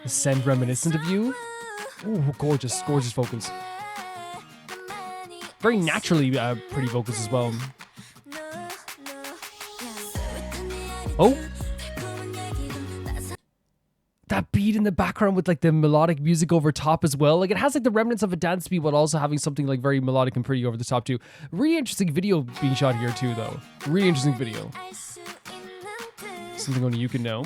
the scent reminiscent of you. Ooh, gorgeous, gorgeous vocals. Very naturally pretty vocals as well. Oh. That beat in the background with like the melodic music over top as well. Like it has like the remnants of a dance beat, but also having something like very melodic and pretty over the top too. Really interesting video being shot here too, though. Really interesting video. Something only you can know.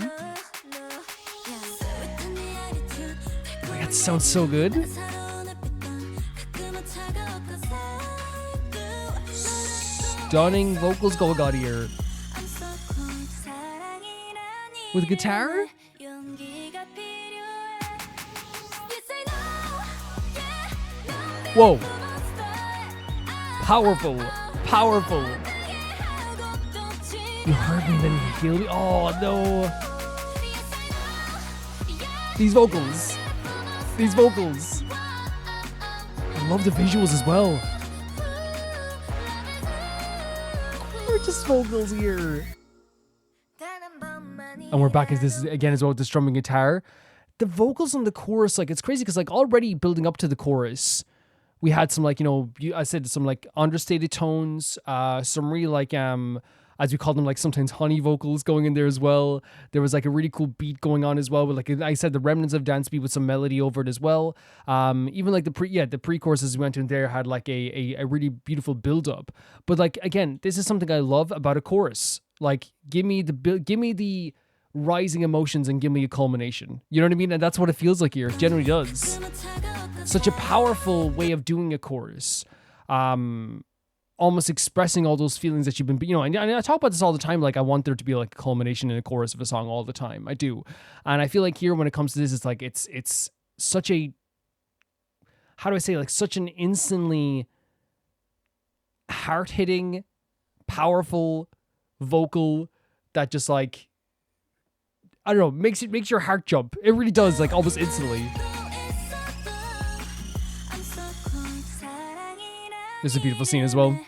Oh, that sounds so good. Stunning vocals going on here. With guitar? Whoa. Powerful. Powerful. You heard me, then you heal me. Oh, no. These vocals. These vocals. I love the visuals as well. Gorgeous vocals here. And we're back as this again as well with the strumming guitar. The vocals on the chorus, like it's crazy because like already building up to the chorus, we had some like, you know, I said some like understated tones, some really like as we call them, like sometimes honey vocals going in there as well. There was like a really cool beat going on as well, with like I said, the remnants of dance beat with some melody over it as well. Even like the pre-choruses we went in there had like a really beautiful build up. But like again, this is something I love about a chorus. Like give me the rising emotions and give me a culmination. You know what I mean? And that's what it feels like here. It generally does. Such a powerful way of doing a chorus. Almost expressing all those feelings that you've been, you know, and I talk about this all the time. Like I want there to be like a culmination in a chorus of a song all the time. I do. And I feel like here when it comes to this, it's like, it's such a, how do I say, like such an instantly heart-hitting, powerful vocal that just like, I don't know, makes your heart jump. It really does, like almost instantly. This is a beautiful scene as well.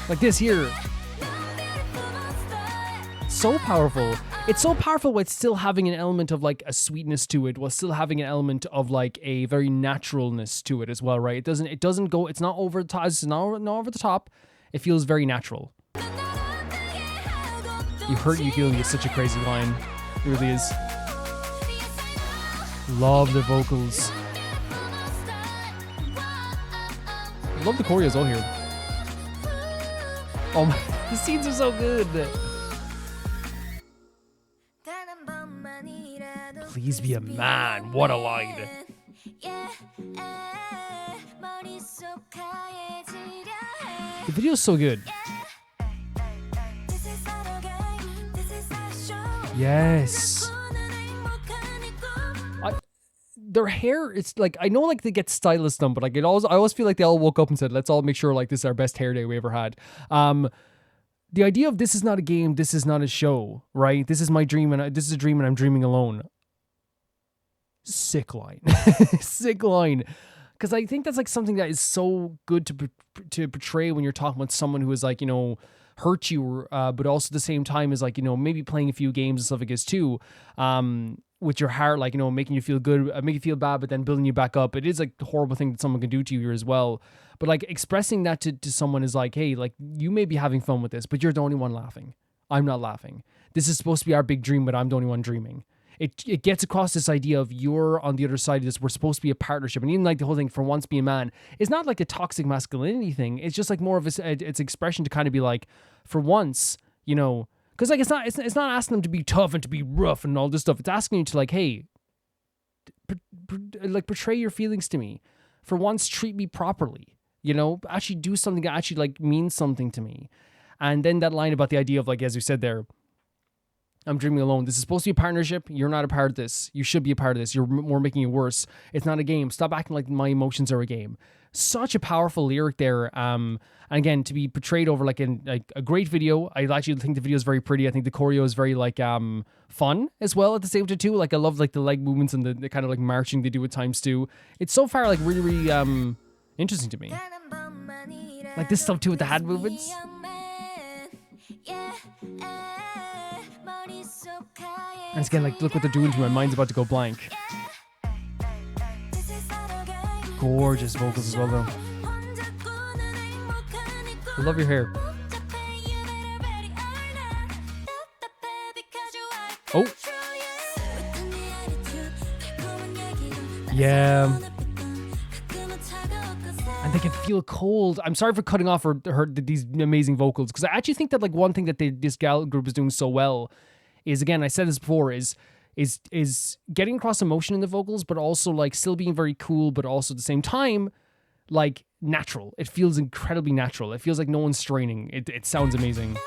Like this here. So powerful. It's so powerful while still having an element of like a sweetness to it, while still having an element of like a very naturalness to it as well, right? It doesn't go, it's not over the top, it's not over the top. It feels very natural. You hurt, you heal me is such a crazy line. It really is. Love the vocals. Love the choreo as well here. Oh my, the scenes are so good. Please be a man. What a line. The video is so good. Yes. Their hair, it's like, I know like they get stylist done, but like I always feel like they all woke up and said, let's all make sure like this is our best hair day we ever had. The idea of this is not a game, this is not a show, right? This is my dream and this is a dream and I'm dreaming alone. Sick line. Sick line. Because I think that's like something that is so good to portray when you're talking about someone who is like, you know, hurt you, but also at the same time is like, you know, maybe playing a few games and stuff like this too, with your heart, like, you know, making you feel good, make you feel bad, but then building you back up. It is like a horrible thing that someone can do to you here as well. But like expressing that to someone is like, hey, like you may be having fun with this, but you're the only one laughing. I'm not laughing. This is supposed to be our big dream, but I'm the only one dreaming. It gets across this idea of you're on the other side of this. We're supposed to be a partnership. And even like the whole thing for once being a man, it's not like a toxic masculinity thing. It's just like more of its expression to kind of be like, for once, you know, because like it's not asking them to be tough and to be rough and all this stuff. It's asking you to like, hey, like portray your feelings to me. For once, treat me properly. You know, actually do something that actually like means something to me. And then that line about the idea of like, as you said there, I'm dreaming alone. This is supposed to be a partnership. You're not a part of this. You should be a part of this. We're making it worse. It's not a game. Stop acting like my emotions are a game. Such a powerful lyric there. And again, to be portrayed over like in like a great video. I actually think the video is very pretty. I think the choreo is very like fun as well at the same time too. Like I love like the leg movements and the kind of like marching they do at times too. It's so far like really, really interesting to me. Like this stuff too with the hand movements. And it's again like look what they're doing to me. My mind's about to go blank. Gorgeous vocals as well though. I love your hair. Oh. Yeah. And they can feel cold. I'm sorry for cutting off these amazing vocals, because I actually think that like one thing that this gal group is doing so well is, again, I said this before, is getting across emotion in the vocals, but also like still being very cool, but also at the same time like natural. It feels incredibly natural. It feels like no one's straining. It sounds amazing.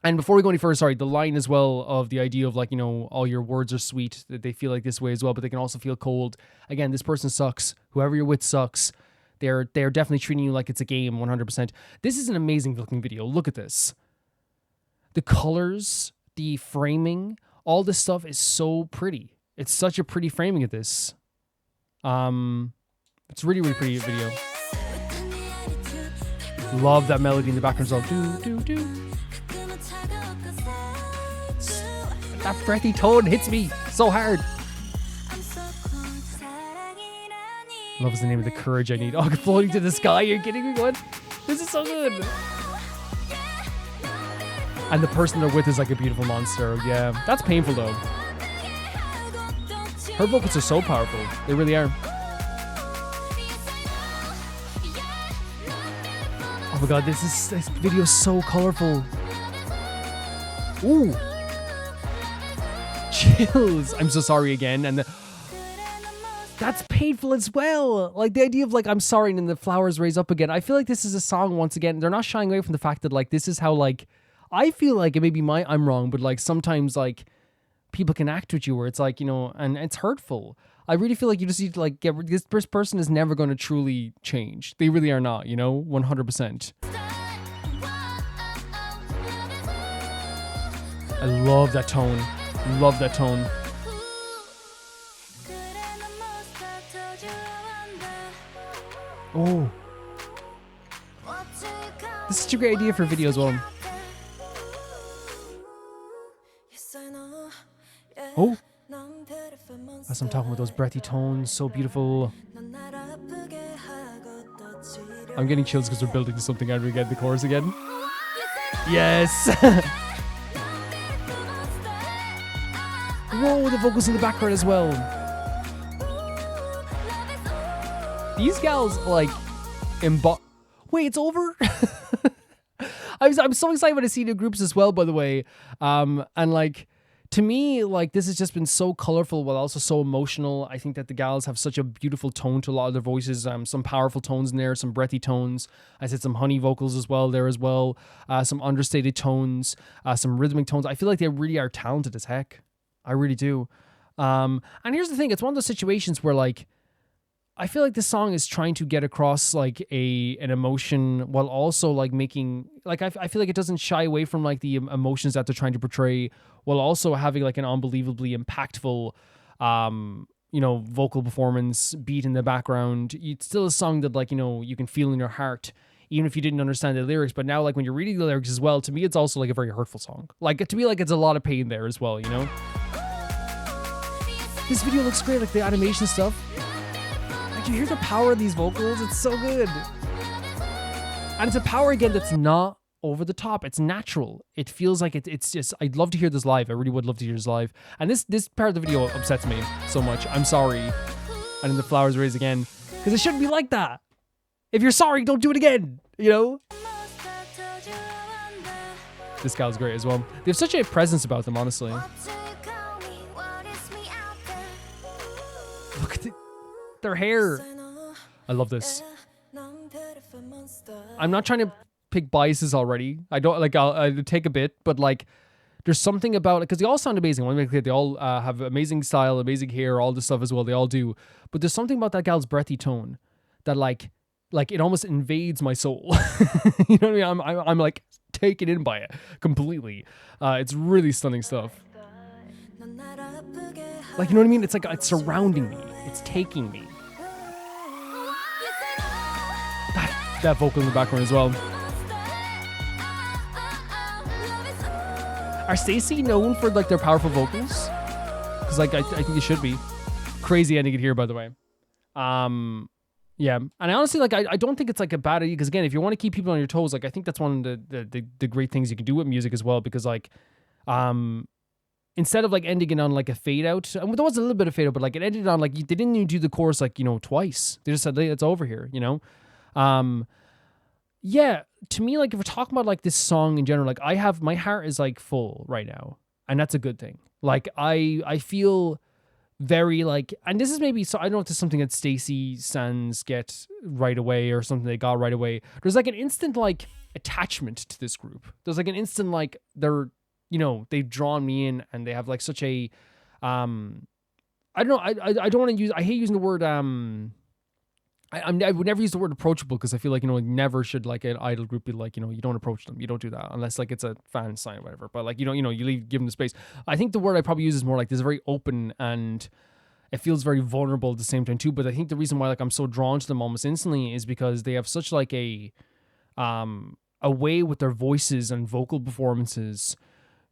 And before we go any further, sorry, the line as well of the idea of like, you know, all your words are sweet, that they feel like this way as well, but they can also feel cold. Again, this person sucks. Whoever you're with sucks. They're definitely treating you like it's a game 100%. This is an amazing looking video. Look at this. The colors, the framing, all this stuff is so pretty. It's such a pretty framing of this. It's really, really pretty video. Love that melody in the background as well. Do, do, do. That breathy tone hits me so hard. Love is the name of the courage I need. Oh, floating to the sky. You're kidding me? What? This is so good. And the person they're with is like a beautiful monster. Yeah, that's painful though. Her vocals are so powerful. They really are. Oh my god, this video is so colorful. Ooh. Chills. I'm so sorry again. And that's painful as well. Like the idea of like, I'm sorry, and then the flowers raise up again. I feel like this is a song, once again, they're not shying away from the fact that like, this is how like, I feel like it may be I'm wrong, but like sometimes like people can act with you where it's like, you know, and it's hurtful. I really feel like you just need to like this person is never going to truly change. They really are not, you know, 100%. I love that tone. Love that tone. Oh. This is such a great idea for a video as well. Oh. As I'm talking about those breathy tones, so beautiful. I'm getting chills because we're building to something and we get the chorus again. Yes. Whoa, the vocals in the background as well. These gals like wait, it's over? I'm so excited when I see new groups as well, by the way. And like, to me, like, this has just been so colorful while also so emotional. I think that the gals have such a beautiful tone to a lot of their voices. Some powerful tones in there, some breathy tones. I said some honey vocals as well there as well. Some understated tones, some rhythmic tones. I feel like they really are talented as heck. I really do. And here's the thing. It's one of those situations where, like, I feel like this song is trying to get across, like, an emotion while also, like, making... Like, I feel like it doesn't shy away from, like, the emotions that they're trying to portray while also having, like, an unbelievably impactful, you know, vocal performance, beat in the background. It's still a song that, like, you know, you can feel in your heart, even if you didn't understand the lyrics. But now, like, when you're reading the lyrics as well, to me, it's also, like, a very hurtful song. Like, to me, like, it's a lot of pain there as well, you know? This video looks great, like, the animation stuff. Like, you hear the power of these vocals? It's so good. And it's a power, again, that's not over the top. It's natural. It feels like it's just... I'd love to hear this live. I really would love to hear this live. And this part of the video upsets me so much. I'm sorry. And then the flowers raise again. Because it shouldn't be like that. If you're sorry, don't do it again. You know? This gal's great as well. They have such a presence about them, honestly. Look at their hair. I love this. I'm not trying to pick biases already. I don't like. I'll take a bit, but like, there's something about it because they all sound amazing. I want to make clear they all have amazing style, amazing hair, all this stuff as well. They all do. But there's something about that gal's breathy tone that like it almost invades my soul. You know what I mean? I'm like taken in by it completely. It's really stunning stuff. Like, you know what I mean? It's like it's surrounding me. It's taking me. That vocal in the background as well. Are StayC known for like their powerful vocals? Because like I think it should be. Crazy ending it here, by the way. Yeah, and I honestly like I don't think it's like a bad idea because again, if you want to keep people on your toes, like I think that's one of the great things you can do with music as well because like, instead of like ending it on like a fade out, and there was a little bit of fade out, but like it ended on like they didn't even do the chorus like twice. They just said hey, it's over here, Yeah, to me like if we're talking about like this song in general, like my heart is like full right now, and that's a good thing. Like I feel very like, and this is maybe, so I don't know if this is something that StayC sans get right away or something they got right away. There's like an instant like attachment to this group. There's like an instant like they're, they've drawn me in and they have like such a, I don't know, I don't want to use, I hate using the word, I would never use the word approachable because I feel like, never should like an idol group be like, you don't approach them. You don't do that unless like it's a fan sign or whatever. But like, you give them the space. I think the word I probably use is more like this is very open and it feels very vulnerable at the same time too. But I think the reason why like I'm so drawn to them almost instantly is because they have such like a way with their voices and vocal performances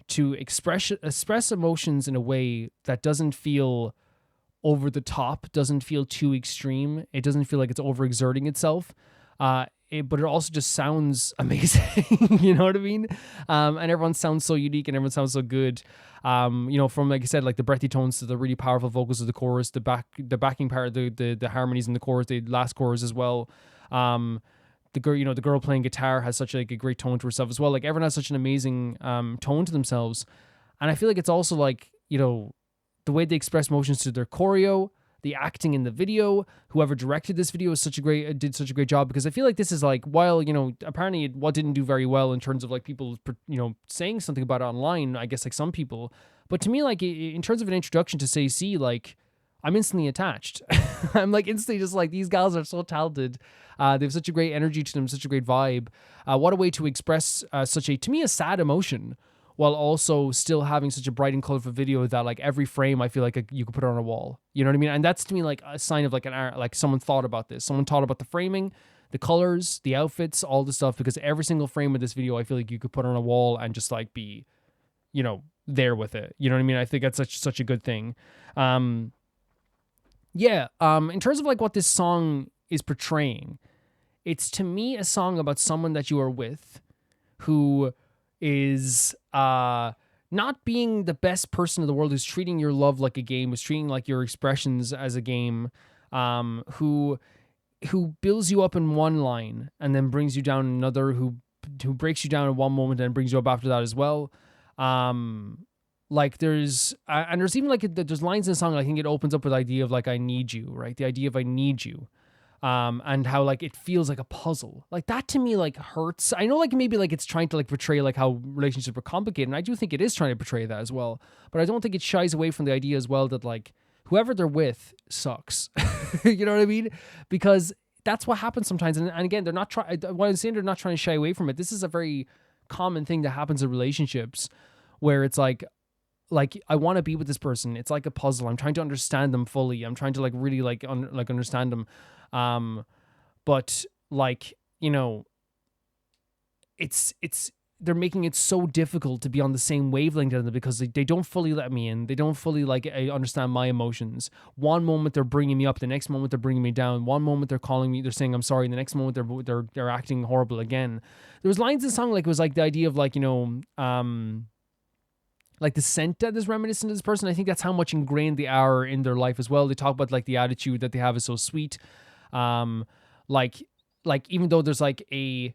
to express emotions in a way that doesn't feel over the top, doesn't feel too extreme. It doesn't feel like it's overexerting itself. But it also just sounds amazing. You know what I mean? And everyone sounds so unique and everyone sounds so good. From like I said, like the breathy tones to the really powerful vocals of the chorus, the backing part, the harmonies in the chorus, the last chorus as well. The girl playing guitar has such like a great tone to herself as well. Like everyone has such an amazing tone to themselves. And I feel like it's also like, the way they express emotions to their choreo, the acting in the video, whoever directed this video did such a great job because I feel like this is like, while, apparently what didn't do very well in terms of like people, saying something about it online, I guess like some people, but to me, like in terms of an introduction to StayC, like I'm instantly attached. I'm like instantly just like, these gals are so talented. They have such a great energy to them, such a great vibe. What a way to express to me, a sad emotion, while also still having such a bright and colorful video that like every frame I feel like you could put it on a wall. You know what I mean? And that's to me like a sign of like an art, like someone thought about this. Someone thought about the framing, the colors, the outfits, all the stuff, because every single frame of this video I feel like you could put on a wall and just like be, there with it. You know what I mean? I think that's such a good thing. In terms of like what this song is portraying, it's to me a song about someone that you are with who is not being the best person in the world, who's treating your love like a game, who's treating like your expressions as a game, who builds you up in one line and then brings you down in another, who breaks you down in one moment and brings you up after that as well. Like there's even like there's lines in the song, I think it opens up with the idea of like I need you, right? The idea of I need you. And how like it feels like a puzzle, like that to me like hurts. I know like maybe like it's trying to like portray like how relationships are complicated, and I do think it is trying to portray that as well, but I don't think it shies away from the idea as well that like whoever they're with sucks. You know what I mean? Because that's what happens sometimes, and again, they're not trying. What I'm saying, they're not trying to shy away from it. This is a very common thing that happens in relationships where it's like I want to be with this person. It's like a puzzle. I'm trying to understand them fully. I'm trying to like really like understand them. But like, it's they're making it so difficult to be on the same wavelength as them because they don't fully let me in. They don't fully like understand my emotions. One moment they're bringing me up, the next moment they're bringing me down. One moment they're calling me, they're saying I'm sorry, and the next moment they're acting horrible again. There was lines in the song like it was like the idea of like like the scent that is reminiscent of this person. I think that's how much ingrained they are in their life as well. They talk about like the attitude that they have is so sweet. Like even though there's like a,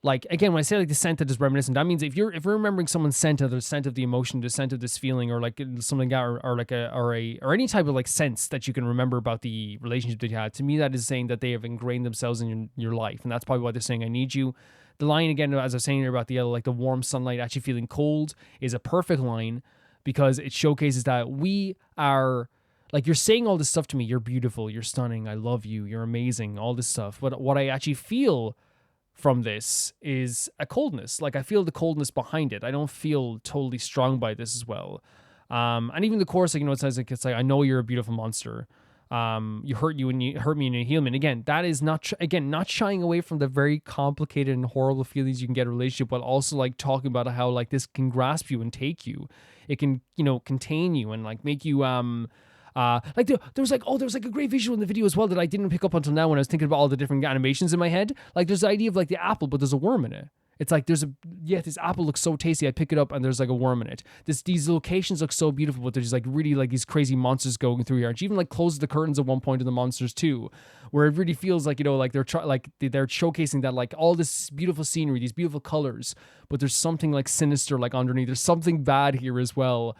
like, again, when I say like the scent that is reminiscent, that means if you're remembering someone's scent, or the scent of the emotion, the scent of this feeling, or like something like that, or any type of like sense that you can remember about the relationship that you had, to me, that is saying that they have ingrained themselves in your life. And that's probably why they're saying, I need you. The line, again, as I was saying here about the like the warm sunlight actually feeling cold, is a perfect line because it showcases that we are like you're saying all this stuff to me. You're beautiful, you're stunning, I love you, you're amazing, all this stuff. But what I actually feel from this is a coldness. Like I feel the coldness behind it. I don't feel totally strong by this as well. And even the chorus, like, you know, it says like, it's like, I know you're a beautiful monster. You hurt me and you heal me. And again, that is not shying away from the very complicated and horrible feelings you can get in a relationship, but also like talking about how like this can grasp you and take you. It can, you know, contain you and like make you, like there was like a great visual in the video as well that I didn't pick up until now when I was thinking about all the different animations in my head. Like there's the idea of like the apple, but there's a worm in it. It's like this apple looks so tasty. I pick it up and there's like a worm in it. These locations look so beautiful, but there's like really like these crazy monsters going through here. And she even like closes the curtains at one point in the monsters too, where it really feels like, you know, like they're showcasing that like all this beautiful scenery, these beautiful colors, but there's something like sinister like underneath. There's something bad here as well.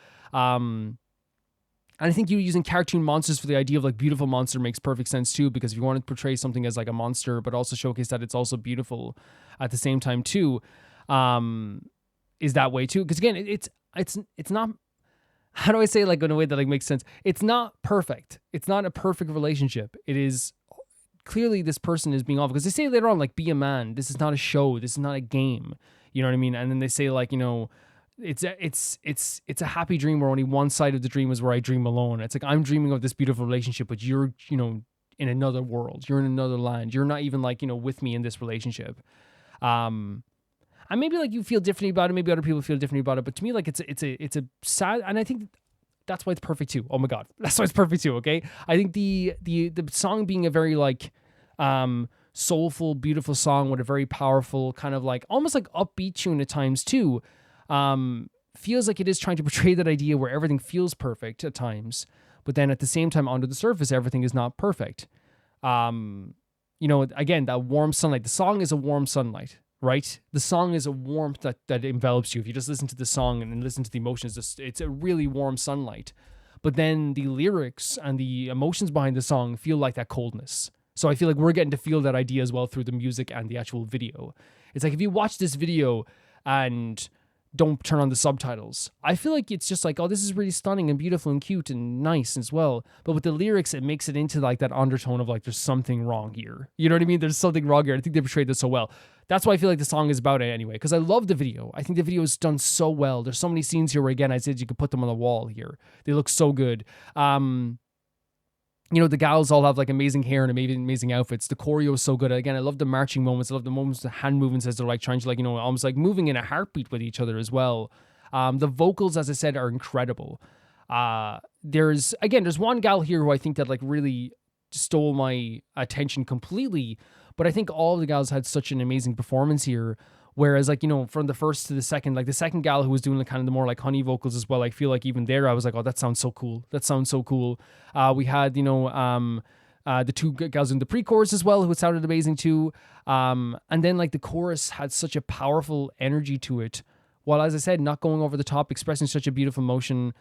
And I think you using cartoon monsters for the idea of like beautiful monster makes perfect sense too, because if you want to portray something as like a monster, but also showcase that it's also beautiful at the same time too, is that way too. Because again, it's not, how do I say it, like in a way that like makes sense? It's not perfect. It's not a perfect relationship. It is clearly this person is being awful, because they say later on like, be a man. This is not a show. This is not a game. You know what I mean? And then they say like, you know, it's a happy dream where only one side of the dream is where I dream alone. It's like I'm dreaming of this beautiful relationship, but you're, you know, in another world. You're in another land. You're not even like, you know, with me in this relationship. And maybe like you feel differently about it. Maybe other people feel differently about it. But to me, like it's a sad, and I think that's why it's perfect too. Oh my God, that's why it's perfect too. Okay, I think the song being a very like soulful, beautiful song with a very powerful kind of like almost like upbeat tune at times too. Feels like it is trying to portray that idea where everything feels perfect at times, but then at the same time, under the surface, everything is not perfect. You know, again, that warm sunlight, the song is a warm sunlight, right? The song is a warmth that envelops you. If you just listen to the song and listen to the emotions, it's a really warm sunlight, but then the lyrics and the emotions behind the song feel like that coldness. So I feel like we're getting to feel that idea as well through the music and the actual video. It's like if you watch this video and don't turn on the subtitles, I feel like it's just like, oh, this is really stunning and beautiful and cute and nice as well. But with the lyrics, it makes it into like that undertone of like, there's something wrong here. You know what I mean? There's something wrong here. I think they portrayed this so well. That's why I feel like the song is about it anyway, because I love the video. I think the video is done so well. There's so many scenes here where, again, I said you could put them on the wall here. They look so good. You know, the gals all have like amazing hair and amazing outfits. The choreo is so good. Again, I love the marching moments. I love the moments, the hand movements as they're like trying to like, you know, almost like moving in a heartbeat with each other as well. The vocals, as I said, are incredible. There's one gal here who I think that like really stole my attention completely, but I think all of the gals had such an amazing performance here. Whereas, like, you know, from the first to the second, like the second gal who was doing the kind of the more like honey vocals as well, I feel like even there I was like, oh, that sounds so cool. That sounds so cool. We had, you know, the two gals in the pre-chorus as well who sounded amazing too. And then like the chorus had such a powerful energy to it, while, as I said, not going over the top, expressing such a beautiful emotion.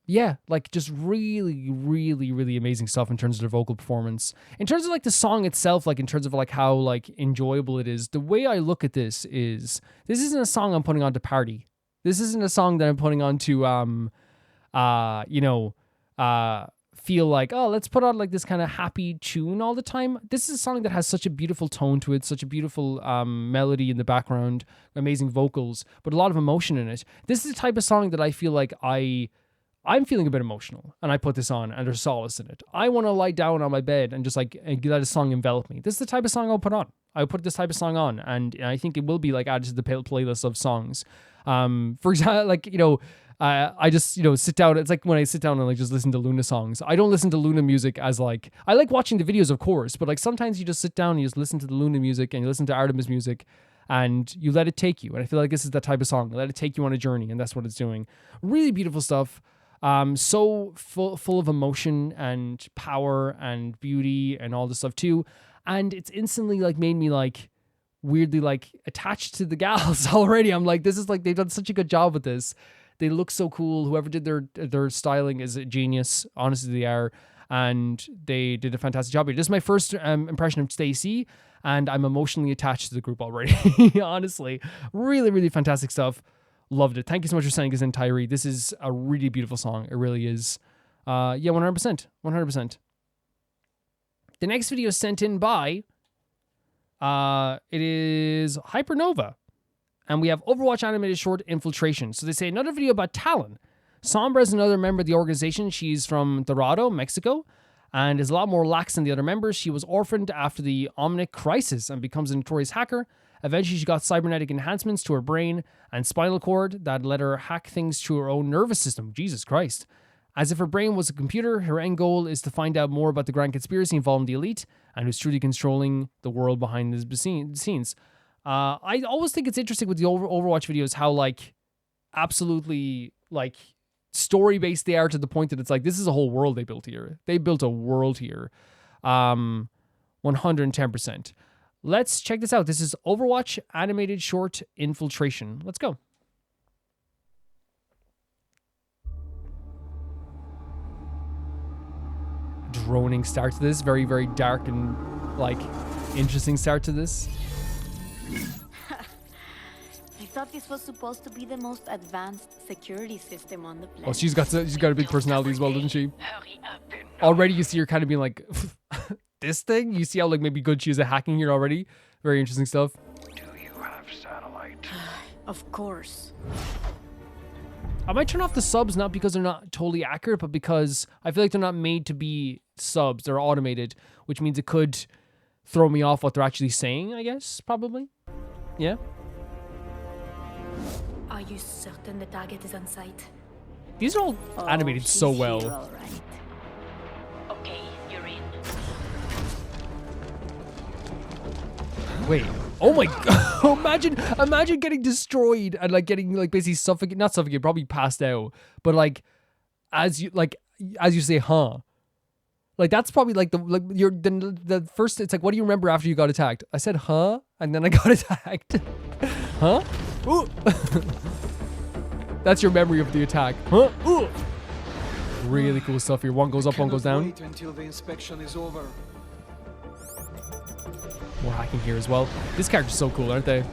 Yeah, like just really, really, really amazing stuff in terms of their vocal performance. In terms of like the song itself, like in terms of like how like enjoyable it is, the way I look at this isn't a song I'm putting on to party. This isn't a song that I'm putting on to, feel like, oh, let's put on like this kind of happy tune all the time. This is a song that has such a beautiful tone to it, such a beautiful melody in the background, amazing vocals, but a lot of emotion in it. This is the type of song that I feel like I'm feeling a bit emotional and I put this on and there's solace in it. I want to lie down on my bed and just like and let a song envelop me. This is the type of song I'll put on. I'll put this type of song on, and I think it will be like added to the playlist of songs. For example, like, you know, I just, you know, sit down. It's like when I sit down and like just listen to Loona songs. I don't listen to Loona music as like, I like watching the videos, of course, but like sometimes you just sit down and you just listen to the Loona music and you listen to Artemis music and you let it take you. And I feel like this is that type of song. Let it take you on a journey, and that's what it's doing. Really beautiful stuff. So full of emotion and power and beauty and all this stuff too. And it's instantly like made me like weirdly like attached to the gals already. I'm like, this is like, they've done such a good job with this. They look so cool. Whoever did their styling is a genius. Honestly, they are. And they did a fantastic job. This is my first impression of StayC, and I'm emotionally attached to the group already. Honestly, really, really fantastic stuff. Loved it. Thank you so much for sending us in, Tyree. This is a really beautiful song. It really is. Yeah, 100%. 100%. The next video is sent in by, it is Hypernova. And we have Overwatch animated short Infiltration. So they say another video about Talon. Sombra is another member of the organization. She's from Dorado, Mexico, and is a lot more lax than the other members. She was orphaned after the Omnic Crisis and becomes a notorious hacker. Eventually, she got cybernetic enhancements to her brain and spinal cord that let her hack things through her own nervous system. Jesus Christ. As if her brain was a computer, her end goal is to find out more about the grand conspiracy involving the elite and who's truly controlling the world behind the scenes. I always think it's interesting with the Overwatch videos how, like, absolutely, like, story-based they are to the point that it's like, this is a whole world they built here. They built a world here. 110%. Let's check this out. This is Overwatch animated short Infiltration. Let's go. Droning start to this. Very, very dark and, like, interesting start to this. I thought this was supposed to be the most advanced security system on the planet. Oh, she's got a big personality as well, doesn't she? Already you see her kind of being like, this thing? You see how, like, maybe good she is at hacking here already? Very interesting stuff. Do you have satellite? Of course. I might turn off the subs not because they're not totally accurate, but because I feel like they're not made to be subs. They're automated, which means it could throw me off what they're actually saying, I guess, probably. Yeah. Are you certain the target is on site? These are all animated so she's well. here, all right. Okay, you're in. Wait. Oh my god. Imagine getting destroyed and, like, getting, like, basically suffocated, not suffocated, probably passed out. But, like, as you say, huh? Like, that's probably like the first, it's like, what do you remember after you got attacked? I said, huh? And then I got attacked. Huh? Ooh. That's your memory of the attack. Huh? Ooh. Really cool stuff here. One goes up, one goes down. Wait until the inspection is over. More hacking here as well. This character's so cool, aren't they?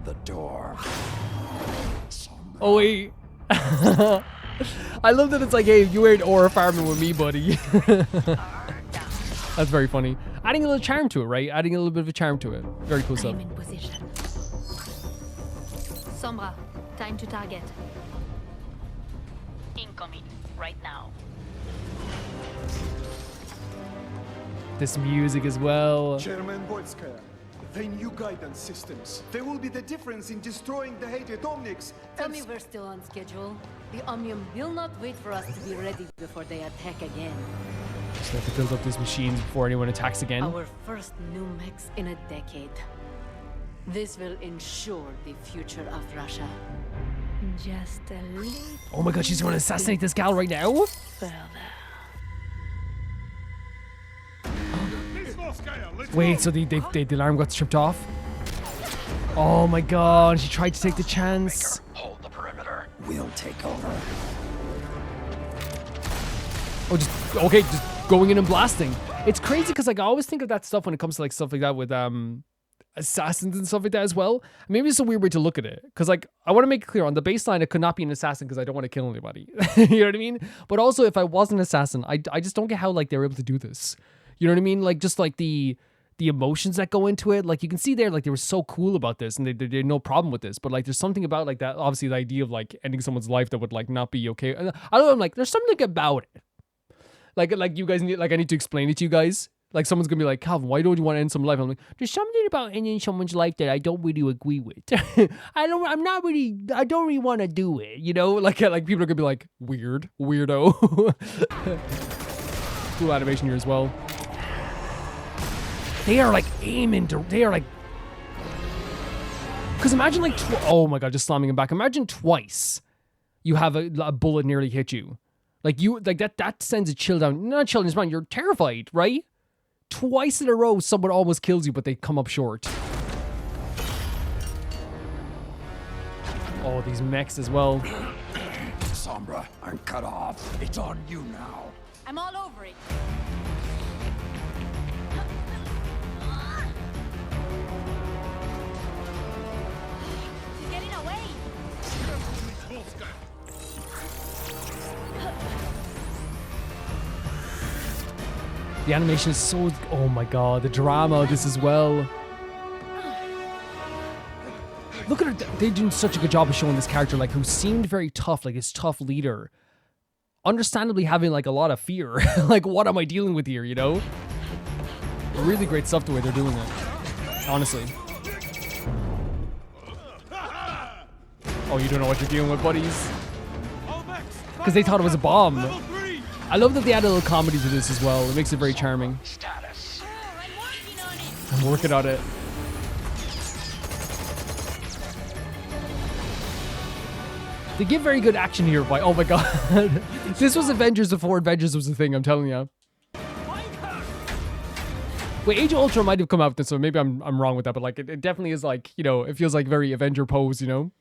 The door. Oh wait. I love that it's like, hey, you ain't aura farming with me, buddy. That's very funny. Adding a little charm to it, right? Adding a little bit of a charm to it. Very cool stuff. I'm in position. Sombra, time to target. Incoming right now. This music as well. Chairman Boyskaya, the new guidance systems. There will be the difference in destroying the hated Omnics. Tell me we're still on schedule. The Omnium will not wait for us to be ready before they attack again. Just have to build up these machines before anyone attacks again. Our first new mechs in a decade. This will ensure the future of Russia. Just a little Oh my god, she's going to assassinate this gal right now? further. Wait, so the alarm got stripped off? Oh my god, she tried to take the chance. Hold the perimeter. We'll take over. Oh, just going in and blasting. It's crazy because, like, I always think of that stuff when it comes to, like, stuff like that with assassins and stuff like that as well. Maybe it's a weird way to look at it because, like, I want to make it clear on the baseline, I could not be an assassin because I don't want to kill anybody. You know what I mean? But also, if I was an assassin, I just don't get how, like, they were able to do this. You know what I mean? Like, just like the emotions that go into it. Like, you can see there, like, they were so cool about this and they had no problem with this. But, like, there's something about, like, that, obviously, the idea of, like, ending someone's life that would, like, not be okay. I don't know, I'm like, there's something about it. Like you guys need, like, I need to explain it to you guys. Like, someone's gonna be like, Calvin, why don't you want to end some life? I'm like, there's something about ending someone's life that I don't really agree with. I don't really want to do it, you know? Like people are gonna be like, weirdo. Cool animation here as well. They are, like, aiming to, they are, like, because imagine, like, oh my god, just slamming him back. Imagine twice you have a bullet nearly hit you. Like, that sends a chill down, not chill in your spine, you're terrified, right? Twice in a row, someone almost kills you, but they come up short. Oh, these mechs as well. Sombra, I'm cut off. It's on you now. I'm all over it. She's getting away. The animation is so... Oh my god, the drama of this as well. Look at her. They're doing such a good job of showing this character, like, who seemed very tough, like this tough leader. Understandably having, like, a lot of fear. Like, what am I dealing with here, you know? Really great stuff the way they're doing it. Honestly. Oh, you don't know what you're dealing with, buddies. Because they thought it was a bomb. I love that they add a little comedy to this as well. It makes it very charming. I'm working on it. They give very good action here. By oh my god, this was Avengers before Avengers was a thing. I'm telling you. Wait, Age of Ultron might have come out with this, so maybe I'm wrong with that. But like, it definitely is like, you know, it feels like very Avenger pose, you know.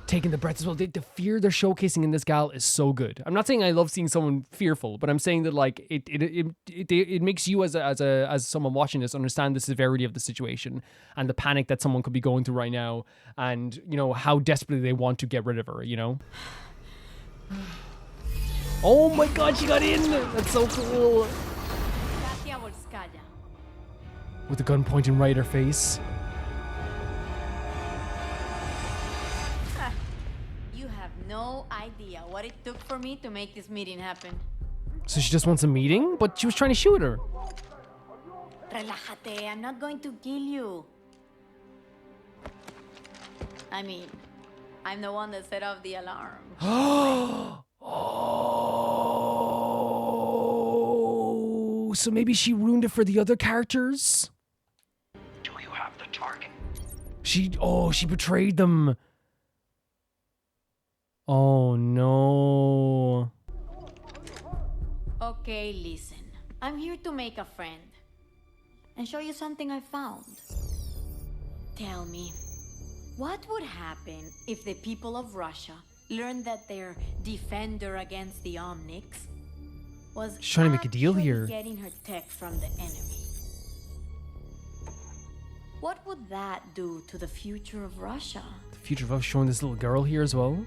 Taking the breath as well. The fear they're showcasing in this gal is so good. I'm not saying I love seeing someone fearful, but I'm saying that like it makes you as someone watching this understand the severity of the situation and the panic that someone could be going through right now, and you know how desperately they want to get rid of her. You know. Oh my god, she got in! That's so cool. With the gun pointing right at her face. No idea what it took for me to make this meeting happen. So she just wants a meeting? But she was trying to shoot her. Relájate, I'm not going to kill you. I mean, I'm the one that set off the alarm. Oh, so maybe she ruined it for the other characters? Do you have the target? She betrayed them. Oh no. Okay, listen. I'm here to make a friend and show you something I found. Tell me, what would happen if the people of Russia learned that their defender against the Omnics was She's trying to make a deal here. Getting her tech from the enemy? What would that do to the future of Russia? The future of us showing this little girl here as well.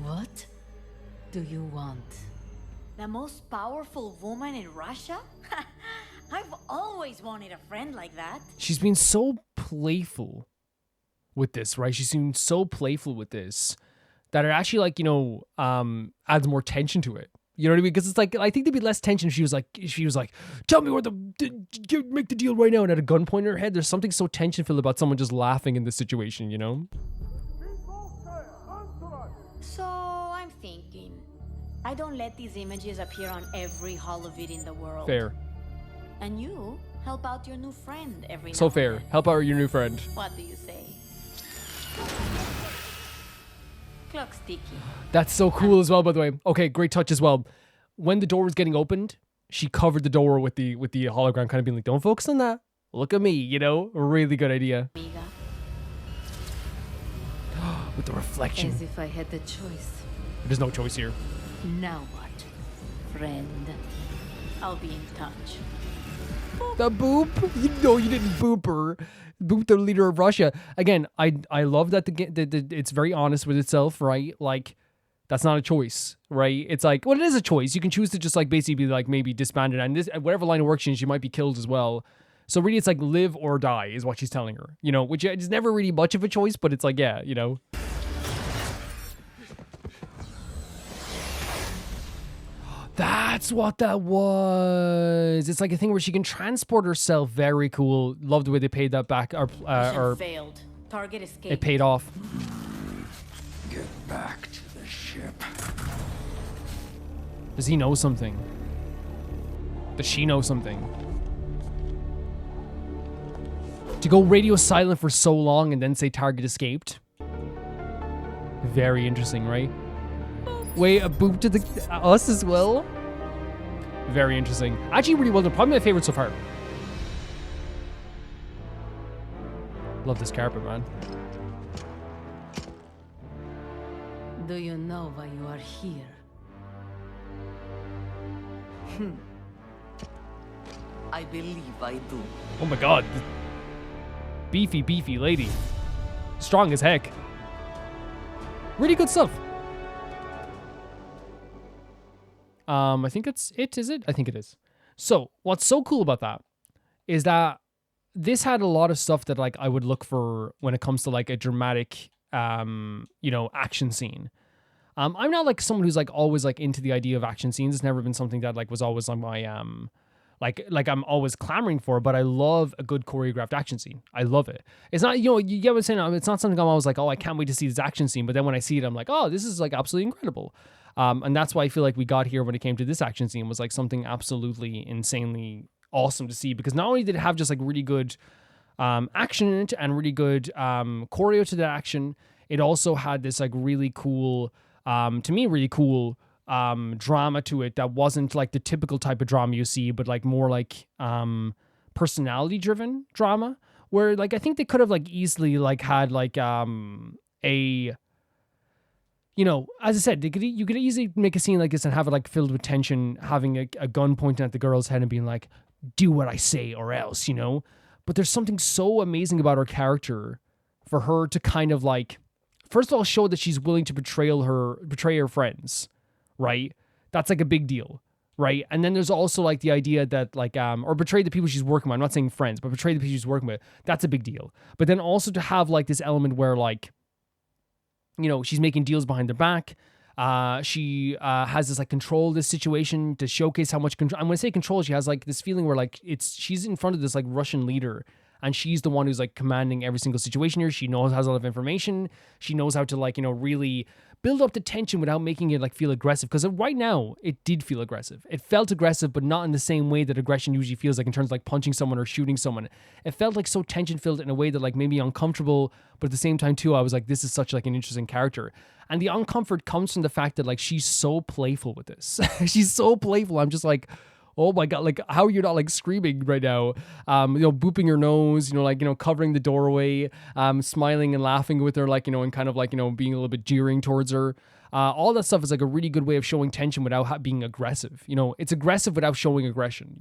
What do you want? The most powerful woman in Russia? I've always wanted a friend like that. She's been so playful with this, right? She's been so playful with this that it actually, like, you know, adds more tension to it. You know what I mean? Because it's like, I think there'd be less tension if she was like, tell me where make the deal right now, and had a gun pointed at her head. There's something so tension-filled about someone just laughing in this situation, you know? So I'm thinking, I don't let these images appear on every holovid in the world. Fair. And you help out your new friend every So now fair. and then. Help out your new friend. What do you say? Clock sticky. That's so cool as well, by the way. Okay, great touch as well. When the door was getting opened, she covered the door with the hologram, kind of being like, don't focus on that. Look at me, you know? A really good idea. Amiga. With the reflection. As if I had the choice. There's no choice here. Now what, friend? I'll be in touch. The boop? You know you didn't boop her. Boop the leader of Russia. Again, I love that it's very honest with itself, right? Like, that's not a choice, right? It's like, well, it is a choice. You can choose to just like basically be like maybe disbanded, and this whatever line of work she's in, she might be killed as well. So really, it's like live or die is what she's telling her, you know, which is never really much of a choice, but it's like, yeah, you know. That's what that was. It's like a thing where she can transport herself. Very cool. Love the way they paid that back. Or failed. Target escaped. It paid off. Get back to the ship. Does he know something? Does she know something? To go radio silent for so long and then say target escaped. Very interesting, right? Wait, a boop to us as well? Very interesting. Actually, really well done. Probably my favorite so far. Love this carpet, man. Do you know why you are here? I believe I do. Oh my god. Beefy lady. Strong as heck. Really good stuff. I think it's it, is it? I think it is. So what's so cool about that is that this had a lot of stuff that like I would look for when it comes to like a dramatic, action scene. I'm not like someone who's like always like into the idea of action scenes. It's never been something that like was always on my like I'm always clamoring for, but I love a good choreographed action scene. I love it. It's not, you get what I'm saying? It's not something I'm always like, oh, I can't wait to see this action scene. But then when I see it, I'm like, oh, this is like absolutely incredible. And that's why I feel like we got here when it came to this action scene was like something absolutely insanely awesome to see, because not only did it have just like really good action in it and really good choreo to that action, it also had this like really cool, to me, really cool drama to it that wasn't like the typical type of drama you see, but like more like personality driven drama, where like I think they could have like easily like had like as I said, you could easily make a scene like this and have it like filled with tension, having a gun pointing at the girl's head and being like, do what I say or else, but there's something so amazing about her character for her to kind of like, first of all, show that she's willing to betray her friends, right? That's like a big deal, right? And then there's also like the idea that like, or betray the people she's working with. I'm not saying friends, but betray the people she's working with. That's a big deal. But then also to have like this element where like, she's making deals behind their back. She has this like control this situation to showcase how much control. And when I say control, she has like this feeling where like she's in front of this like Russian leader, and she's the one who's like commanding every single situation here. She has a lot of information. She knows how to like, really build up the tension without making it like feel aggressive. Because right now it did feel aggressive. It felt aggressive, but not in the same way that aggression usually feels like in terms of like punching someone or shooting someone. It felt like so tension filled in a way that like made me uncomfortable. But at the same time too, I was like, this is such like an interesting character. And the uncomfort comes from the fact that like, she's so playful with this. She's so playful. I'm just like, oh my God, like how are you not like screaming right now? Booping your nose, covering the doorway, smiling and laughing with her, like, and kind of like, being a little bit jeering towards her. All that stuff is like a really good way of showing tension without being aggressive. It's aggressive without showing aggression,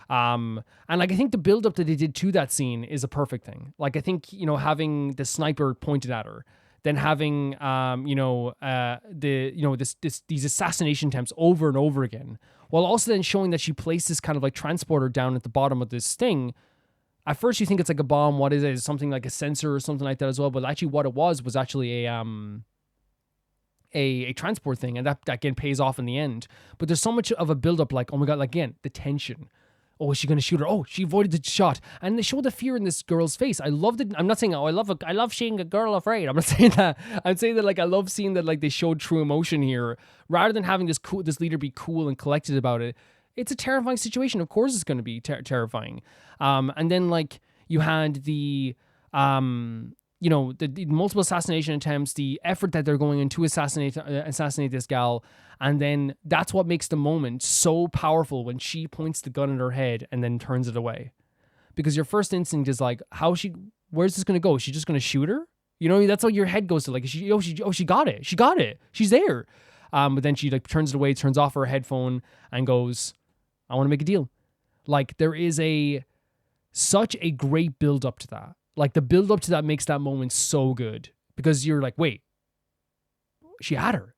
and like, I think the build up that they did to that scene is a perfect thing. Like, I think, having the sniper pointed at her, then having, these assassination attempts over and over again, while also then showing that she placed this kind of like transporter down at the bottom of this thing. At first you think it's like a bomb. What is it? It's something like a sensor or something like that as well. But actually what it was actually a transport thing. And that again pays off in the end. But there's so much of a buildup, like, oh my God, like, again, the tension. Oh, is she going to shoot her? Oh, she avoided the shot. And they show the fear in this girl's face. I loved it. I'm not saying, I love seeing a girl afraid. I'm not saying that. I'm saying that, like, I love seeing that, like, they showed true emotion here. Rather than having this leader be cool and collected about it. It's a terrifying situation. Of course it's going to be terrifying. And then, like, you had the multiple assassination attempts, the effort that they're going in to assassinate this gal. And then that's what makes the moment so powerful when she points the gun at her head and then turns it away. Because your first instinct is like, where's this going to go? Is she just going to shoot her? That's what your head goes to. Like, she got it. She got it. She's there. But then she like turns it away, turns off her headphone and goes, I want to make a deal. Like, there is such a great build up to that. Like, the build up to that makes that moment so good, because you're like, wait, she had her,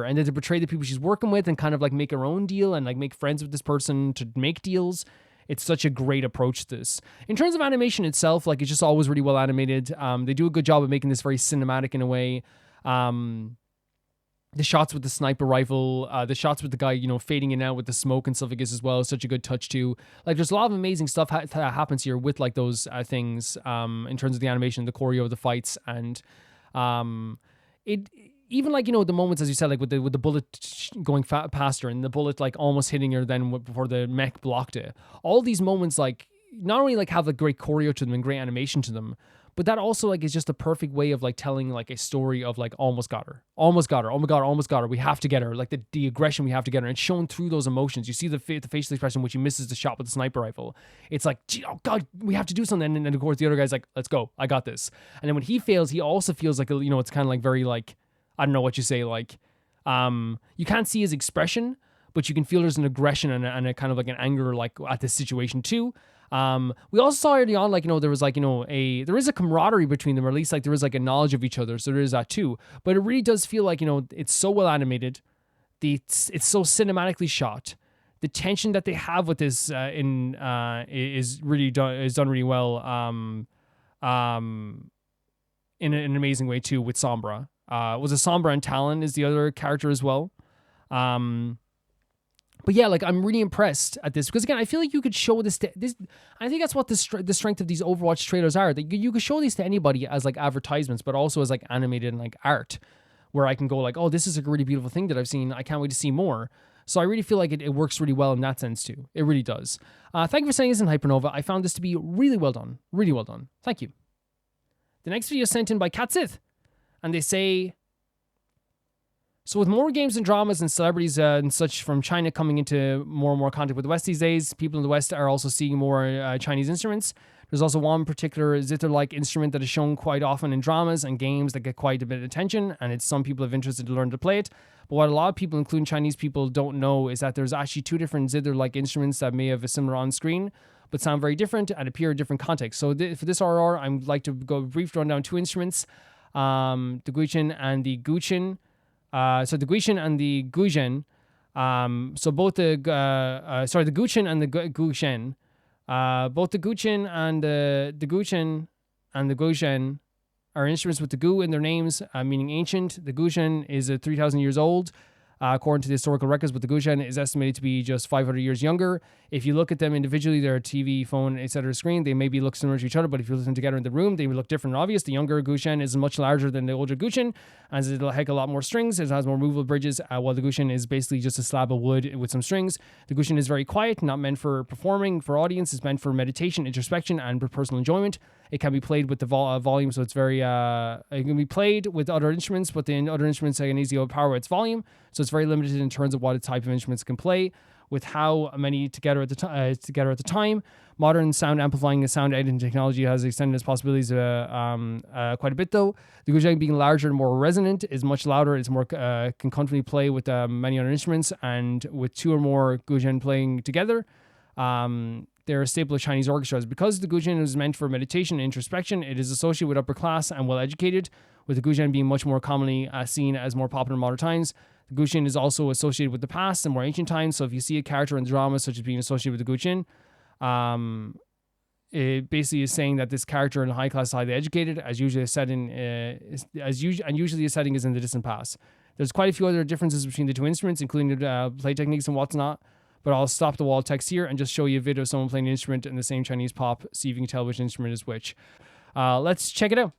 and then to betray the people she's working with and kind of like make her own deal and like make friends with this person to make deals. It's such a great approach to this. In terms of animation itself, like, it's just always really well animated. They do a good job of making this very cinematic in a way. The shots with the sniper rifle, the shots with the guy, fading in and out with the smoke and stuff like this as well is such a good touch too. Like, there's a lot of amazing stuff that happens here with like those things in terms of the animation, the choreo of the fights, and it even like, the moments, as you said, like with the bullet going past her and the bullet like almost hitting her then before the mech blocked it. All these moments like not only like have a great choreo to them and great animation to them, but that also like is just a perfect way of like telling like a story of like almost got her. Oh my God, almost got her. We have to get her. Like the aggression, we have to get her. And shown through those emotions. You see the facial expression when she misses the shot with the sniper rifle. It's like, oh God, we have to do something. And then of course the other guy's like, let's go. I got this. And then when he fails, he also feels like, it's kind of like very like, I don't know what you say, like, you can't see his expression, but you can feel there's an aggression and a kind of like an anger like at this situation too. We also saw early on, like, there was like, there is a camaraderie between them, or at least like there is like a knowledge of each other. So there is that too. But it really does feel like, it's so well animated. it's so cinematically shot. The tension that they have with this is done really well. In an amazing way too with Sombra. Was it Sombra and Talon is the other character as well. But yeah, like I'm really impressed at this because again, I feel like you could show this. I think that's what the strength of these Overwatch trailers are. That you could show these to anybody as like advertisements, but also as like animated and like art, where I can go like, oh, this is a really beautiful thing that I've seen. I can't wait to see more. So I really feel like it works really well in that sense too. It really does. Thank you for sending this in, Hypernova. I found this to be really well done. Really well done. Thank you. The next video is sent in by Katsith, and they say, so with more games and dramas and celebrities and such from China coming into more and more contact with the West these days, people in the West are also seeing more Chinese instruments. There's also one particular zither-like instrument that is shown quite often in dramas and games that get quite a bit of attention, and it's some people have interested to learn to play it. But what a lot of people, including Chinese people, don't know is that there's actually two different zither-like instruments that may have a similar on-screen, but sound very different and appear in different contexts. So for this RR, I'd like to go brief rundown two instruments, the Guichin and the Guchin. So the Guichin and the Guzhen. So both the the Guchin and the Guzhen. Both the Guchin and the Guchin and the Guzhen are instruments with the Gu in their names, meaning ancient. The Guzhen is 3,000 years old. According to the historical records, but the Guzhen is estimated to be just 500 years younger. If you look at them individually, their TV, phone, etc. screen, they maybe look similar to each other, but if you look at them together in the room, they would look different and obvious. The younger Guzhen is much larger than the older Guzhen, as it'll heck a lot more strings. It has more movable bridges, while the Guzhen is basically just a slab of wood with some strings. The Guzhen is very quiet, not meant for performing for audience. It's meant for meditation, introspection, and personal enjoyment. It can be played with the volume, so it's very, it can be played with other instruments, but the other instruments can easily overpower its volume, so it's very limited in terms of what type of instruments can play, with how many together at the time. Modern sound amplifying and sound editing technology has extended its possibilities quite a bit, though. The Guzheng, being larger and more resonant, is much louder. It's more can comfortably play with many other instruments, and with two or more Guzheng playing together, they're a staple of Chinese orchestras. Because the Guzheng is meant for meditation and introspection, it is associated with upper class and well-educated, with the Guzheng being much more commonly seen as more popular in modern times. The Guzheng is also associated with the past and more ancient times, so if you see a character in drama such as being associated with the Guzheng, it basically is saying that this character in high class is highly educated, as usually a setting and usually a setting is in the distant past. There's quite a few other differences between the two instruments, including the play techniques and what's not. But I'll stop the wall text here and just show you a video of someone playing an instrument in the same Chinese pop, see if you can tell which instrument is which. Let's check it out.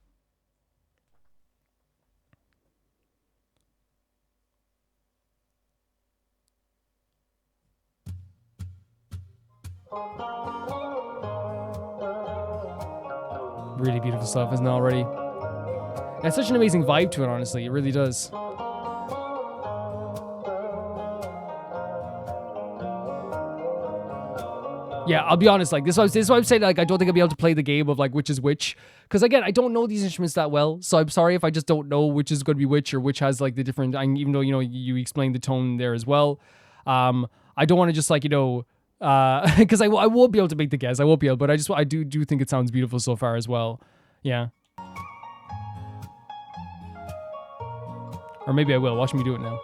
Really beautiful stuff, isn't it already? It has such an amazing vibe to it, honestly. It really does. Yeah, I'll be honest, like, this is why I'm saying, like, I don't think I'll be able to play the game of, like, which is which. Because, again, I don't know these instruments that well, so I'm sorry if I just don't know which is going to be which, or which has, like, the different, even though, you know, you explained the tone there as well. I don't want to just, like, you know, because I won't be able to make the guess. I won't be able, but I do think it sounds beautiful so far as well. Yeah. Or maybe I will. Watch me do it now.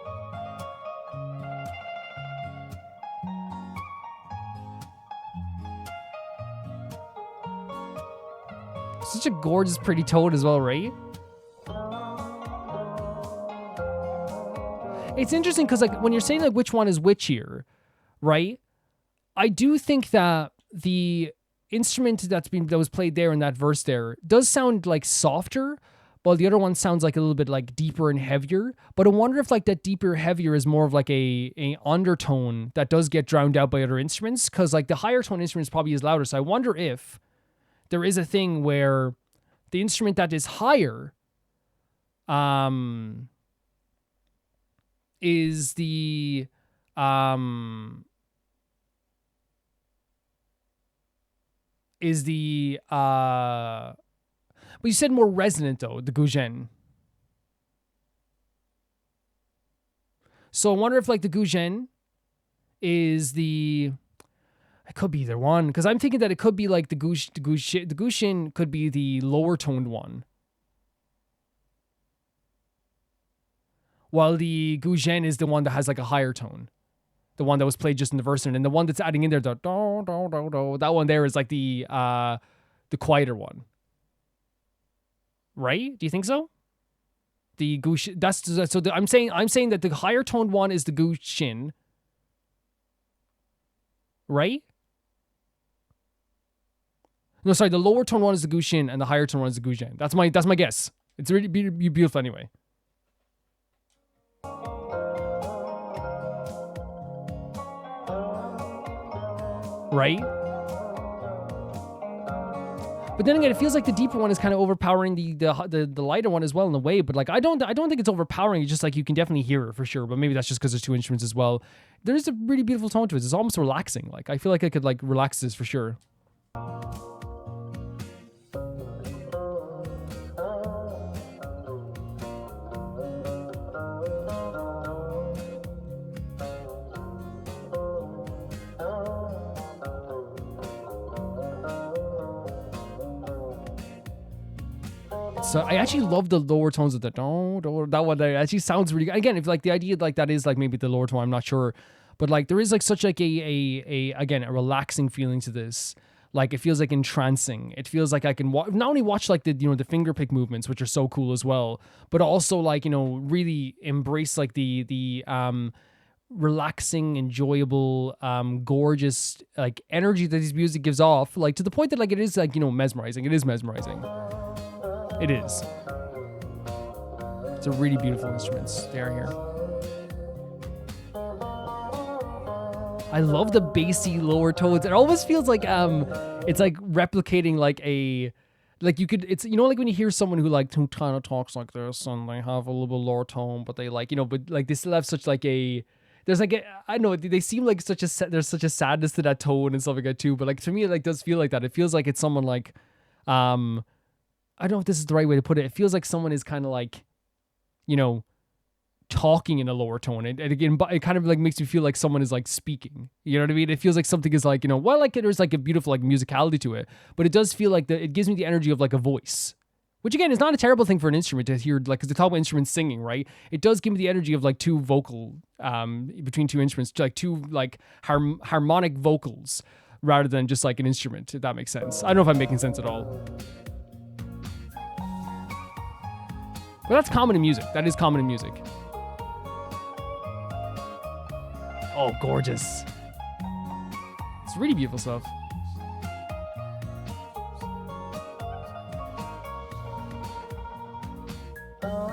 Such a gorgeous, pretty tone as well, right? It's interesting because, like, when you're saying, like, which one is which here, right? I do think that the instrument that was played there in that verse there does sound, like, softer, while the other one sounds like a little bit, like, deeper and heavier. But I wonder if, like, that deeper, heavier is more of, like, a undertone that does get drowned out by other instruments, because, like, the higher tone instruments probably is louder. So I wonder if there is a thing where the instrument that is higher is the but you said more resonant though, the Guzheng. So I wonder if, like, the Guzheng is the, it could be either one, because I'm thinking that it could be like the Guzheng could be the lower toned one. while the guzhen is the one that has like a higher tone. The one that was played just in the verse, and the one that's adding in there, the do do do do, that one there is like the quieter one. Right? Do you think so? The guzhen, I'm saying that the higher toned one is the guzhen. Right? No, sorry, the lower tone one is the guzhen and the higher tone one is the guzhen. That's my guess. It's really beautiful anyway. Right? But then again, it feels like the deeper one is kind of overpowering the lighter one as well in a way. But like I don't think it's overpowering. It's just like you can definitely hear it for sure. But maybe that's just because there's two instruments as well. There's a really beautiful tone to it. It's almost relaxing. Like I feel like I could like relax this for sure. So I actually love the lower tones of the that one there. It actually sounds really good. Again, if like the idea like that is like maybe the lower tone, I'm not sure. But like there is like such like a relaxing feeling to this. Like it feels like entrancing. It feels like I can not only watch like the the finger pick movements, which are so cool as well, but also like really embrace like the relaxing, enjoyable, gorgeous like energy that this music gives off. Like to the point that like it is like mesmerizing. It is mesmerizing. It is. It's a really beautiful instruments they are here. I love the bassy lower tones. It almost feels like it's like replicating like you could, it's like when you hear someone who like kind of talks like this and they have a little bit lower tone, but they like but like they still have such like there's like I don't know, they seem like there's such a sadness to that tone and stuff like that too. But like to me it like does feel like that. It feels like it's someone like I don't know if this is the right way to put it. It feels like someone is kind of like, talking in a lower tone. And again, it kind of like makes me feel like someone is like speaking. You know what I mean? It feels like something is like, well, like there's like a beautiful like musicality to it, but it does feel like it gives me the energy of like a voice, which again is not a terrible thing for an instrument to hear. Like, because they talk about instruments singing, right? It does give me the energy of like two vocal, between two instruments, like two like harmonic vocals rather than just like an instrument, if that makes sense. I don't know if I'm making sense at all. But that's common in music. That is common in music. Oh, gorgeous. It's really beautiful stuff.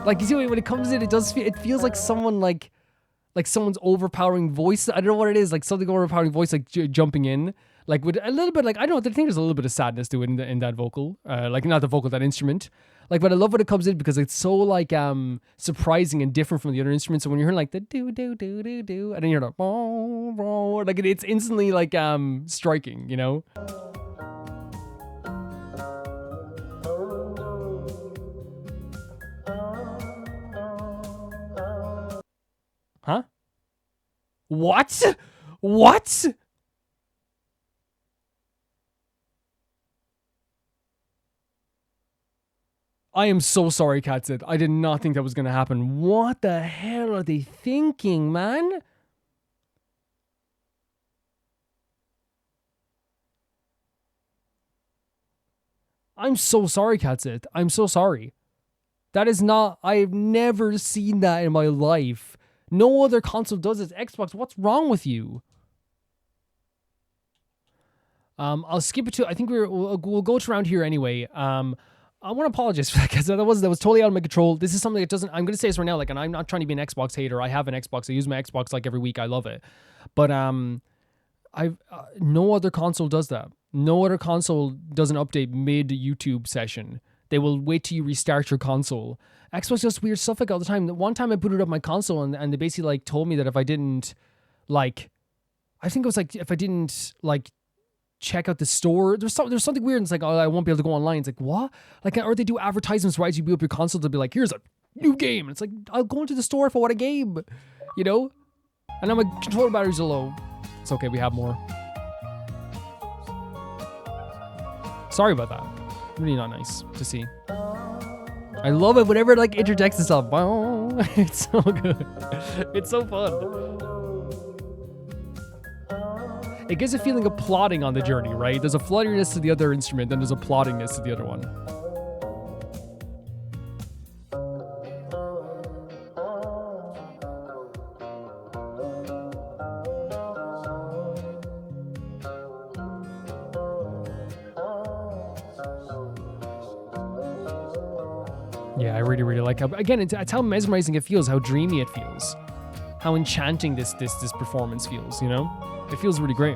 Like, you see, when it comes in, it feels like someone like someone's overpowering voice. I don't know what it is. Like something overpowering voice, like jumping in. Like with a little bit, like, I don't know, I think there's a little bit of sadness to it in that vocal. Like not the vocal, that instrument. Like, but I love when it comes in because it's so like surprising and different from the other instruments. So when you're hearing like the do do do do do, and then you're like boom, boom, like it's instantly like striking, Huh? What? What? I am so sorry, Katsit. I did not think that was going to happen. What the hell are they thinking, man? I'm so sorry, Katsit. I'm so sorry. That is not... I've never seen that in my life. No other console does it. Xbox, what's wrong with you? I'll skip it to... I think we'll go to around here anyway. I want to apologize for that because that was totally out of my control. This is something that doesn't... I'm going to say this right now, like, and I'm not trying to be an Xbox hater. I have an Xbox. I use my Xbox like every week. I love it. But no other console does that. No other console does an update mid-YouTube session. They will wait till you restart your console. Xbox does weird stuff like all the time. One time I booted up my console and they basically like told me that if I didn't like... I think it was like if I didn't like... check out the store. There's something weird. And it's like, oh, I won't be able to go online. It's like, what? Like, or they do advertisements right as you boot up your console to be like, here's a new game. And it's like, I'll go into the store if I want a game, And now my controller batteries are low. It's okay, we have more. Sorry about that. Really not nice to see. I love it whenever it like interjects itself. It's so good. It's so fun. It gives a feeling of plodding on the journey, right? There's a flutteriness to the other instrument, then there's a ploddingness to the other one. Yeah, I really, really like how, again, it's how mesmerizing it feels, how dreamy it feels, how enchanting this performance feels, you know? It feels really great.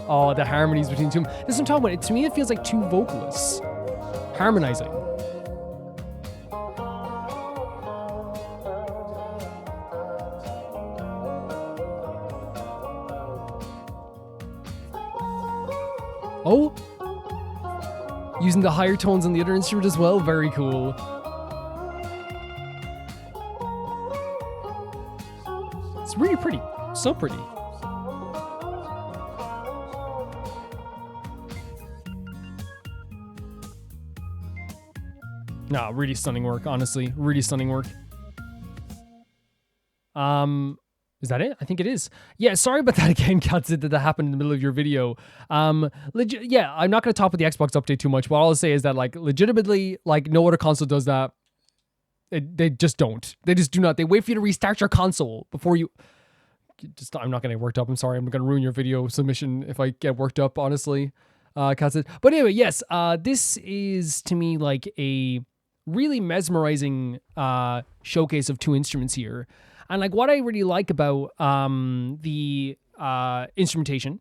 Oh, the harmonies between two. This is what I'm talking about. To me, it feels like two vocalists harmonizing. Oh, using the higher tones on the other instrument as well. Very cool. It's really pretty. So pretty. Nah, really stunning work, honestly. Really stunning work. Is that it? I think it is. Yeah, sorry about that again, Cats, that happened in the middle of your video. Yeah, I'm not going to talk with the Xbox update too much. What I'll say is that, like, legitimately, like, no other console does that. They just don't. They just do not. They wait for you to restart your console before you... I'm not going to get worked up. I'm sorry. I'm going to ruin your video submission if I get worked up, honestly. Cats. But anyway, yes, this is, to me, like, a really mesmerizing showcase of two instruments here. And like what I really like about the instrumentation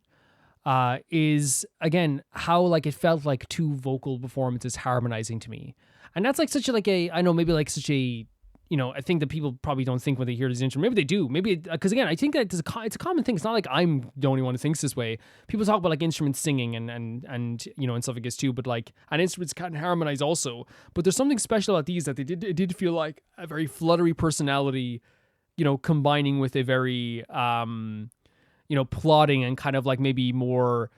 is, again, how like it felt like two vocal performances harmonizing to me. And that's like such a, like a, I know maybe like such a, you know, I think that people probably don't think when they hear this instrument. Maybe they do. Maybe, because again, I think that it's a common thing. It's not like I'm the only one who thinks this way. People talk about like instruments singing and you know, and stuff like this too, but like, and instruments can harmonize also. But there's something special about these that it did feel like a very fluttery personality, you know, combining with a very, you know, plodding and kind of like maybe more,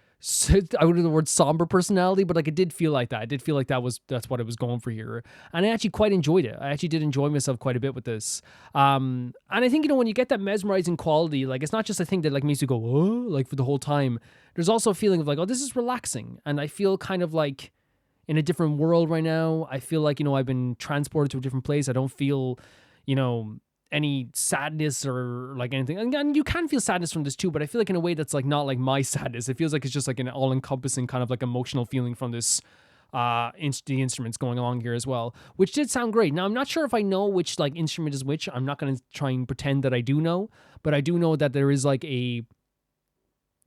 I wouldn't use the word somber personality, but like it did feel like that. It did feel like that's what it was going for here. And I actually quite enjoyed it. I actually did enjoy myself quite a bit with this. And I think, you know, when you get that mesmerizing quality, like it's not just a thing that like makes you go, oh, like for the whole time. There's also a feeling of like, oh, this is relaxing. And I feel kind of like in a different world right now. I feel like, you know, I've been transported to a different place. I don't feel, you know, any sadness or like anything, and you can feel sadness from this too, but I feel like in a way that's like not like my sadness. It feels like it's just like an all-encompassing kind of like emotional feeling from this the instruments going along here as well, which did sound great. Now I'm not sure if I know which like instrument is which. I'm not going to try and pretend that I do know, but I do know that there is like a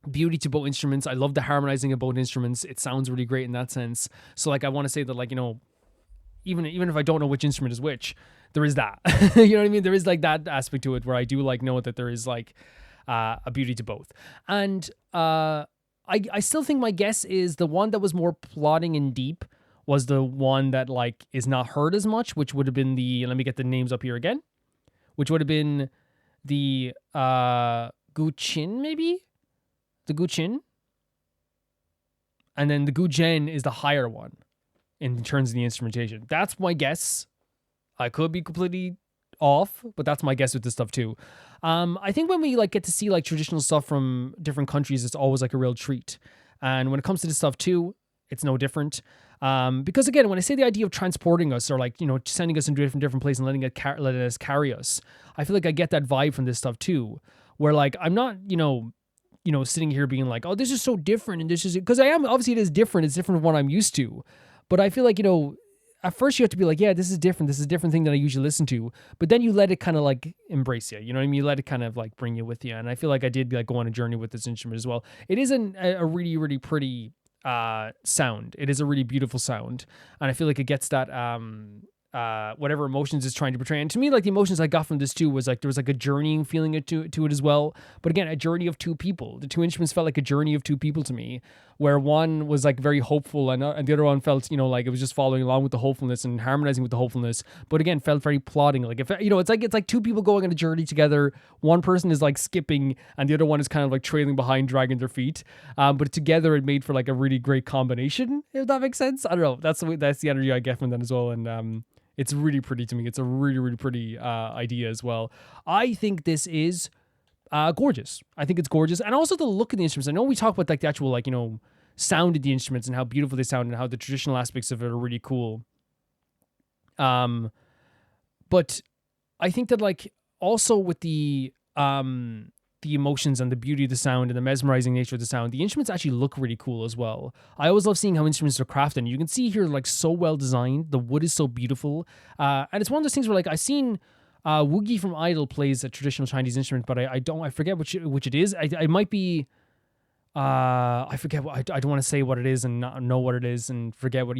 beauty to both instruments. I love the harmonizing of both instruments. It sounds really great in that sense. So like I want to say that, like, you know, even if I don't know which instrument is which, there is that. You know what I mean? There is like that aspect to it where I do like know that there is like a beauty to both. And I still think my guess is the one that was more plodding and deep was the one that like is not heard as much, which would have been the, let me get the names up here again, which would have been the Guqin, maybe? The Guqin. And then the Gujen is the higher one in terms of the instrumentation. That's my guess. I could be completely off, but that's my guess with this stuff too. I think when we like get to see like traditional stuff from different countries, it's always like a real treat. And when it comes to this stuff too, it's no different. Because again, when I say the idea of transporting us or like, you know, sending us into different places and letting us carry us, I feel like I get that vibe from this stuff too, where like I'm not, you know, sitting here being like, oh, this is so different, and this is, because I am, obviously it is different. It's different from what I'm used to, but I feel like, you know, at first you have to be like, yeah, this is different. This is a different thing that I usually listen to. But then you let it kind of like embrace you. You know what I mean? You let it kind of like bring you with you. And I feel like I did like go on a journey with this instrument as well. It is a really, really pretty sound. It is a really beautiful sound. And I feel like it gets that whatever emotions it's trying to portray. And to me, like, the emotions I got from this too was like there was like a journeying feeling to it as well. But again, a journey of two people. The two instruments felt like a journey of two people to me, where one was like very hopeful and the other one felt, you know, like it was just following along with the hopefulness and harmonizing with the hopefulness. But again, felt very plodding. Like, if you know, it's like two people going on a journey together. One person is like skipping and the other one is kind of like trailing behind, dragging their feet. But together it made for like a really great combination, if that makes sense. I don't know. That's the energy I get from that as well. And it's really pretty to me. It's a really, really pretty idea as well. I think this is gorgeous. I think it's gorgeous. And also the look of the instruments. I know we talk about like the actual, like, you know, sound of the instruments and how beautiful they sound and how the traditional aspects of it are really cool. But I think that, like, also with the emotions and the beauty of the sound and the mesmerizing nature of the sound, the instruments actually look really cool as well. I always love seeing how instruments are crafted. You can see here, like, so well designed. The wood is so beautiful. And it's one of those things where, like, I've seen Woogie from Idol plays a traditional Chinese instrument, but I forget which it is. I might be, I forget what, I don't want to say what it is and not know what it is and forget what,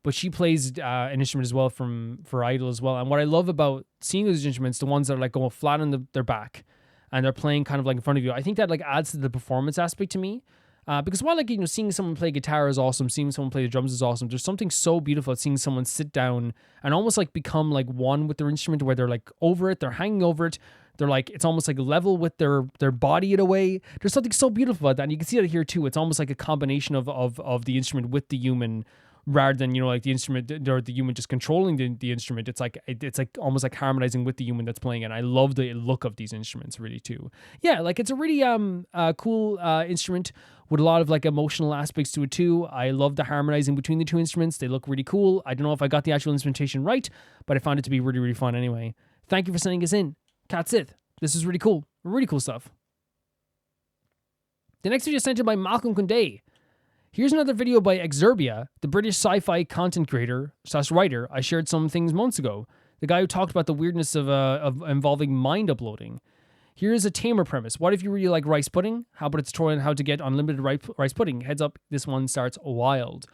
but she plays an instrument as well for Idol as well. And what I love about seeing those instruments, the ones that are like going flat on their back, and they're playing kind of like in front of you, I think that like adds to the performance aspect to me. Because while, like, you know, seeing someone play guitar is awesome, seeing someone play the drums is awesome, there's something so beautiful at seeing someone sit down and almost like become like one with their instrument, where they're like over it, they're hanging over it, they're like, it's almost like level with their body in a way. There's something so beautiful about that. And you can see that here too. It's almost like a combination of the instrument with the human, rather than, you know, like the instrument or the human just controlling the instrument. It's like almost like harmonizing with the human that's playing it. And I love the look of these instruments really too. Yeah, like it's a really cool instrument with a lot of like emotional aspects to it too. I love the harmonizing between the two instruments. They look really cool. I don't know if I got the actual instrumentation right, but I found it to be really, really fun anyway. Thank you for sending us in, Cat Sith. This is really cool. Really cool stuff. The next video is sent in by Malcolm Kunde. Here's another video by Exerbia, the British sci-fi content creator / writer I shared some things months ago. The guy who talked about the weirdness of involving mind uploading. Here is a tamer premise. What if you really like rice pudding? How about a tutorial on how to get unlimited rice pudding? Heads up, this one starts wild.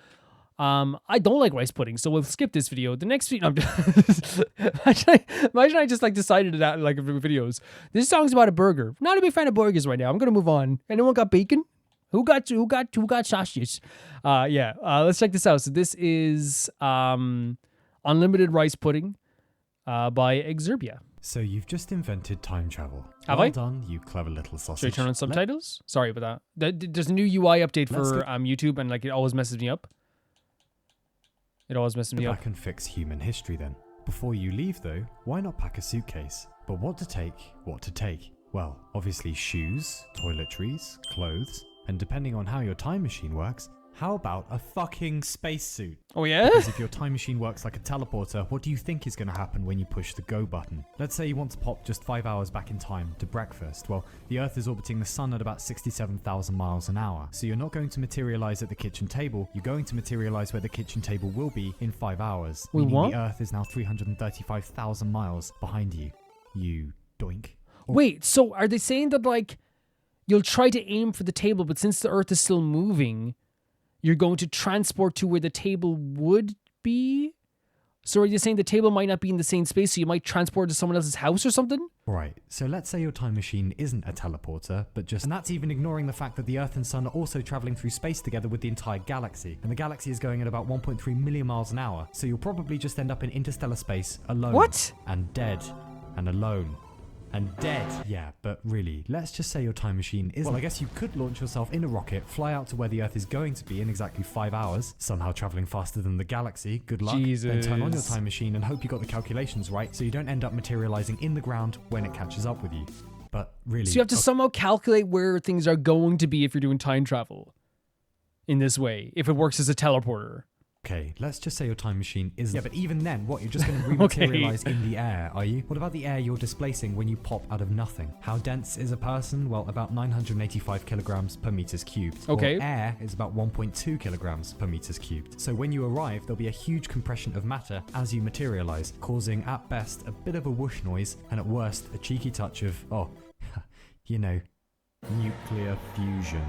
I don't like rice pudding, so we'll skip this video. The next video, imagine I just like decided that like videos. This song's about a burger. Not a big fan of burgers right now. I'm gonna move on. Anyone got bacon? Who got sausages? Let's check this out. So this is unlimited rice pudding by Exerbia. So you've just invented time travel. Have well I? Done, you clever little sausage. Should I turn on subtitles? Sorry about that. There's a new UI update for YouTube, and like it always messes me up. It always messes me up. Back and fix human history then. Before you leave though, why not pack a suitcase? But what to take? Well, obviously shoes, toiletries, clothes, and depending on how your time machine works, how about a fucking spacesuit? Oh yeah? Because if your time machine works like a teleporter, what do you think is going to happen when you push the go button? Let's say you want to pop just 5 hours back in time to breakfast. Well, the Earth is orbiting the sun at about 67,000 miles an hour. So you're not going to materialize at the kitchen table. You're going to materialize where the kitchen table will be in 5 hours. Wait, meaning what? the Earth is now 335,000 miles behind you. You doink. Wait, so are they saying that like you'll try to aim for the table, but since the Earth is still moving, you're going to transport to where the table would be? So are you saying the table might not be in the same space, so you might transport to someone else's house or something? Right, so let's say your time machine isn't a teleporter, but just... And that's even ignoring the fact that the Earth and Sun are also traveling through space together with the entire galaxy. And the galaxy is going at about 1.3 million miles an hour, so you'll probably just end up in interstellar space alone. What? And dead. And alone. And dead. Yeah, but really, let's just say your time machine is... Well, I guess you could launch yourself in a rocket, fly out to where the Earth is going to be in exactly 5 hours, somehow traveling faster than the galaxy, good luck. Jesus. Then turn on your time machine and hope you got the calculations right so you don't end up materializing in the ground when it catches up with you. But really... So you have to somehow calculate where things are going to be if you're doing time travel in this way, if it works as a teleporter. Okay, let's just say your time machine is... Yeah, but even then, what, you're just going to rematerialize in the air, are you? What about the air you're displacing when you pop out of nothing? How dense is a person? Well, about 985 kilograms per meters cubed. Okay. Or air is about 1.2 kilograms per meters cubed. So when you arrive, there'll be a huge compression of matter as you materialize, causing, at best, a bit of a whoosh noise, and at worst, a cheeky touch of, you know, nuke nuclear fusion.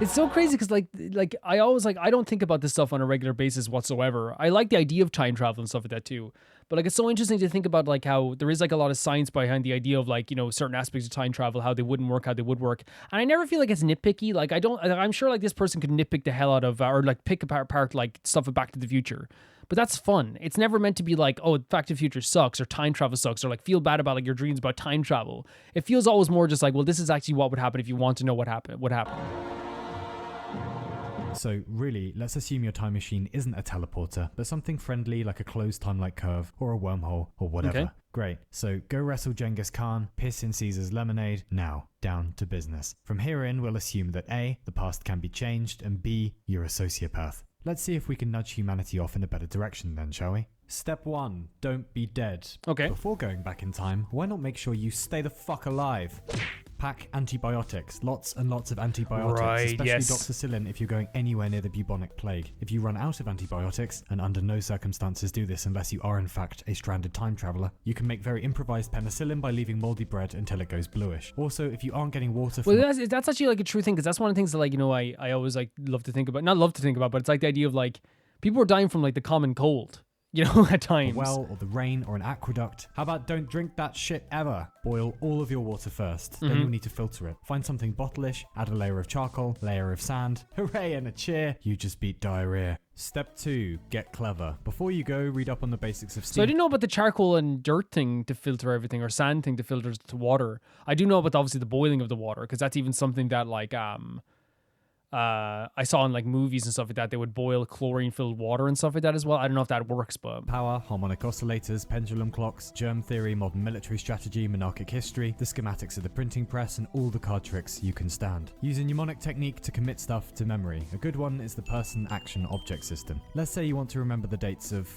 It's so crazy because like I always like I don't think about this stuff on a regular basis whatsoever. I like the idea of time travel and stuff like that too. But like it's so interesting to think about like how there is like a lot of science behind the idea of like, you know, certain aspects of time travel, how they wouldn't work, how they would work. And I never feel like it's nitpicky. Like I'm sure like this person could nitpick the hell out of or like pick apart like stuff of Back to the Future. But that's fun. It's never meant to be like, oh, Back to the Future sucks or time travel sucks or like feel bad about like your dreams about time travel. It feels always more just like, well, this is actually what would happen if you want to know what happened. So really, let's assume your time machine isn't a teleporter, but something friendly like a closed time-like curve or a wormhole or whatever. Okay. Great. So go wrestle Genghis Khan, piss in Caesar's lemonade. Now, down to business. From here in, we'll assume that A, the past can be changed, and B, you're a sociopath. Let's see if we can nudge humanity off in a better direction then, shall we? Step 1, don't be dead. Okay. Before going back in time, why not make sure you stay the fuck alive? Pack antibiotics, lots and lots of antibiotics, especially doxycycline if you're going anywhere near the bubonic plague. If you run out of antibiotics, and under no circumstances do this unless you are in fact a stranded time traveler, you can make very improvised penicillin by leaving moldy bread until it goes bluish. Also, if you aren't getting water from... Well, that's actually like a true thing, because that's one of the things that like, you know, I always like love to think about, not love to think about, but it's like the idea of like, people are dying from like the common cold. You know, at times. A well, or the rain, or an aqueduct. How about don't drink that shit ever? Boil all of your water first. Then you'll need to filter it. Find something bottleish, add a layer of charcoal, layer of sand. Hooray and a cheer. You just beat diarrhea. Step 2, get clever. Before you go, read up on the basics of steam. So I didn't know about the charcoal and dirt thing to filter everything, or sand thing to filter to water. I do know about obviously the boiling of the water, because that's even something that like I saw in like movies and stuff like that. They would boil chlorine-filled water and stuff like that as well. I don't know if that works, but... Power, harmonic oscillators, pendulum clocks, germ theory, modern military strategy, monarchic history, the schematics of the printing press, and all the card tricks you can stand. Use a mnemonic technique to commit stuff to memory. A good one is the person action object system. Let's say you want to remember the dates of,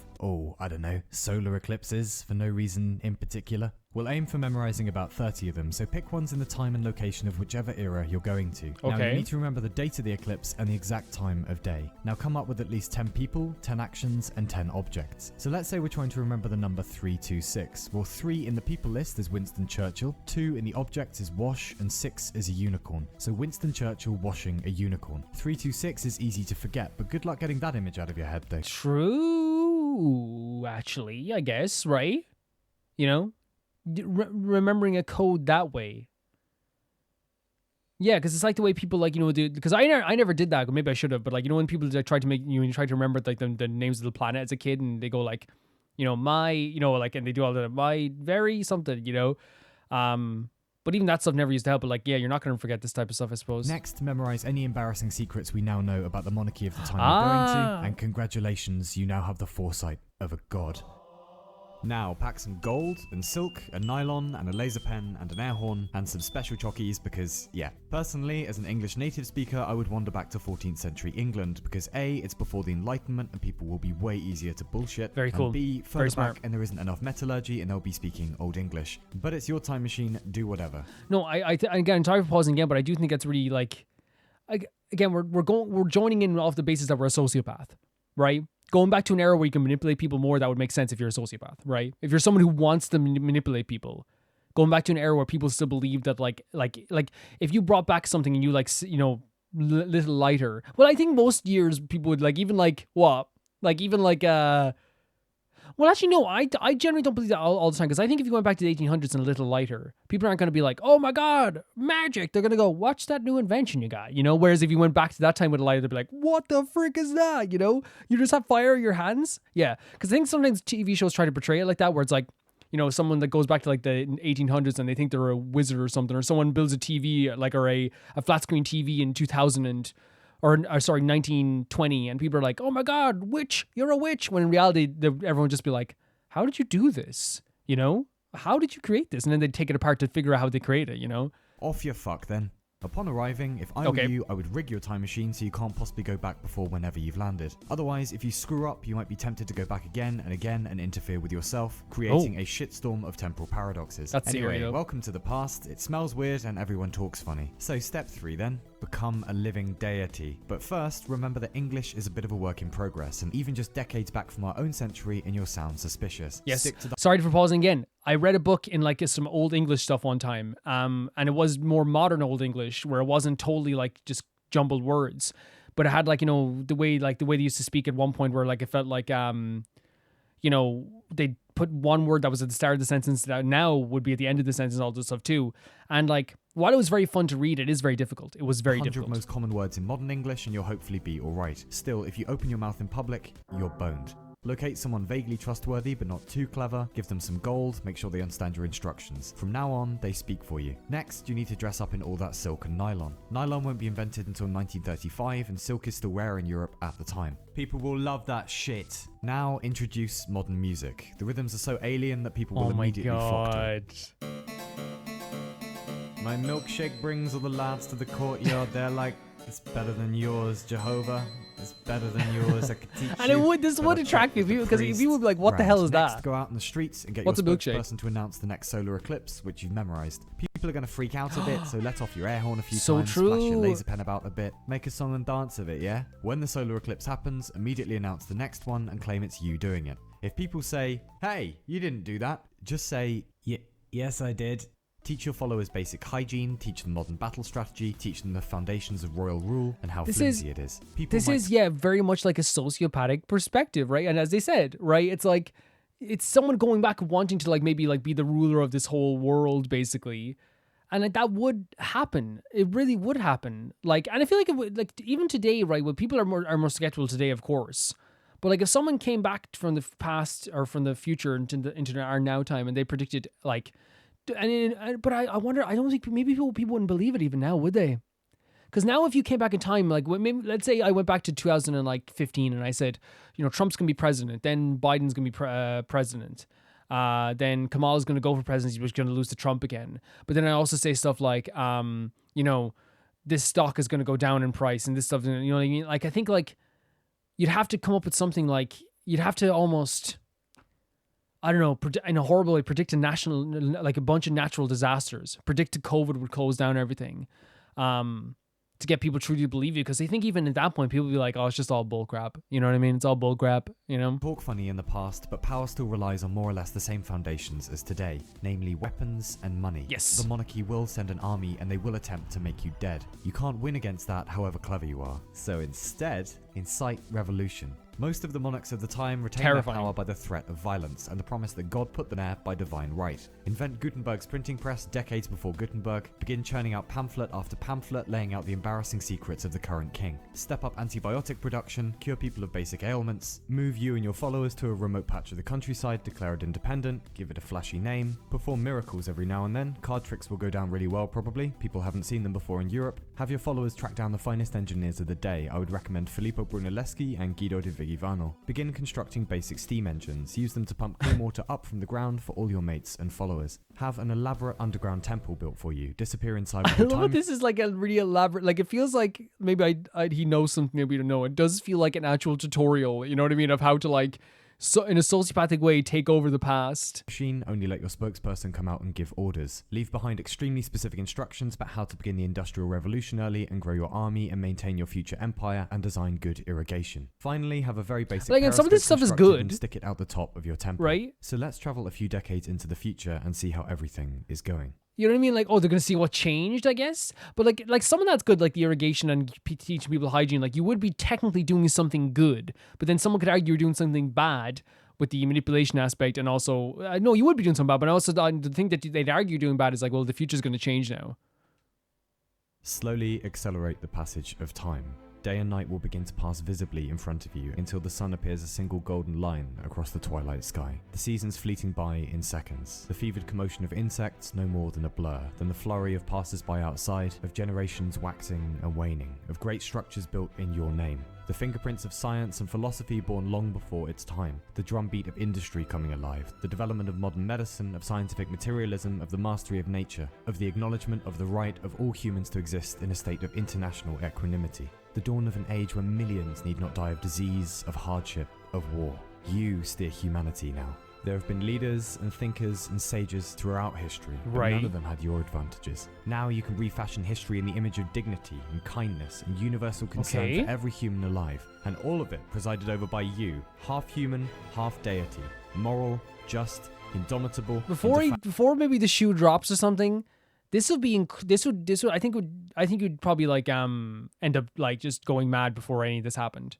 I don't know, solar eclipses for no reason in particular. We'll aim for memorizing about 30 of them, so pick ones in the time and location of whichever era you're going to. Now you need to remember the date of the eclipse and the exact time of day. Now come up with at least 10 people, 10 actions, and 10 objects. So let's say we're trying to remember the number 326. Well, 3 in the people list is Winston Churchill, 2 in the objects is wash, and 6 is a unicorn. So Winston Churchill washing a unicorn. 326 is easy to forget, but good luck getting that image out of your head though. True, actually, I guess, right? You know? Remembering a code that way. Yeah, because it's like the way people like, you know, do, because I never did that. Maybe I should have, but like, you know, when people try to make, you try to remember like the names of the planet as a kid, and they go like, you know, my, you know, like, and they do all the my very something, you know. But even that stuff never used to help. But like, yeah, you're not going to forget this type of stuff, I suppose. Next, memorize any embarrassing secrets we now know about the monarchy of the time you're going to, and congratulations, you now have the foresight of a god. Now, pack some gold, and silk, and nylon, and a laser pen, and an air horn, and some special chockies because, yeah. Personally, as an English native speaker, I would wander back to 14th century England because A, it's before the Enlightenment and people will be way easier to bullshit. Very cool. And B, further back and there isn't enough metallurgy and they'll be speaking Old English. But it's your time machine, do whatever. No, again, sorry for pausing again, but I do think that's really like, again, we're joining in off the basis that we're a sociopath, right? Going back to an era where you can manipulate people more, that would make sense if you're a sociopath, right? If you're someone who wants to manipulate people, going back to an era where people still believe that like if you brought back something and you like, you know, little lighter. Well, I think most years people would like even like what? Like even like well, actually, no, I generally don't believe that all the time, because I think if you went back to the 1800s and a little lighter, people aren't going to be like, oh my God, magic. They're going to go, watch that new invention you got, you know? Whereas if you went back to that time with a lighter, they'd be like, what the frick is that, you know? You just have fire in your hands? Yeah, because I think sometimes TV shows try to portray it like that, where it's like, you know, someone that goes back to like the 1800s and they think they're a wizard or something, or someone builds a TV, like, or a flat screen TV in 1920, and people are like, oh my God, witch, you're a witch. When in reality, everyone would just be like, how did you do this? You know, how did you create this? And then they'd take it apart to figure out how they create it, you know? Off your fuck then. Upon arriving, if I were you, I would rig your time machine so you can't possibly go back before whenever you've landed. Otherwise, if you screw up, you might be tempted to go back again and interfere with yourself, creating a shitstorm of temporal paradoxes. That's anyway, serious. Welcome to the past. It smells weird and everyone talks funny. So step 3 then. Become a living deity. But first, remember that English is a bit of a work in progress, and even just decades back from our own century, and you'll sound suspicious. Yes. Stick to the Sorry for pausing again. I read a book in like some old English stuff one time, and it was more modern old English where it wasn't totally like just jumbled words, but it had like, you know, the way they used to speak at one point where like it felt like you know, they put one word that was at the start of the sentence that now would be at the end of the sentence, all this stuff too. And like, while it was very fun to read, it is very difficult. It was very 100 difficult. most common words in modern English, and you'll hopefully be alright. Still, if you open your mouth in public, you're boned. Locate someone vaguely trustworthy but not too clever, give them some gold, make sure they understand your instructions. From now on, they speak for you. Next, you need to dress up in all that silk and nylon. Nylon won't be invented until 1935, and silk is still rare in Europe at the time. People will love that shit. Now, introduce modern music. The rhythms are so alien that people will immediately flock to it. My milkshake brings all the lads to the courtyard. They're like, it's better than yours, Jehovah. It's better than yours. I could teach you. And this would attract people because people would be like, "What the hell is Next, that?" go out in the streets and get What's your a milkshake? spokesperson to announce the next solar eclipse, which you've memorized. People are going to freak out a bit, so let off your air horn a few So times, flash your true. laser pen about a bit, make a song and dance of it, yeah? When the solar eclipse happens, immediately announce the next one and claim it's you doing it. If people say, "Hey, you didn't do that," just say, "Yes, I did." Teach your followers basic hygiene, teach them modern battle strategy, teach them the foundations of royal rule and how flimsy it is. This is very much like a sociopathic perspective, right? And as they said, right, it's like it's someone going back wanting to like maybe like be the ruler of this whole world, basically. And like that would happen. It really would happen. Like, and I feel like it would, like, even today, right? Well, people are more skeptical today, of course. But like if someone came back from the past or from the future into our now time and they predicted like, but I wonder, I don't think maybe people wouldn't believe it even now, would they? Because now if you came back in time, like maybe, let's say I went back to 2015 and I said, you know, Trump's going to be president, then Biden's going to be president, then Kamala's going to go for presidency, but she's going to lose to Trump again. But then I also say stuff like, you know, this stock is going to go down in price and this stuff, you know what I mean? Like, I think like you'd have to come up with something like, you'd have to almost, I don't know, in a horrible way, predict a bunch of natural disasters, predict COVID would close down everything, to get people truly to believe you. Because they think even at that point, people will be like, oh, it's just all bull crap. You know what I mean? It's all bull crap, you know? Talk funny in the past, but power still relies on more or less the same foundations as today, namely weapons and money. Yes. The monarchy will send an army and they will attempt to make you dead. You can't win against that, however clever you are. So instead, incite revolution. Most of the monarchs of the time retained their power by the threat of violence and the promise that God put them there by divine right. Invent Gutenberg's printing press decades before Gutenberg. Begin churning out pamphlet after pamphlet laying out the embarrassing secrets of the current king. Step up antibiotic production, cure people of basic ailments, move you and your followers to a remote patch of the countryside, declare it independent, give it a flashy name, perform miracles every now and then. Card tricks will go down really well probably, people haven't seen them before in Europe. Have your followers track down the finest engineers of the day. I would recommend Filippo Brunelleschi and Guido di Vigivano. Begin constructing basic steam engines, use them to pump clean water up from the ground for all your mates and followers. Have an elaborate underground temple built for you, disappear inside with I love this is like a really elaborate, like it feels like maybe he knows something that we don't know. It does feel like an actual tutorial, you know what I mean, of how to like, so in a sociopathic way, take over the past. Machine, only let your spokesperson come out and give orders. Leave behind extremely specific instructions about how to begin the Industrial Revolution early and grow your army and maintain your future empire and design good irrigation. Finally, have a very basic like, and some of this stuff is good. And stick it out the top of your temple. Right? So let's travel a few decades into the future and see how everything is going. You know what I mean? Like, oh, they're going to see what changed, I guess. But like some of that's good, like the irrigation and teaching people hygiene. Like you would be technically doing something good, but then someone could argue you're doing something bad with the manipulation aspect. And also, no, you would be doing something bad, but also the thing that they'd argue doing bad is like, well, the future's going to change now. Slowly accelerate the passage of time. Day and night will begin to pass visibly in front of you until the sun appears a single golden line across the twilight sky. The seasons fleeting by in seconds. The fevered commotion of insects no more than a blur, than the flurry of passers-by outside, of generations waxing and waning, of great structures built in your name. The fingerprints of science and philosophy born long before its time. The drumbeat of industry coming alive. The development of modern medicine, of scientific materialism, of the mastery of nature, of the acknowledgement of the right of all humans to exist in a state of international equanimity. The dawn of an age where millions need not die of disease, of hardship, of war. You steer humanity now. There have been leaders and thinkers and sages throughout history, but Right. none of them had your advantages. Now you can refashion history in the image of dignity and kindness and universal concern Okay. for every human alive, and all of it presided over by you, half human, half deity, moral, just, indomitable. Before maybe the shoe drops or something, this would I think you'd probably like end up like just going mad before any of this happened,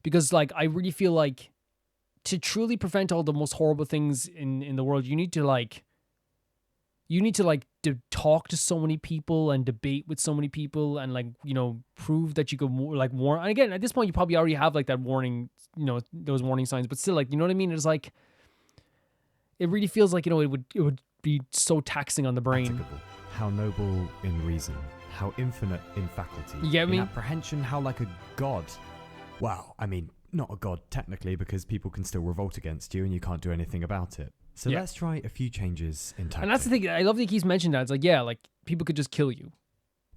because like I really feel like to truly prevent all the most horrible things in the world, you need to talk to so many people and debate with so many people and like, you know, prove that you could like warn. And again, at this point, you probably already have like that warning, you know, those warning signs, but still, like, you know what I mean? It's like, it really feels like, you know, it would be so taxing on the brain. Practicable. How noble in reason, how infinite in faculty. You get me? In apprehension, how like a god. Wow, I mean, not a god technically, because people can still revolt against you and you can't do anything about it. So Yeah. let's try a few changes in tactics. And that's the thing. I love that he keeps mentioning that. It's like, yeah, like people could just kill you.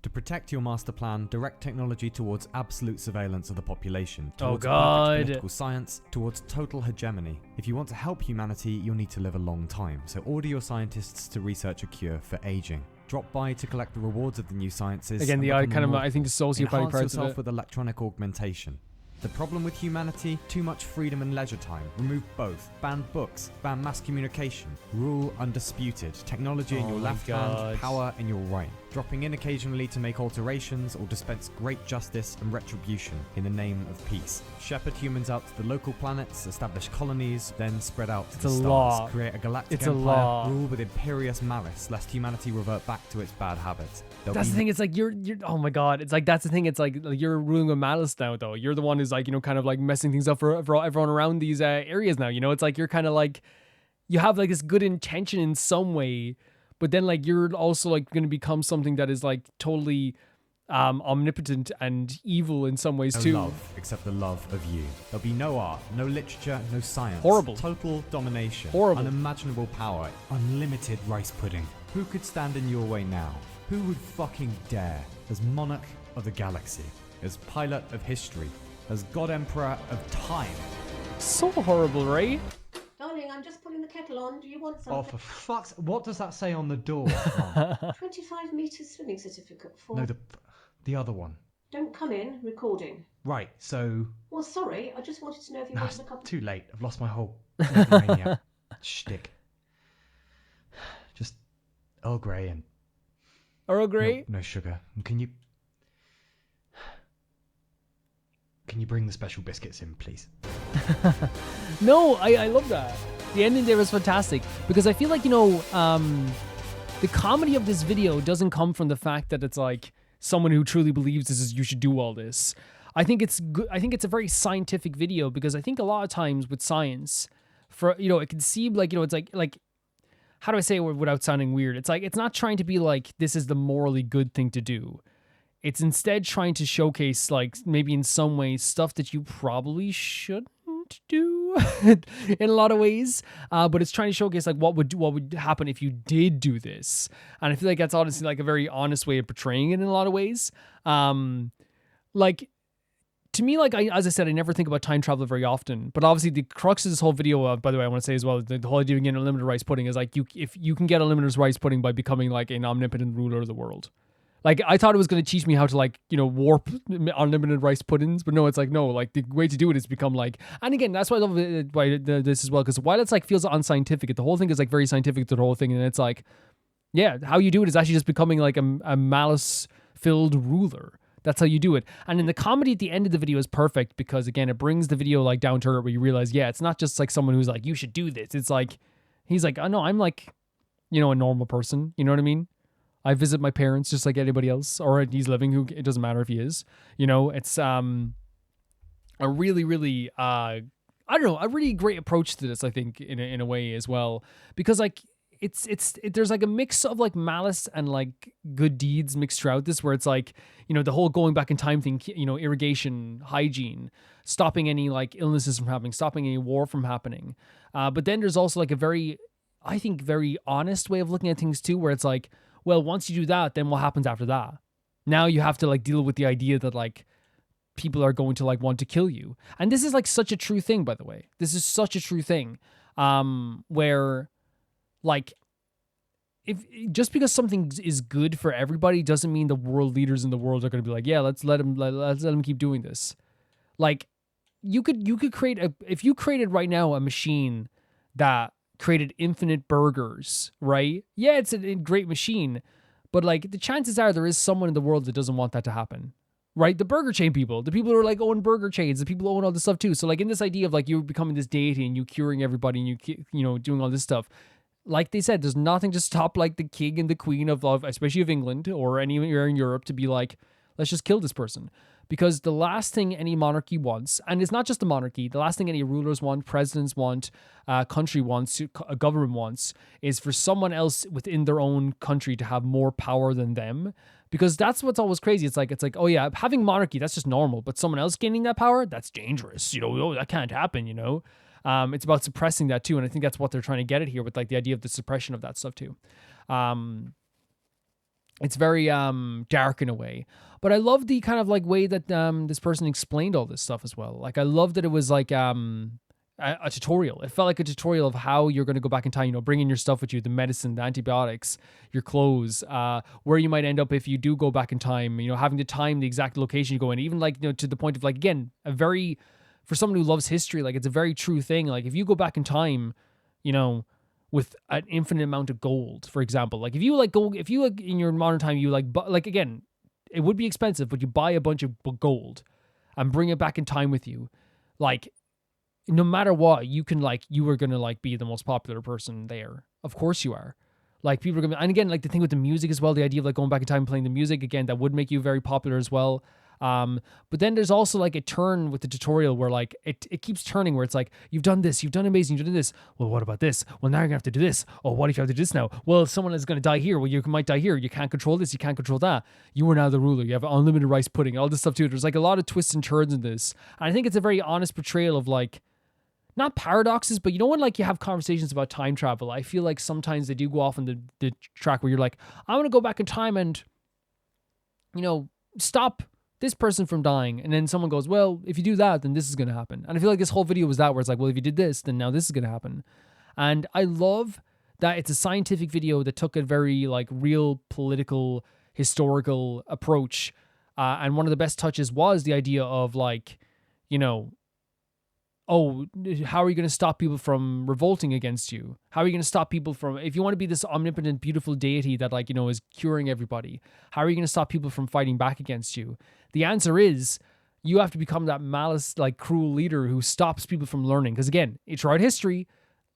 To protect your master plan, direct technology towards absolute surveillance of the population, Oh, towards God. perfect political science, towards total hegemony. If you want to help humanity, you'll need to live a long time, so order your scientists to research a cure for aging. Drop by to collect the rewards of the new sciences. Again, and the become kind of, immortal. I think, the sociopathic Enhance parts of yourself it. with electronic augmentation. The problem with humanity? Too much freedom and leisure time. Remove both. Ban books. Ban mass communication. Rule undisputed. Technology in Oh your my left God. hand, power in your right. Dropping in occasionally to make alterations or dispense great justice and retribution in the name of peace. Shepherd humans out to the local planets, establish colonies, then spread out to It's the a stars. law. Create a galactic It's a empire. law. Rule with imperious malice, lest humanity revert back to its bad habits. There'll That's be the thing. It's like you're. Oh my god. It's like that's the thing. It's like you're ruling with malice now, though. You're the one who's like, you know, kind of like messing things up for everyone around these areas now. You know, it's like you're kind of like you have like this good intention in some way, but then like you're also like going to become something that is like totally omnipotent and evil in some ways no too. love except the love of you. There'll be no art, no literature, no science. Horrible. Total domination. Horrible. Unimaginable power. Unlimited rice pudding. Who could stand in your way now? Who would fucking dare? As monarch of the galaxy, as pilot of history, as god emperor of time. So horrible, right? Darling, I'm just putting the kettle on. Do you want something? Oh, for fuck's... What does that say on the door? 25 metres swimming certificate for... No, the other one. Don't come in, recording. Right, so... Well, sorry, I just wanted to know if you Nah, wanted it's a cup of... too late. I've lost my whole Romania shtick. Just Earl Grey and... Earl Grey? No sugar. And can you bring the special biscuits in, please? No, I love that. The ending there was fantastic because I feel like, you know, the comedy of this video doesn't come from the fact that it's like someone who truly believes this is you should do all this. I think it's good. I think it's a very scientific video because I think a lot of times with science, for, you know, it can seem like, you know, it's like how do I say it without sounding weird? It's like it's not trying to be like this is the morally good thing to do. It's instead trying to showcase, like, maybe in some ways, stuff that you probably shouldn't do in a lot of ways. But it's trying to showcase, like, what would happen if you did do this. And I feel like that's honestly, like, a very honest way of portraying it in a lot of ways. Like, to me, like, as I said, I never think about time travel very often. But obviously, the crux of this whole video, by the way, I want to say as well, the whole idea of getting unlimited rice pudding is, like, if you can get unlimited rice pudding by becoming, like, an omnipotent ruler of the world. Like, I thought it was going to teach me how to, like, you know, warp unlimited rice puddings. But no, it's like, no, like, the way to do it is become, like... And again, that's why I love this as well. Because while it's, like, feels unscientific, the whole thing is, like, very scientific to the whole thing. And it's like, yeah, how you do it is actually just becoming, like, a malice-filled ruler. That's how you do it. And then the comedy at the end of the video is perfect because, again, it brings the video, like, down to earth where you realize, yeah, it's not just, like, someone who's like, you should do this. It's like, he's like, oh, no, I'm, like, you know, a normal person. You know what I mean? I visit my parents just like anybody else, or he's living. It doesn't matter if he is. You know, it's a really, really, I don't know, a really great approach to this. I think in a way as well, because like there's like a mix of like malice and like good deeds mixed throughout this, where it's like, you know, the whole going back in time thing. You know, irrigation, hygiene, stopping any like illnesses from happening, stopping any war from happening. But then there's also like a very, I think, very honest way of looking at things too, where it's like, well, once you do that, then what happens after that? Now you have to like deal with the idea that like people are going to like want to kill you. And this is like such a true thing, by the way. This is such a true thing. where like if just because something is good for everybody doesn't mean the world leaders in the world are going to be like, yeah, let's let them keep doing this. Like you could create if you created right now a machine that created infinite burgers, right? Yeah, it's a great machine, but like the chances are there is someone in the world that doesn't want that to happen. Right? The burger chain people, the people who are like own burger chains, the people who own all this stuff too. So like in this idea of like you becoming this deity and you curing everybody and you know, doing all this stuff, like they said, there's nothing to stop like the king and the queen of especially of England or anywhere in Europe to be like, let's just kill this person. Because the last thing any monarchy wants, and it's not just the monarchy, the last thing any rulers want, presidents want, country wants, a government wants, is for someone else within their own country to have more power than them. Because that's what's always crazy. It's like, oh yeah, having monarchy, that's just normal. But someone else gaining that power, that's dangerous. You know, oh, that can't happen, you know? It's about suppressing that too. And I think that's what they're trying to get at here with like the idea of the suppression of that stuff too. It's very dark in a way. But I love the kind of like way that this person explained all this stuff as well. Like I love that it was like a tutorial. It felt like a tutorial of how you're going to go back in time, you know, bringing your stuff with you, the medicine, the antibiotics, your clothes, where you might end up if you do go back in time, you know, having to time the exact location you go in, even like, you know, to the point of like, again, for someone who loves history, like it's a very true thing. Like if you go back in time, you know, with an infinite amount of gold, for example, like if you like in your modern time, you like again, it would be expensive, but you buy a bunch of gold and bring it back in time with you. Like, no matter what, you are going to like be the most popular person there. Of course you are. Like people are going to, and again, like the thing with the music as well, the idea of like going back in time and playing the music again, that would make you very popular as well. But then there's also like a turn with the tutorial where like it keeps turning where it's like, you've done this, you've done amazing, you've done this. Well, what about this? Well, now you're gonna have to do this. Oh, what if you have to do this now? Well, someone is gonna die here. Well, you might die here. You can't control this, you can't control that. You are now the ruler. You have unlimited rice pudding, all this stuff too. There's like a lot of twists and turns in this. And I think it's a very honest portrayal of like, not paradoxes, but you know when like you have conversations about time travel, I feel like sometimes they do go off on the track where you're like, I want to go back in time and, you know, stop this person from dying. And then someone goes, well, if you do that, then this is going to happen. And I feel like this whole video was that where it's like, well, if you did this, then now this is going to happen. And I love that it's a scientific video that took a very like real political, historical approach. And one of the best touches was the idea of like, you know, oh, how are you going to stop people from revolting against you? How are you going to stop people from, if you want to be this omnipotent, beautiful deity that like, you know, is curing everybody, how are you going to stop people from fighting back against you? The answer is you have to become that malice, like cruel leader who stops people from learning. Because again, throughout history,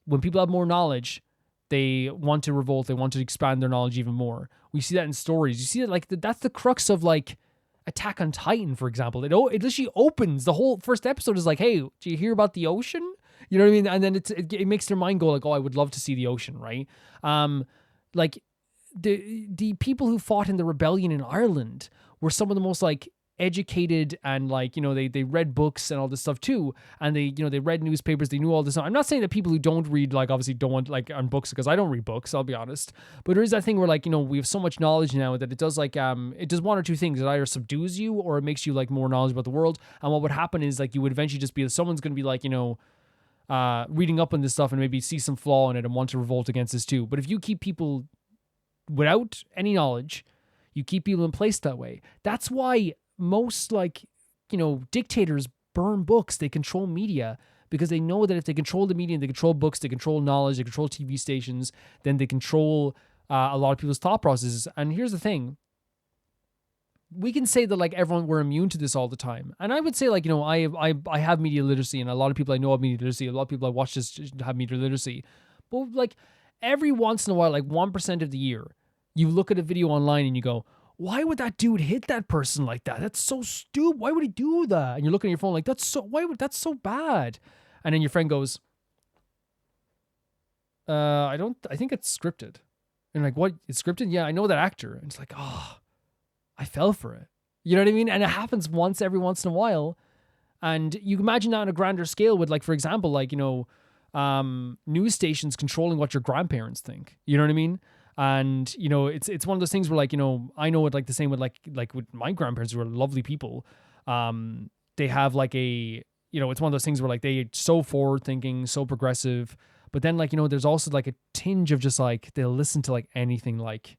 when people have more knowledge, they want to revolt. They want to expand their knowledge even more. We see that in stories. You see that like that's the crux of like Attack on Titan, for example. It literally opens, the whole first episode is like, hey, do you hear about the ocean? You know what I mean? And then it makes their mind go like, oh, I would love to see the ocean, right? Like the people who fought in the rebellion in Ireland were some of the most like educated and like, you know, they read books and all this stuff too, and they, you know, they read newspapers, they knew all this. I'm not saying that people who don't read like obviously don't want like on books, because I don't read books, I'll be honest, but there is that thing where like, you know, we have so much knowledge now that it does like it does one or two things. It either subdues you or it makes you like more knowledge about the world. And what would happen is like you would eventually just be, someone's going to be like, you know, reading up on this stuff and maybe see some flaw in it and want to revolt against this too. But if you keep people without any knowledge, you keep people in place that way. That's why most like, you know, dictators burn books, they control media, because they know that if they control the media, they control books, they control knowledge, they control TV stations, then they control a lot of people's thought processes. And here's the thing. We can say that like everyone, we're immune to this all the time. And I would say like, you know, I have media literacy, and a lot of people I know have media literacy. A lot of people I watch this have media literacy. But like every once in a while, like 1% of the year, you look at a video online and you go, why would that dude hit that person like that? That's so stupid. Why would he do that? And you're looking at your phone like, that's so bad. And then your friend goes, I think it's scripted. And like, what? It's scripted? Yeah, I know that actor. And it's like, oh, I fell for it. You know what I mean? And it happens every once in a while. And you imagine that on a grander scale with like, for example, like, you know, news stations controlling what your grandparents think. You know what I mean? And, you know, it's one of those things where like, you know, I know it like the same with like with my grandparents, who are lovely people. They have like a, you know, it's one of those things where like they so forward thinking, so progressive, But then, like, you know, there's also like a tinge of just like they'll listen to like anything like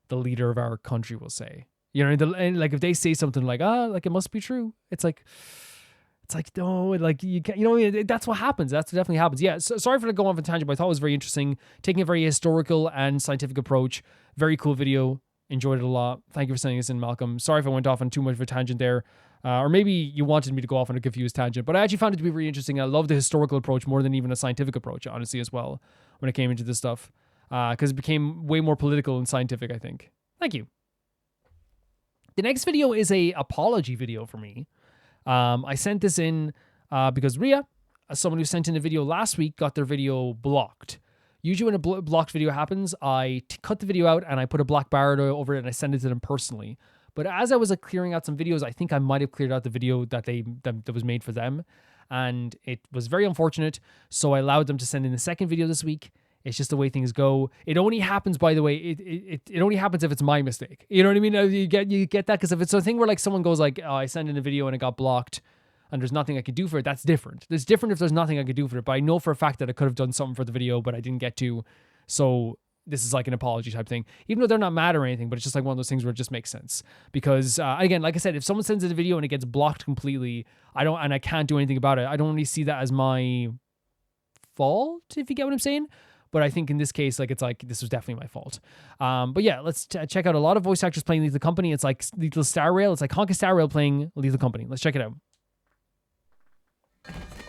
the leader of our country will say. You know, and like if they say something like, like it must be true. It's like no, like you can't, you know, that's what happens. That's what definitely happens. Yeah. So, sorry for going off a tangent, but I thought it was very interesting. Taking a very historical and scientific approach. Very cool video. Enjoyed it a lot. Thank you for sending this in, Malcolm. Sorry if I went off on too much of a tangent there. Or maybe you wanted me to go off on a confused tangent, but I actually found it to be really interesting. I love the historical approach more than even a scientific approach, honestly, as well, when it came into this stuff. Because it became way more political and scientific, I think. Thank you. The next video is a apology video for me. I sent this in because Ria, someone who sent in a video last week, got their video blocked. Usually when a blocked video happens, I cut the video out and I put a black bar over it and I send it to them personally. But as I was like clearing out some videos, I think I might have cleared out the video that was made for them. And it was very unfortunate. So I allowed them to send in the second video this week. It's just the way things go. It only happens, by the way, it only happens if it's my mistake. You know what I mean? You get that? Because if it's a thing where like someone goes like, oh, I sent in a video and it got blocked and there's nothing I could do for it, that's different. It's different if there's nothing I could do for it. But I know for a fact that I could have done something for the video, but I didn't get to. So this is like an apology type thing, even though they're not mad or anything, but it's just like one of those things where it just makes sense. Because again, like I said, if someone sends in a video and it gets blocked completely, I can't do anything about it. I don't really see that as my fault, if you get what I'm saying. But I think in this case, like, it's like, this was definitely my fault. But yeah, let's check out a lot of voice actors playing Lethal Company. It's like Lethal Star Rail. It's like Honkai Star Rail playing Lethal Company. Let's check it out.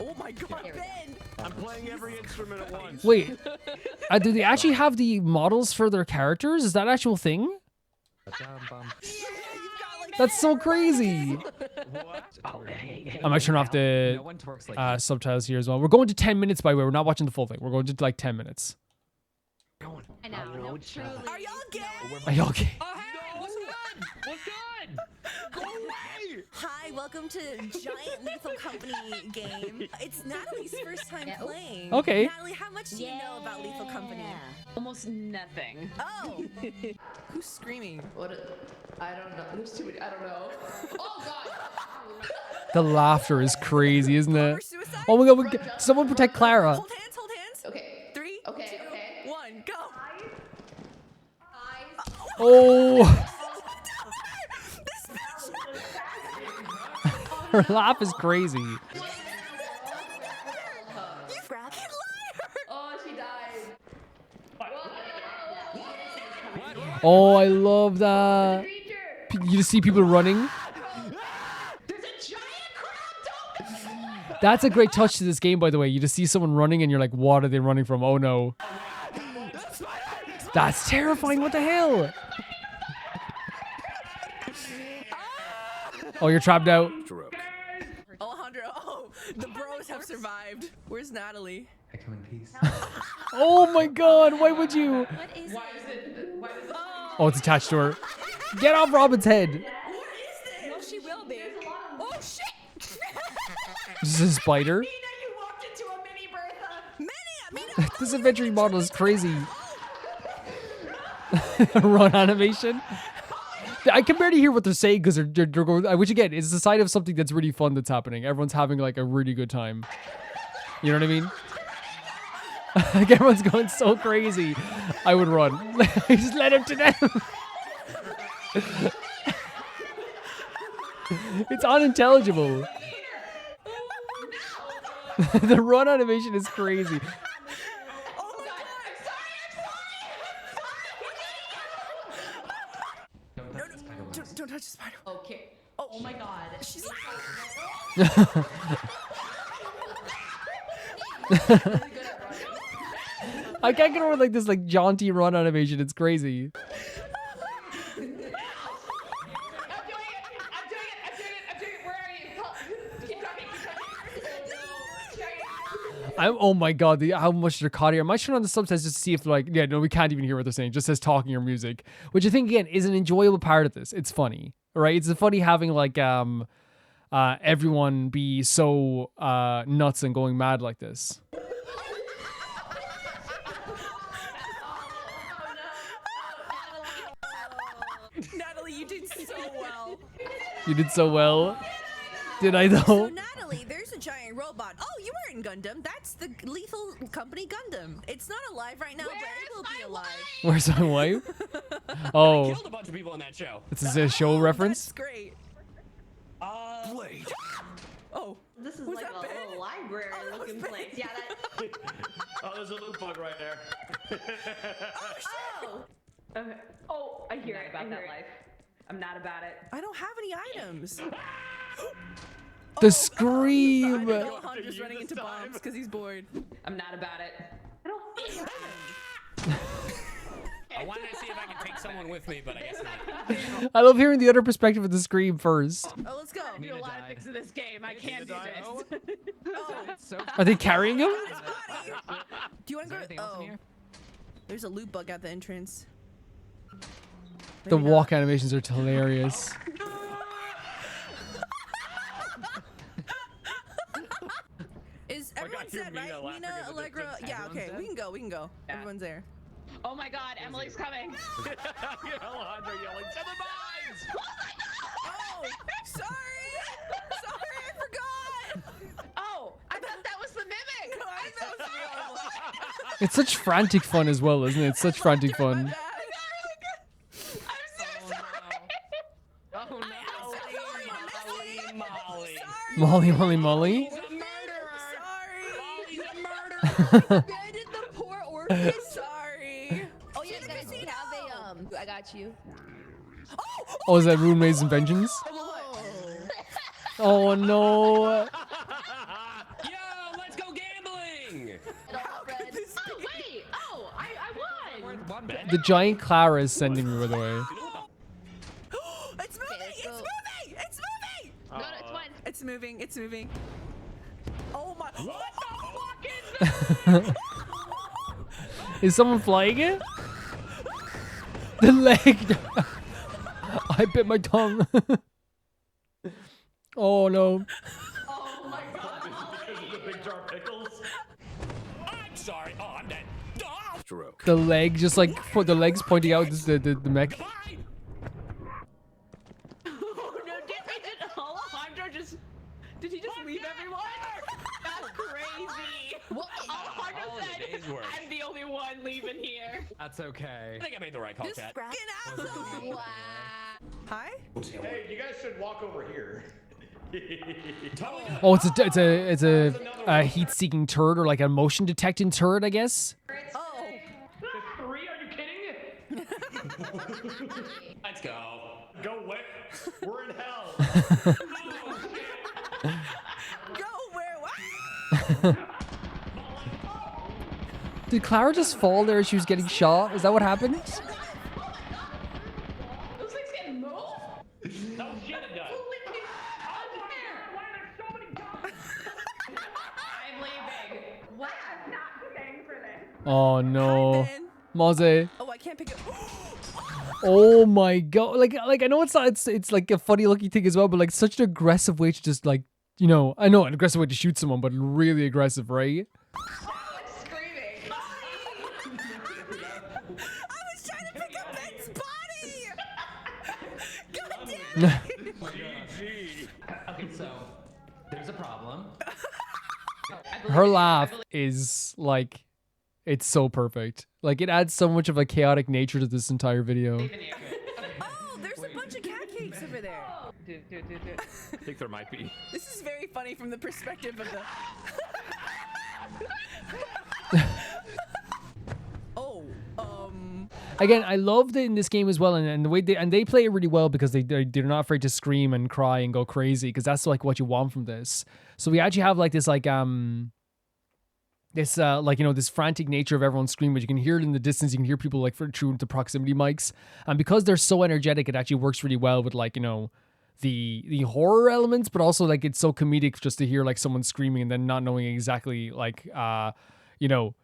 Oh my god, Ben! I'm playing every instrument at once. Wait, do they actually have the models for their characters? Is that an actual thing? That's so crazy. I might turn off the subtitles here as well. We're going to 10 minutes, by the way. We're not watching the full thing. We're going to like 10 minutes. I know. Truly. Are y'all gay? Are y'all gay? Oh, hey, what's good? What's good? Go away! Hi, welcome to Giant Lethal Company game. It's Natalie's first time playing. Okay. Natalie, how much do you know about Lethal Company? Almost nothing. Oh! Who's screaming? I don't know. There's too many. I don't know. Oh god! The laughter is crazy, isn't it? Oh my god, someone protect Clara. Hold hands, hold hands. Okay. 3, 2, 1, go. Oh! Her laugh is crazy. Oh, she died. Oh, I love that. You just see people running. That's a great touch to this game, by the way. You just see someone running and you're like, what are they running from? Oh no. That's terrifying. What the hell? Oh, you're trapped out. Alejandro, the bros have survived. Where's Natalie? I come in peace. Oh my god, why would you? What is it? Oh, it's attached to her. Get off Robin's head. No, she will be. Oh shit! This is a spider. Mina, you walked into a mini Bertha. Mina. This adventuring model is crazy. Run animation. I can barely hear what they're saying because they're going, which again is a sign of something that's really fun that's happening. Everyone's having like a really good time. You know what I mean? Like everyone's going so crazy. I would run. Just let him to death. It's unintelligible. The run animation is crazy. Don't touch the spider. Okay. Oh my god. She's I can't get over like this like jaunty run animation. It's crazy. Oh my god, how much they're caught here. I might turn on the subtitles just to see if they're like, yeah, no, we can't even hear what they're saying. It just says talking or music, which I think again is an enjoyable part of this. It's funny, right? It's funny having like everyone be so nuts and going mad like this. Natalie, you did so well. You did so well. Did I though? So Natalie, there's a giant robot. Oh, you were in Gundam. That's the Lethal Company Gundam. It's not alive right now, but it will be alive. Where's my wife? Oh. I killed a bunch of people in that show. This is a show reference? That's great. Blade. Oh. This is Was like that a Ben? little library looking place. Yeah, that. Oh, there's a loot bug right there. Oh! Okay. Oh, I hear it about that life. I'm not about it. I don't have any items. The scream! Alejandro's running into bombs because he's bored. I'm not about it. I don't feel I wanted to see if I could take someone with me, but I guess not. I love hearing the other perspective of the scream first. Oh, let's go. I do a lot of things in this game. I can't do this. Are they carrying him? Do you want to go? Oh. There's a loot bug at the entrance. The walk animations are hilarious. Is everyone set, right? Nina, Allegra. Yeah, okay. We can go. We can go. Everyone's there. Oh my god, Emily's coming. Alejandro yelling to the mines! Oh, sorry. Sorry, I forgot. Oh, I thought that was the mimic. No, I thought it was real. It's such frantic fun as well, isn't it? It's such frantic fun. Oh no! Molly, Molly, Molly. Sorry. He's a murderer! Abandoned the poor orphan. Sorry. Oh yeah, guys, we have a I got you. Oh, is that Roommates and Vengeance? Oh no. Yo, let's go gambling! Oh wait! Oh, I won. The giant Clara is sending me, by the way. It's moving. It's moving. It's moving. No, it's fine. It's moving. It's moving. Oh my! What the fuck is Is someone flying it? The leg. I bit my tongue. Oh no. Oh my god. Because of the big jar of pickles. I'm sorry. Oh, I'm dead. Stroke. The leg just like the legs pointing out the mech. Oh no, Alejandro just did he just leave everyone? That's crazy. Alejandro said I'm the only one leaving here. That's okay. I think I made the right call, Cat. Wow. Hi. Hey, you guys should walk over here. Oh, it's a heat-seeking turret or like a motion detecting turret, I guess. Oh. Three? Are you kidding? Let's go. Go where? We're in hell. Go where? What? Did Clara just fall there as she was getting shot? Is that what happened? Those things can move? No shit, it does. I'm leaving. What? I'm not staying for this. Oh no. Moze. Oh, I can't pick it. Oh my god. Like I know it's not it's like a funny looking thing as well, but like such an aggressive way to just like, you know, I know an aggressive way to shoot someone, but really aggressive, right? Screaming. I was trying to pick up Ben's body. God damn it. Okay, so there's a problem. Her laugh is like, it's so perfect. Like it adds so much of a chaotic nature to this entire video. Oh, there's a bunch of cat cakes over there. Dude. I think there might be. This is very funny from the perspective of the. Oh, Again, I loved it in this game as well, and the way they play it really well because they're not afraid to scream and cry and go crazy because that's like what you want from this. So we actually have like this like this like, you know, this frantic nature of everyone screaming, but you can hear it in the distance. You can hear people like through the proximity mics, and because they're so energetic, it actually works really well with like, you know, the horror elements, but also like it's so comedic just to hear like someone screaming and then not knowing exactly like you know,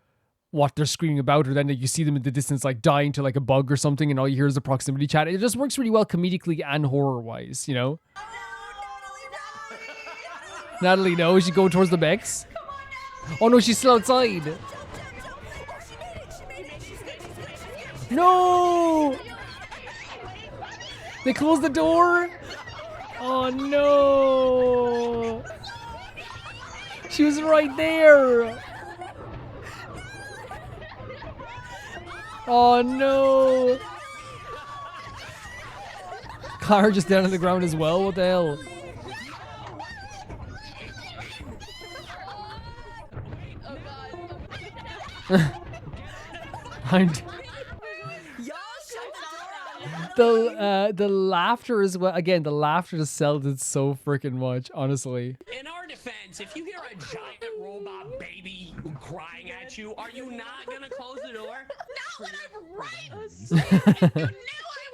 what they're screaming about, or then you see them in the distance like dying to like a bug or something, and all you hear is the proximity chat. It just works really well comedically and horror wise, you know. Natalie, no, is she going towards the mechs? Oh no, she's still outside. No! They closed the door. Oh no! She was right there. Oh no. Clara just down on the ground as well. What the hell? The laughter as well. Again, the laughter just sells it so freaking much, honestly. In our defense, if you hear a giant robot baby crying at you, are you not gonna close the door? No, I'm right. You knew I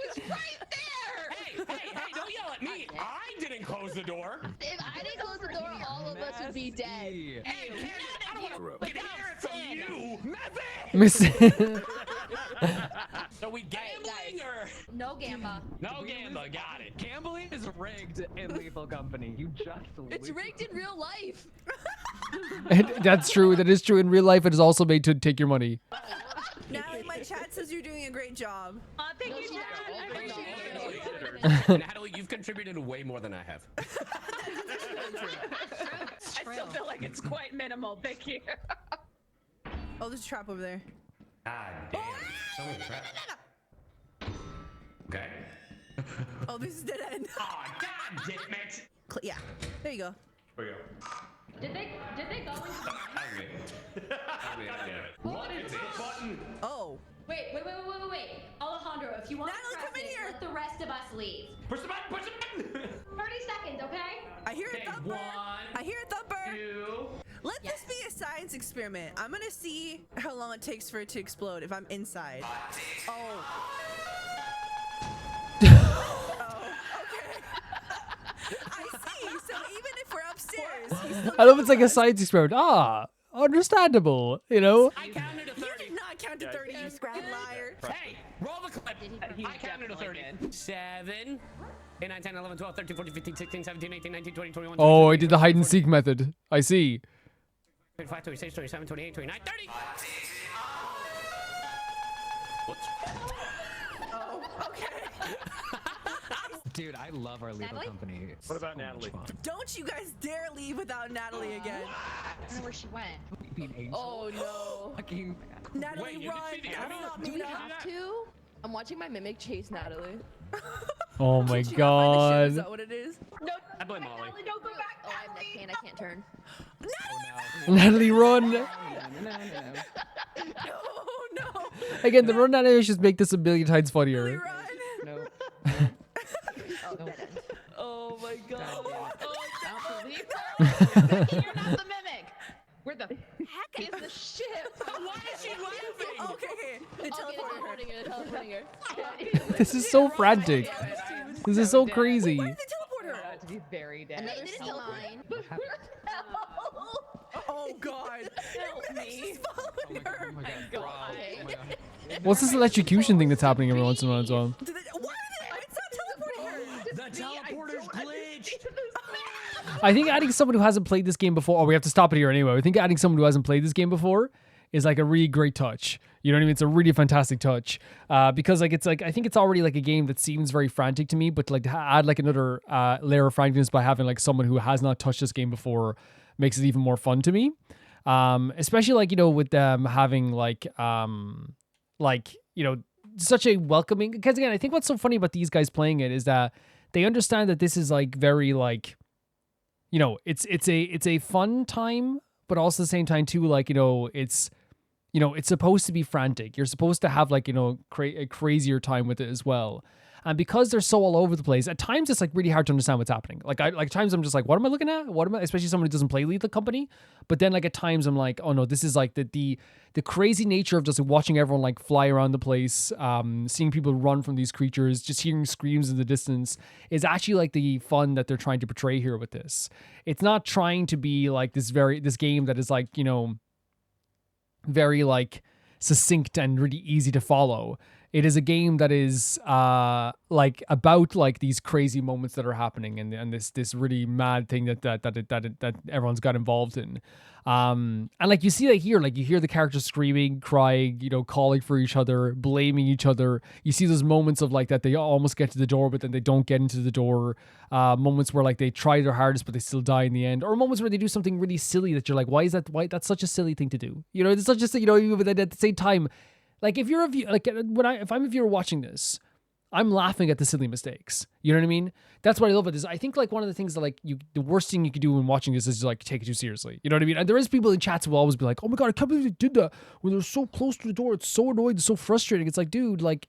was right there. Hey, don't yell at me. I didn't close the door. If I didn't close the door, all of us would be dead. Hey, I don't want to hear it from you. Miss. So we gambling or no gamba? No gamba. Got it. Gambling is rigged in Lethal Company. You just It's rigged in real life. That's true. That is true. In real life, it is also made to take your money. Natalie, my chat says you're doing a great job. Thank you, Dad. I appreciate it. Natalie, you've contributed way more than I have. I still feel like it's quite minimal. Thank you. Oh, there's a trap over there. God damn. So many traps. Okay. Oh, this is dead end. Oh, God damn it. Yeah, there you go. There we go. Did they go into What is this button? Oh. Wait. Alejandro, if you want Natalie, to press come in it, here. let the rest of us leave. Push the button, 30 seconds, okay? I hear a thumper. I hear a thumper. 2. Let this be a science experiment. I'm gonna see how long it takes for it to explode if I'm inside. Oh. I see. So even if we're upstairs, he's still I love it's like a science experiment. Understandable. You know. I counted to 30. You did not count to 30, you scrappy liar. Hey, roll the clip. I counted to 30. 7, 8, 9, 10, 11, 12, 13, 14, 15, 16, 17, 18, 19, 20, 21, 22, Oh, I did the hide and seek method. I see. 25, 26, 27, 28, 29, 30. Whoops. Oh, okay. Dude, I love our Lethal Company. What about Natalie? Don't you guys dare leave without Natalie again. I don't know where she went. Oh no. Fucking Natalie, Wait, you run. can see the That's enemy? not Do me. we have to? I'm watching my mimic chase Natalie. Oh my Did you not find the ship? Is god. that what it is? No, I blame Molly. Natalie, don't go back. Oh, I have neck pain. I can't turn. Natalie, run. Oh no. Again, the run animations make this a million times funnier. Run. no. Oh my god. God Oh, Becky, you're not the mimic. Where the heck is the ship? Why is she laughing? Okay. The teleporting her. This is so frantic. This is so crazy. Where's the teleporter? To be very dead. Another line. Oh god. Help me. Following her. What's this electrocution thing that's happening every once in a while as well? Why are they? It's not teleporting her. The teleporter's glitched. I think adding someone who hasn't played this game before, we have to stop it here anyway. I think adding someone who hasn't played this game before is like a really great touch. You know what I mean? It's a really fantastic touch because like it's like I think it's already like a game that seems very frantic to me, but like to add like another layer of frankness by having like someone who has not touched this game before makes it even more fun to me. Especially like, you know, with them having like you know, such a welcoming, because again, I think what's so funny about these guys playing it is that they understand that this is like very like, you know, it's a fun time, but also at the same time too, like, you know, it's supposed to be frantic. You're supposed to have like, you know, a crazier time with it as well. And because they're so all over the place, at times it's like really hard to understand what's happening. Like at times I'm just like, what am I looking at? Especially someone who doesn't play Lethal Company. But then like at times I'm like, oh no, this is like the crazy nature of just watching everyone like fly around the place, seeing people run from these creatures, just hearing screams in the distance is actually like the fun that they're trying to portray here with this. It's not trying to be like this game that is like, you know, very like succinct and really easy to follow. It is a game that is like about like these crazy moments that are happening and this really mad thing that everyone's got involved in. And like you see that here, like you hear the characters screaming, crying, you know, calling for each other, blaming each other. You see those moments of like that they almost get to the door, but then they don't get into the door. Moments where like they try their hardest, but they still die in the end. Or moments where they do something really silly that you're like, why that's such a silly thing to do? You know, it's such a, you know, but at the same time, like if you're if I'm a viewer watching this, I'm laughing at the silly mistakes. You know what I mean? That's what I love about this. I think like one of the things that like the worst thing you could do when watching this is like take it too seriously. You know what I mean? And there is people in chats who will always be like, "Oh my god, I can't believe they did that when they're so close to the door. It's so annoying, it's so frustrating." It's like, dude, like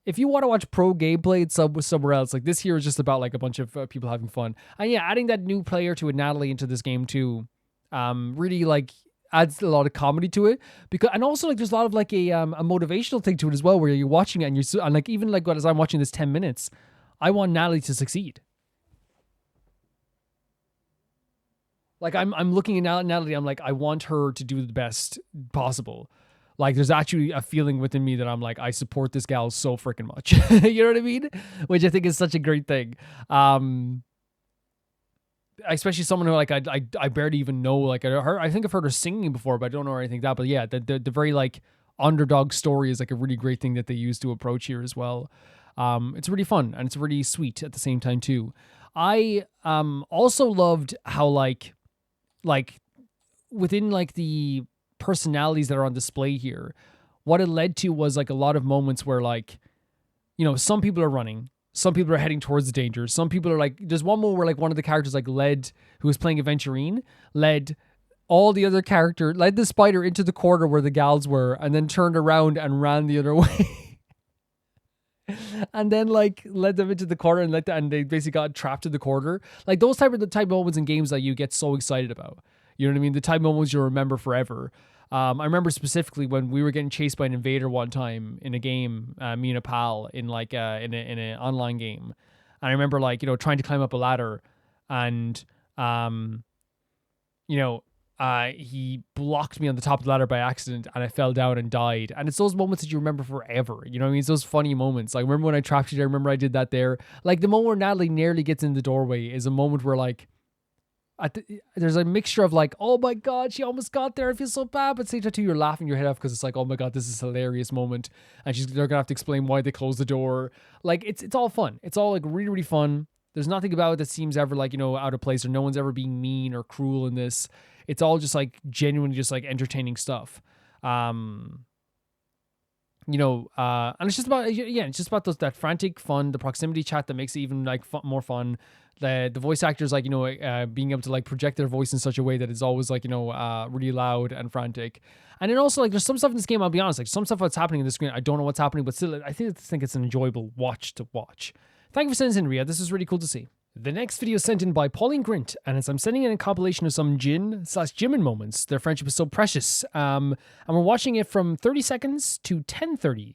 if you want to watch pro gameplay, it's somewhere else. Like this here is just about like a bunch of people having fun. And yeah, adding that new player to Natalie into this game too, really like adds a lot of comedy to it, because and also like there's a lot of like a motivational thing to it as well, where you're watching it and and like even like as I'm watching this 10 minutes, I want Natalie to succeed. Like I'm looking at Natalie, I'm like I want her to do the best possible. Like there's actually a feeling within me that I'm like I support this gal so freaking much. You know what I mean? Which I think is such a great thing. Especially someone who like I barely even know. Like I think I've heard her singing before, but I don't know or anything like that. But yeah, the very like underdog story is like a really great thing that they use to approach here as well. It's really fun and it's really sweet at the same time too. I also loved how like within like the personalities that are on display here, what it led to was like a lot of moments where like, you know, some people are running. Some people are heading towards the danger. Some people are like, there's one moment where like one of the characters like who was playing Aventurine, led the spider into the corner where the gals were and then turned around and ran the other way. And then like led them into the corner and they basically got trapped in the corner. Like those type of moments in games that you get so excited about. You know what I mean? The type of moments you'll remember forever. I remember specifically when we were getting chased by an invader one time in a game, me and a pal in like in an online game, and I remember like, you know, trying to climb up a ladder, and you know, he blocked me on the top of the ladder by accident, and I fell down and died. And it's those moments that you remember forever. You know what I mean? It's those funny moments. Like remember when I trapped you there? I remember I did that there. Like the moment where Natalie nearly gets in the doorway is a moment where like. There's a mixture of like, oh my god, she almost got there, I feel so bad, but same time too, you're laughing your head off because it's like, oh my god, this is a hilarious moment, and they're gonna have to explain why they closed the door. Like it's all fun. It's all like really, really fun. There's nothing about it that seems ever like, you know, out of place, or no one's ever being mean or cruel in this. It's all just like genuinely just like entertaining stuff. You know, and it's just about, yeah, it's just about that frantic fun, the proximity chat that makes it even like more fun. The voice actors, like, you know, being able to like project their voice in such a way that it's always like, you know, really loud and frantic. And then also like there's some stuff in this game, I'll be honest, like some stuff that's happening in the screen, I don't know what's happening, but still I think it's an enjoyable watch to watch. Thank you for sending this in, Ria. This is really cool to see. The next video is sent in by Pauline Grint, and I'm sending in a compilation of some Jin/Jimin moments. Their friendship is so precious. And we're watching it from 30 seconds to 10:30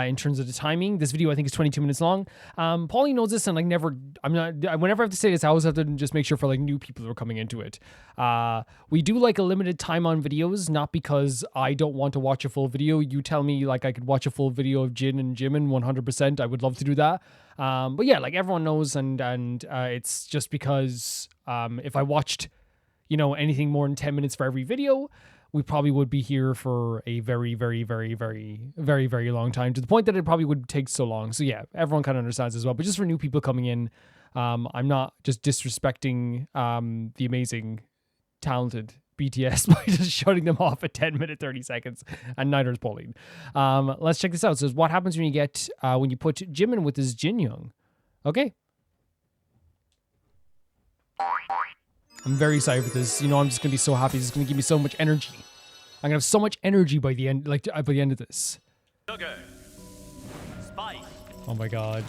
in terms of the timing. This video I think is 22 minutes long. Pauline knows this, and like whenever I have to say this, I always have to just make sure for like new people who are coming into it. We do like a limited time on videos, not because I don't want to watch a full video. You tell me like I could watch a full video of Jin and Jimin 100%. I would love to do that. But yeah, like everyone knows, and it's just because if I watched, you know, anything more than 10 minutes for every video, we probably would be here for a very, very, very, very, very, very long time, to the point that it probably would take so long. So yeah, everyone kind of understands as well. But just for new people coming in, I'm not just disrespecting the amazing, talented BTS by just shutting them off at 10 minutes 30 seconds, and neither is Pauline. Let's check this out. It says, what happens when you put Jimin with his Jin Young? Okay. I'm very excited for this. You know, I'm just gonna be so happy. This is gonna give me so much energy. I'm gonna have so much energy by the end, like by the end of this. Sugar, spice, oh my god.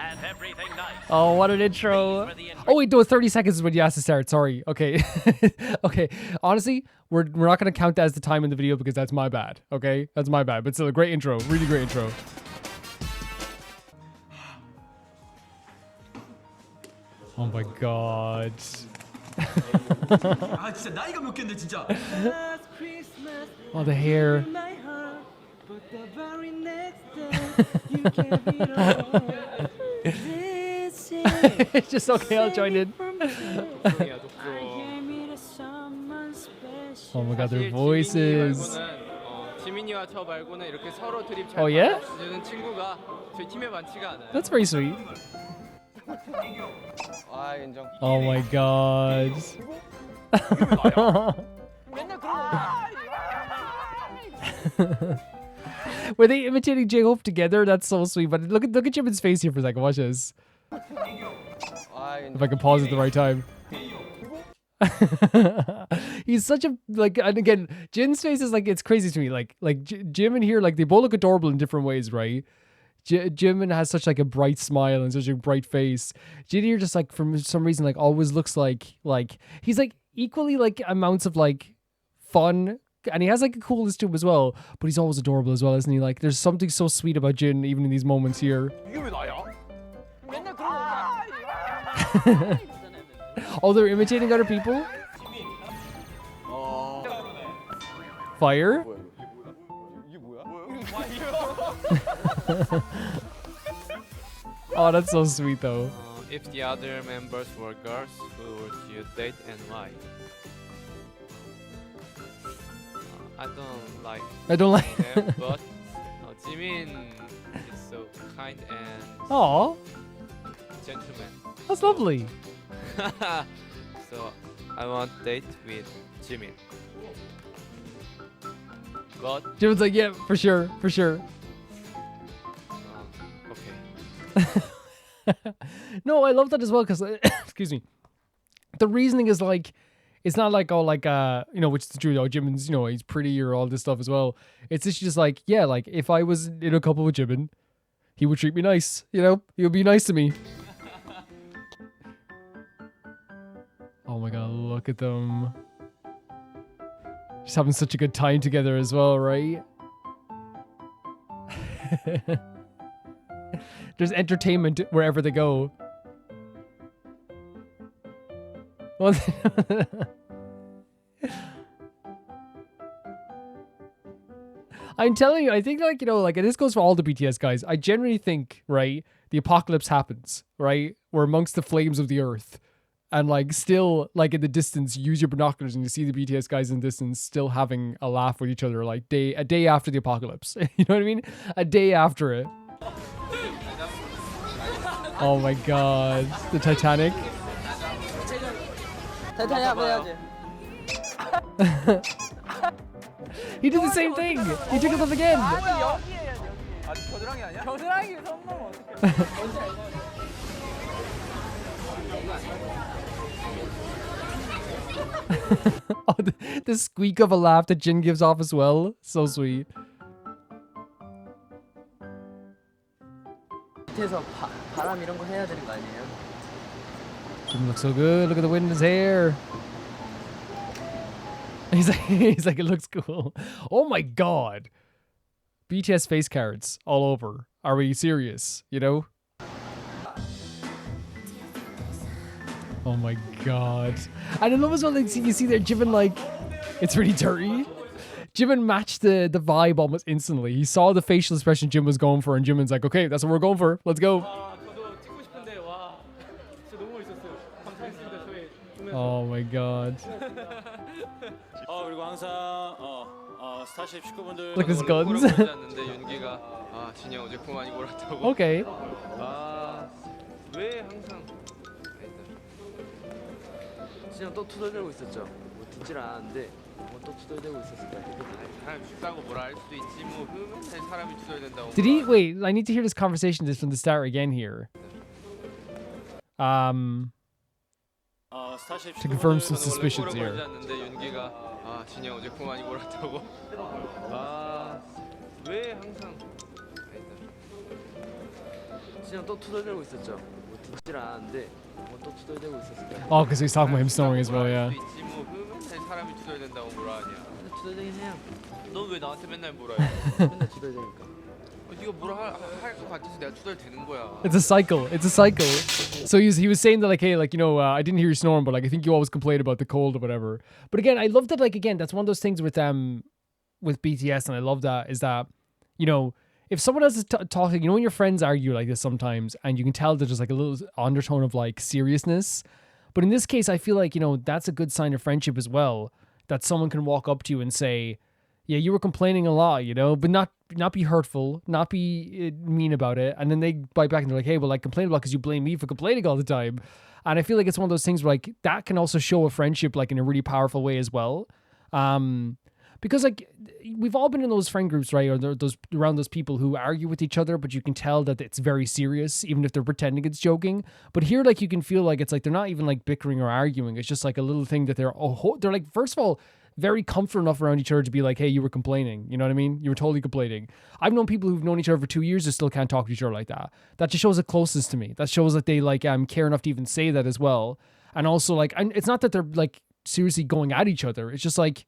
and everything nice. Oh, what an intro. Oh wait, no, 30 seconds is when you asked to start. Sorry. Okay. Okay. Honestly, we're not gonna count that as the time in the video because that's my bad. Okay, that's my bad. But still, a great intro. Really great intro. Oh my god. 아 진짜 나이가 몇 갠데 진짜. Oh, the hair. But the very next day, you gave it all. This is Just okay, I'll join in. Oh my god, their voices. 지민이와 저 말고는 이렇게 서로 드립 Oh, 잘 yeah? 받아주는 친구가 저희 팀에 많지가 않아요. That's very sweet. 아 인정. Oh my god. Were they imitating J-Hope together? That's so sweet. But look at Jimin's face here for a second. Watch this. If I can pause at the right time. He's such a and again, Jin's face is like, it's crazy to me. Like Jimin here, like they both look adorable in different ways, right? Jimin has such like a bright smile and such a bright face. Jin here just like for some reason like always looks like he's like equally like amounts of like fun, and he has like a coolness to him as well, but he's always adorable as well, isn't he? Like there's something so sweet about Jin even in these moments here. Oh, they're imitating other people? Fire? Oh, that's so sweet though. If the other members were girls, who would you date and why? I don't like them, but Jimin is so kind and Aw, gentleman. that's lovely. So I want date with Jimin. But Jimin's like, yeah, for sure. okay. No, I love that as well because, excuse me, the reasoning is like, it's not like, oh, like, which is true, Jimin's, he's pretty or all this stuff as well. It's just like, yeah, like, if I was in a couple with Jimin, he would treat me nice, he would be nice to me. Oh my god, look at them. Just having such a good time together as well, right? There's entertainment wherever they go. I'm telling you, I think and this goes for all the BTS guys. I generally think, right, the apocalypse happens, right? We're amongst the flames of the earth. And like still like in the distance, use your binoculars and you see the BTS guys in the distance still having a laugh with each other like a day after the apocalypse. You know what I mean? A day after it. Oh my god. The Titanic. He did the same thing. He took it up again. Oh, the squeak of a laugh that Jin gives off as well. So sweet. Jin looks so good. Look at the wind in his hair. He's like, it looks cool. Oh my god. BTS face cards all over. Are we serious? Oh my god. And I love as well that you see there Jimin like, it's really dirty. Jimin matched the vibe almost instantly. He saw the facial expression Jim was going for and Jimin's like, okay, that's what we're going for. Let's go. Oh my god. Look at his guns. Okay. Did he wait? I need to hear this conversation just from the start again here. To confirm some suspicions here. Oh, because he's talking about him snoring as well, yeah. It's a cycle. It's a cycle. So he was saying that like, hey, like, I didn't hear you snoring, but like I think you always complain about the cold or whatever. But again, I love that, like, again, that's one of those things with BTS, and I love that is that You know, if someone else is talking, you know, when your friends argue like this sometimes, and you can tell there's just like a little undertone of like seriousness. But in this case, I feel like, you know, that's a good sign of friendship as well. That someone can walk up to you and say, yeah, you were complaining a lot, you know, but not be hurtful, not be mean about it. And then they bite back and they're like, hey, well, I complained a lot because you blame me for complaining all the time. And I feel like it's one of those things where like that can also show a friendship like in a really powerful way as well. Because like we've all been in those friend groups, right? Or those around those people who argue with each other, but you can tell that it's very serious, even if they're pretending it's joking. But here, like you can feel like it's like they're not even like bickering or arguing. It's just like a little thing that they're like, first of all, very comfortable enough around each other to be like, hey, you were complaining. You know what I mean? You were totally complaining. I've known people who've known each other for 2 years who still can't talk to each other like that. That just shows the closest to me. That shows that they like care enough to even say that as well. And also like, it's not that they're like seriously going at each other. It's just like,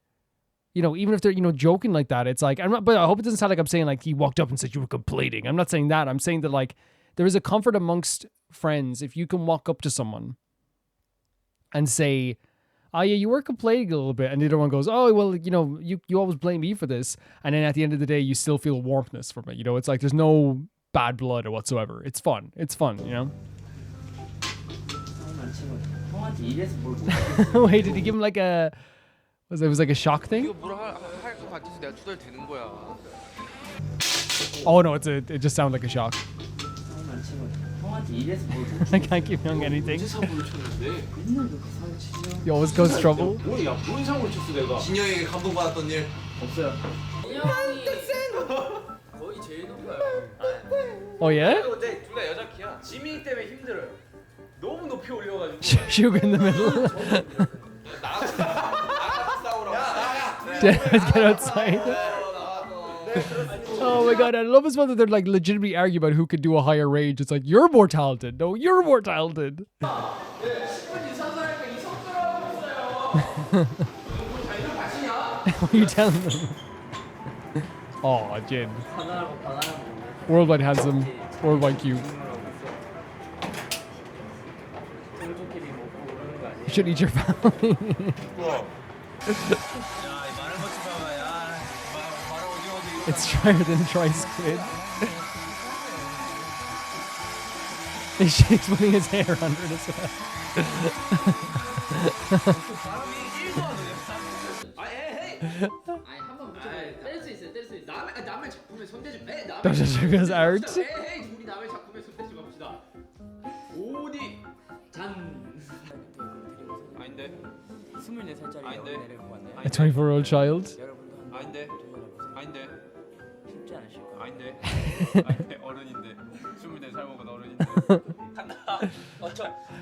you know, even if they're, you know, joking like that, it's like, but I hope it doesn't sound like I'm saying like he walked up and said you were complaining. I'm not saying that. I'm saying that like there is a comfort amongst friends if you can walk up to someone and say, oh yeah, you were complaining a little bit. And the other one goes, oh, well, you know, you always blame me for this. And then at the end of the day, you still feel warmthness from it. You know, it's like there's no bad blood or whatsoever. It's fun. It's fun, you know? Wait, did he give him like a... It was like a shock thing? Oh no, it just sounded like a shock. I can't give Young anything. He always goes trouble. 진영에게 감동받았던 일 없어요. Oh yeah? 근데 둘 다 여자 키야. 지민이 때문에 힘들어요. 너무 높이 올려가지고. Sugar in the middle. Get outside. Oh my god, I love as well that they're like legitimately arguing about who could do a higher range. It's like, you're more talented. No, you're more talented. What are you telling them? Oh, Jin. Worldwide handsome, worldwide cute. You should eat your family. It's drier than dry squid. He's putting his hair under it as well. Don't just because art. A 24-year-old child.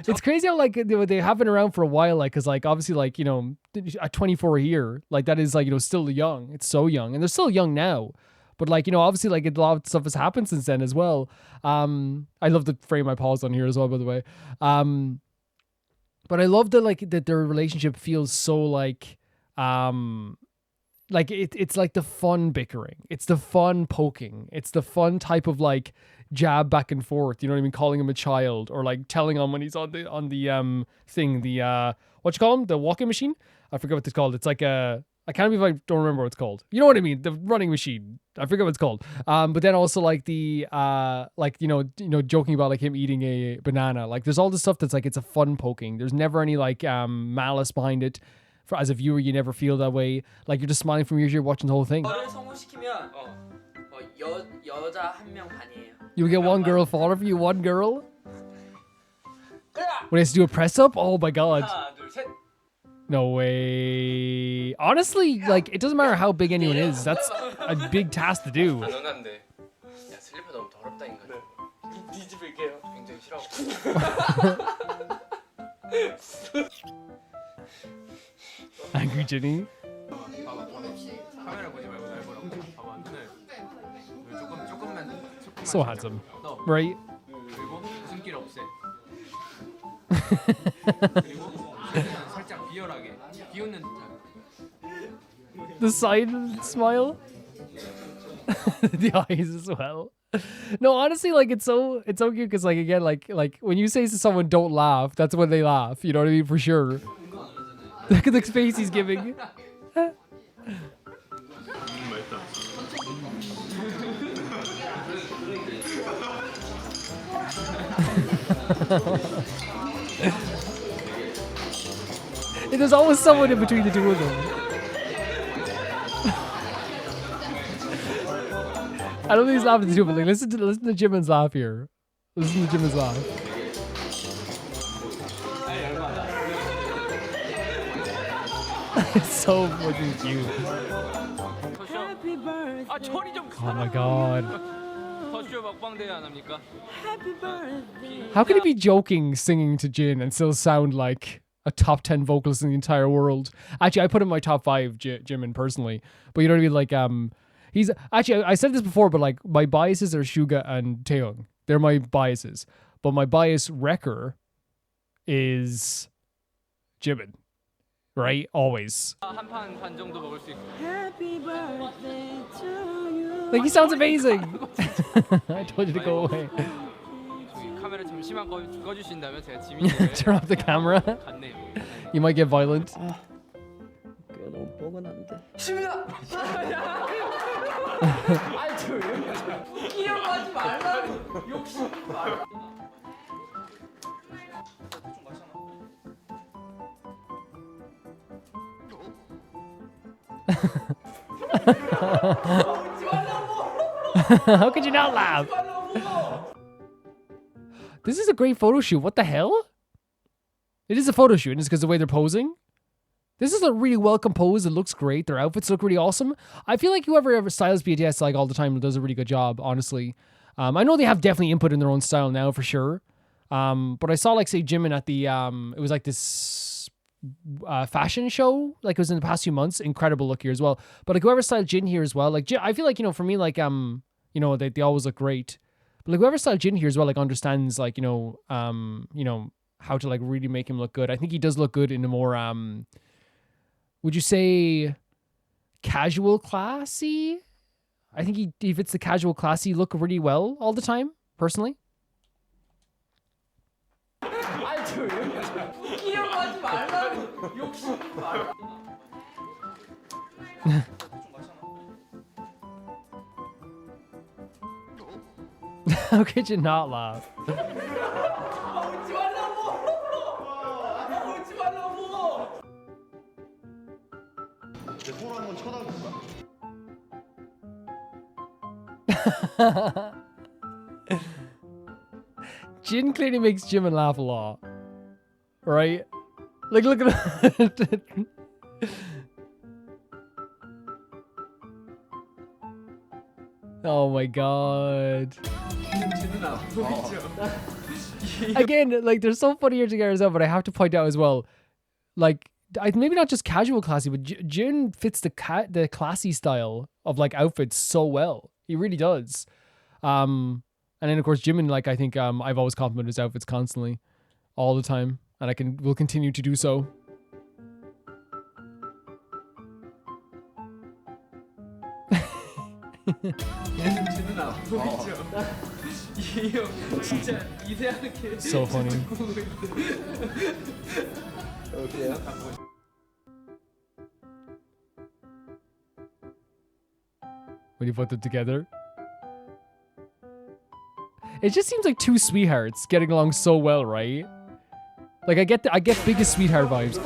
It's crazy how like they have been around for a while, like, because like obviously like, you know, at 24 here, like that is like, you know, still young. It's so young, and they're still young now, but like, you know, obviously like a lot of stuff has happened since then as well. I love the frame I paused on here as well, by the way. But I love that like that their relationship feels so like it's like the fun bickering, it's the fun poking, it's the fun type of like jab back and forth, you know what I mean, calling him a child, or like telling him when he's on the thing, the what you call him, the walking machine, I forget what it's called. It's like a, I can't believe I don't remember what it's called. You know what I mean, the running machine, I forget what it's called. But then also like the like you know joking about like him eating a banana, like there's all this stuff that's like, it's a fun poking, there's never any like malice behind it. For, as a viewer, you never feel that way. Like you're just smiling from ear to ear watching the whole thing. You get one girl falling for you, one girl? When he has to do a press up? Oh my god. No way. Honestly, like it doesn't matter how big anyone is. That's a big task to do. Angry Ginny. So handsome, right? The side smile. The eyes as well. No, honestly, like it's so cute because like again, like when you say to someone don't laugh, that's when they laugh. You know what I mean? For sure. Look at the face he's giving. There's always someone in between the two of them. I don't think he's laughing too, but like, listen to Jimin's laugh here. Listen to Jimin's laugh. It's so fucking cute. Oh my god. How can he be joking singing to Jin and still sound like a top 10 vocalist in the entire world? Actually, I put him in my top 5 Jimin personally. But you know what I mean? Like, he's actually, I said this before, but like my biases are Suga and Taehyung. They're my biases. But my bias wrecker is Jimin. Right? Always. Happy birthday to you. Like, he sounds amazing. I told you to go away. Turn off the camera. You might get violent. 너무 뻐근한데. 아니 저 웃기려고 하지 말라고. 욕심 말. How could you not laugh? This is a great photo shoot. What the hell? It is a photo shoot, and it's because of the way they're posing. This is a really well composed. It looks great. Their outfits look really awesome. I feel like whoever ever styles BTS like all the time does a really good job, honestly. I know they have definitely input in their own style now for sure. But I saw like, say, Jimin at the, it was like this fashion show. Like it was in the past few months. Incredible look here as well. But like whoever styled Jin here as well. Like I feel like, you know, for me, like, you know, they always look great. But like whoever styled Jin here as well, like understands like, you know, how to like really make him look good. I think he does look good in a more, would you say casual classy? I think he fits the casual classy look really well all the time, personally. 아니 저 웃기려고 하지 말라고. 욕심 말. How could you not laugh? 웃지 말라고. 웃지 말라고. 내 손 한번 쳐다볼까? Jin clearly makes Jimin laugh a lot. Right? Like, look at it. Oh my god. Again, like, they're so funny here together as well, but I have to point out as well, like, maybe not just casual classy, but Jin fits the classy style of like outfits so well. He really does. And then of course Jimin, like I think I've always complimented his outfits constantly, all the time, and will continue to do so. So funny. When you put them together, it just seems like two sweethearts getting along so well, right? Like I get biggest sweetheart vibes.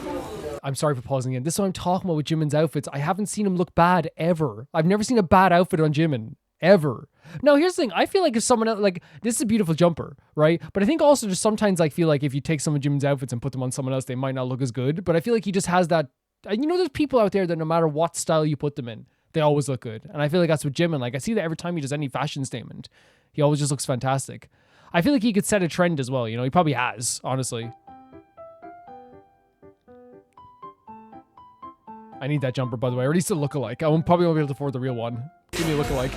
I'm sorry for pausing in. This is what I'm talking about with Jimin's outfits. I haven't seen him look bad ever. I've never seen a bad outfit on Jimin ever. Now here's the thing. I feel like if someone else, like, this is a beautiful jumper, right? But I think also just sometimes I feel like if you take some of Jimin's outfits and put them on someone else, they might not look as good. But I feel like he just has that. You know, there's people out there that no matter what style you put them in, they always look good. And I feel like that's with Jimin. Like I see that every time he does any fashion statement, he always just looks fantastic. I feel like he could set a trend as well. You know, he probably has, honestly. I need that jumper, by the way, or at least a lookalike. I probably won't be able to afford the real one. Give me a lookalike.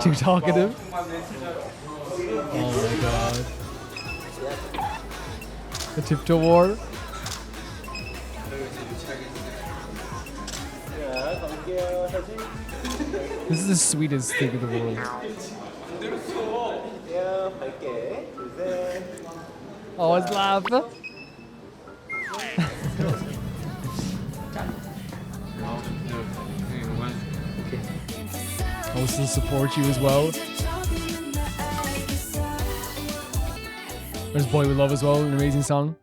Too talkative. Oh my god. The tiptoe war. This is the sweetest thing in the world. Oh, his laugh. Also support you as well. There's Boy We Love as well, an amazing song.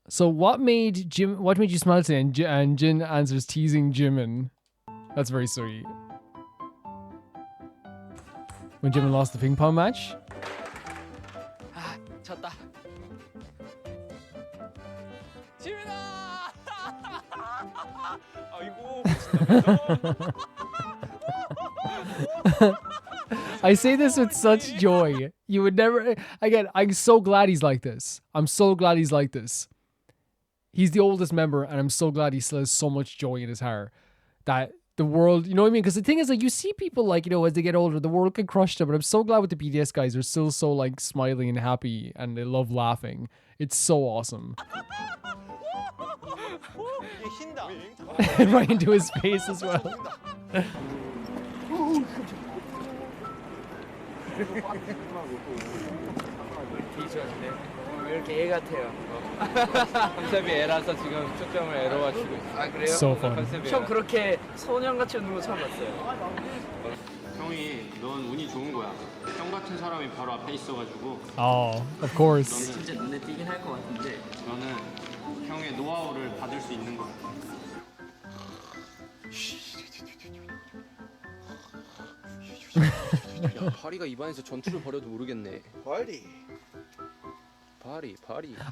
So what made you smile today? And Jin answers teasing Jimin. That's very sweet. When Jimin lost the ping pong match? 아, 졌다. 지민아! 아이고, I say this with such joy. You would never... Again, I'm so glad he's like this. I'm so glad he's like this. He's the oldest member, and I'm so glad he still has so much joy in his heart. That the world... You know what I mean? Because the thing is, like, you see people, like, you know, as they get older, the world can crush them. But I'm so glad with the BTS guys. They're still so, like, smiling and happy, and they love laughing. It's so awesome. Right into his face as well. 왜 이렇게 애 같아요? 컨셉이 애라서 지금 초점을 애로 맞추고 있어요. 아 그래요? So fun. 형 그렇게 소년같이 웃는 거 처음 봤어요. 형이 넌 운이 좋은 거야. 형 같은 사람이 바로 앞에 있어가지고. Oh, of course. 너는 진짜 눈에 띄긴 할 것 같은데. 너는 형의 노하우를 받을 수 있는 거야. 야, 파리가 입안에서 전투를 벌여도 모르겠네. 파리.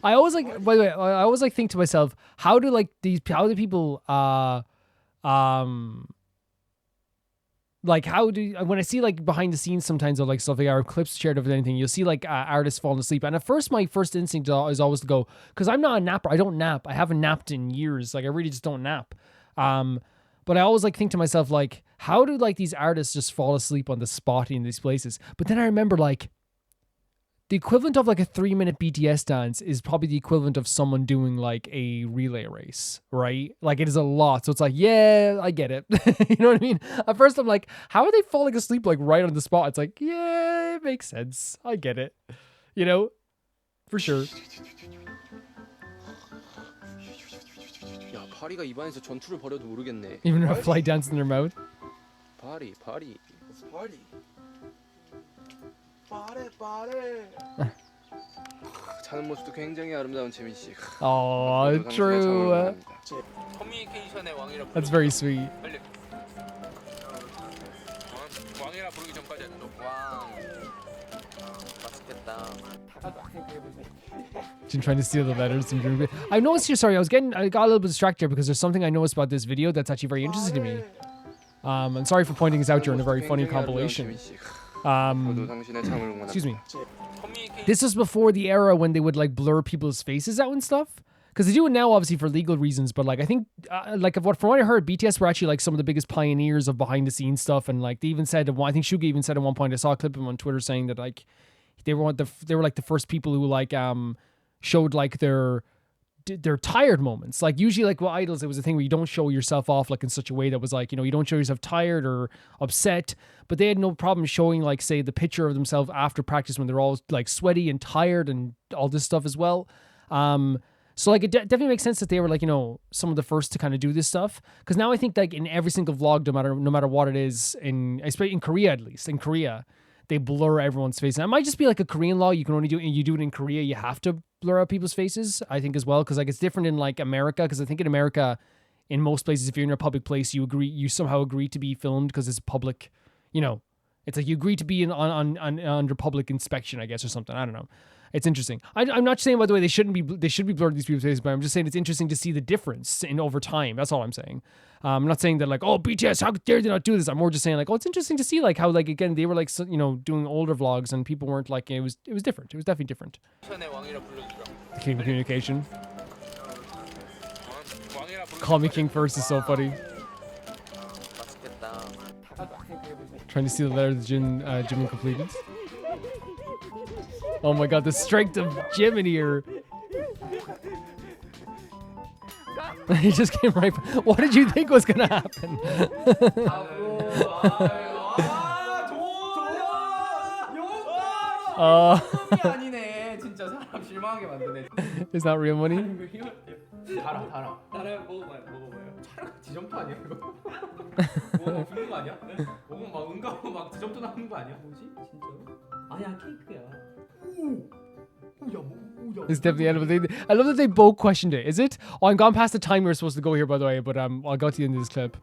I always like, by the way, I always like think to myself, how do people like when I see like behind the scenes sometimes of like stuff like our clips shared of anything, you'll see like artists falling asleep, and at first my first instinct is always to go, because I'm not a napper, I don't nap, I haven't napped in years, like I really just don't nap. But I always like think to myself, like, how do like these artists just fall asleep on the spot in these places? But then I remember like the equivalent of like a 3-minute BTS dance is probably the equivalent of someone doing like a relay race, right? Like it is a lot. So it's like, yeah, I get it. You know what I mean? At first I'm like, how are they falling asleep like right on the spot? It's like, yeah, it makes sense. I get it. You know, for sure. 야, 파리가 입안에서 전투를 벌여도 모르겠네. Even a fly dance in their mouth. 파리. 자는 모습도 굉장히 아름다운 재민 씨. Oh, true. 커뮤니케이션의 왕이라. That's very sweet. 빨리. 왕이라 부르기 전까지 해줘. 왕. 맛있겠다. Trying to steal the letters from Dream. I noticed here, sorry, I got a little bit distracted because there's something I noticed about this video that's actually very interesting to me. I'm sorry for pointing this out during a very funny compilation. Excuse me. This was before the era when they would like blur people's faces out and stuff. Because they do it now, obviously, for legal reasons. But like, I think, from what I heard, BTS were actually like some of the biggest pioneers of behind-the-scenes stuff. And like, they even said, I think Suga even said at one point, I saw a clip of him on Twitter saying that like, they were like the first people who like showed like their tired moments. Like usually like with idols, it was a thing where you don't show yourself off like in such a way that was like, you know, you don't show yourself tired or upset, but they had no problem showing like, say, the picture of themselves after practice when they're all like sweaty and tired and all this stuff as well. So like it definitely makes sense that they were like, you know, some of the first to kind of do this stuff. Because now I think like in every single vlog, no matter what it is, especially in Korea, at least in Korea, they blur everyone's face. And it might just be like a Korean law. You can only do it in Korea. You have to blur out people's faces, I think, as well. Because like it's different in like America. Because I think in America, in most places, if you're in a public place, you somehow agree to be filmed because it's public. You know, it's like you agree to be under public inspection, I guess, or something. I don't know. It's interesting. I'm not saying, by the way, they should be blurred these people's faces, but I'm just saying it's interesting to see the difference over time. That's all I'm saying. I'm not saying that like, oh, BTS, how dare they not do this? I'm more just saying like, oh, it's interesting to see like how like again they were like, you know, doing older vlogs and people weren't like, it was different. It was definitely different. King of communication. Call me King first is so funny. Trying to see the letter that Jimin completed. Oh my god, the strength of Jimin here. He just came right. What did you think was gonna happen? 아니네. 진짜 사람 실망하게 만드네. Is that real money? 달아. 먹어봐요. 촬영 지점토 아니야 이거? 먹으면 죽는 거 아니야? 먹으면 막 응가하고 막 지점토 나는 거 아니야? 뭐지? 진짜로? 아니야 케이크야. It's definitely edible. I love that they both questioned it. Is it? Oh, I'm gone past the time we were supposed to go here, by the way. But I'll go to the end of this clip.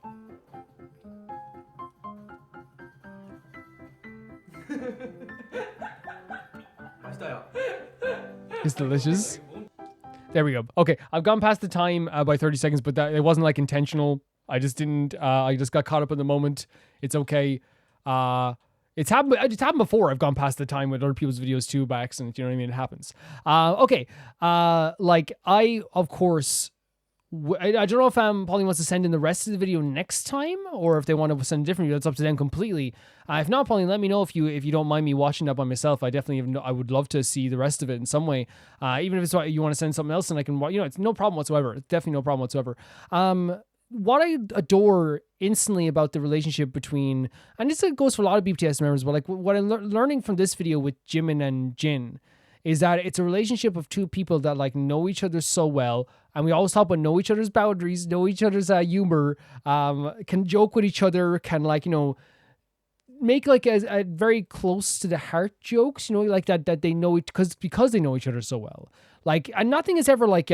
It's delicious. There we go. Okay, I've gone past the time by 30 seconds, but it wasn't like intentional. I just didn't. I just got caught up in the moment. It's okay. It's happened before. I've gone past the time with other people's videos too by accident. You know what I mean? It happens. Okay. Like I, of course, I don't know if Pauline wants to send in the rest of the video next time, or if they want to send a different video. That's up to them completely. If not, Pauline, let me know if you don't mind me watching that by myself. I would love to see the rest of it in some way. Even if it's you want to send something else, and I can, it's no problem whatsoever. It's definitely no problem whatsoever. What I adore instantly about the relationship between, and this goes for a lot of BTS members, but like what I'm learning from this video with Jimin and Jin is that it's a relationship of two people that like know each other so well. And we always talk about know each other's boundaries, know each other's humor, can joke with each other, can like, make like a very close to the heart jokes, like that they know it because they know each other so well. Like, and nothing is ever like,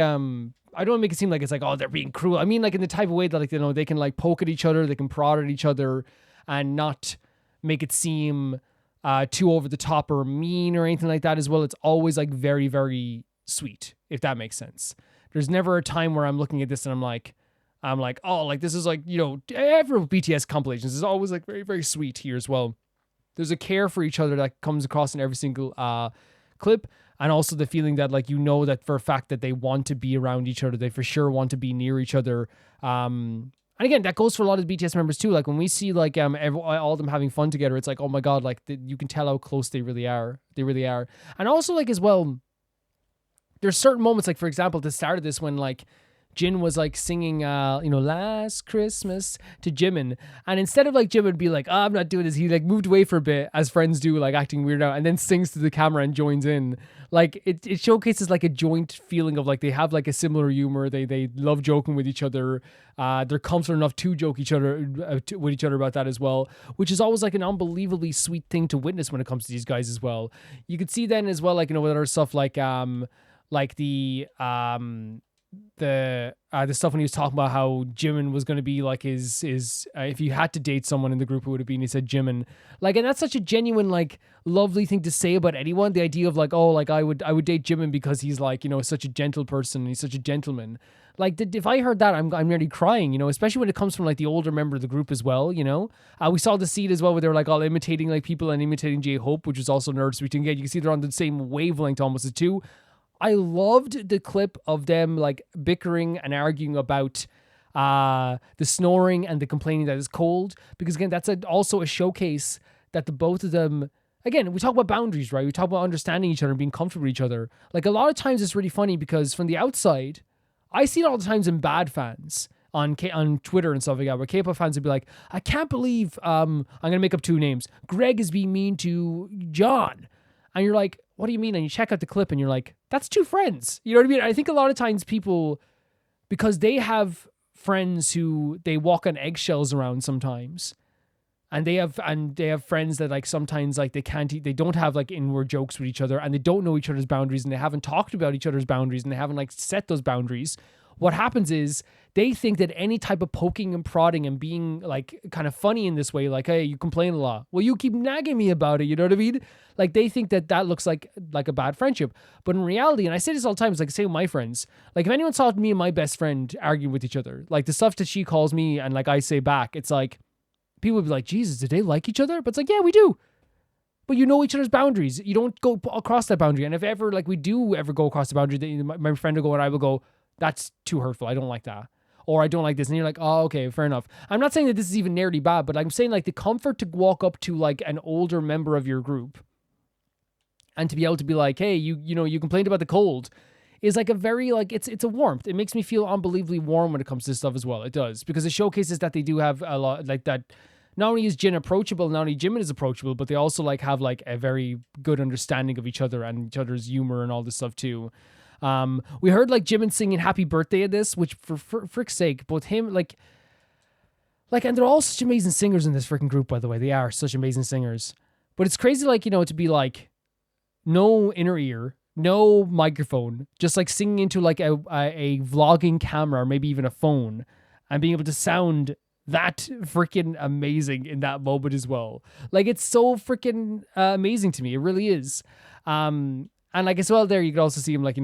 I don't want to make it seem like it's like, oh, they're being cruel. I mean, like in the type of way that like, they can like poke at each other, they can prod at each other and not make it seem too over the top or mean or anything like that as well. It's always like very, very sweet, if that makes sense. There's never a time where I'm looking at this and I'm like, oh, like this is like, every BTS compilations is always like very, very sweet here as well. There's a care for each other that comes across in every single clip. And also the feeling that like, that for a fact that they want to be around each other. They for sure want to be near each other. And again, that goes for a lot of BTS members too. Like when we see like all of them having fun together, it's like, oh my God, like you can tell how close they really are. They really are. And also like as well, there's certain moments, like for example, at the start of this when like Jin was like singing, Last Christmas to Jimin. And instead of like Jimin be like, oh, I'm not doing this, he like moved away for a bit as friends do, like acting weird out, and then sings to the camera and joins in. Like it showcases like a joint feeling of like they have like a similar humor. They love joking with each other. They're comfortable enough to joke with each other about that as well, which is always like an unbelievably sweet thing to witness when it comes to these guys as well. You could see then as well, like, with other stuff like the stuff when he was talking about how Jimin was going to be like his if you had to date someone in the group, who would it be? And he said Jimin. Like, and that's such a genuine, like, lovely thing to say about anyone. The idea of like, oh, like I would date Jimin because he's like, such a gentle person and he's such a gentleman. Like, if I heard that, I'm nearly crying, especially when it comes from like the older member of the group as well. We saw the seed as well where they were like all imitating like people and imitating J-Hope, which is also nerd sweet. And again, you can see they're on the same wavelength almost as two. I loved the clip of them like bickering and arguing about the snoring and the complaining that it's cold, because again, that's also a showcase that the both of them, again, we talk about boundaries, right? We talk about understanding each other and being comfortable with each other. Like a lot of times it's really funny because from the outside, I see it all the times in bad fans on Twitter and stuff like that, where K-pop fans would be like, I can't believe, I'm going to make up two names, Greg is being mean to John. And you're like, what do you mean? And you check out the clip and you're like, that's two friends. You know what I mean? I think a lot of times people, because they have friends who they walk on eggshells around sometimes, and they have friends that like sometimes like they don't have like inward jokes with each other, and they don't know each other's boundaries, and they haven't talked about each other's boundaries, and they haven't like set those boundaries. What happens is they think that any type of poking and prodding and being like kind of funny in this way, like, hey, you complain a lot, well, you keep nagging me about it, you know what I mean? Like they think that looks like a bad friendship. But in reality, and I say this all the time, it's like, say with my friends, like if anyone saw me and my best friend arguing with each other, like the stuff that she calls me and like I say back, it's like people would be like, Jesus, do they like each other? But it's like, yeah, we do. But you know each other's boundaries. You don't go across that boundary. And if ever like we do ever go across the boundary, my friend will go and I will go, that's too hurtful. I don't like that. Or I don't like this. And you're like, oh, okay, fair enough. I'm not saying that this is even nearly bad, but I'm saying like the comfort to walk up to like an older member of your group and to be able to be like, hey, you complained about the cold. is like a very like it's a warmth. It makes me feel unbelievably warm when it comes to this stuff as well. It does, because it showcases that they do have a lot like that. Not only is Jin approachable, not only Jimin is approachable, but they also like have like a very good understanding of each other and each other's humor and all this stuff too. We heard like Jimin singing "Happy Birthday" in this, which for frick's sake, both him like, and they're all such amazing singers in this freaking group. By the way, they are such amazing singers. But it's crazy, like, you know, to be like no inner ear, no microphone, just like singing into like a vlogging camera or maybe even a phone, and being able to sound that freaking amazing in that moment as well. Like, it's so freaking amazing to me. It really is. And like as well there, you could also see him like,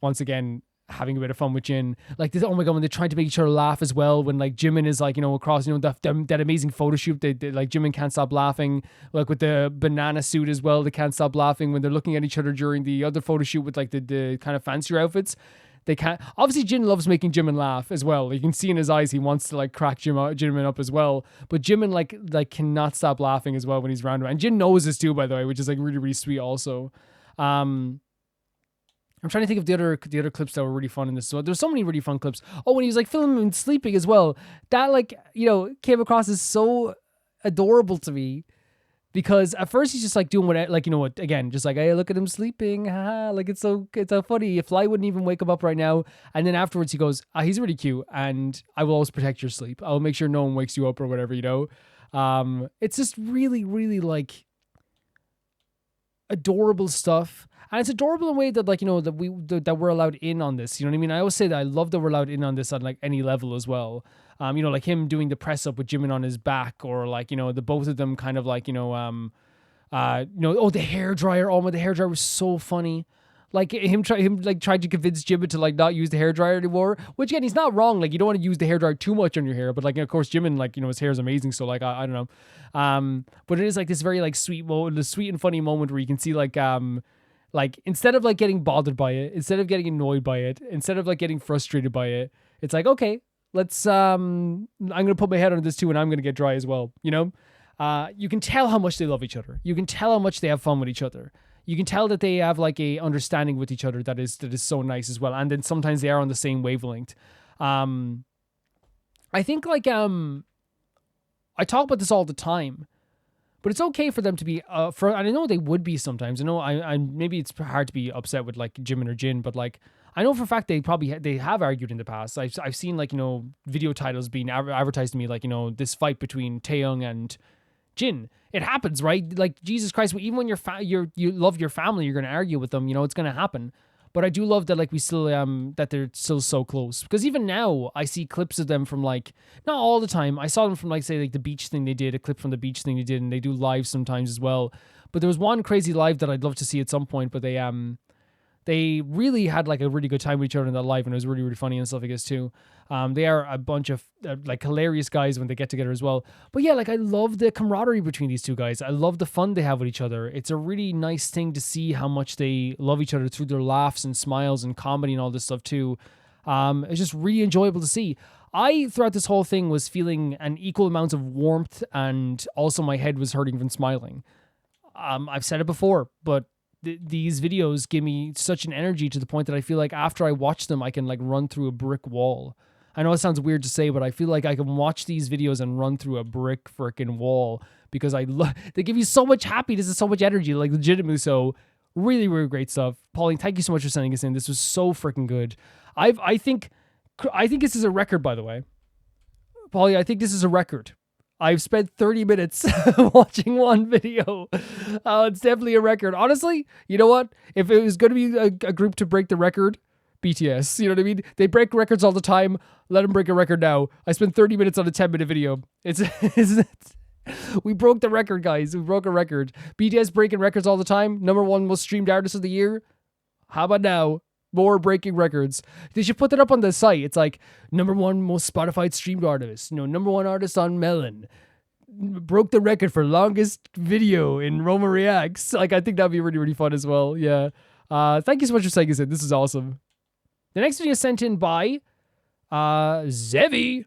once again, having a bit of fun with Jin. Like this, oh my god, when they're trying to make each other laugh as well, when like Jimin is like, across, that amazing photo shoot, they like Jimin can't stop laughing, like with the banana suit as well, they can't stop laughing when they're looking at each other during the other photo shoot with like the kind of fancier outfits. They can't, obviously Jin loves making Jimin laugh as well. You can see in his eyes, he wants to like crack Jimin up as well. But Jimin like cannot stop laughing as well when he's around him. And Jin knows this too, by the way, which is like really, really sweet also. I'm trying to think of the other clips that were really fun in this. So there's so many really fun clips. Oh, when he was like filming and sleeping as well, that like, came across as so adorable to me, because at first he's just like doing what, like, again, just like, hey, look at him sleeping. Like it's so funny. If I wouldn't even wake him up right now. And then afterwards he goes, he's really cute and I will always protect your sleep. I'll make sure no one wakes you up or whatever, It's just really, really like adorable stuff. And it's adorable in a way that, like, that we're allowed in on this. You know what I mean? I always say that I love that we're allowed in on this on like any level as well. Like him doing the press up with Jimin on his back, or like, the both of them kind of like, the hairdryer. The hairdryer was so funny. Like him tried to convince Jimin to like not use the hairdryer anymore, which again, he's not wrong. Like you don't want to use the hairdryer too much on your hair, but like, of course, Jimin, like, his hair is amazing. So like, I don't know. But it is like this very like sweet moment, the sweet and funny moment where you can see like instead of like getting bothered by it, instead of getting annoyed by it, instead of like getting frustrated by it, it's like, okay, let's I'm gonna put my head on this too, and I'm gonna get dry as well. You can tell how much they love each other. You can tell how much they have fun with each other. You can tell that they have like a understanding with each other that is so nice as well. And then sometimes they are on the same wavelength. I think like I talk about this all the time, but it's okay for them to be and I know they would be sometimes. I know I maybe it's hard to be upset with like Jimin or Jin, but like I know for a fact they have argued in the past. I've seen like, video titles being advertised to me like, this fight between Taeyoung and Jin. It happens, right? Like, Jesus Christ, even when you love your family, you're going to argue with them, it's going to happen. But I do love that, like, we still, that they're still so close. Because even now, I see clips of them from, like, not all the time. I saw them from, like, say, like, the beach thing they did, a clip from the beach thing they did, and they do live sometimes as well. But there was one crazy live that I'd love to see at some point, but they really had, like, a really good time with each other in that live, and it was really, really funny and stuff, I guess, too. They are a bunch of, like, hilarious guys when they get together as well. But yeah, like, I love the camaraderie between these two guys. I love the fun they have with each other. It's a really nice thing to see how much they love each other through their laughs and smiles and comedy and all this stuff, too. It's just really enjoyable to see. I, throughout this whole thing, was feeling an equal amount of warmth, and also my head was hurting from smiling. I've said it before, but these videos give me such an energy to the point that I feel like after I watch them, I can like run through a brick wall. I know it sounds weird to say, but I feel like I can watch these videos and run through a brick freaking wall because they give you so much happiness and so much energy, like legitimately. So really, really great stuff. Pauline, thank you so much for sending us in. This was so freaking good. I think this is a record, by the way. Pauline, I think this is a record. I've spent 30 minutes watching one video. It's definitely a record. Honestly, you know what? If it was going to be a group to break the record, BTS, you know what I mean? They break records all the time. Let them break a record now. I spent 30 minutes on a 10-minute video. We broke the record, guys. We broke a record. BTS breaking records all the time. #1 most streamed artist of the year. How about now? More breaking records. They should put that up on the site. It's like #1 most Spotify streamed artist. #1 artist on Melon. Broke the record for longest video in Roma Reacts. Like, I think that'd be really, really fun as well. Yeah. Thank you so much for saying this in. This is awesome. The next video is sent in by Zevi.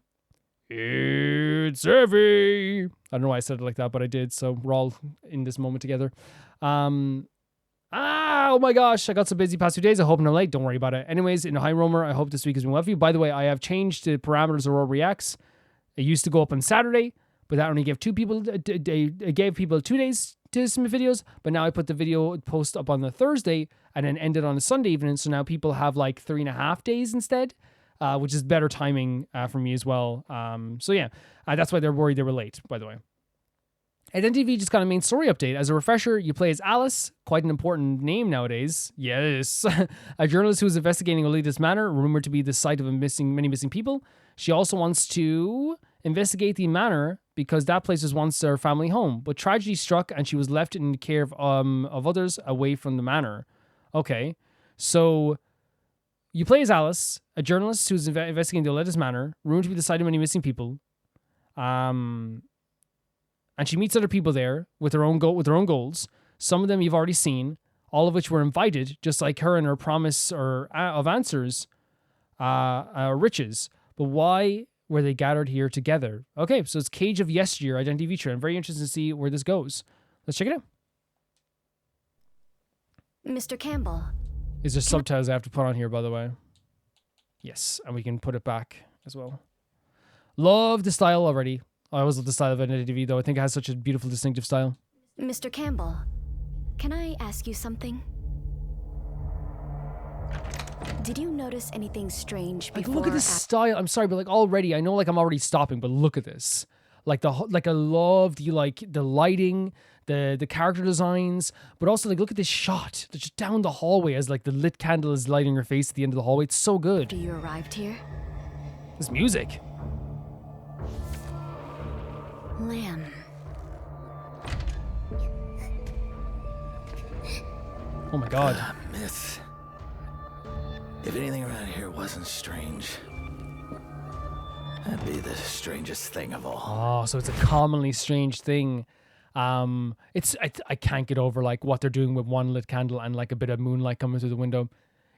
It's Zevi. I don't know why I said it like that, but I did. So we're all in this moment together. Oh my gosh, I got so busy past 2 days. I hope I'm not late. Don't worry about it. Anyways, in Hi Romer, I hope this week has been well for you. By the way, I have changed the parameters of Aurora Reacts. It used to go up on Saturday, but that only gave it gave people 2 days to submit videos. But now I put the video post up on the Thursday and then ended on a Sunday evening. So now people have like 3.5 days instead, which is better timing for me as well. So yeah, that's why they're worried they were late, by the way. Identity just got a main story update. As a refresher, you play as Alice, quite an important name nowadays. Yes. A journalist who is investigating Illit Manor, rumored to be the site of many missing people. She also wants to investigate the manor because that place was once her family home. But tragedy struck and she was left in the care of others away from the manor. Okay. So you play as Alice, a journalist who's investigating the Illit Manor, rumored to be the site of many missing people. And she meets other people there with their own goals. Some of them you've already seen, all of which were invited, just like her and her promise of answers, riches. But why were they gathered here together? Okay, so it's Cage of Yesteryear, Identity V trailer. I'm very interested to see where this goes. Let's check it out. Mr. Campbell. Is there subtitles I have to put on here, by the way? Yes, and we can put it back as well. Love the style already. I always love the style of Identity V, though. I think it has such a beautiful, distinctive style. Mr. Campbell, can I ask you something? Did you notice anything strange Like, before? look at this style. I'm sorry, but like already, I know like I'm already stopping, but look at this. Like I love the lighting, the character designs, but also like look at this shot. Just down the hallway as like the lit candle is lighting her face at the end of the hallway. It's so good. After you arrived here? This music. Lamb. Oh my god. Myth. If anything around here wasn't strange, that'd be the strangest thing of all. Oh, so it's a commonly strange thing. I can't get over like what they're doing with one lit candle and like a bit of moonlight coming through the window.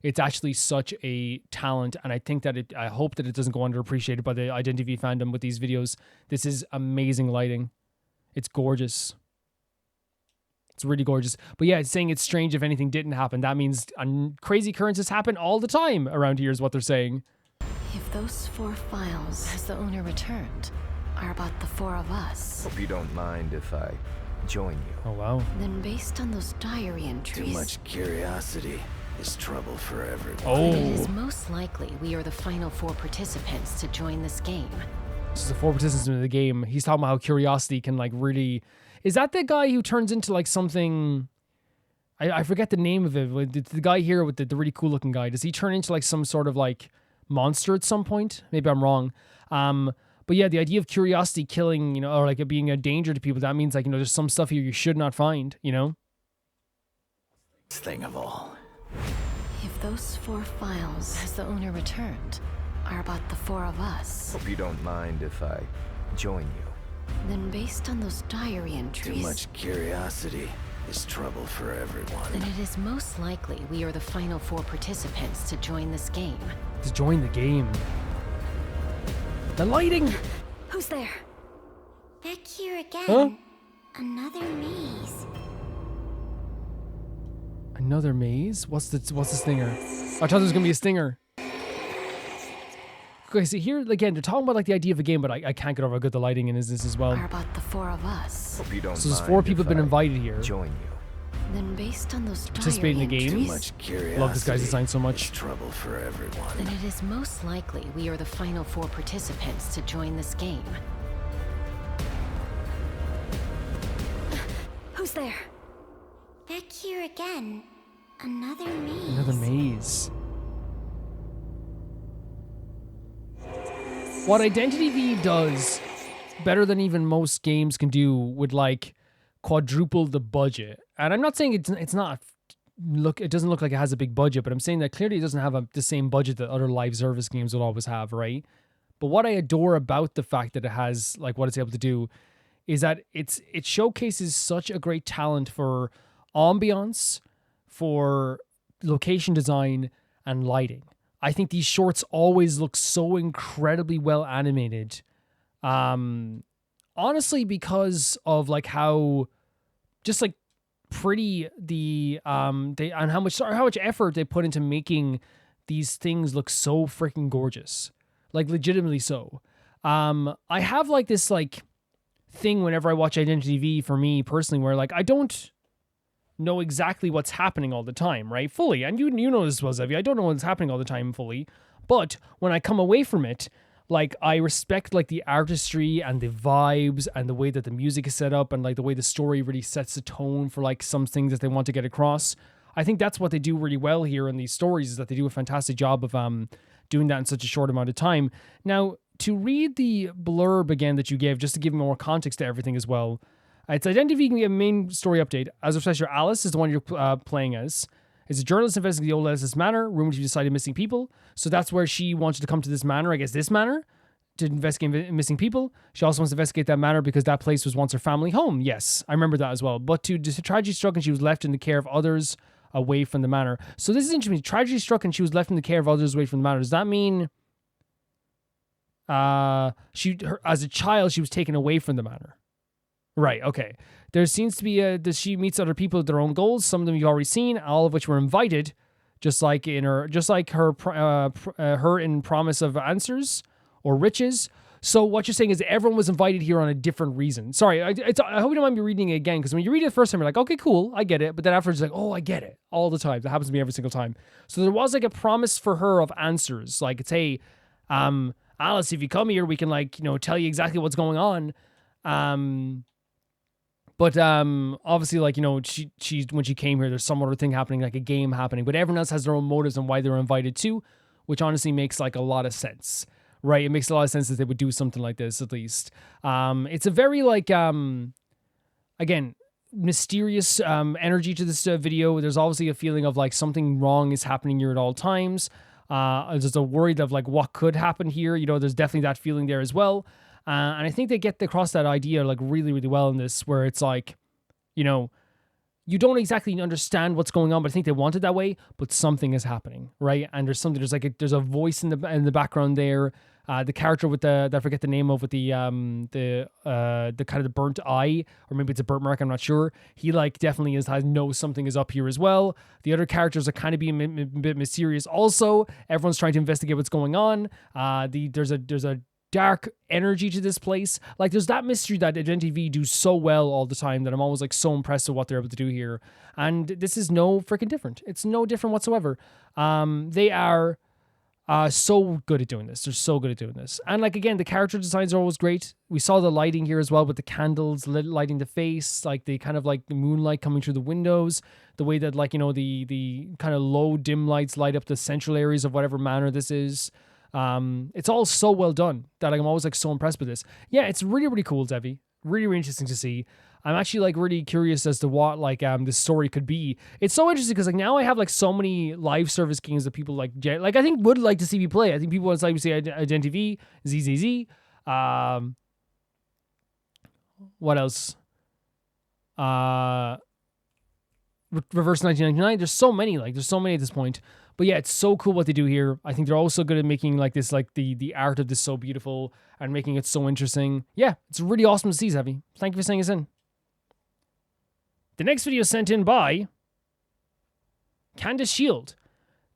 It's actually such a talent, and I think that I hope that it doesn't go underappreciated by the Identity fandom with these videos. This is amazing lighting. It's gorgeous. It's really gorgeous. But yeah, it's saying it's strange if anything didn't happen. That means crazy occurrences happen all the time around here is what they're saying. If those 4 files, as the owner returned, are about the 4 of us, Hope you don't mind if I join you. Oh, wow. then based on those diary entries... Too much curiosity is trouble for everyone. Oh. It is most likely we are the final 4 participants to join this game. This is the 4 participants in the game. He's talking about how curiosity can like really... Is that the guy who turns into like something... I forget the name of it. The guy here with the really cool looking guy. Does he turn into like some sort of like monster at some point? Maybe I'm wrong. But yeah, the idea of curiosity killing, or like it being a danger to people, that means like, there's some stuff here you should not find, Thing of all. If those 4 files, as the owner returned, are about the 4 of us, Hope you don't mind if I join you. then based on those diary entries... Too much curiosity is trouble for everyone. then it is most likely we are the final 4 participants to join this game. To join the game. The lighting! Who's there? Back here again. Huh? Another maze. Another maze? What's the stinger? I thought there was gonna be a stinger. Okay, so here again, they're talking about like the idea of a game, but I can't get over how good the lighting is this as well. Are about the 4 of us. Hope you don't So there's mind 4 people if have been I invited here. Join you. Then based on those Participate in the diary game. Too entries, much curiosity. Love this guy's design so much. is trouble for everyone. then it is most likely we are the final 4 participants to join this game. Who's there? Back here again. Another maze. Another maze. What Identity V does better than even most games can do would like quadruple the budget. And I'm not saying it's not it doesn't look like it has a big budget, but I'm saying that clearly it doesn't have the same budget that other live service games will always have, right? But what I adore about the fact that it has like what it's able to do is that it showcases such a great talent for ambiance, for location design, and lighting. I think these shorts always look so incredibly well animated. Honestly, because of like how just like pretty they and how much effort they put into making these things look so freaking gorgeous, like legitimately so. I have like this like thing whenever I watch Identity V for me personally, where like I don't know exactly what's happening all the time, right? Fully, and you know this as well, Zevi. I don't know what's happening all the time fully, but when I come away from it, like I respect like the artistry and the vibes and the way that the music is set up and like the way the story really sets the tone for like some things that they want to get across. I think that's what they do really well here in these stories, is that they do a fantastic job of doing that in such a short amount of time. Now, to read the blurb again that you gave, just to give more context to everything as well, it's Identity V, a main story update. As a professor, Alice is the one you're playing as. Is a journalist investigating the old Alice's manor, rumored to be decided missing people. So that's where she wanted to come to this manor, I guess this manor, to investigate missing people. She also wants to investigate that manor because that place was once her family home. Yes, I remember that as well. But to tragedy struck and she was left in the care of others away from the manor. So this is interesting. Tragedy struck and she was left in the care of others away from the manor. Does that mean as a child she was taken away from the manor? Right, okay. There seems to be that she meets other people with their own goals. Some of them you've already seen, all of which were invited, just like her in Promise of Answers or Riches. So what you're saying is everyone was invited here on a different reason. Sorry, I hope you don't mind me reading it again, because when you read it the first time, you're like, okay, cool, I get it. But then afterwards, you're like, oh, I get it all the time. That happens to me every single time. So there was like a promise for her of answers. Like, it's, hey, Alice, if you come here, we can like, tell you exactly what's going on. But obviously, like, she when she came here, there's some other thing happening, like a game happening. But everyone else has their own motives and why they're invited too, which honestly makes like a lot of sense, right? It makes a lot of sense that they would do something like this, at least. It's a very like again, mysterious energy to this video. There's obviously a feeling of like something wrong is happening here at all times. There's a worry of like what could happen here. There's definitely that feeling there as well. And I think they get across that idea like really, really well in this, where it's like, you don't exactly understand what's going on, but I think they want it that way. But something is happening, right? And there's a voice in the background there. The character with that I forget the name of, with the kind of the burnt eye, or maybe it's a burnt mark, I'm not sure. He like definitely knows something is up here as well. The other characters are kind of being a bit mysterious. Also, everyone's trying to investigate what's going on. There's a dark energy to this place. Like, there's that mystery that Identity V do so well all the time that I'm always like so impressed with what they're able to do here. And this is no freaking different. It's no different whatsoever. They are so good at doing this. They're so good at doing this. And like, again, the character designs are always great. We saw the lighting here as well, with the candles lighting the face, like the kind of like the moonlight coming through the windows, the way that like, the kind of low dim lights light up the central areas of whatever manor this is. It's all so well done that I'm always like so impressed with this. Yeah, it's really, really cool, Devi. Really, really interesting to see. I'm actually like really curious as to what like this story could be. It's so interesting because like now I have like so many live service games that people like I think would like to see me play. I think people would like to see Identity V, ZZZ. What else? Reverse 1999. There's so many at this point. But yeah, it's so cool what they do here. I think they're also good at making like this, like the art of this so beautiful and making it so interesting. Yeah, it's really awesome to see, Zevi. Thank you for sending us in. The next video is sent in by Candace Shield.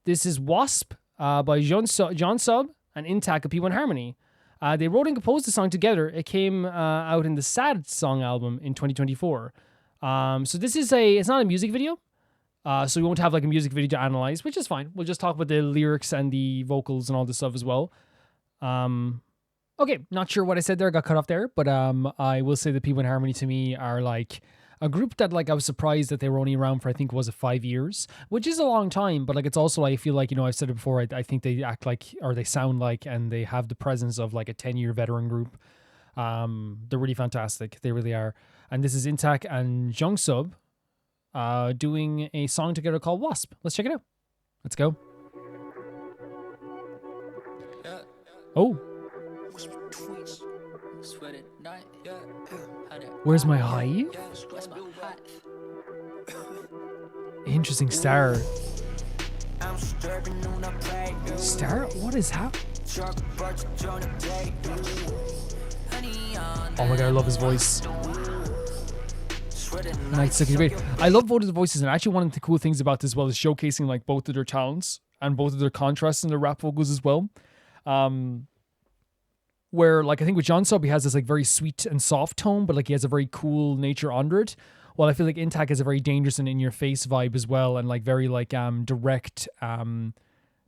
This is Wasp by John Sub and Intac of P1 Harmony. They wrote and composed the song together. It came out in the Sad Song album in 2024. So this is it's not a music video. So we won't have like a music video to analyze, which is fine. We'll just talk about the lyrics and the vocals and all this stuff as well. Okay, not sure what I said there, got cut off there, but I will say that P1 Harmony to me are like a group that like I was surprised that they were only around for, I think, was it 5 years, which is a long time, but like it's also, I feel like, I've said it before, I think they act like, or they sound like, and they have the presence of like a 10-year veteran group. They're really fantastic. They really are. And this is Intac and Jungsub doing a song together called Wasp. Let's check it out. Let's go. Oh. Where's my hive? Interesting. Star. Star? What is happening? Oh my god, I love his voice. Nice, okay, great. I love both of the voices, and actually one of the cool things about this as well is showcasing like both of their talents and both of their contrasts in their rap vocals as well. Where like I think with Jeonsub he has this like very sweet and soft tone, but like he has a very cool nature under it. While I feel like Intac has a very dangerous and in your face vibe as well, and like very like direct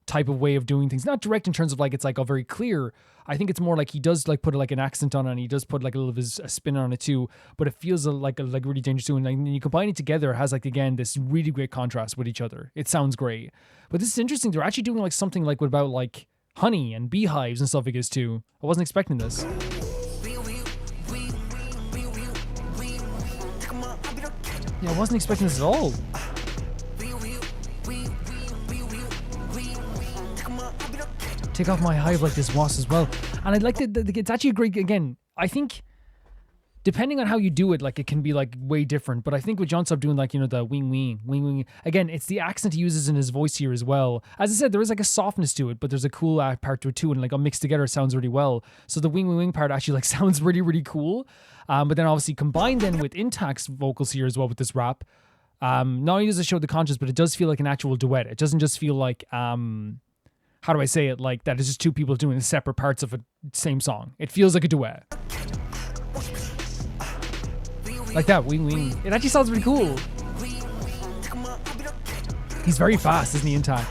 type of way of doing things. Not direct in terms of like it's like all very clear. I think it's more like he does like put like an accent on it, and he does put like a little of his a spin on it too, but it feels like really dangerous too. And like, when you combine it together, it has like again this really great contrast with each other. It sounds great. But this is interesting. They're actually doing like something like about like honey and beehives and stuff like this too. I wasn't expecting this. Yeah, I wasn't expecting this at all. Take off my hive like this wasp as well. And I like that it's actually a great, again, I think depending on how you do it, like it can be like way different. But I think with Jeonsub doing like, you know, the wing, again, it's the accent he uses in his voice here as well. As I said, there is like a softness to it, but there's a cool part to it too. And like all mixed together, it sounds really well. So the wing part actually like sounds really, really cool. But then obviously combined then with Intact's vocals here as well with this rap, not only does it show the conscience, but it does feel like an actual duet. It doesn't just feel like, how do I say it? Like that it's just two people doing separate parts of a same song. It feels like a duet. Like that, wing. It actually sounds pretty cool. He's very fast, isn't he, Intact?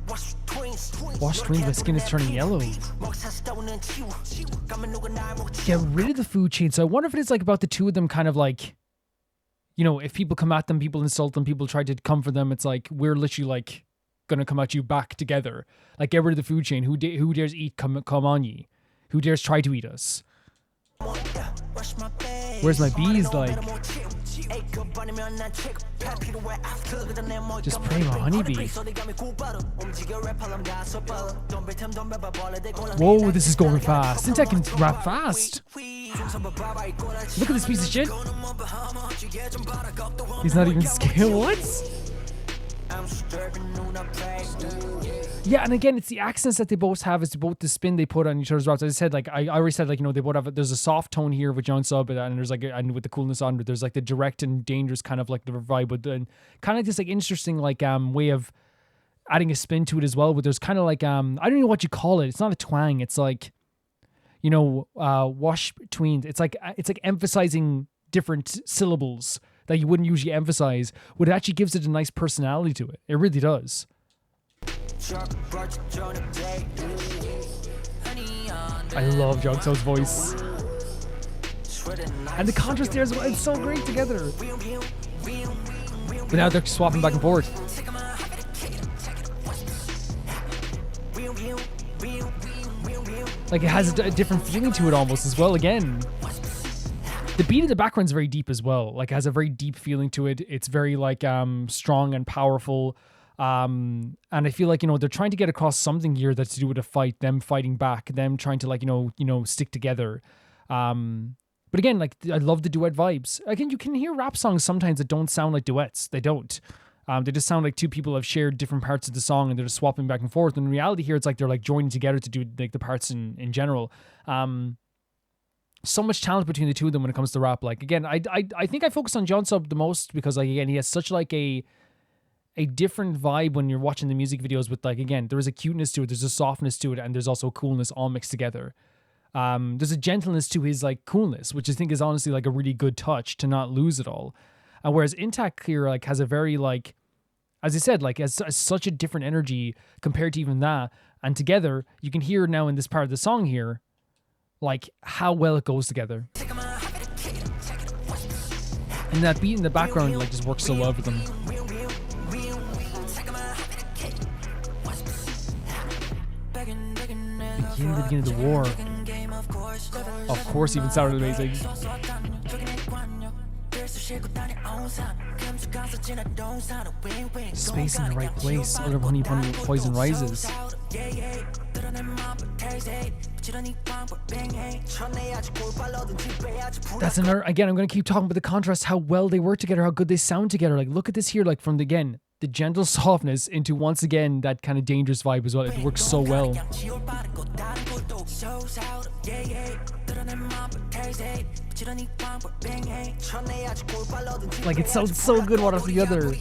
Wash twins, my skin is turning yellow. Get rid of the food chain. So I wonder if it is like about the two of them kind of like, you know, if people come at them, people insult them, people try to come for them, it's like, we're literally like gonna come at you back together. Like get rid of the food chain. Who dares eat come on ye? Who dares try to eat us? Where's my bees like? Just pray my honeybee. Whoa, this is going fast. Since can rap fast. Look at this piece of shit. He's not even scared. What? Yeah, and again, it's the accents that they both have. It's both the spin they put on each other's raps. As I said, like I already said, like, you know, they both have. There's a soft tone here with Jeonsub, and there's like, and with the coolness on, but there's like the direct and dangerous kind of like the vibe, but then kind of this like interesting like way of adding a spin to it as well. But there's kind of like I don't know what you call it. It's not a twang. It's like, you know, wash between. It's like emphasizing different syllables that you wouldn't usually emphasize. What actually gives it a nice personality to it. It really does. I love Jeonsub's voice. And the contrast there as well, it's so great together. But now they're swapping back and forth. Like it has a different feeling to it almost as well again. The beat in the background is very deep as well. Like it has a very deep feeling to it. It's very like strong and powerful. And I feel like, you know, they're trying to get across something here that's to do with a fight, them fighting back, them trying to like, you know, stick together. But again, like I love the duet vibes. Again, you can hear rap songs sometimes that don't sound like duets. They don't. They just sound like two people have shared different parts of the song and they're just swapping back and forth. And in reality here, it's like they're like joining together to do like the parts in general. So much talent between the two of them when it comes to rap. Like again, I think I focus on Jeonsub the most because like again, he has such like a different vibe when you're watching the music videos with like, again, there is a cuteness to it, there's a softness to it, and there's also coolness all mixed together. There's a gentleness to his like coolness, which I think is honestly like a really good touch to not lose it all. Whereas Intact here like has a very like, as I said, like has such a different energy compared to even that. And together, you can hear now in this part of the song here, like how well it goes together. And that beat in the background like just works so well for them. The beginning of the war. Of course, even sounded amazing. Space in the right place. Other honey poison rises. That's another. Again, I'm gonna keep talking about the contrast, how well they work together, how good they sound together. Like, look at this here. Like from the gentle softness into once again that kind of dangerous vibe as well. It works so well. Like, it sounds so good one after the other.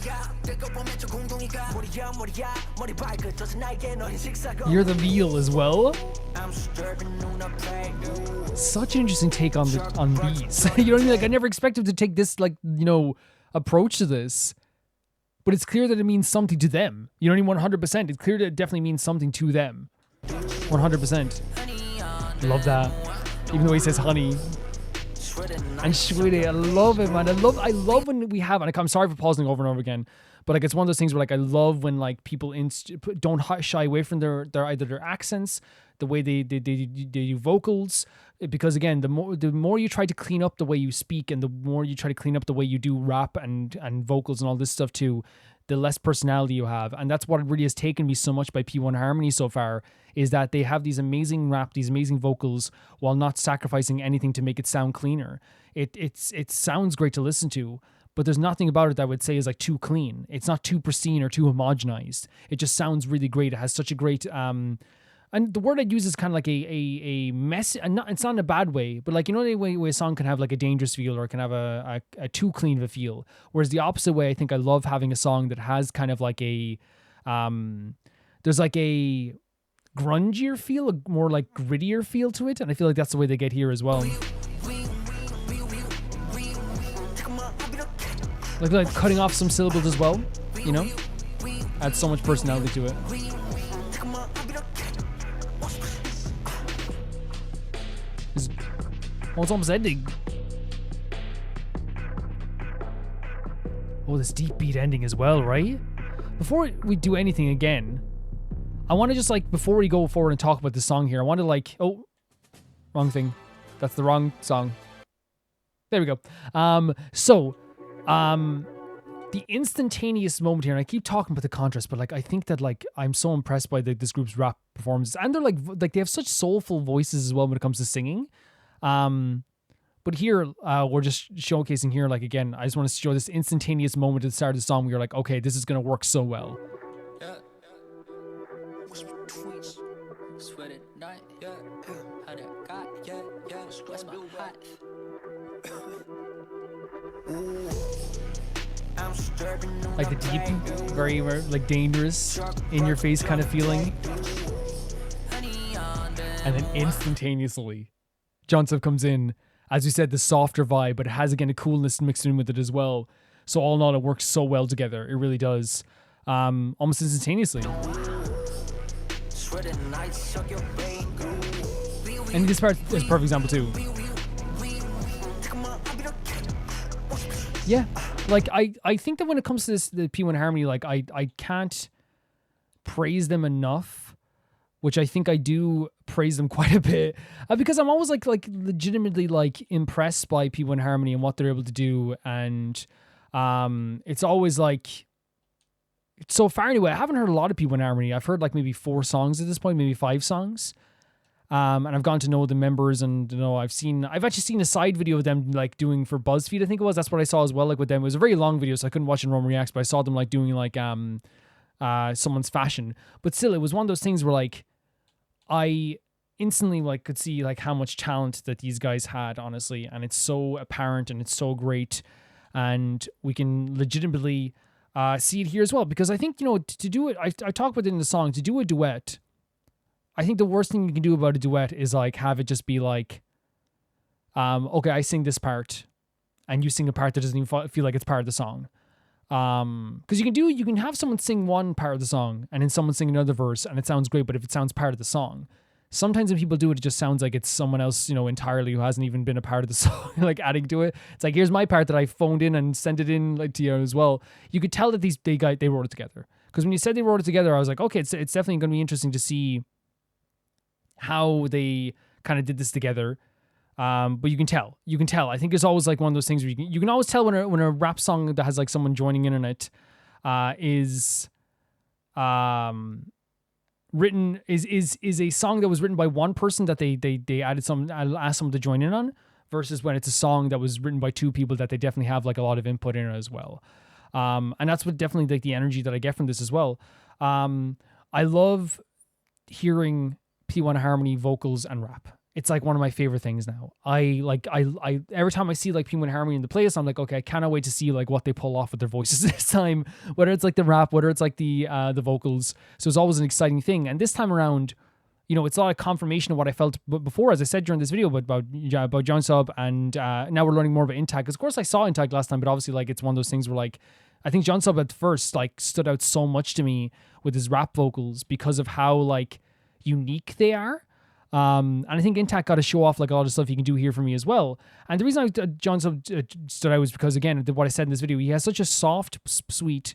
You're the meal as well. Such an interesting take on these. You know what I mean? Like, I never expected to take this, like, you know, approach to this. But it's clear that it means something to them. You know what I mean? 100%. It's clear that it definitely means something to them. 100%. Love that. Even though he says honey. And Shwede, I love it, man. I love when we have, and I'm sorry for pausing over and over again, but like it's one of those things where like I love when like people don't shy away from their either their accents, the way they do vocals, because again, the more you try to clean up the way you speak, and the more you try to clean up the way you do rap and vocals and all this stuff too, the less personality you have. And that's what really has taken me so much by P1 Harmony so far, is that they have these amazing rap, these amazing vocals, while not sacrificing anything to make it sound cleaner. It sounds great to listen to, but there's nothing about it that I would say is like too clean. It's not too pristine or too homogenized. It just sounds really great. It has such a great and the word I'd use is kind of like a mess, and it's not in a bad way, but like, you know, the way a song can have like a dangerous feel, or it can have a too clean of a feel. Whereas the opposite way, I think I love having a song that has kind of like a, there's like a grungier feel, a more like grittier feel to it. And I feel like that's the way they get here as well. Like cutting off some syllables as well, you know? Adds so much personality to it. Oh, it's almost ending. Oh, this deep beat ending as well, right? Before we do anything again, I want to just like, before we go forward and talk about the song here, I want to like, oh, wrong thing. That's the wrong song. There we go. The instantaneous moment here, and I keep talking about the contrast, but like I think that like I'm so impressed by this group's rap performances, and they're like they have such soulful voices as well when it comes to singing. But here we're just showcasing here, like again, I just want to show this instantaneous moment at the start of the song where you're like, okay, this is gonna work so well. Like the deep, very like dangerous, in your face kind of feeling, and then instantaneously Johnson comes in, as we said, the softer vibe, but it has again a coolness mixed in with it as well. So all in all, it works so well together. It really does, almost instantaneously. And this part is a perfect example too. Yeah, like I think that when it comes to this, the P1 Harmony, like I can't praise them enough, which I think I do praise them quite a bit, because I'm always like legitimately like impressed by P1 Harmony and what they're able to do, and it's always like, so far anyway, I haven't heard a lot of P1 Harmony. I've heard like maybe 4 songs at this point, maybe 5 songs. And I've gotten to know the members, and you know, I've actually seen a side video of them like doing for BuzzFeed, I think it was. That's what I saw as well, like with them. It was a very long video, so I couldn't watch it in Rome Reacts, but I saw them like doing like someone's fashion. But still, it was one of those things where like I instantly like could see like how much talent that these guys had, honestly, and it's so apparent and it's so great, and we can legitimately see it here as well, because I think, you know, to do it, I talked about it in the song, to do a duet, I think the worst thing you can do about a duet is like have it just be like, okay, I sing this part and you sing a part that doesn't even feel like it's part of the song. Because you can have someone sing one part of the song and then someone sing another verse and it sounds great, but if it sounds part of the song, sometimes when people do it, it just sounds like it's someone else, you know, entirely, who hasn't even been a part of the song, like adding to it. It's like, here's my part that I phoned in and sent it in like to you as well. You could tell that they wrote it together. Because when you said they wrote it together, I was like, okay, it's definitely going to be interesting to see how they kind of did this together. But you can tell. I think it's always like one of those things where you can always tell when a rap song that has like someone joining in on it is written is a song that was written by one person that they asked someone to join in on, versus when it's a song that was written by 2 people that they definitely have like a lot of input in it as well. And that's what definitely like the energy that I get from this as well. I love hearing P1 Harmony vocals and rap. it's like one of my favorite things now. I every time I see like P1 Harmony in the playlist, I'm like, okay, I cannot wait to see like what they pull off with their voices this time, whether it's like the rap, whether it's like the vocals. So it's always an exciting thing. And this time around, you know, it's a lot of confirmation of what I felt before, as I said during this video, about John Sub, and now we're learning more about Intact. Because of course I saw Intact last time, but obviously like it's one of those things where like I think John Sub at first like stood out so much to me with his rap vocals because of how like unique they are. And I think Intact got to show off like a lot of stuff he can do here for me as well. And the reason John Sub stood out was because, again, what I said in this video, he has such a soft, sweet,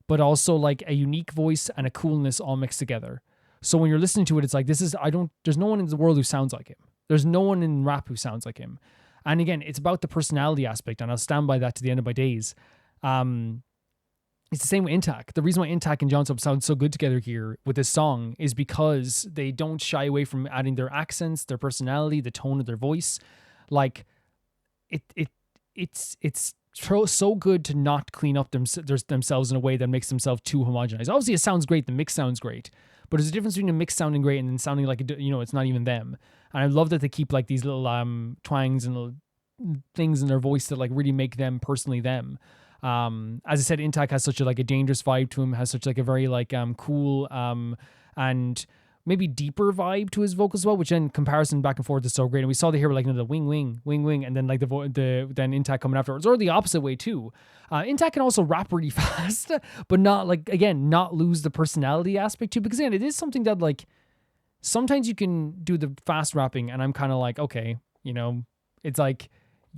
but also like a unique voice and a coolness all mixed together. So when you're listening to it, it's like, there's no one in the world who sounds like him. There's no one in rap who sounds like him. And again, it's about the personality aspect, and I'll stand by that to the end of my days. It's the same with Intact. The reason why Intact and John Sub sound so good together here with this song is because they don't shy away from adding their accents, their personality, the tone of their voice. Like it's so good to not clean up themselves in a way that makes themselves too homogenized. Obviously, it sounds great. The mix sounds great, but there's a difference between a mix sounding great and then sounding like it's not even them. And I love that they keep like these little twangs and little things in their voice that like really make them personally them. As I said, Intact has such a dangerous vibe to him, has such like a very like cool and maybe deeper vibe to his vocals as well, which in comparison back and forth is so great. And we saw the here like the wing wing wing wing, and then like then Intact coming afterwards, or the opposite way too. Intact can also rap really fast, but not not lose the personality aspect too, because again, it is something that like sometimes you can do the fast rapping, and I'm kind of like, okay, it's like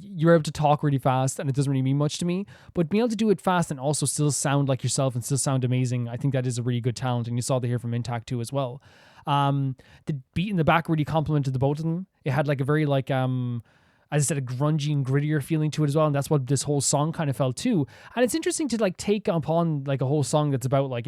you're able to talk really fast and it doesn't really mean much to me, but being able to do it fast and also still sound like yourself and still sound amazing, I think that is a really good talent. And you saw that here from Intact too as well. The beat in the back really complimented the both of them. It had like a very like as I said, a grungy and grittier feeling to it as well, and that's what this whole song kind of felt too. And it's interesting to like take upon like a whole song that's about like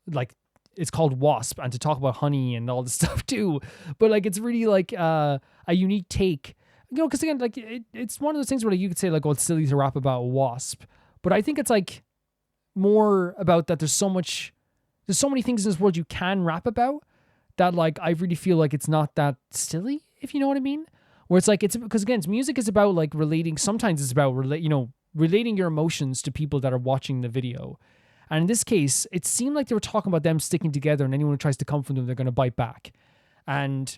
like it's called Wasp, and to talk about honey and all this stuff too, but like it's really like a unique take. Because again, like it's one of those things where like, you could say like, oh, it's silly to rap about Wasp, but I think it's like more about that. There's so many things in this world you can rap about that like I really feel like it's not that silly, if you know what I mean. Where it's like because again, music is about like relating. Sometimes it's about relating your emotions to people that are watching the video, and in this case, it seemed like they were talking about them sticking together, and anyone who tries to come from them, they're going to bite back, and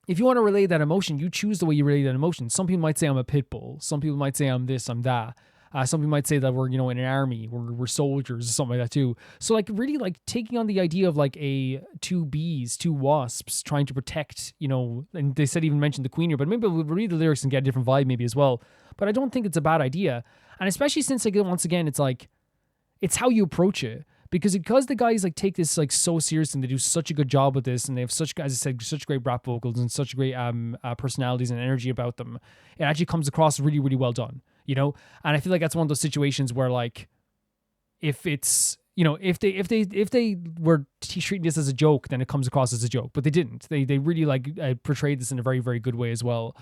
if you want to relay that emotion, you choose the way you relay that emotion. Some people might say I'm a pit bull. Some people might say I'm this, I'm that. Some people might say that we're, in an army, we're soldiers or something like that too. So like really like taking on the idea of like two bees, two wasps trying to protect, and they said even mentioned the queen here, but maybe we'll read the lyrics and get a different vibe maybe as well. But I don't think it's a bad idea. And especially since like, once again, it's like, it's how you approach it. Because the guys like take this like so seriously, and they do such a good job with this, and they have such, as I said, such great rap vocals and such great personalities and energy about them. It actually comes across really, really well done, And I feel like that's one of those situations where like, if it's if they were treating this as a joke, then it comes across as a joke. But they didn't. They really like portrayed this in a very, very good way as well.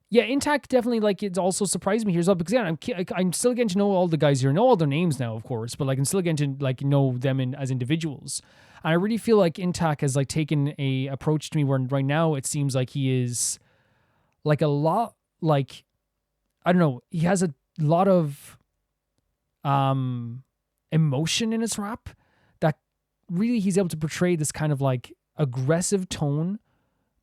Yeah, Intact definitely like it also surprised me here as well, because again, I'm still getting to know all the guys here. I know all their names now, of course, but like I'm still getting to like know them as individuals. And I really feel like Intact has like taken a approach to me where right now it seems like he is like a lot like, I don't know, he has a lot of emotion in his rap that really he's able to portray this kind of like aggressive tone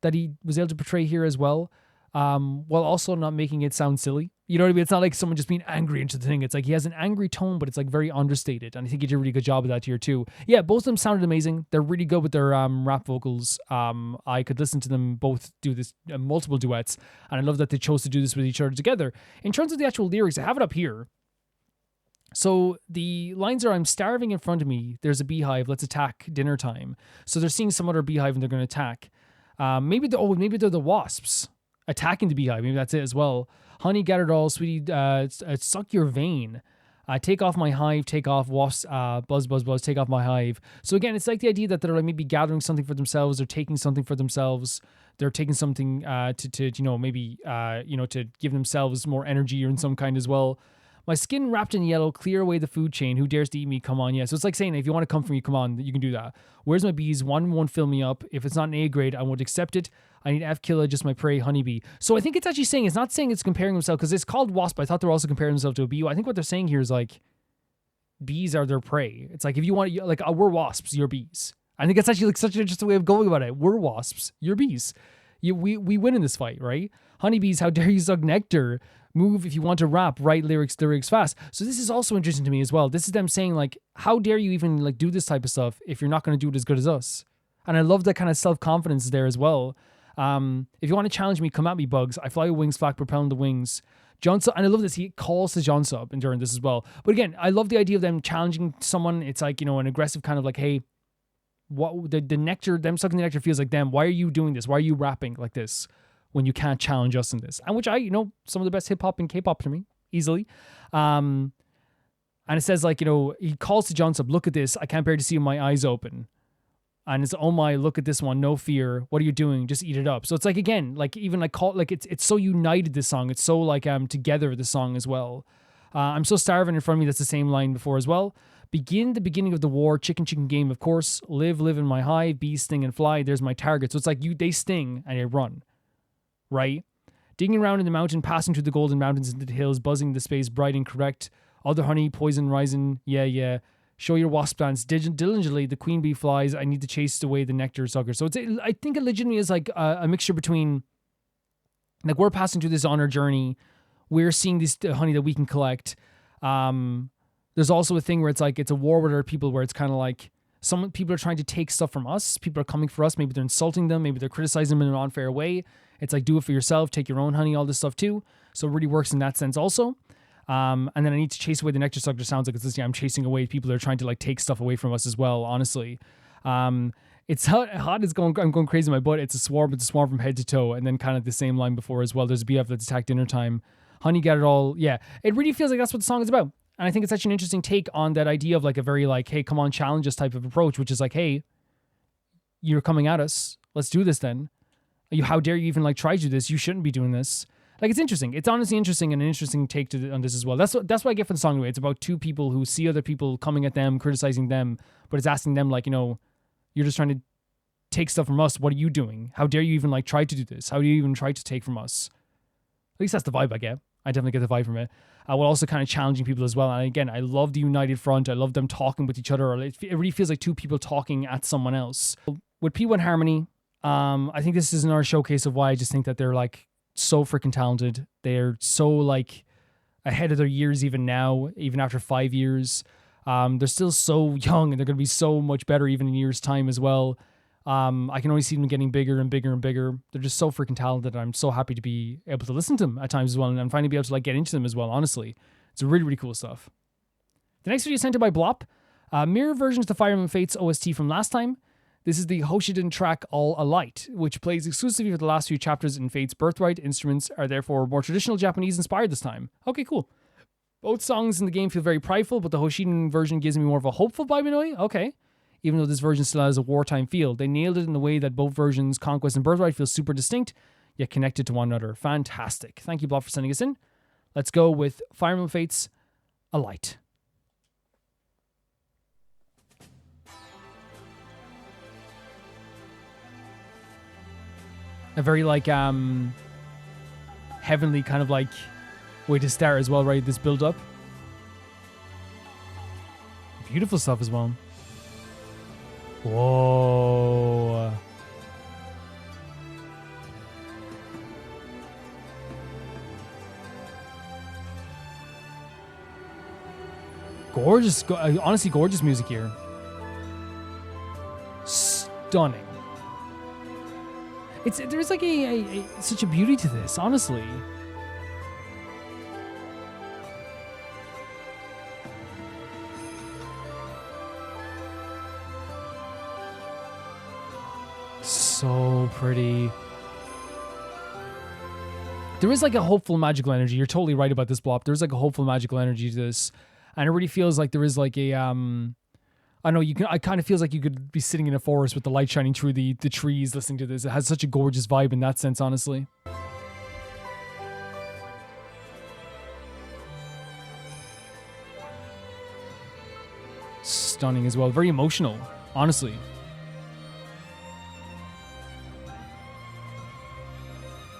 that he was able to portray here as well. While also not making it sound silly. You know what I mean? It's not like someone just being angry into the thing. It's like he has an angry tone, but it's like very understated. And I think he did a really good job of that here too. Yeah, both of them sounded amazing. They're really good with their rap vocals. I could listen to them both do this multiple duets. And I love that they chose to do this with each other together. In terms of the actual lyrics, I have it up here. So the lines are, I'm starving in front of me. There's a beehive. Let's attack dinner time. So they're seeing some other beehive and they're going to attack. Maybe they're the wasps attacking the beehive. Maybe that's it as well. Honey, gathered all, sweetie, suck your vein. Take off my hive, take off wasps, buzz, buzz, buzz, take off my hive. So again, it's like the idea that they're like maybe gathering something for themselves, they're taking something for themselves, they're taking something to maybe to give themselves more energy or in some kind as well. My skin wrapped in yellow, clear away the food chain. Who dares to eat me? Come on, yeah. So it's like saying, if you want to come for me, come on, you can do that. Where's my bees? One won't fill me up. If it's not an A grade, I won't accept it. I need F killer, just my prey, honeybee. So I think it's actually saying, it's not saying it's comparing himself, because it's called wasp. I thought they were also comparing themselves to a bee. I think what they're saying here is like, bees are their prey. It's like, if you want, like, we're wasps, you're bees. I think it's actually like such an interesting way of going about it. We're wasps, you're bees. We win in this fight, right? Honeybees, how dare you suck nectar? Move if you want to rap, write lyrics fast. So this is also interesting to me as well. This is them saying like, how dare you even like do this type of stuff if you're not going to do it as good as us? And I love that kind of self-confidence there as well. If you want to challenge me, come at me, bugs. I fly with wings, flak, propelling the wings. John Sub, and I love this, he calls to John Sub during this as well. But again, I love the idea of them challenging someone. It's like, you know, an aggressive kind of like, hey, what the nectar, them sucking the nectar feels like them. Why are you doing this? Why are you rapping like this when you can't challenge us in this? And which some of the best hip hop and K-pop to me, easily. And it says like, you know, he calls to John Sub, look at this. I can't bear to see my eyes open. And it's, oh my, look at this one. No fear. What are you doing? Just eat it up. So it's like, again, like even like it's so united, this song. It's so like together, the song as well. I'm so starving in front of me. That's the same line before as well. Begin the beginning of the war. Chicken game, of course. Live in my hive. Bees sting and fly. There's my target. So it's like they sting and they run. Right? Digging around in the mountain, passing through the golden mountains into the hills, buzzing the space bright and correct. Other honey, poison rising. Yeah. Show your wasp dance diligently. The queen bee flies. I need to chase away the nectar sucker. So I think it legitimately is like a mixture between, like, we're passing through this honor journey. We're seeing this honey that we can collect. There's also a thing where it's like, it's a war with other people where it's kind of like some people are trying to take stuff from us. People are coming for us. Maybe they're insulting them. Maybe they're criticizing them in an unfair way. It's like, do it for yourself. Take your own honey, all this stuff too. So it really works in that sense also. And then I need to chase away the nectar sucker. Sounds like it's I'm chasing away people that are trying to like take stuff away from us as well, honestly. It's hot. It's I'm going crazy in my butt. It's a swarm from head to toe. And then kind of the same line before as well. There's a BF that's attacked dinner time. Honey got it all. Yeah, it really feels like that's what the song is about. And I think it's such an interesting take on that idea of like a very like, hey, come on, challenge us type of approach, which is like, hey, you're coming at us. Let's do this then. How dare you even like try to do this? You shouldn't be doing this. Like, it's interesting. It's honestly interesting and an interesting take on this as well. That's what I get from the song anyway. It's about two people who see other people coming at them, criticizing them, but it's asking them like, you know, you're just trying to take stuff from us. What are you doing? How dare you even like try to do this? How do you even try to take from us? At least that's the vibe I get. I definitely get the vibe from it. While also kind of challenging people as well. And again, I love the united front. I love them talking with each other. It really feels like two people talking at someone else. With P1 Harmony, I think this is another showcase of why I just think that they're like so freaking talented. They're so like ahead of their years even now, even after 5 years. They're still so young and they're going to be so much better even in years' time as well. I can only see them getting bigger and bigger and bigger. They're just so freaking talented. I'm so happy to be able to listen to them at times as well. And I'm finally be able to like get into them as well, honestly. It's really, really cool stuff. The next video is sent to by Blop. Mirror versions of the Fire Emblem Fates OST from last time. This is the Hoshiden track All Alight, which plays exclusively for the last few chapters in Fate's Birthright. Instruments are therefore more traditional Japanese inspired this time. Okay, cool. Both songs in the game feel very prideful, but the Hoshiden version gives me more of a hopeful vibe in a way. Okay. Even though this version still has a wartime feel. They nailed it in the way that both versions, Conquest and Birthright, feel super distinct, yet connected to one another. Fantastic. Thank you, Block, for sending us in. Let's go with Fire Emblem Fates Alight. A very like heavenly kind of like way to start as well, right? This build up. Beautiful stuff as well. Whoa. Gorgeous, honestly gorgeous music here. Stunning. There's like such a beauty to this, honestly. So pretty. There is like a hopeful magical energy. You're totally right about this, Blop. There's like a hopeful magical energy to this. And it really feels like there is like a I know I kind of feels like you could be sitting in a forest with the light shining through the trees listening to this. It has such a gorgeous vibe in that sense, honestly. stunning as well. Very emotional, honestly.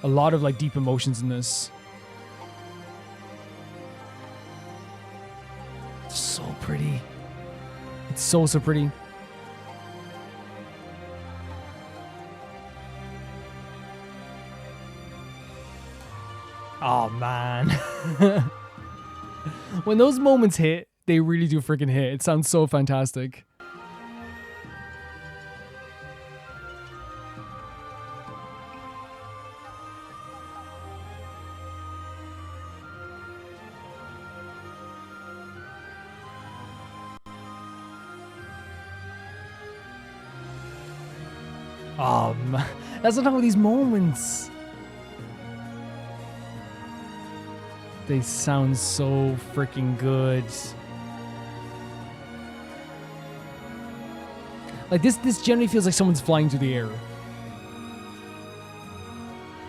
A lot of like deep emotions in this. So pretty. It's so pretty. Oh man. When those moments hit, they really do freaking hit. It sounds so fantastic. Oh man, that's not how these moments. They sound so freaking good. Like this generally feels like someone's flying through the air.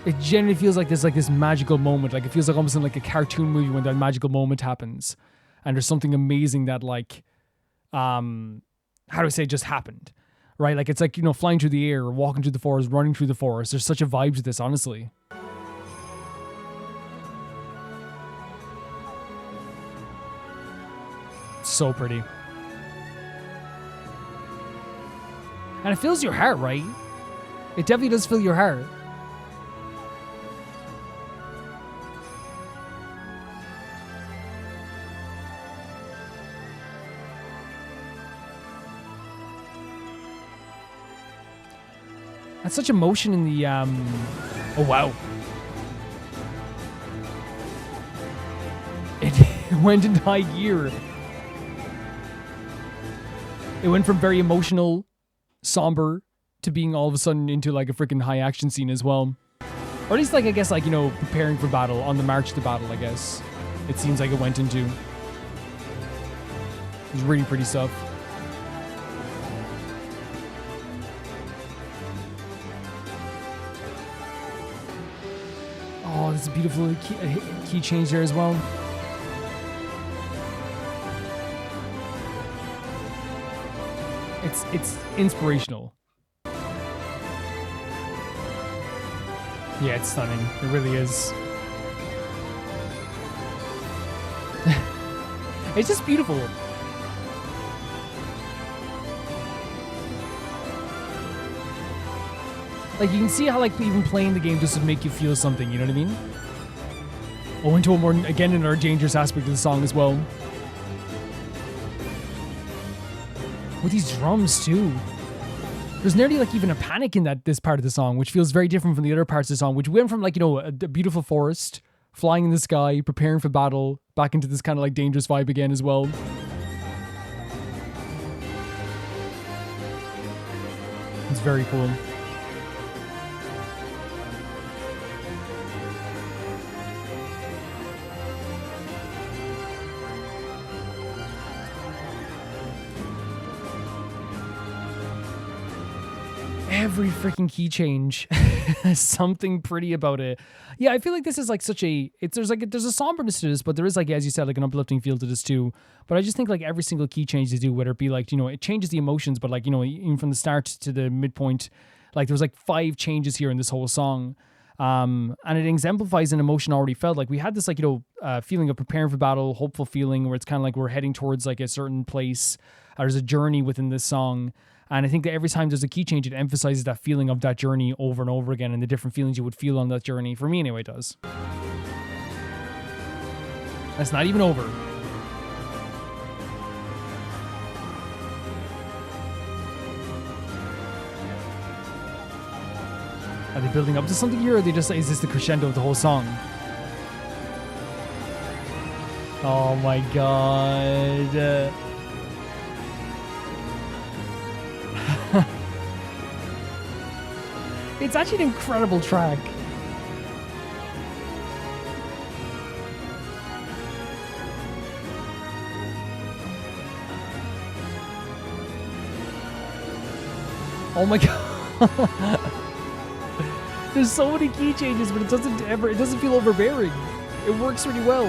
It generally feels like this magical moment. Like it feels like almost in like a cartoon movie when that magical moment happens, and there's something amazing that like, how do I say, just happened, right? Like it's like, you know, flying through the air, walking through the forest, running through the forest. There's such a vibe to this, honestly. So pretty. And it fills your heart, right? It definitely does fill your heart. That's such emotion in the oh wow. It went into high gear. It went from very emotional, somber, to being all of a sudden into like a freaking high action scene as well. Or at least like, I guess like, you know, preparing for battle, on the march to battle, I guess. It seems like it went into. It's really pretty stuff. Oh, there's a beautiful key change there as well. It's inspirational. Yeah, it's stunning. It really is. It's just beautiful. Like, you can see how, like, even playing the game just would make you feel something, you know what I mean? Oh, into a more, again, another dangerous aspect of the song as well. With these drums, too. There's nearly, like, even a panic in this part of the song, which feels very different from the other parts of the song, which went from, like, you know, a beautiful forest, flying in the sky, preparing for battle, back into this kind of, like, dangerous vibe again as well. It's very cool. Every freaking key change has something pretty about it. Yeah, I feel like this is like such a, there's a somberness to this, but there is, like, as you said, like an uplifting feel to this too. But I just think like every single key change they do, whether it be like, you know, it changes the emotions, but like, you know, even from the start to the midpoint, like there's like 5 changes here in this whole song. And it exemplifies an emotion already felt. Like we had this, like, you know, feeling of preparing for battle, hopeful feeling where it's kind of like we're heading towards like a certain place. There's a journey within this song. And I think that every time there's a key change, it emphasizes that feeling of that journey over and over again and the different feelings you would feel on that journey. For me, anyway, it does. That's not even over. Are they building up to something here, or are they just, is this the crescendo of the whole song? Oh my god. It's actually an incredible track. Oh my god. There's so many key changes, but it doesn't feel overbearing. It works really well.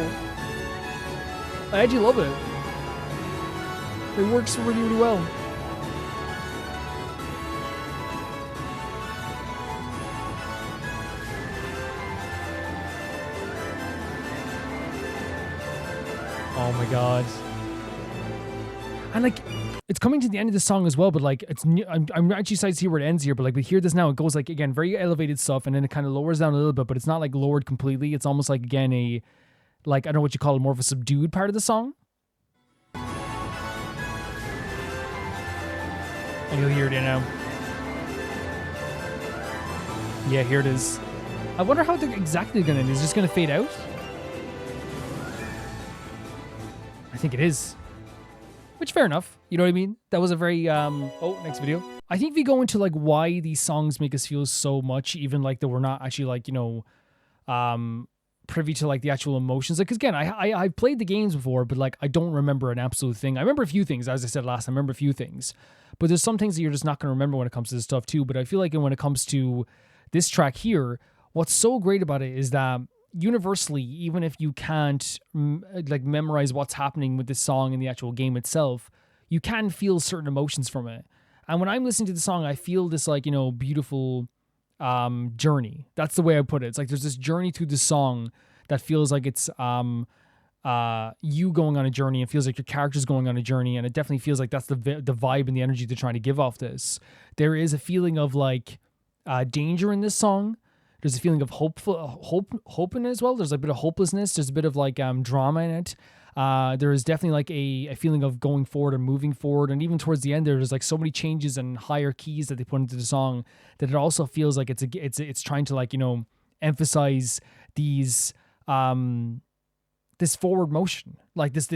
I actually love it. It works really, really well. Oh my god. And like, it's coming to the end of the song as well, but like, I'm actually excited to see where it ends here, but like, we hear this now, it goes like, again, very elevated stuff, and then it kind of lowers down a little bit, but it's not like lowered completely. It's almost like, again, I don't know what you call it, more of a subdued part of the song. And you'll hear it now. Yeah, here it is. I wonder how they're exactly gonna end. Is it just gonna fade out? I think it is. Which, fair enough. You know what I mean? That was a very, oh, next video. I think if we go into, like, why these songs make us feel so much, even, like, that we're not actually, like, you know, privy to, like, the actual emotions. Like, 'cause again, I've played the games before, but, like, I don't remember an absolute thing. I remember a few things, as I said last time, I remember a few things. But there's some things that you're just not going to remember when it comes to this stuff, too. But I feel like when it comes to this track here, what's so great about it is that universally, even if you can't like memorize what's happening with this song in the actual game itself, you can feel certain emotions from it. And when I'm listening to the song, I feel this, like, you know, beautiful journey. That's the way I put it. It's like there's this journey through the song that feels like it's you going on a journey. It feels like your character's going on a journey, and it definitely feels like that's the vibe and the energy they're trying to give off this. There is a feeling of like danger in this song. There's a feeling of hope in it as well. There's a bit of hopelessness. There's a bit of like drama in it. There is definitely like a feeling of going forward and moving forward. And even towards the end, there's like so many changes and higher keys that they put into the song that it also feels like it's trying to, like, you know, emphasize these this forward motion, like this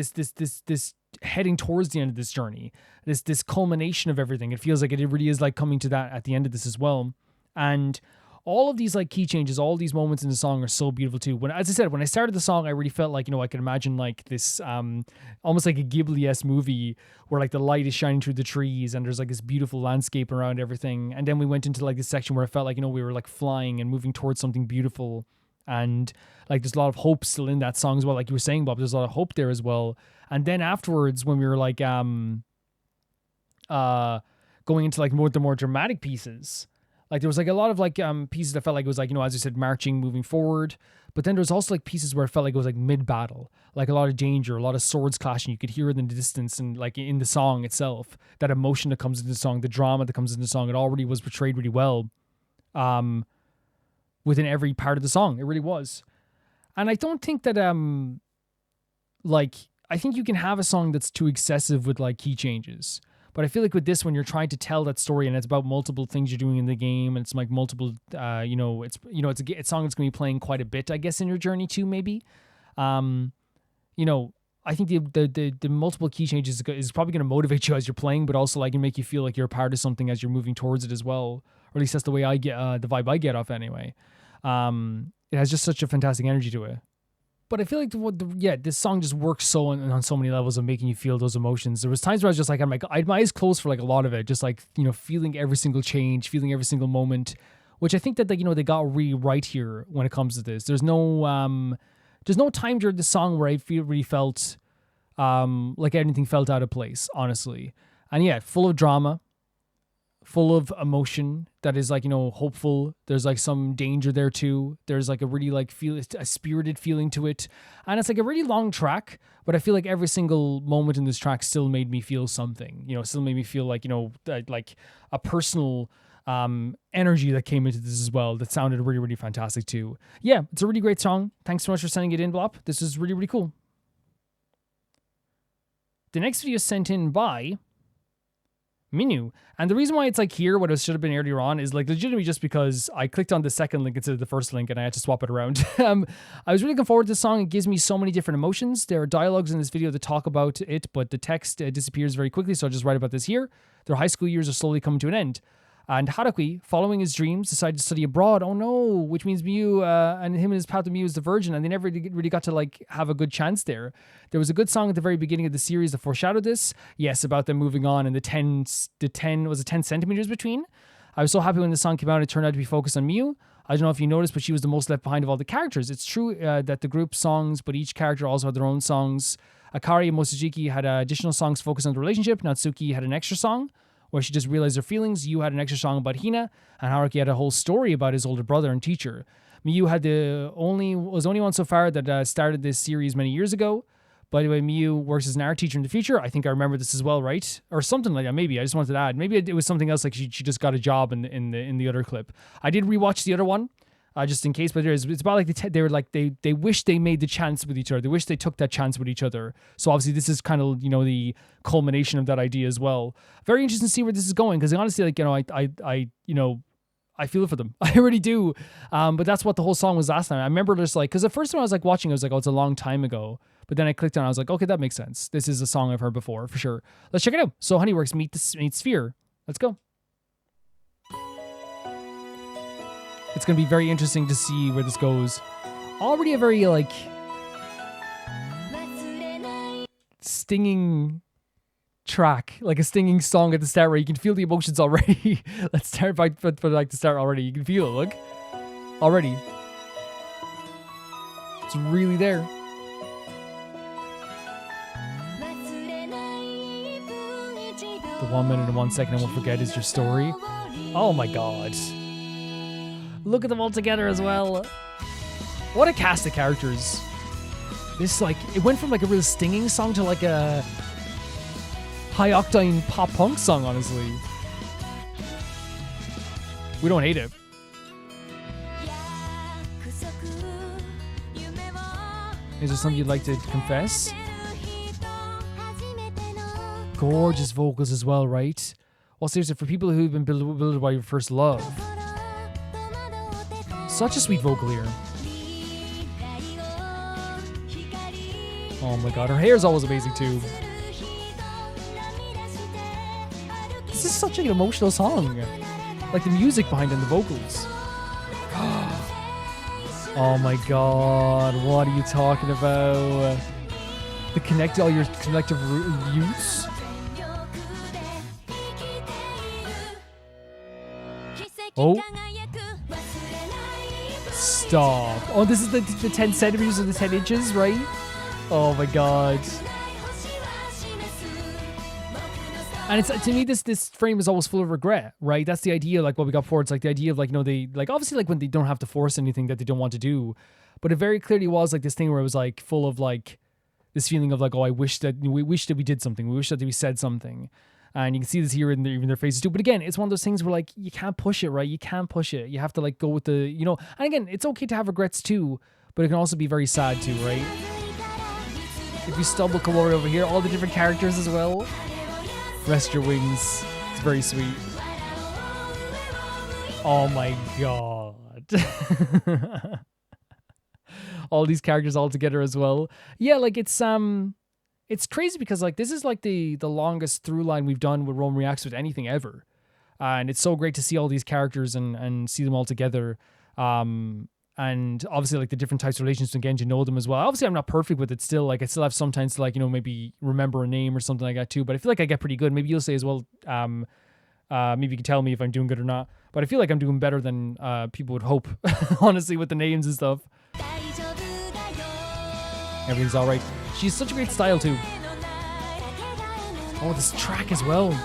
heading towards the end of this journey, this culmination of everything. It feels like it really is like coming to that at the end of this as well. And all of these like key changes, all these moments in the song are so beautiful too. As I said, when I started the song, I really felt like, you know, I could imagine like this almost like a Ghibli-esque movie where like the light is shining through the trees and there's like this beautiful landscape around everything. And then we went into like this section where I felt like, you know, we were like flying and moving towards something beautiful. And like there's a lot of hope still in that song as well. Like you were saying, Bob, there's a lot of hope there as well. And then afterwards, when we were like going into like the more dramatic pieces, like there was like a lot of like pieces that felt like it was like, you know, as you said, marching, moving forward. But then there's also like pieces where it felt like it was like mid-battle, like a lot of danger, a lot of swords clashing. You could hear it in the distance and like in the song itself, that emotion that comes into the song, the drama that comes into the song, it already was portrayed really well within every part of the song. It really was. And I don't think that like, I think you can have a song that's too excessive with like key changes. But I feel like with this one, you're trying to tell that story, and it's about multiple things you're doing in the game, and it's like multiple, it's a song that's going to be playing quite a bit, I guess, in your journey too, maybe. You know, I think the multiple key changes is probably going to motivate you as you're playing, but also like make you feel like you're a part of something as you're moving towards it as well. Or at least that's the way I get, the vibe I get off anyway. It has just such a fantastic energy to it. But I feel like this song just works so on so many levels of making you feel those emotions. There was times where I was just like, I had my eyes closed for like a lot of it, just like, you know, feeling every single change, feeling every single moment, which I think that, like, you know, they got really right here when it comes to this. There's no time during the song where I really felt like anything felt out of place, honestly. And yeah, full of drama, full of emotion that is like, you know, hopeful. There's like some danger there too. There's like a really like a spirited feeling to it. And it's like a really long track, but I feel like every single moment in this track still made me feel something, you know, still made me feel like, you know, like a personal energy that came into this as well. That sounded really, really fantastic too. Yeah, it's a really great song. Thanks so much for sending it in, Blop. This is really, really cool. The next video is sent in by Minu. And the reason why it's like here, what it should have been earlier on, is like legitimately just because I clicked on the second link instead of the first link and I had to swap it around. I was really looking forward to this song. It gives me so many different emotions. There are dialogues in this video that talk about it, but the text disappears very quickly, so I'll just write about this here. Their high school years are slowly coming to an end. And Haruki, following his dreams, decided to study abroad. Oh no, which means Miu and him and his path to Miu is the virgin, and they never really got to like have a good chance there. There was a good song at the very beginning of the series that foreshadowed this. Yes, about them moving on, and the 10 centimeters between. I was so happy when the song came out, it turned out to be focused on Miu. I don't know if you noticed, but she was the most left behind of all the characters. It's true that the group songs, but each character also had their own songs. Akari and Mosujiki had additional songs focused on the relationship. Natsuki had an extra song where she just realized her feelings. Yu had an extra song about Hina, and Haruki had a whole story about his older brother and teacher. Miyu was the only one so far that started this series many years ago. By the way, Miyu works as an art teacher in the future. I think I remember this as well, right? Or something like that. Maybe I just wanted to add. Maybe it was something else, like she just got a job in the other clip. I did rewatch the other one, just in case. But it's about like they were like they wish they made the chance with each other. They wish they took that chance with each other. So obviously this is kind of the culmination of that idea as well. Very interesting to see where this is going, because honestly, like I feel it for them. I really do. But that's what the whole song was last time. I remember just like, because the first time I was like watching, I was like, oh, it's a long time ago. But then I clicked on it, I was like, okay, that makes sense. This is a song I've heard before, for sure. Let's check it out. So Honeyworks meet Sphere. Let's go. It's going to be very interesting to see where this goes. Already a very, like, stinging track, like a stinging song at the start where you can feel the emotions already. Let's start by like the start already. You can feel it, look. Already. It's really there. The 1 minute and 1 second I won't forget is your story. Oh my god. Look at them all together as well. What a cast of characters. This, like, it went from like a real stinging song to like a high octane pop punk song, honestly. We don't hate it. Is there something you'd like to confess? Gorgeous vocals as well, right? Well, seriously, for people who've been bewildered by your first love. Such a sweet vocal here. Oh my god, her hair is always amazing too. This is such an emotional song. Like the music behind it and the vocals. Oh my god, what are you talking about? All your collective youths. Oh. Stop. Oh, this is the 10 centimeters or the 10 inches, right? Oh my god. And it's, to me, this frame is always full of regret, right? That's the idea, like what we got for. It's like the idea of like, they like, obviously like when they don't have to force anything that they don't want to do, but it very clearly was like this thing where it was like full of like this feeling of like, oh, we wish that we did something. We wish that we said something. And you can see this here in even their faces too. But again, it's one of those things where like, you can't push it, right? You can't push it. You have to like go with the, and again, it's okay to have regrets too, but it can also be very sad too, right? If you stumble, come over here, all the different characters as well. Rest your wings. It's very sweet. Oh my god. All these characters all together as well. Yeah, like it's crazy because like this is like the longest through line we've done with Rome Reacts with anything ever. And it's so great to see all these characters and see them all together. And obviously like the different types of relationships and getting to know them as well. Obviously I'm not perfect with it still. Like I still have sometimes to like, maybe remember a name or something like that too. But I feel like I get pretty good. Maybe you'll say as well, maybe you can tell me if I'm doing good or not. But I feel like I'm doing better than people would hope, honestly, with the names and stuff. Everything's all right. She's such a great style too. Oh, this track as well.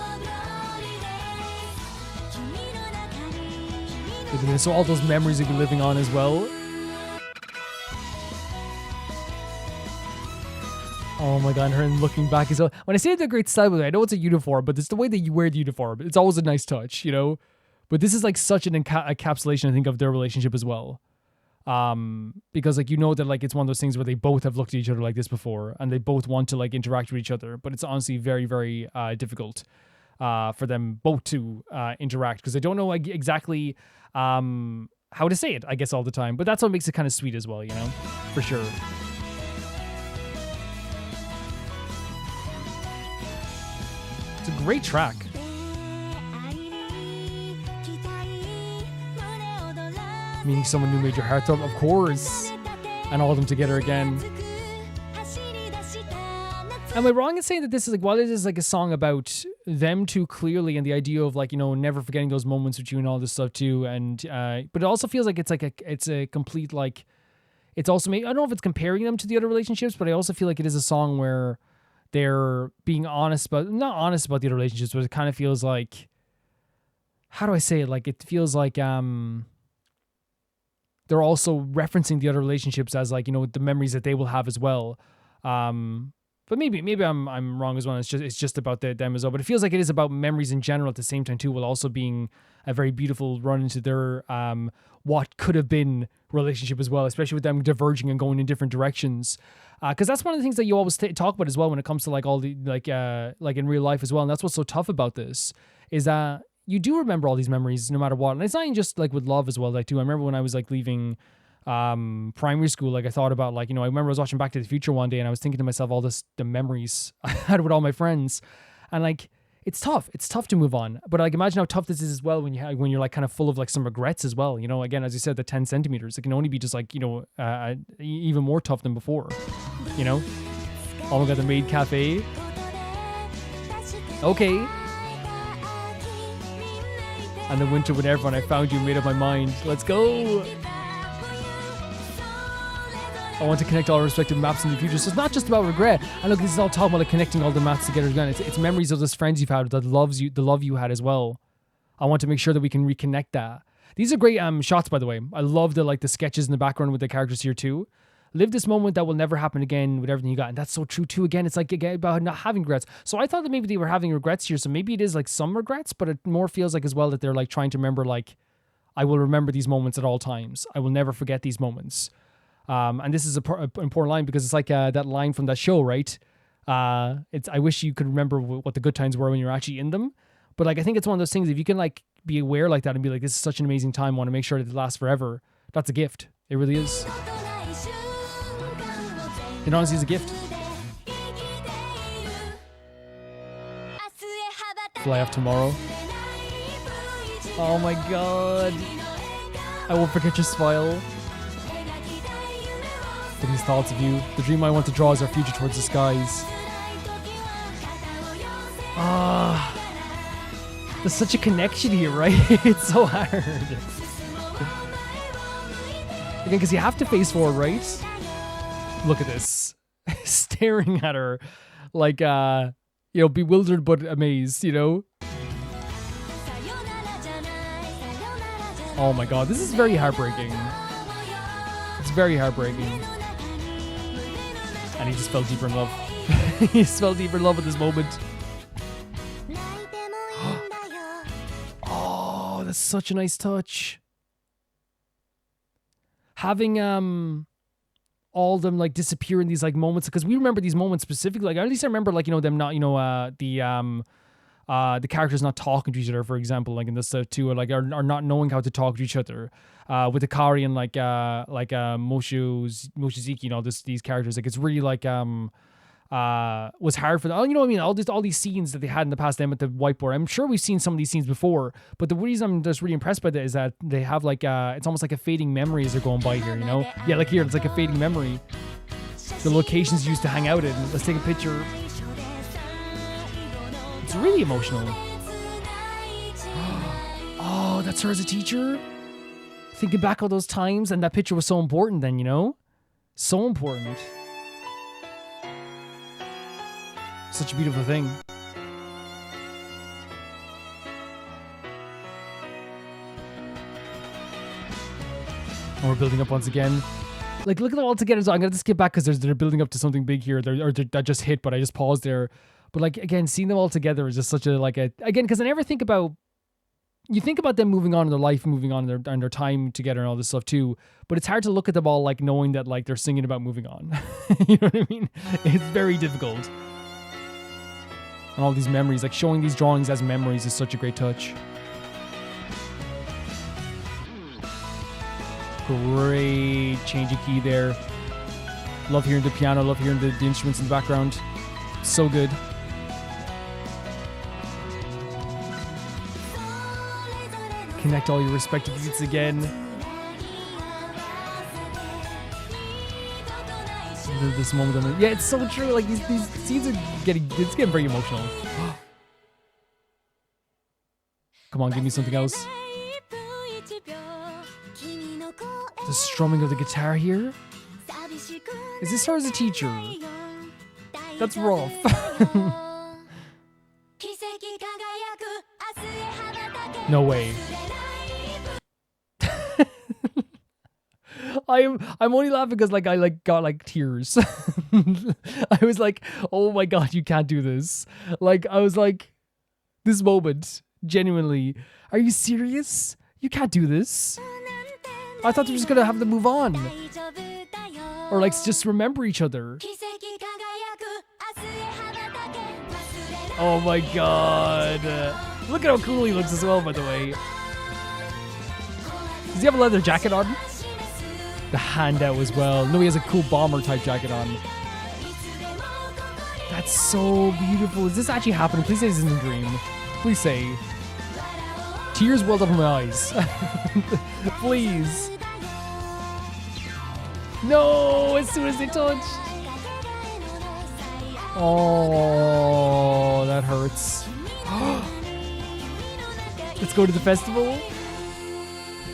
So all those memories you'll be living on as well. Oh my god, her looking back as well. When I say it's a great style, I know it's a uniform, but it's the way that you wear the uniform. It's always a nice touch, But this is like such an encapsulation, I think, of their relationship as well. Because like that like it's one of those things where they both have looked at each other like this before, and they both want to like interact with each other, but it's honestly very, very difficult for them both to interact because they don't know exactly how to say it, I guess, all the time. But that's what makes it kind of sweet as well, for sure. It's a great track. Meeting someone who made your heart throb, of course. And all of them together again. Am I wrong in saying that this is like, while it is like a song about them two clearly and the idea of like, never forgetting those moments with you and all this stuff too. And, but it also feels like it's like it's a complete, like, it's also I don't know if it's comparing them to the other relationships, but I also feel like it is a song where they're being honest, but not honest about the other relationships, but it kind of feels like, how do I say it? Like, it feels like they're also referencing the other relationships as like, you know, the memories that they will have as well. But maybe I'm wrong as well. It's just about them as well. But it feels like it is about memories in general at the same time too, while also being a very beautiful run into their what could have been relationship as well, especially with them diverging and going in different directions. Because that's one of the things that you always talk about as well when it comes to like all the like in real life as well. And that's what's so tough about this is that you do remember all these memories no matter what. And it's not even just like with love as well. Like, I remember when I was like leaving primary school, like I thought about like, you know, I remember I was watching Back to the Future one day and I was thinking to myself the memories I had with all my friends, and like it's tough to move on. But like imagine how tough this is as well when you're like kind of full of like some regrets as well, you know. Again, as you said, the 10 centimeters, it can only be just like, you know, even more tough than before, you know. Oh my god, the Maid Cafe. Okay. And the winter when everyone I found you made up my mind. Let's go. I want to connect all respective maps in the future. So it's not just about regret. And look, this is all talking about like connecting all the maps together again. It's memories of those friends you've had, that loves you, the love you had as well. I want to make sure that we can reconnect that. These are great shots, by the way. I love the sketches in the background with the characters here too. Live this moment that will never happen again with everything you got. And that's so true too. Again, it's like about not having regrets. So I thought that maybe they were having regrets here. So maybe it is like some regrets, but it more feels like as well that they're like trying to remember, like, I will remember these moments at all times. I will never forget these moments. And this is an important line because it's like that line from that show, right? It's I wish you could remember what the good times were when you're actually in them. But like I think it's one of those things, if you can like be aware like that and be like, this is such an amazing time, want to make sure that it lasts forever, that's a gift. It really is. It honestly is a gift. Fly off tomorrow. Oh my god. I won't forget your smile. For these thoughts of you, the dream I want to draw is our future towards the skies. There's such a connection here, right? It's so hard. Again, because you have to face forward, right? Look at this. Staring at her like, you know, bewildered but amazed, you know? Oh my god, this is very heartbreaking. It's very heartbreaking. And he just fell deeper in love. He just fell deeper in love at this moment. Oh, that's such a nice touch. Having all of them like disappear in these like moments, because we remember these moments specifically. Like at least I remember like, you know, them not, you know, the characters not talking to each other, for example, like in this too, or like are not knowing how to talk to each other. With Akari and like Moshiziki, you know, these characters, like it's really like was hard for them. You know what I mean? All these scenes that they had in the past, them at the whiteboard. I'm sure we've seen some of these scenes before, but the reason I'm just really impressed by that is that they have like it's almost like a fading memory as they're going by here, you know? Yeah, like here, it's like a fading memory. The locations you used to hang out in. Let's take a picture. It's really emotional. Oh, that's her as a teacher? Thinking back all those times, and that picture was so important then, you know? So important. Such a beautiful thing. And we're building up once again. Like, look at it all together. So I'm going to skip back because they're building up to something big here. That just hit, but I just paused there. But like, again, seeing them all together is just such a, like a, again, because I never think about, you think about them moving on in their life, moving on in their time together and all this stuff too. But it's hard to look at them all like knowing that like they're singing about moving on. You know what I mean? It's very difficult. And all these memories, like showing these drawings as memories is such a great touch. Great change of key there. Love hearing the piano, love hearing the instruments in the background. So good. Connect all your respective beats again. This moment, yeah, it's so true. Like these scenes are getting very emotional. Come on, give me something else. The strumming of the guitar here. Is this her as a teacher? That's rough. No way. I'm only laughing because like I like got like tears. I was like, oh my god, you can't do this. Like I was like, this moment, genuinely, are you serious? You can't do this. I thought they were just gonna have them move on, or like just remember each other. Oh my god! Look at how cool he looks as well, by the way. Does he have a leather jacket on? The handout as well. No, he has a cool bomber type jacket on. That's so beautiful. Is this actually happening? Please say this isn't a dream. Please say. Tears welled up in my eyes. Please. No, as soon as they touched. Oh, that hurts. Let's go to the festival.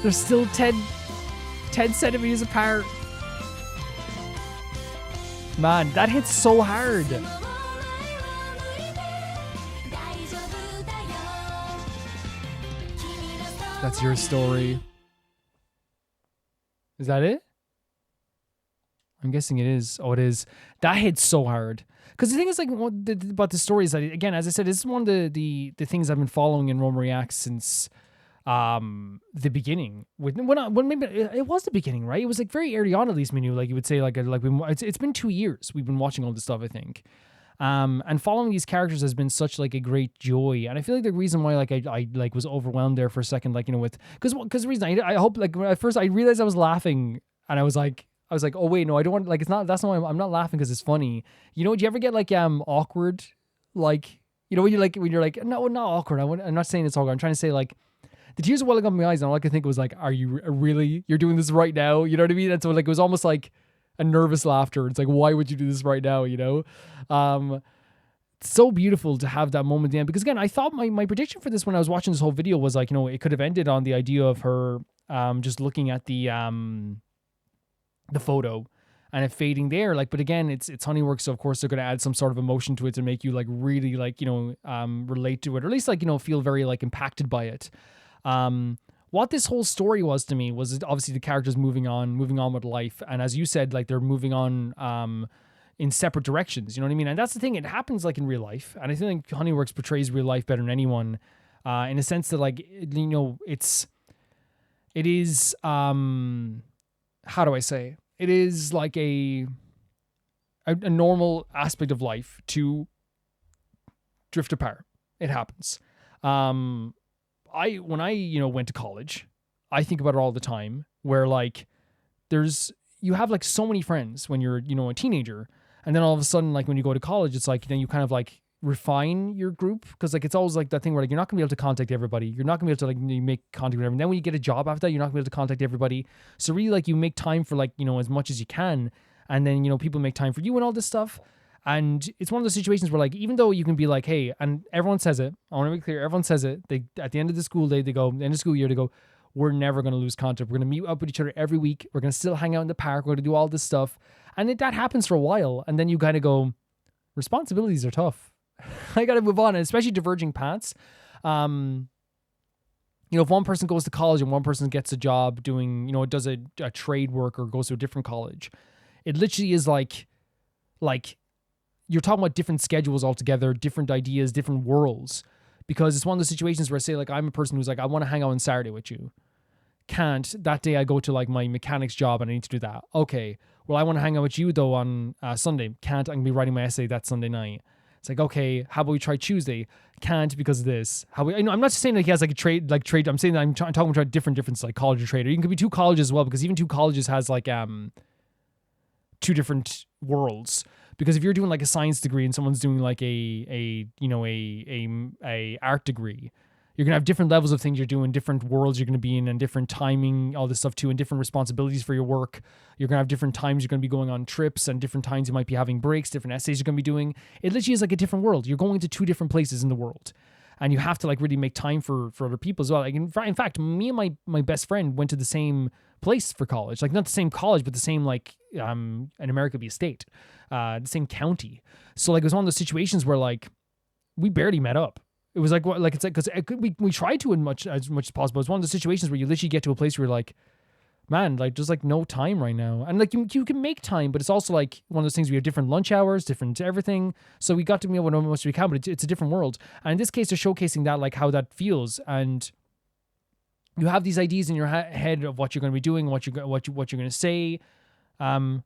They're still 10 centimeters apart. Man, that hits so hard. That's your story. Is that it? I'm guessing it is. Oh, it is. That hits so hard. Because the thing is, like, about the story is that, again, as I said, this is one of the things I've been following in Roma Reacts since the beginning. When maybe it was the beginning, right? It was like very early on, at least we knew. Like you would say, it's been 2 years we've been watching all this stuff, I think. And following these characters has been such like a great joy. And I feel like the reason why like I like was overwhelmed there for a second, like, you know, with because the reason I hope, like, at first I realized I was laughing and I was like, oh wait, no, I don't want, like, it's not, that's not why I'm not laughing because it's funny. You know, do you ever get like awkward, like, you know, when you're like no, not awkward. I'm not saying it's awkward. I'm trying to say, like, the tears are welling up in my eyes and all I could think was like, are you really, you're doing this right now? You know what I mean? And so like it was almost like a nervous laughter. It's like, why would you do this right now? You know? It's so beautiful to have that moment at the end, because again, I thought my prediction for this when I was watching this whole video was like, you know, it could have ended on the idea of her just looking at the photo and it fading there, like, but again, it's Honeyworks, so of course they're going to add some sort of emotion to it to make you like really, like, you know, relate to it, or at least, like, you know, feel very like impacted by it. What this whole story was to me was obviously the characters moving on with life, and as you said, like, they're moving on in separate directions, you know what I mean? And that's the thing, it happens like in real life, and I think Honeyworks portrays real life better than anyone, in a sense that, like, you know, it is how do I say, it is like a normal aspect of life to drift apart. It happens. When I, you know, went to college, I think about it all the time, where like you have like so many friends when you're, you know, a teenager, and then all of a sudden, like when you go to college, it's like, you know, you kind of like refine your group, because like it's always like that thing where like you're not gonna be able to contact everybody, you're not gonna be able to like make contact with everyone. Then when you get a job after that, you're not gonna be able to contact everybody. So really, like, you make time for, like, you know, as much as you can, and then, you know, people make time for you and all this stuff. And it's one of those situations where, like, even though you can be like, hey, and everyone says it, I want to be clear, everyone says it, they at the end of the school day, they go, end of the school year, they go, we're never going to lose contact, we're going to meet up with each other every week, we're going to still hang out in the park, we're going to do all this stuff. And that happens for a while, and then you kind of go, responsibilities are tough. I got to move on, and especially diverging paths. You know, if one person goes to college and one person gets a job doing, you know, does a trade work or goes to a different college, it literally is like you're talking about different schedules altogether, different ideas, different worlds. Because it's one of those situations where I say, like, I'm a person who's like, I want to hang out on Saturday with you. Can't. That day I go to like my mechanics job and I need to do that. Okay. Well, I want to hang out with you though on Sunday. Can't. I'm going to be writing my essay that Sunday night. It's like, okay, how about we try Tuesday? Can't, because of this. I'm not just saying that he has like a trade. I'm saying that I'm talking about different like college or trade. Or you can be two colleges as well, because even two colleges has like two different worlds. Because if you're doing like a science degree and someone's doing like a art degree, you're gonna have different levels of things you're doing, different worlds you're gonna be in, and different timing, all this stuff too, and different responsibilities for your work. You're gonna have different times you're gonna be going on trips, and different times you might be having breaks, different essays you're gonna be doing. It literally is like a different world. You're going to two different places in the world. and you have to like really make time for other people as well. Like in fact, me and my best friend went to the same place for college, like not the same college, but the same like in America be a state, the same county. So like it was one of those situations where like we barely met up. It was like what, like it's like because we tried to as much as possible. It's one of the situations where you literally get to a place where you're like, man, like there's like no time right now, and like you can make time, but it's also like one of those things we have different lunch hours, different everything. So we got to be able to know most we can, but it's a different world. And in this case, they're showcasing that like how that feels, and you have these ideas in your head of what you're going to be doing, what you're going to say, how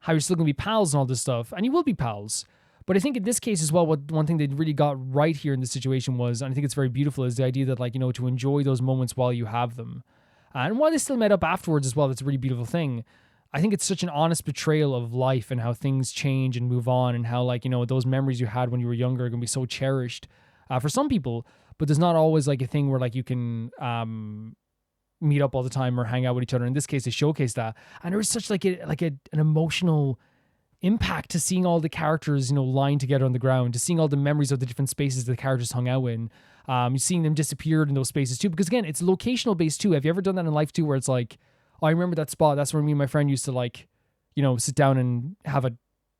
you're still going to be pals and all this stuff, and you will be pals. But I think in this case as well, one thing they really got right here in this situation was, and I think it's very beautiful, is the idea that like, you know, to enjoy those moments while you have them. And while they still met up afterwards as well, that's a really beautiful thing. I think it's such an honest portrayal of life and how things change and move on, and how like, you know, those memories you had when you were younger are going to be so cherished for some people, but there's not always like a thing where like you can meet up all the time or hang out with each other. In this case, they showcase that. And there was such like an emotional impact to seeing all the characters, you know, lying together on the ground, to seeing all the memories of the different spaces the characters hung out in. You're seeing them disappear in those spaces too, because again, it's locational based too. Have you ever done that in life too, where it's like, oh, I remember that spot. That's where me and my friend used to like, you know, sit down and have a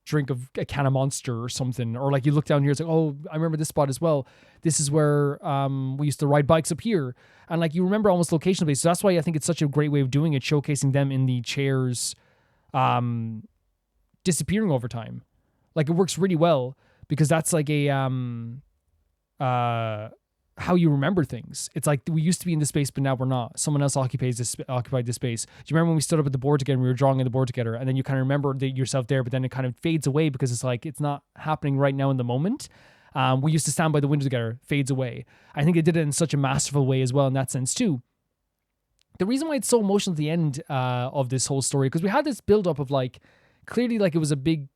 drink of a can of Monster or something. Or like you look down here, it's like, oh, I remember this spot as well. This is where we used to ride bikes up here. And like you remember almost locational based. So that's why I think it's such a great way of doing it, showcasing them in the chairs disappearing over time. Like it works really well because that's like a how you remember things. It's like we used to be in this space, but now we're not. Someone else occupied this space. Do you remember when we stood up at the board together and we were drawing on the board together, and then you kind of remember yourself there, but then it kind of fades away because it's like it's not happening right now in the moment. We used to stand by the window together, fades away. I think they did it in such a masterful way as well in that sense too. The reason why it's so emotional at the end of this whole story, because we had this build up of like, clearly like it was a big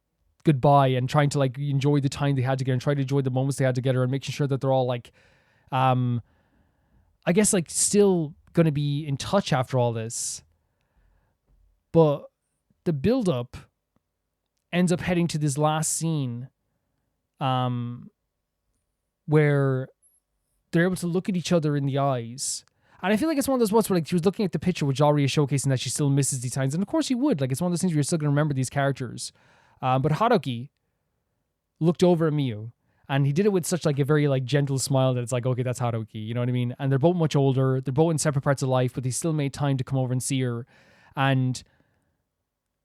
goodbye and trying to like enjoy the time they had together and try to enjoy the moments they had together and making sure that they're all like, I guess like still going to be in touch after all this. But the build up ends up heading to this last scene where they're able to look at each other in the eyes. And I feel like it's one of those ones where like she was looking at the picture, which already is showcasing that she still misses these times. And of course you would. Like it's one of those things where you're still going to remember these characters. But Haruki looked over at Miyu, and he did it with such like a very like gentle smile that it's like, okay, that's Haruki. You know what I mean? And they're both much older. They're both in separate parts of life, but they still made time to come over and see her. And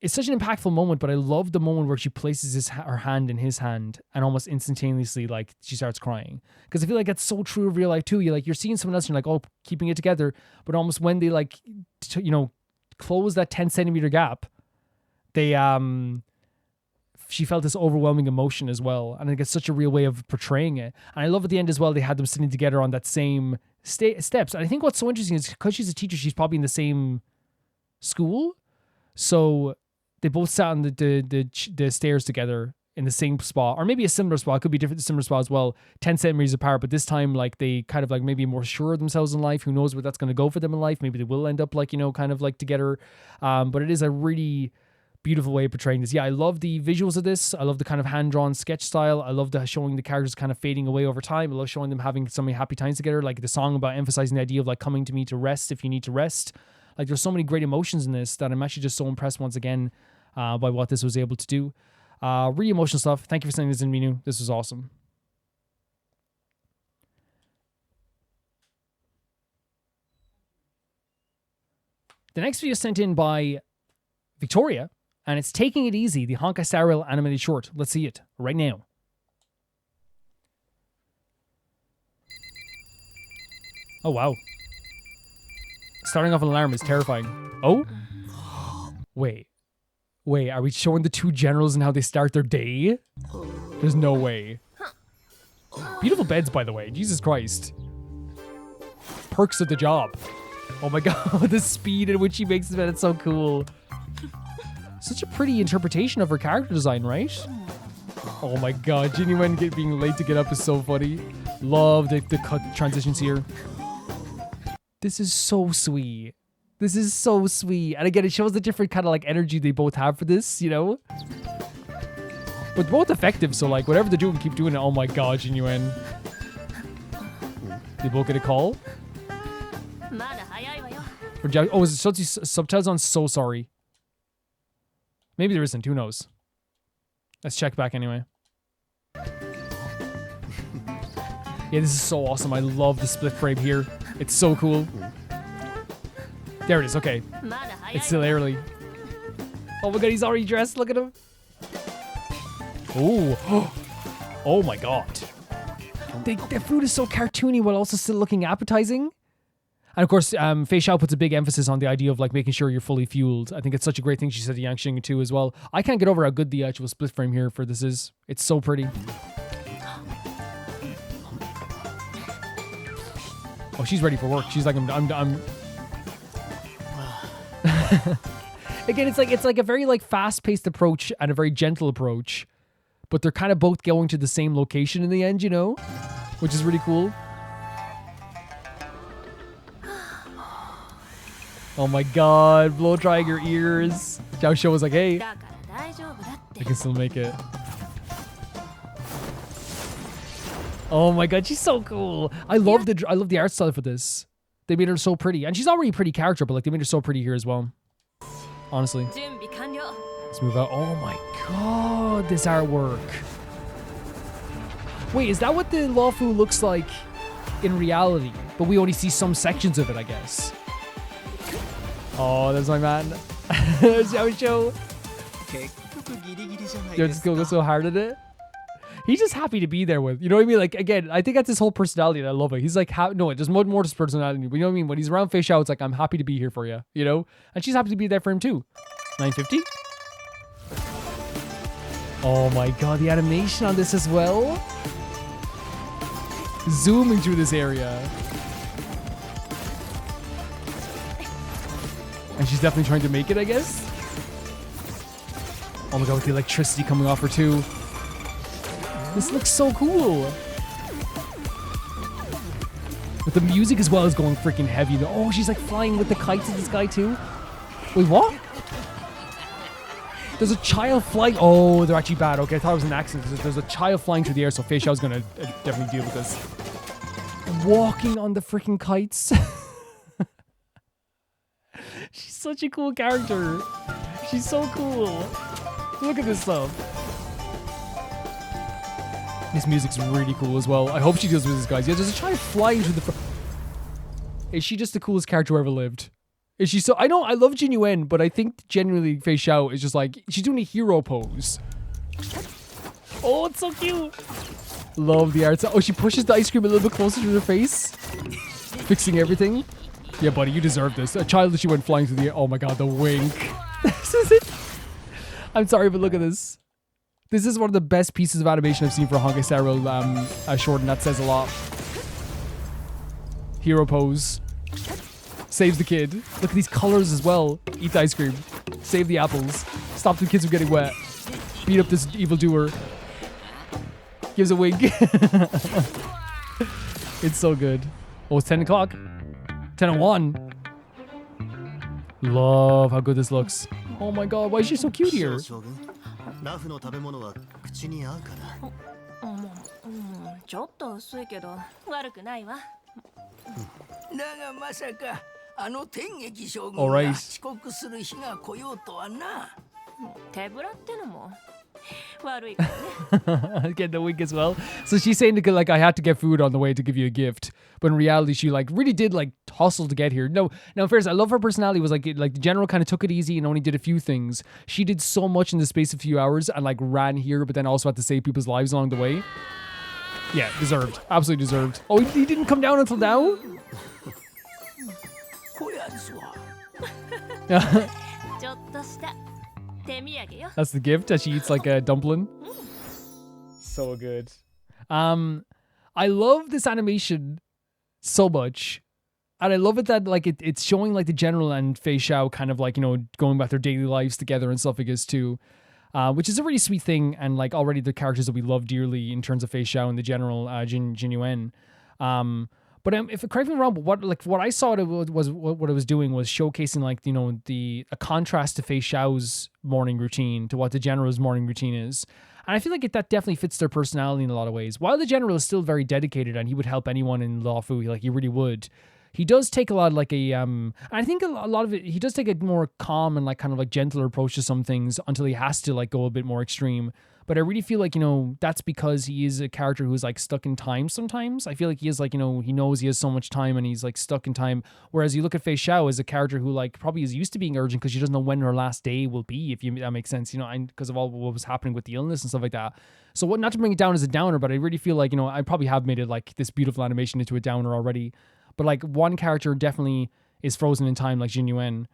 it's such an impactful moment, but I love the moment where she places her hand in his hand and almost instantaneously, like, she starts crying. Because I feel like that's so true of real life too. You're seeing someone else and you're like, oh, keeping it together. But almost when they like, close that 10 centimeter gap, she felt this overwhelming emotion as well. And I think it's such a real way of portraying it. And I love at the end as well, they had them sitting together on that same steps. And I think what's so interesting is because she's a teacher, she's probably in the same school. So they both sat on the stairs together in the same spot, or maybe a similar spot. It could be different, similar spot as well, 10 centimeters apart. But this time, like, they kind of like maybe more sure of themselves in life. Who knows where that's going to go for them in life? Maybe they will end up like, kind of like together. But it is a really beautiful way of portraying this. Yeah, I love the visuals of this. I love the kind of hand-drawn sketch style. I love showing the characters kind of fading away over time. I love showing them having so many happy times together. Like the song about emphasizing the idea of like coming to me to rest if you need to rest. Like there's so many great emotions in this that I'm actually just so impressed once again by what this was able to do. Really emotional stuff. Thank you for sending this in, Minu. This was awesome. The next video is sent in by Victoria, and it's Taking It Easy, the Honkai Star Rail animated short. Let's see it right now. Oh, wow. Starting off an alarm is terrifying. Oh? Wait, are we showing the two generals and how they start their day? There's no way. Beautiful beds, by the way. Jesus Christ. Perks of the job. Oh my god, the speed at which he makes the bed, it's so cool. Such a pretty interpretation of her character design, right? Oh my god, Genuine being late to get up is so funny. Love the cut transitions here. This is so sweet. This is so sweet. And again, it shows the different kind of like energy they both have for this, But both effective, so like whatever they're doing, keep doing it. Oh my god, Genuine. They both get a call. Oh, is it subtitles on So Sorry? Maybe there isn't. Who knows? Let's check back anyway. Yeah, this is so awesome. I love the split frame here. It's so cool. There it is. Okay. It's still early. Oh my god, he's already dressed. Look at him. Oh. Oh my god. The food is so cartoony while also still looking appetizing. And of course, Fei Xiao puts a big emphasis on the idea of like making sure you're fully fueled. I think it's such a great thing she said to Yang Xing too as well. I can't get over how good the actual split frame here for this is. It's so pretty. Oh, she's ready for work. She's like, I'm Again, it's like a very like fast-paced approach and a very gentle approach, but they're kind of both going to the same location in the end, you know, which is really cool. Oh my god, blow drying your ears. Zhao Shou was like, hey, I can still make it. Oh my god, she's so cool. I love the art style for this. They made her so pretty. And she's already a pretty character, but like they made her so pretty here as well. Honestly. Let's move out. Oh my god, this artwork. Wait, is that what the Lawfu looks like in reality? But we only see some sections of it, I guess. Oh, that's my man. Xiao Shou. Yo, this girl goes so hard at it. He's just happy to be there with, you know what I mean? Like, again, I think that's his whole personality and I love it. He's like, no, there's more to his personality, but you know what I mean? When he's around Fei Xiao, it's like, I'm happy to be here for you, you know? And she's happy to be there for him too. 950? Oh my god, the animation on this as well. Zooming through this area. And she's definitely trying to make it, I guess. Oh my god, with the electricity coming off her too. This looks so cool. But the music as well is going freaking heavy. Oh, she's like flying with the kites in the sky too. Wait, what? There's a child flying. Oh, they're actually bad. Okay, I thought it was an accident. There's a child flying through the air, so Fei Xiao's gonna definitely deal with this. Walking on the freaking kites. She's such a cool character. She's so cool. Look at this stuff. This music's really cool as well. I hope she deals with this, guys. Yeah, there's a child flying through the... Is she just the coolest character who ever lived? Is she so... I know, I love Jin Yuen, but I think genuinely Fei Xiao is just like... She's doing a hero pose. Oh, it's so cute. Love the art. Oh, she pushes the ice cream a little bit closer to her face. Fixing everything. Yeah, buddy, you deserve this. A child that she went flying through the air. Oh my god, the wink. This is it. I'm sorry, but look at this. This is one of the best pieces of animation I've seen for a Honkai Star Rail short, and that says a lot. Hero pose. Saves the kid. Look at these colors as well. Eat the ice cream. Save the apples. Stop the kids from getting wet. Beat up this evildoer. Gives a wink. It's so good. Oh, it's 10 o'clock. 10:01. Love how good this looks. Oh my god, why is she so cute here? ラフの食べ物は口に合うから。ちょっと薄いけど悪くないわ。だがまさかあの天撃将軍が遅刻する日が来ようとはな。手ぶらってのも悪いからね。Get the wink as well. So she's saying like I had to get food on the way to give you a gift, but in reality she like really did like hustle to get here. No, now first I love her personality was like the general kind of took it easy and only did a few things. She did so much in the space of a few hours and like ran here, but then also had to save people's lives along the way. Yeah, deserved. Absolutely deserved. Oh, he didn't come down until now? That's the gift that she eats like a dumpling. So good. I love this animation so much. And I love it that like it's showing like the general and Fei Xiao kind of like, you know, going about their daily lives together and stuff, I guess, too. Which is a really sweet thing. And like already the characters that we love dearly in terms of Fei Xiao and the general Jin Yuen. But But if correct me if I'm wrong, but what I saw it was what it was doing was showcasing like a contrast to Fei Xiao's morning routine to what the General's morning routine is. And I feel like that definitely fits their personality in a lot of ways. While the General is still very dedicated and he would help anyone in Lawfu, like he really would, he does take a lot of like I think a lot of it, he does take a more calm and like kind of like gentler approach to some things until he has to like go a bit more extreme. But I really feel like, that's because he is a character who's like stuck in time sometimes. I feel like he is like, he knows he has so much time and he's like stuck in time. Whereas you look at Fei Xiao as a character who like probably is used to being urgent because she doesn't know when her last day will be, if that makes sense, because of all what was happening with the illness and stuff like that. So not to bring it down as a downer, but I really feel like, I probably have made it like this beautiful animation into a downer already. But like one character definitely is frozen in time, like Jin Yuan,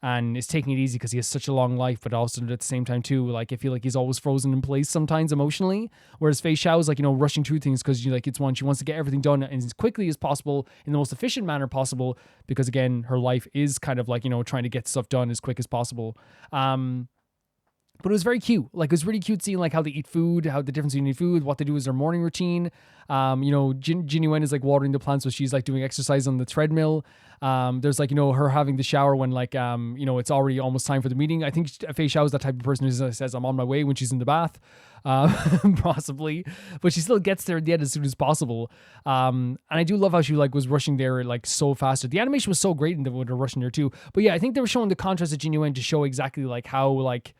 and is taking it easy because he has such a long life, but also at the same time too, like I feel like he's always frozen in place sometimes emotionally. Whereas Fei Xiao is like, rushing through things because she wants to get everything done as quickly as possible in the most efficient manner possible, because again, her life is kind of like, trying to get stuff done as quick as possible. But it was very cute. Like, it was really cute seeing like how they eat food, how the difference between eating food, what they do is their morning routine. Jin Yuan is like watering the plants, so she's like doing exercise on the treadmill. There's like, her having the shower when like, it's already almost time for the meeting. I think Fei Xiao is that type of person who says, I'm on my way when she's in the bath, possibly, but she still gets there at the end as soon as possible. And I do love how she like was rushing there like so fast. The animation was so great when they're rushing there too. But yeah, I think they were showing the contrast of Jin Yuan to show exactly like how like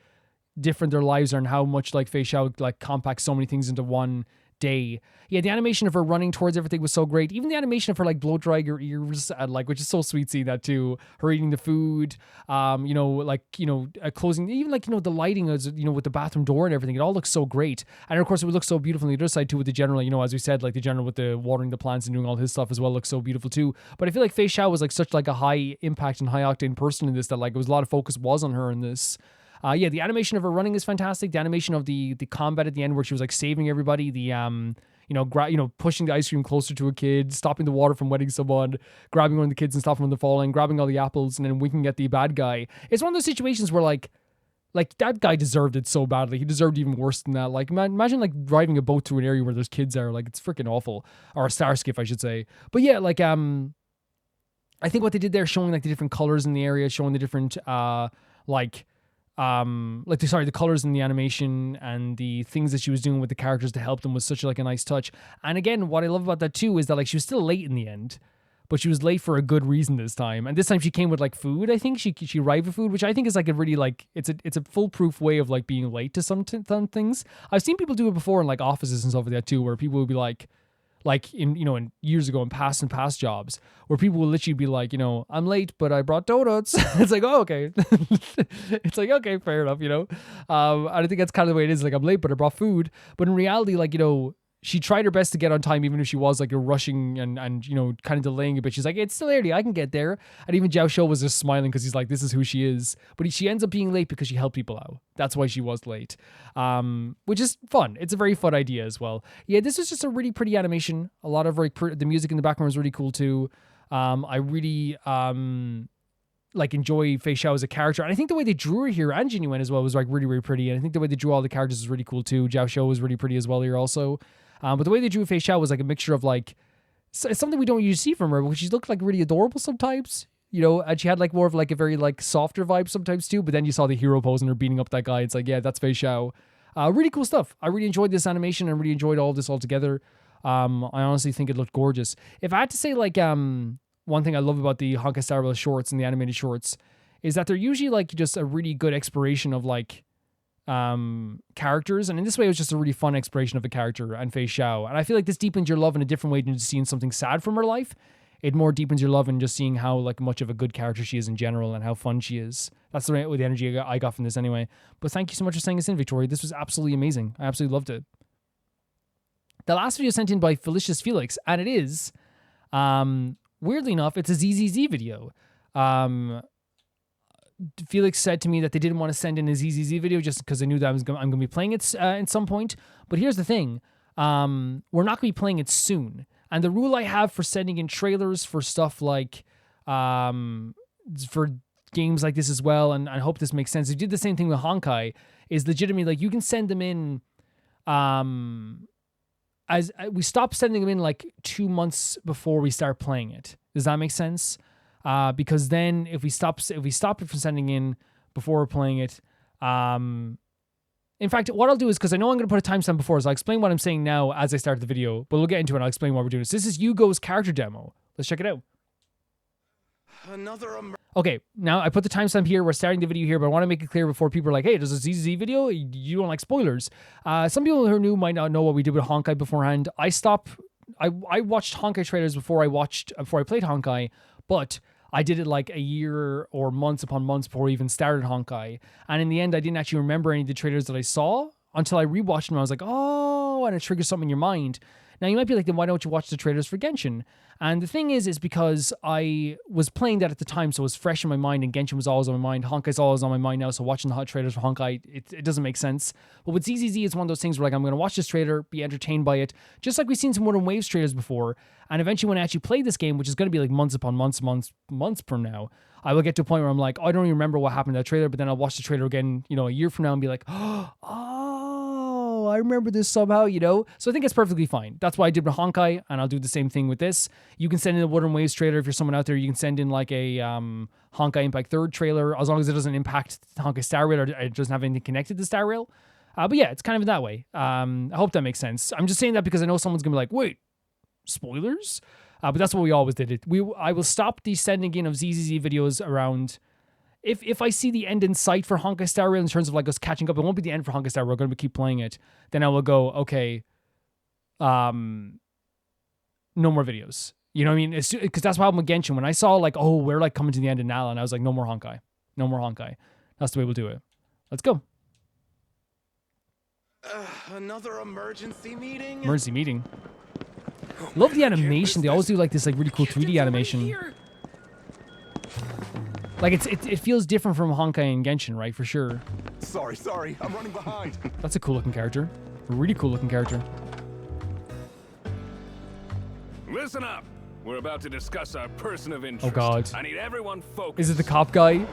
different their lives are and how much like Fei Xiao like compacts so many things into one day. Yeah, the animation of her running towards everything was so great. Even the animation of her like blow drying her ears and like, which is so sweet seeing that too. Her eating the food, closing, even like, the lighting is, with the bathroom door and everything. It all looks so great. And of course it would look so beautiful on the other side too with the General, as we said, like the General with the watering the plants and doing all his stuff as well looks so beautiful too. But I feel like Fei Xiao was like such like a high impact and high octane person in this that like it was a lot of focus was on her in this. The animation of her running is fantastic. The animation of the combat at the end where she was like saving everybody, the pushing the ice cream closer to a kid, stopping the water from wetting someone, grabbing one of the kids and stopping them from falling, grabbing all the apples and then winking at the bad guy. It's one of those situations where like that guy deserved it so badly. He deserved even worse than that. Like imagine like driving a boat through an area where there's kids there. Like it's freaking awful. Or a star skiff, I should say. But yeah, like I think what they did there, showing like the different colors in the area, showing the different the colors in the animation and the things that she was doing with the characters to help them was such like a nice touch. And again, what I love about that too is that like she was still late in the end, but she was late for a good reason this time. And this time she came with like food. I think she arrived with food, which I think is like a really like it's a foolproof way of like being late to some things. I've seen people do it before in like offices and stuff like that too, where people would be like in years ago in past jobs where people will literally be like, I'm late, but I brought donuts. It's like, oh, okay. It's like, okay, fair enough, and I think that's kind of the way it is. Like, I'm late, but I brought food. But in reality, like, she tried her best to get on time, even if she was like rushing and kind of delaying a bit. She's like, it's still early, I can get there. And even Zhao Shou was just smiling because he's like, this is who she is. But she ends up being late because she helped people out. That's why she was late, which is fun. It's a very fun idea as well. Yeah, this was just a really pretty animation. A lot of the music in the background was really cool too. I really enjoy Fei Xiao as a character. And I think the way they drew her here and Jin Yuan as well was like really, really pretty. And I think the way they drew all the characters is really cool too. Zhao Shou was really pretty as well here also. But the way they drew Fei Xiao was like a mixture of like something we don't usually see from her, because she looked like really adorable sometimes, and she had like more of like a very like softer vibe sometimes too. But then you saw the hero pose and her beating up that guy. It's like, yeah, that's Fei Xiao. Really cool stuff. I really enjoyed this animation and really enjoyed all of this all together. I honestly think it looked gorgeous. If I had to say like one thing I love about the Honkai Star Rail shorts and the animated shorts is that they're usually like just a really good exploration of like characters, and in this way it was just a really fun exploration of a character and Fei Xiao. And I feel like this deepens your love in a different way than just seeing something sad from her life. It more deepens your love in just seeing how like much of a good character she is in general and how fun she is. That's the energy I got from this anyway. But thank you so much for sending this in, Victoria. This was absolutely amazing. I absolutely loved it. The last video sent in by Felicious Felix, and it is weirdly enough, it's a ZZZ video. Felix said to me that they didn't want to send in a ZZZ video just because they knew that I'm going to be playing it at some point. But here's the thing. We're not going to be playing it soon. And the rule I have for sending in trailers for stuff like, for games like this as well, and I hope this makes sense. We did the same thing with Honkai, is legitimately like you can send them in, as we stop sending them in like 2 months before we start playing it. Does that make sense? Because then if we stop it from sending in before we're playing it, in fact, what I'll do is, because I know I'm going to put a timestamp before, so I'll explain what I'm saying now as I start the video, but we'll get into it and I'll explain what we're doing. So this is Hugo's character demo. Let's check it out. Okay, now I put the timestamp here. We're starting the video here, but I want to make it clear before people are like, hey, there's a ZZZ video? You don't like spoilers. Some people who are new might not know what we did with Honkai beforehand. I watched Honkai trailers before I played Honkai, but I did it like a year or months upon months before I even started Honkai. And in the end, I didn't actually remember any of the trailers that I saw until I rewatched them. I was like, oh, and it triggers something in your mind. Now, you might be like, then why don't you watch the trailers for Genshin? And the thing is because I was playing that at the time, so it was fresh in my mind, and Genshin was always on my mind. Honkai's always on my mind now, so watching the hot trailers for Honkai, it doesn't make sense. But with ZZZ, it's one of those things where like, I'm going to watch this trailer, be entertained by it, just like we've seen some Modern Waves trailers before. And eventually when I actually play this game, which is going to be like months upon months from now, I will get to a point where I'm like, oh, I don't even remember what happened in that trailer, but then I'll watch the trailer again, a year from now and be like, oh, I remember this somehow, So I think it's perfectly fine. That's what I did with Honkai, and I'll do the same thing with this. You can send in a Modern Waves trailer if you're someone out there. You can send in like a Honkai Impact 3rd trailer, as long as it doesn't impact Honkai Star Rail or it doesn't have anything connected to Star Rail. But yeah, it's kind of that way. I hope that makes sense. I'm just saying that because I know someone's going to be like, wait, spoilers? But that's what we always did. I will stop the sending in of ZZZ videos around... If I see the end in sight for Honkai Star Rail in terms of like us catching up, it won't be the end for Honkai Star Rail. We're going to keep playing it. Then I will go, okay, no more videos. You know what I mean? Because that's what happened with Genshin. When I saw like, oh, we're like coming to the end of Nala, and I was like, no more Honkai. No more Honkai. That's the way we'll do it. Let's go. Another emergency meeting? Emergency meeting. Love the animation. They always do like this like really cool 3D animation. Like it feels different from Honkai and Genshin, right? For sure. Sorry, I'm running behind. That's a cool looking character. A really cool looking character. Listen up. We're about to discuss our person of interest. Oh God. I need everyone focused. Is it the cop guy?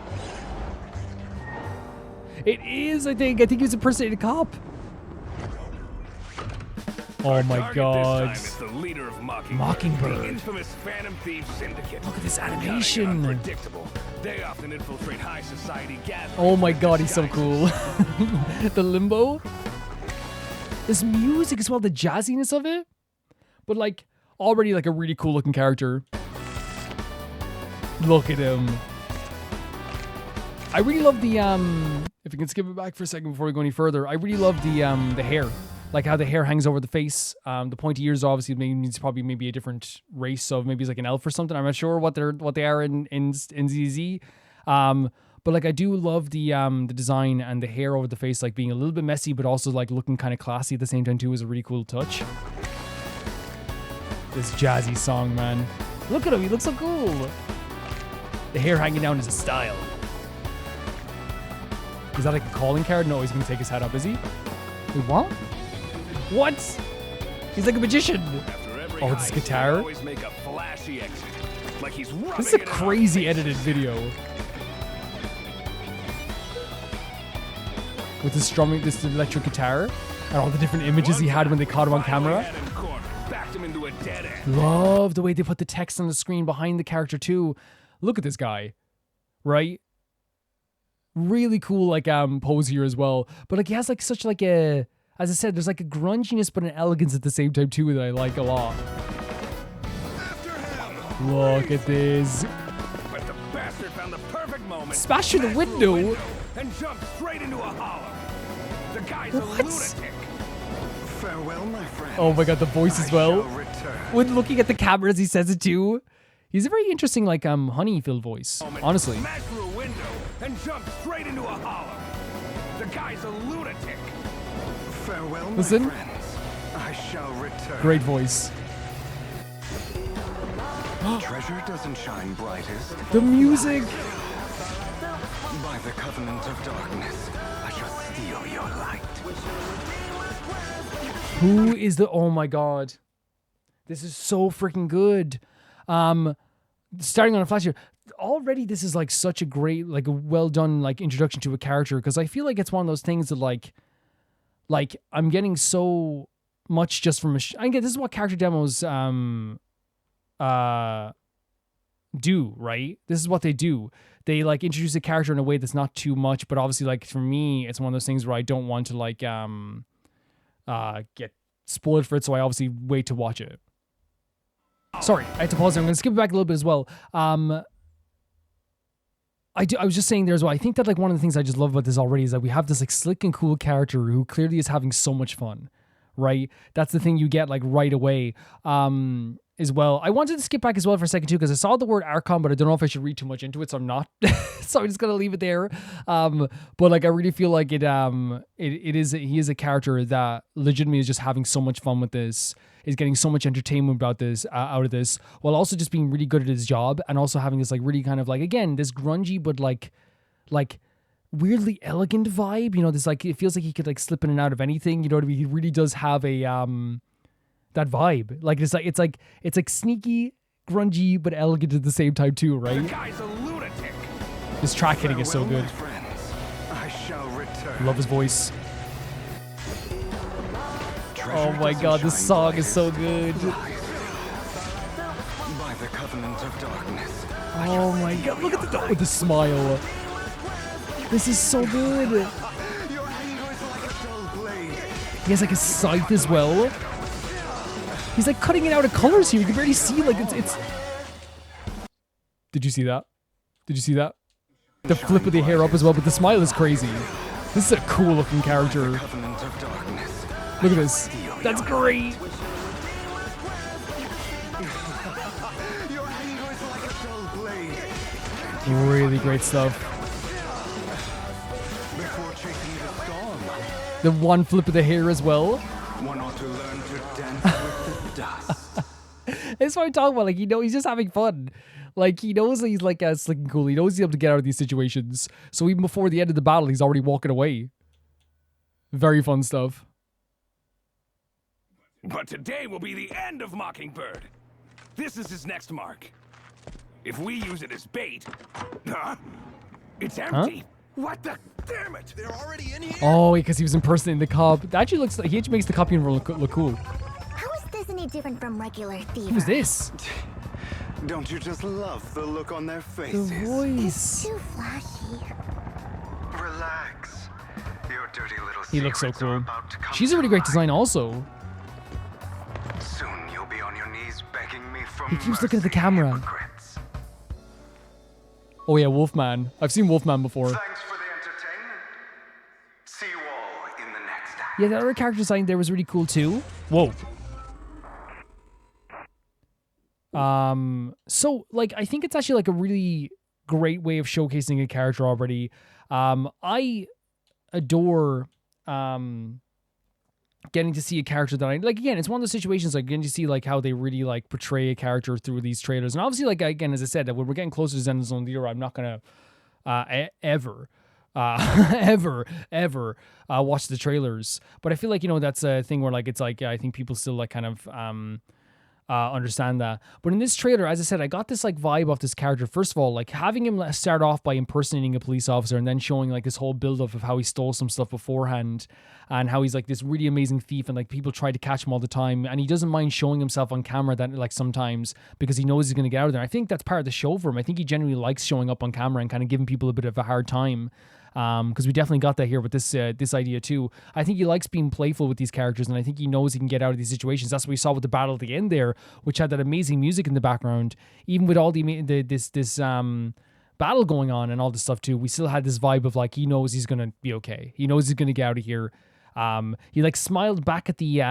It is, I think. I think he's a impersonated cop. Oh my God. This time is the leader of Mockingbird. The infamous Phantom Thieves Syndicate. Look at this animation. Unpredictable. They often infiltrate high society gatherings. Oh my God, he's so cool. The limbo. This music as well, the jazziness of it. But like, already like a really cool looking character. Look at him. I really love the, if you can skip it back for a second before we go any further, I really love the hair. Like how the hair hangs over the face. The pointy ears obviously means probably maybe a different race, so maybe it's like an elf or something. I'm not sure what they are in ZZ. But like I do love the design and the hair over the face, like being a little bit messy, but also like looking kind of classy at the same time too, is a really cool touch. This jazzy song, man. Look at him, he looks so cool. The hair hanging down is a style. Is that like a calling card? No, he's gonna take his hat up, is he? Wait, what? What? He's like a magician. Oh, this guitar. Make a flashy exit, like he's this is a crazy edited video. With this strumming, this electric guitar, and all the different images he had when they caught him on camera. Love the way they put the text on the screen behind the character too. Look at this guy, right? Really cool, like pose here as well. But like he has like such like a, as I said, there's like a grunginess but an elegance at the same time too that I like a lot. Look at this. But the bastard found the perfect moment. Smash through the window and jumped straight into a hollow. The guy's a lunatic. Farewell, my friend. Oh my God, the voice as well. When looking at the camera as he says it too. He's a very interesting like honey-filled voice, honestly. Smash through a window and jumped straight into a hollow. The guy's a lunatic. Farewell, listen. my friends. I shall return. Great voice. Treasure doesn't shine brightest. The music. By the covenant of darkness, I shall steal your light. Who is the? Oh my God, this is so freaking good. Starting on a flash here. Already this is like such a great, like a well done like introduction to a character, because I feel like it's one of those things that like I'm getting so much just from again, this is what character demos do, right? This is what they do. They like introduce a character in a way that's not too much, but obviously like for me, it's one of those things where I don't want to like get spoiled for it, so I obviously wait to watch it. Sorry, I had to pause there. I'm gonna skip it back a little bit as well. I was just saying there as well. I think that like one of the things I just love about this already is that we have this like slick and cool character who clearly is having so much fun, right? That's the thing you get like right away. As well. I wanted to skip back as well for a second too, because I saw the word Archon, but I don't know if I should read too much into it, so I'm not. So I'm just gonna leave it there. But like I really feel like he is a character that legitimately is just having so much fun with this, is getting so much entertainment about this out of this, while also just being really good at his job, and also having this like really kind of like, again, this grungy but like weirdly elegant vibe. You know, this like, it feels like he could like slip in and out of anything. You know what I mean? He really does have a that vibe. Like it's like sneaky, grungy, but elegant at the same time too, right? The guy's a lunatic. This track hitting is so good. I shall return. Love his voice. Oh my god, this song is so good. By the covenant of darkness. Oh my god, look at the with the smile. This is so good. He has like a scythe as well. He's like cutting it out of colors here. You can barely see like it's. Did you see that? Did you see that? The flip of the hair up as well, but the smile is crazy. This is a cool looking character. Look at this. That's great. Really great stuff. The one flip of the hair as well. One ought to learn to dance with the dust. That's what I'm talking about. Like, you know, he's just having fun. Like, he knows that he's like slick and cool. He knows he's able to get out of these situations. So even before the end of the battle, he's already walking away. Very fun stuff. But today will be the end of Mockingbird. This is his next mark. If we use it as bait, it's empty. What the? Damn it! They're already in here. Oh, because he was impersonating the cop. That actually looks like, he actually makes the cop uniform look cool. How is this any different from regular thievery? Who's this? Don't you just love the look on their faces? The voice. Too flashy. Relax. Your dirty little He looks so secrets are cool. about to come She's a really great design also. Soon you'll be on your knees begging me for He keeps looking at the camera. Oh yeah, Wolfman. I've seen Wolfman before. Thanks for the entertainment. See you all in the next act. Yeah, the other character design there was really cool too. Whoa. So like I think it's actually like a really great way of showcasing a character already. I adore getting to see a character that I like. Again, it's one of those situations like getting to see like how they really like portray a character through these trailers. And obviously, like again, as I said, that when we're getting closer to Zen's Zone Leader, I'm not gonna ever watch the trailers. But I feel like, you know, that's a thing where like it's like I think people still like kind of understand that. But in this trailer, as I said, I got this like vibe off this character. First of all, like having him start off by impersonating a police officer and then showing like this whole build-up of how he stole some stuff beforehand and how he's like this really amazing thief and like people try to catch him all the time, and he doesn't mind showing himself on camera that like sometimes because he knows he's going to get out of there. I think that's part of the show for him. I think he genuinely likes showing up on camera and kind of giving people a bit of a hard time. Because we definitely got that here with this idea too. I think he likes being playful with these characters, and I think he knows he can get out of these situations. That's what we saw with the battle at the end there, which had that amazing music in the background. Even with all this battle going on and all this stuff too, we still had this vibe of like he knows he's gonna be okay. He knows he's gonna get out of here. He like smiled back at the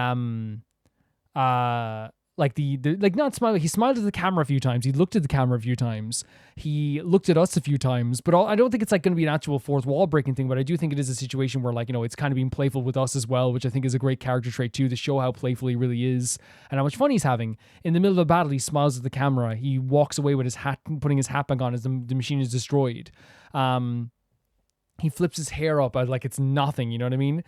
like like not smile. He smiled at the camera a few times. He looked at the camera a few times. He looked at us a few times. But I don't think it's like going to be an actual fourth wall breaking thing. But I do think it is a situation where like, you know, it's kind of being playful with us as well, which I think is a great character trait too, to show how playful he really is and how much fun he's having. In the middle of a battle, he smiles at the camera. He walks away with his hat, putting his hat back on as the machine is destroyed. He flips his hair up like it's nothing, you know what I mean?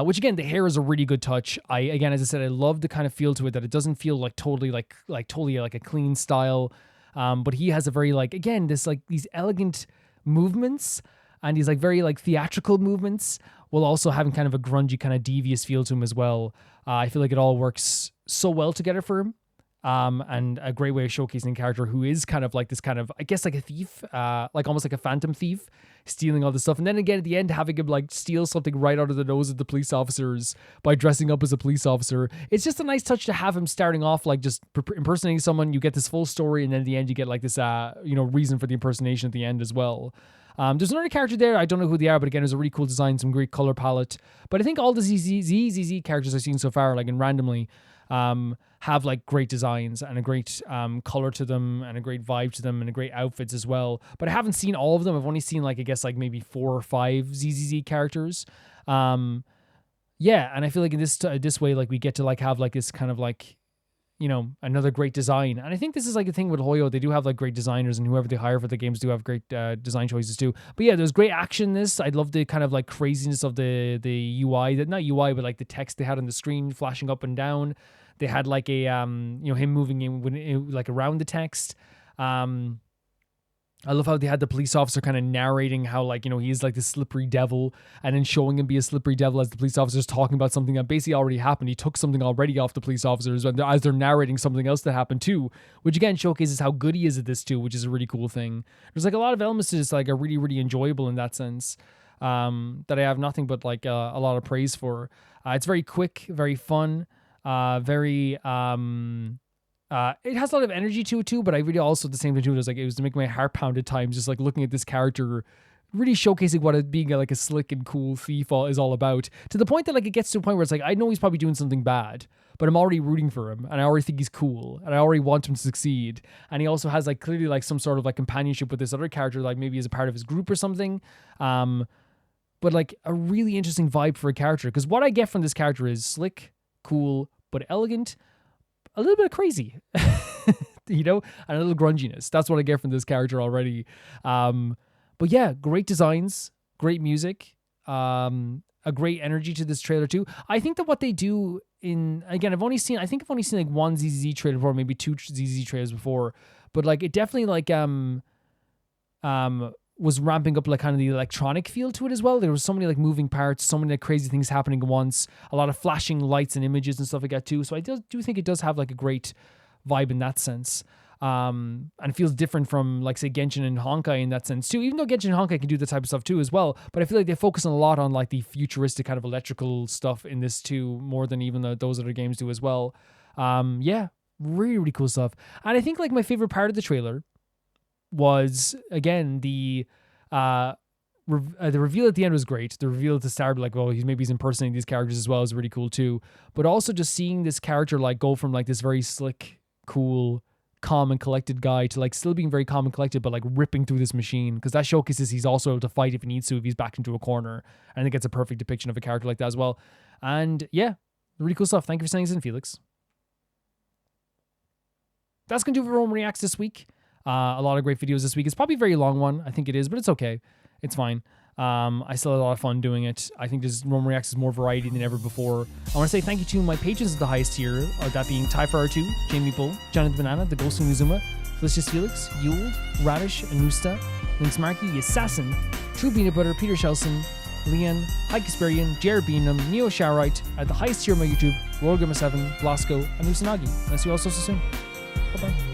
Which again, the hair is a really good touch. Again, as I said, I love the kind of feel to it that it doesn't feel like totally like a clean style. But he has a very like, again, this like these elegant movements and these like very like theatrical movements while also having kind of a grungy, kind of devious feel to him as well. I feel like it all works so well together for him. And a great way of showcasing a character who is kind of like this kind of, I guess, like a thief, like almost like a phantom thief, stealing all this stuff. And then again, at the end, having him like steal something right out of the nose of the police officers by dressing up as a police officer. It's just a nice touch to have him starting off like just impersonating someone. You get this full story, and then at the end, you get like this, reason for the impersonation at the end as well. There's another character there. I don't know who they are, but again, it was a really cool design, some great color palette. But I think all the ZZZ characters I've seen so far, like in randomly, have like great designs and a great color to them and a great vibe to them and a great outfits as well. But I haven't seen all of them. I've only seen like, I guess like maybe 4 or 5 ZZZ characters. And I feel like in this way, like we get to like have like this kind of like, another great design. And I think this is like a thing with Hoyo. They do have like great designers, and whoever they hire for the games do have great design choices too. But yeah, there's great action in this. I love the kind of like craziness of the UI, not UI, but like the text they had on the screen flashing up and down. They had like a, him moving in like around the text. I love how they had the police officer kind of narrating how like, he's like the slippery devil, and then showing him be a slippery devil as the police officer's talking about something that basically already happened. He took something already off the police officers as they're narrating something else that happened too, which again showcases how good he is at this too, which is a really cool thing. There's like a lot of elements to this like are really, really enjoyable in that sense, that I have nothing but like a lot of praise for. It's very quick, very fun, very... it has a lot of energy to it too, but I really also at the same time too, it was to make my heart pound at times, just like looking at this character, really showcasing what it being like a slick and cool thief is all about, to the point that like it gets to a point where it's like, I know he's probably doing something bad, but I'm already rooting for him, and I already think he's cool, and I already want him to succeed. And he also has like clearly like some sort of like companionship with this other character, like maybe as a part of his group or something. But like a really interesting vibe for a character, because what I get from this character is slick, cool, but elegant, a little bit of crazy, and a little grunginess. That's what I get from this character already. But yeah, great designs, great music, a great energy to this trailer too. I think that what they do again, I've only seen like one ZZZ trailer before, maybe 2 ZZZ trailers before, but like it definitely like was ramping up like kind of the electronic feel to it as well. There was so many like moving parts, so many like crazy things happening at once, a lot of flashing lights and images and stuff like that too. So I do think it does have like a great vibe in that sense. And it feels different from like say Genshin and Honkai in that sense too, even though Genshin and Honkai can do that type of stuff too as well. But I feel like they focus a lot on like the futuristic kind of electrical stuff in this too, more than even those other games do as well. Yeah, really, really cool stuff. And I think like my favorite part of the trailer was again the reveal at the end was great. The reveal at the start, like, well, he's impersonating these characters as well, is really cool too. But also just seeing this character like go from like this very slick, cool, calm and collected guy to like still being very calm and collected, but like ripping through this machine, because that showcases he's also able to fight if he needs to, if he's backed into a corner. I think it's a perfect depiction of a character like that as well. And yeah, really cool stuff. Thank you for sending us in, Felix. That's gonna do it for Roman Reacts this week. A lot of great videos this week. It's probably a very long one. I think it is, but it's okay. It's fine. I still had a lot of fun doing it. I think this Roman Reacts is more variety than ever before. I want to say thank you to my patrons at the highest tier, that being Typhar2, Jamie Bull, Jonathan Banana, The Ghost of Nuzuma, Felicius Felix, Yule, Radish, Anusta, Lynx Markey, Assassin, True Peanut Butter, Peter Shelson, Leon, High Kasperian, Jared Beanham, Neo Showerite, at the highest tier of my YouTube, Royal Grimmer 7, Blasco, and Usanagi. And I'll see you all so soon. Bye-bye.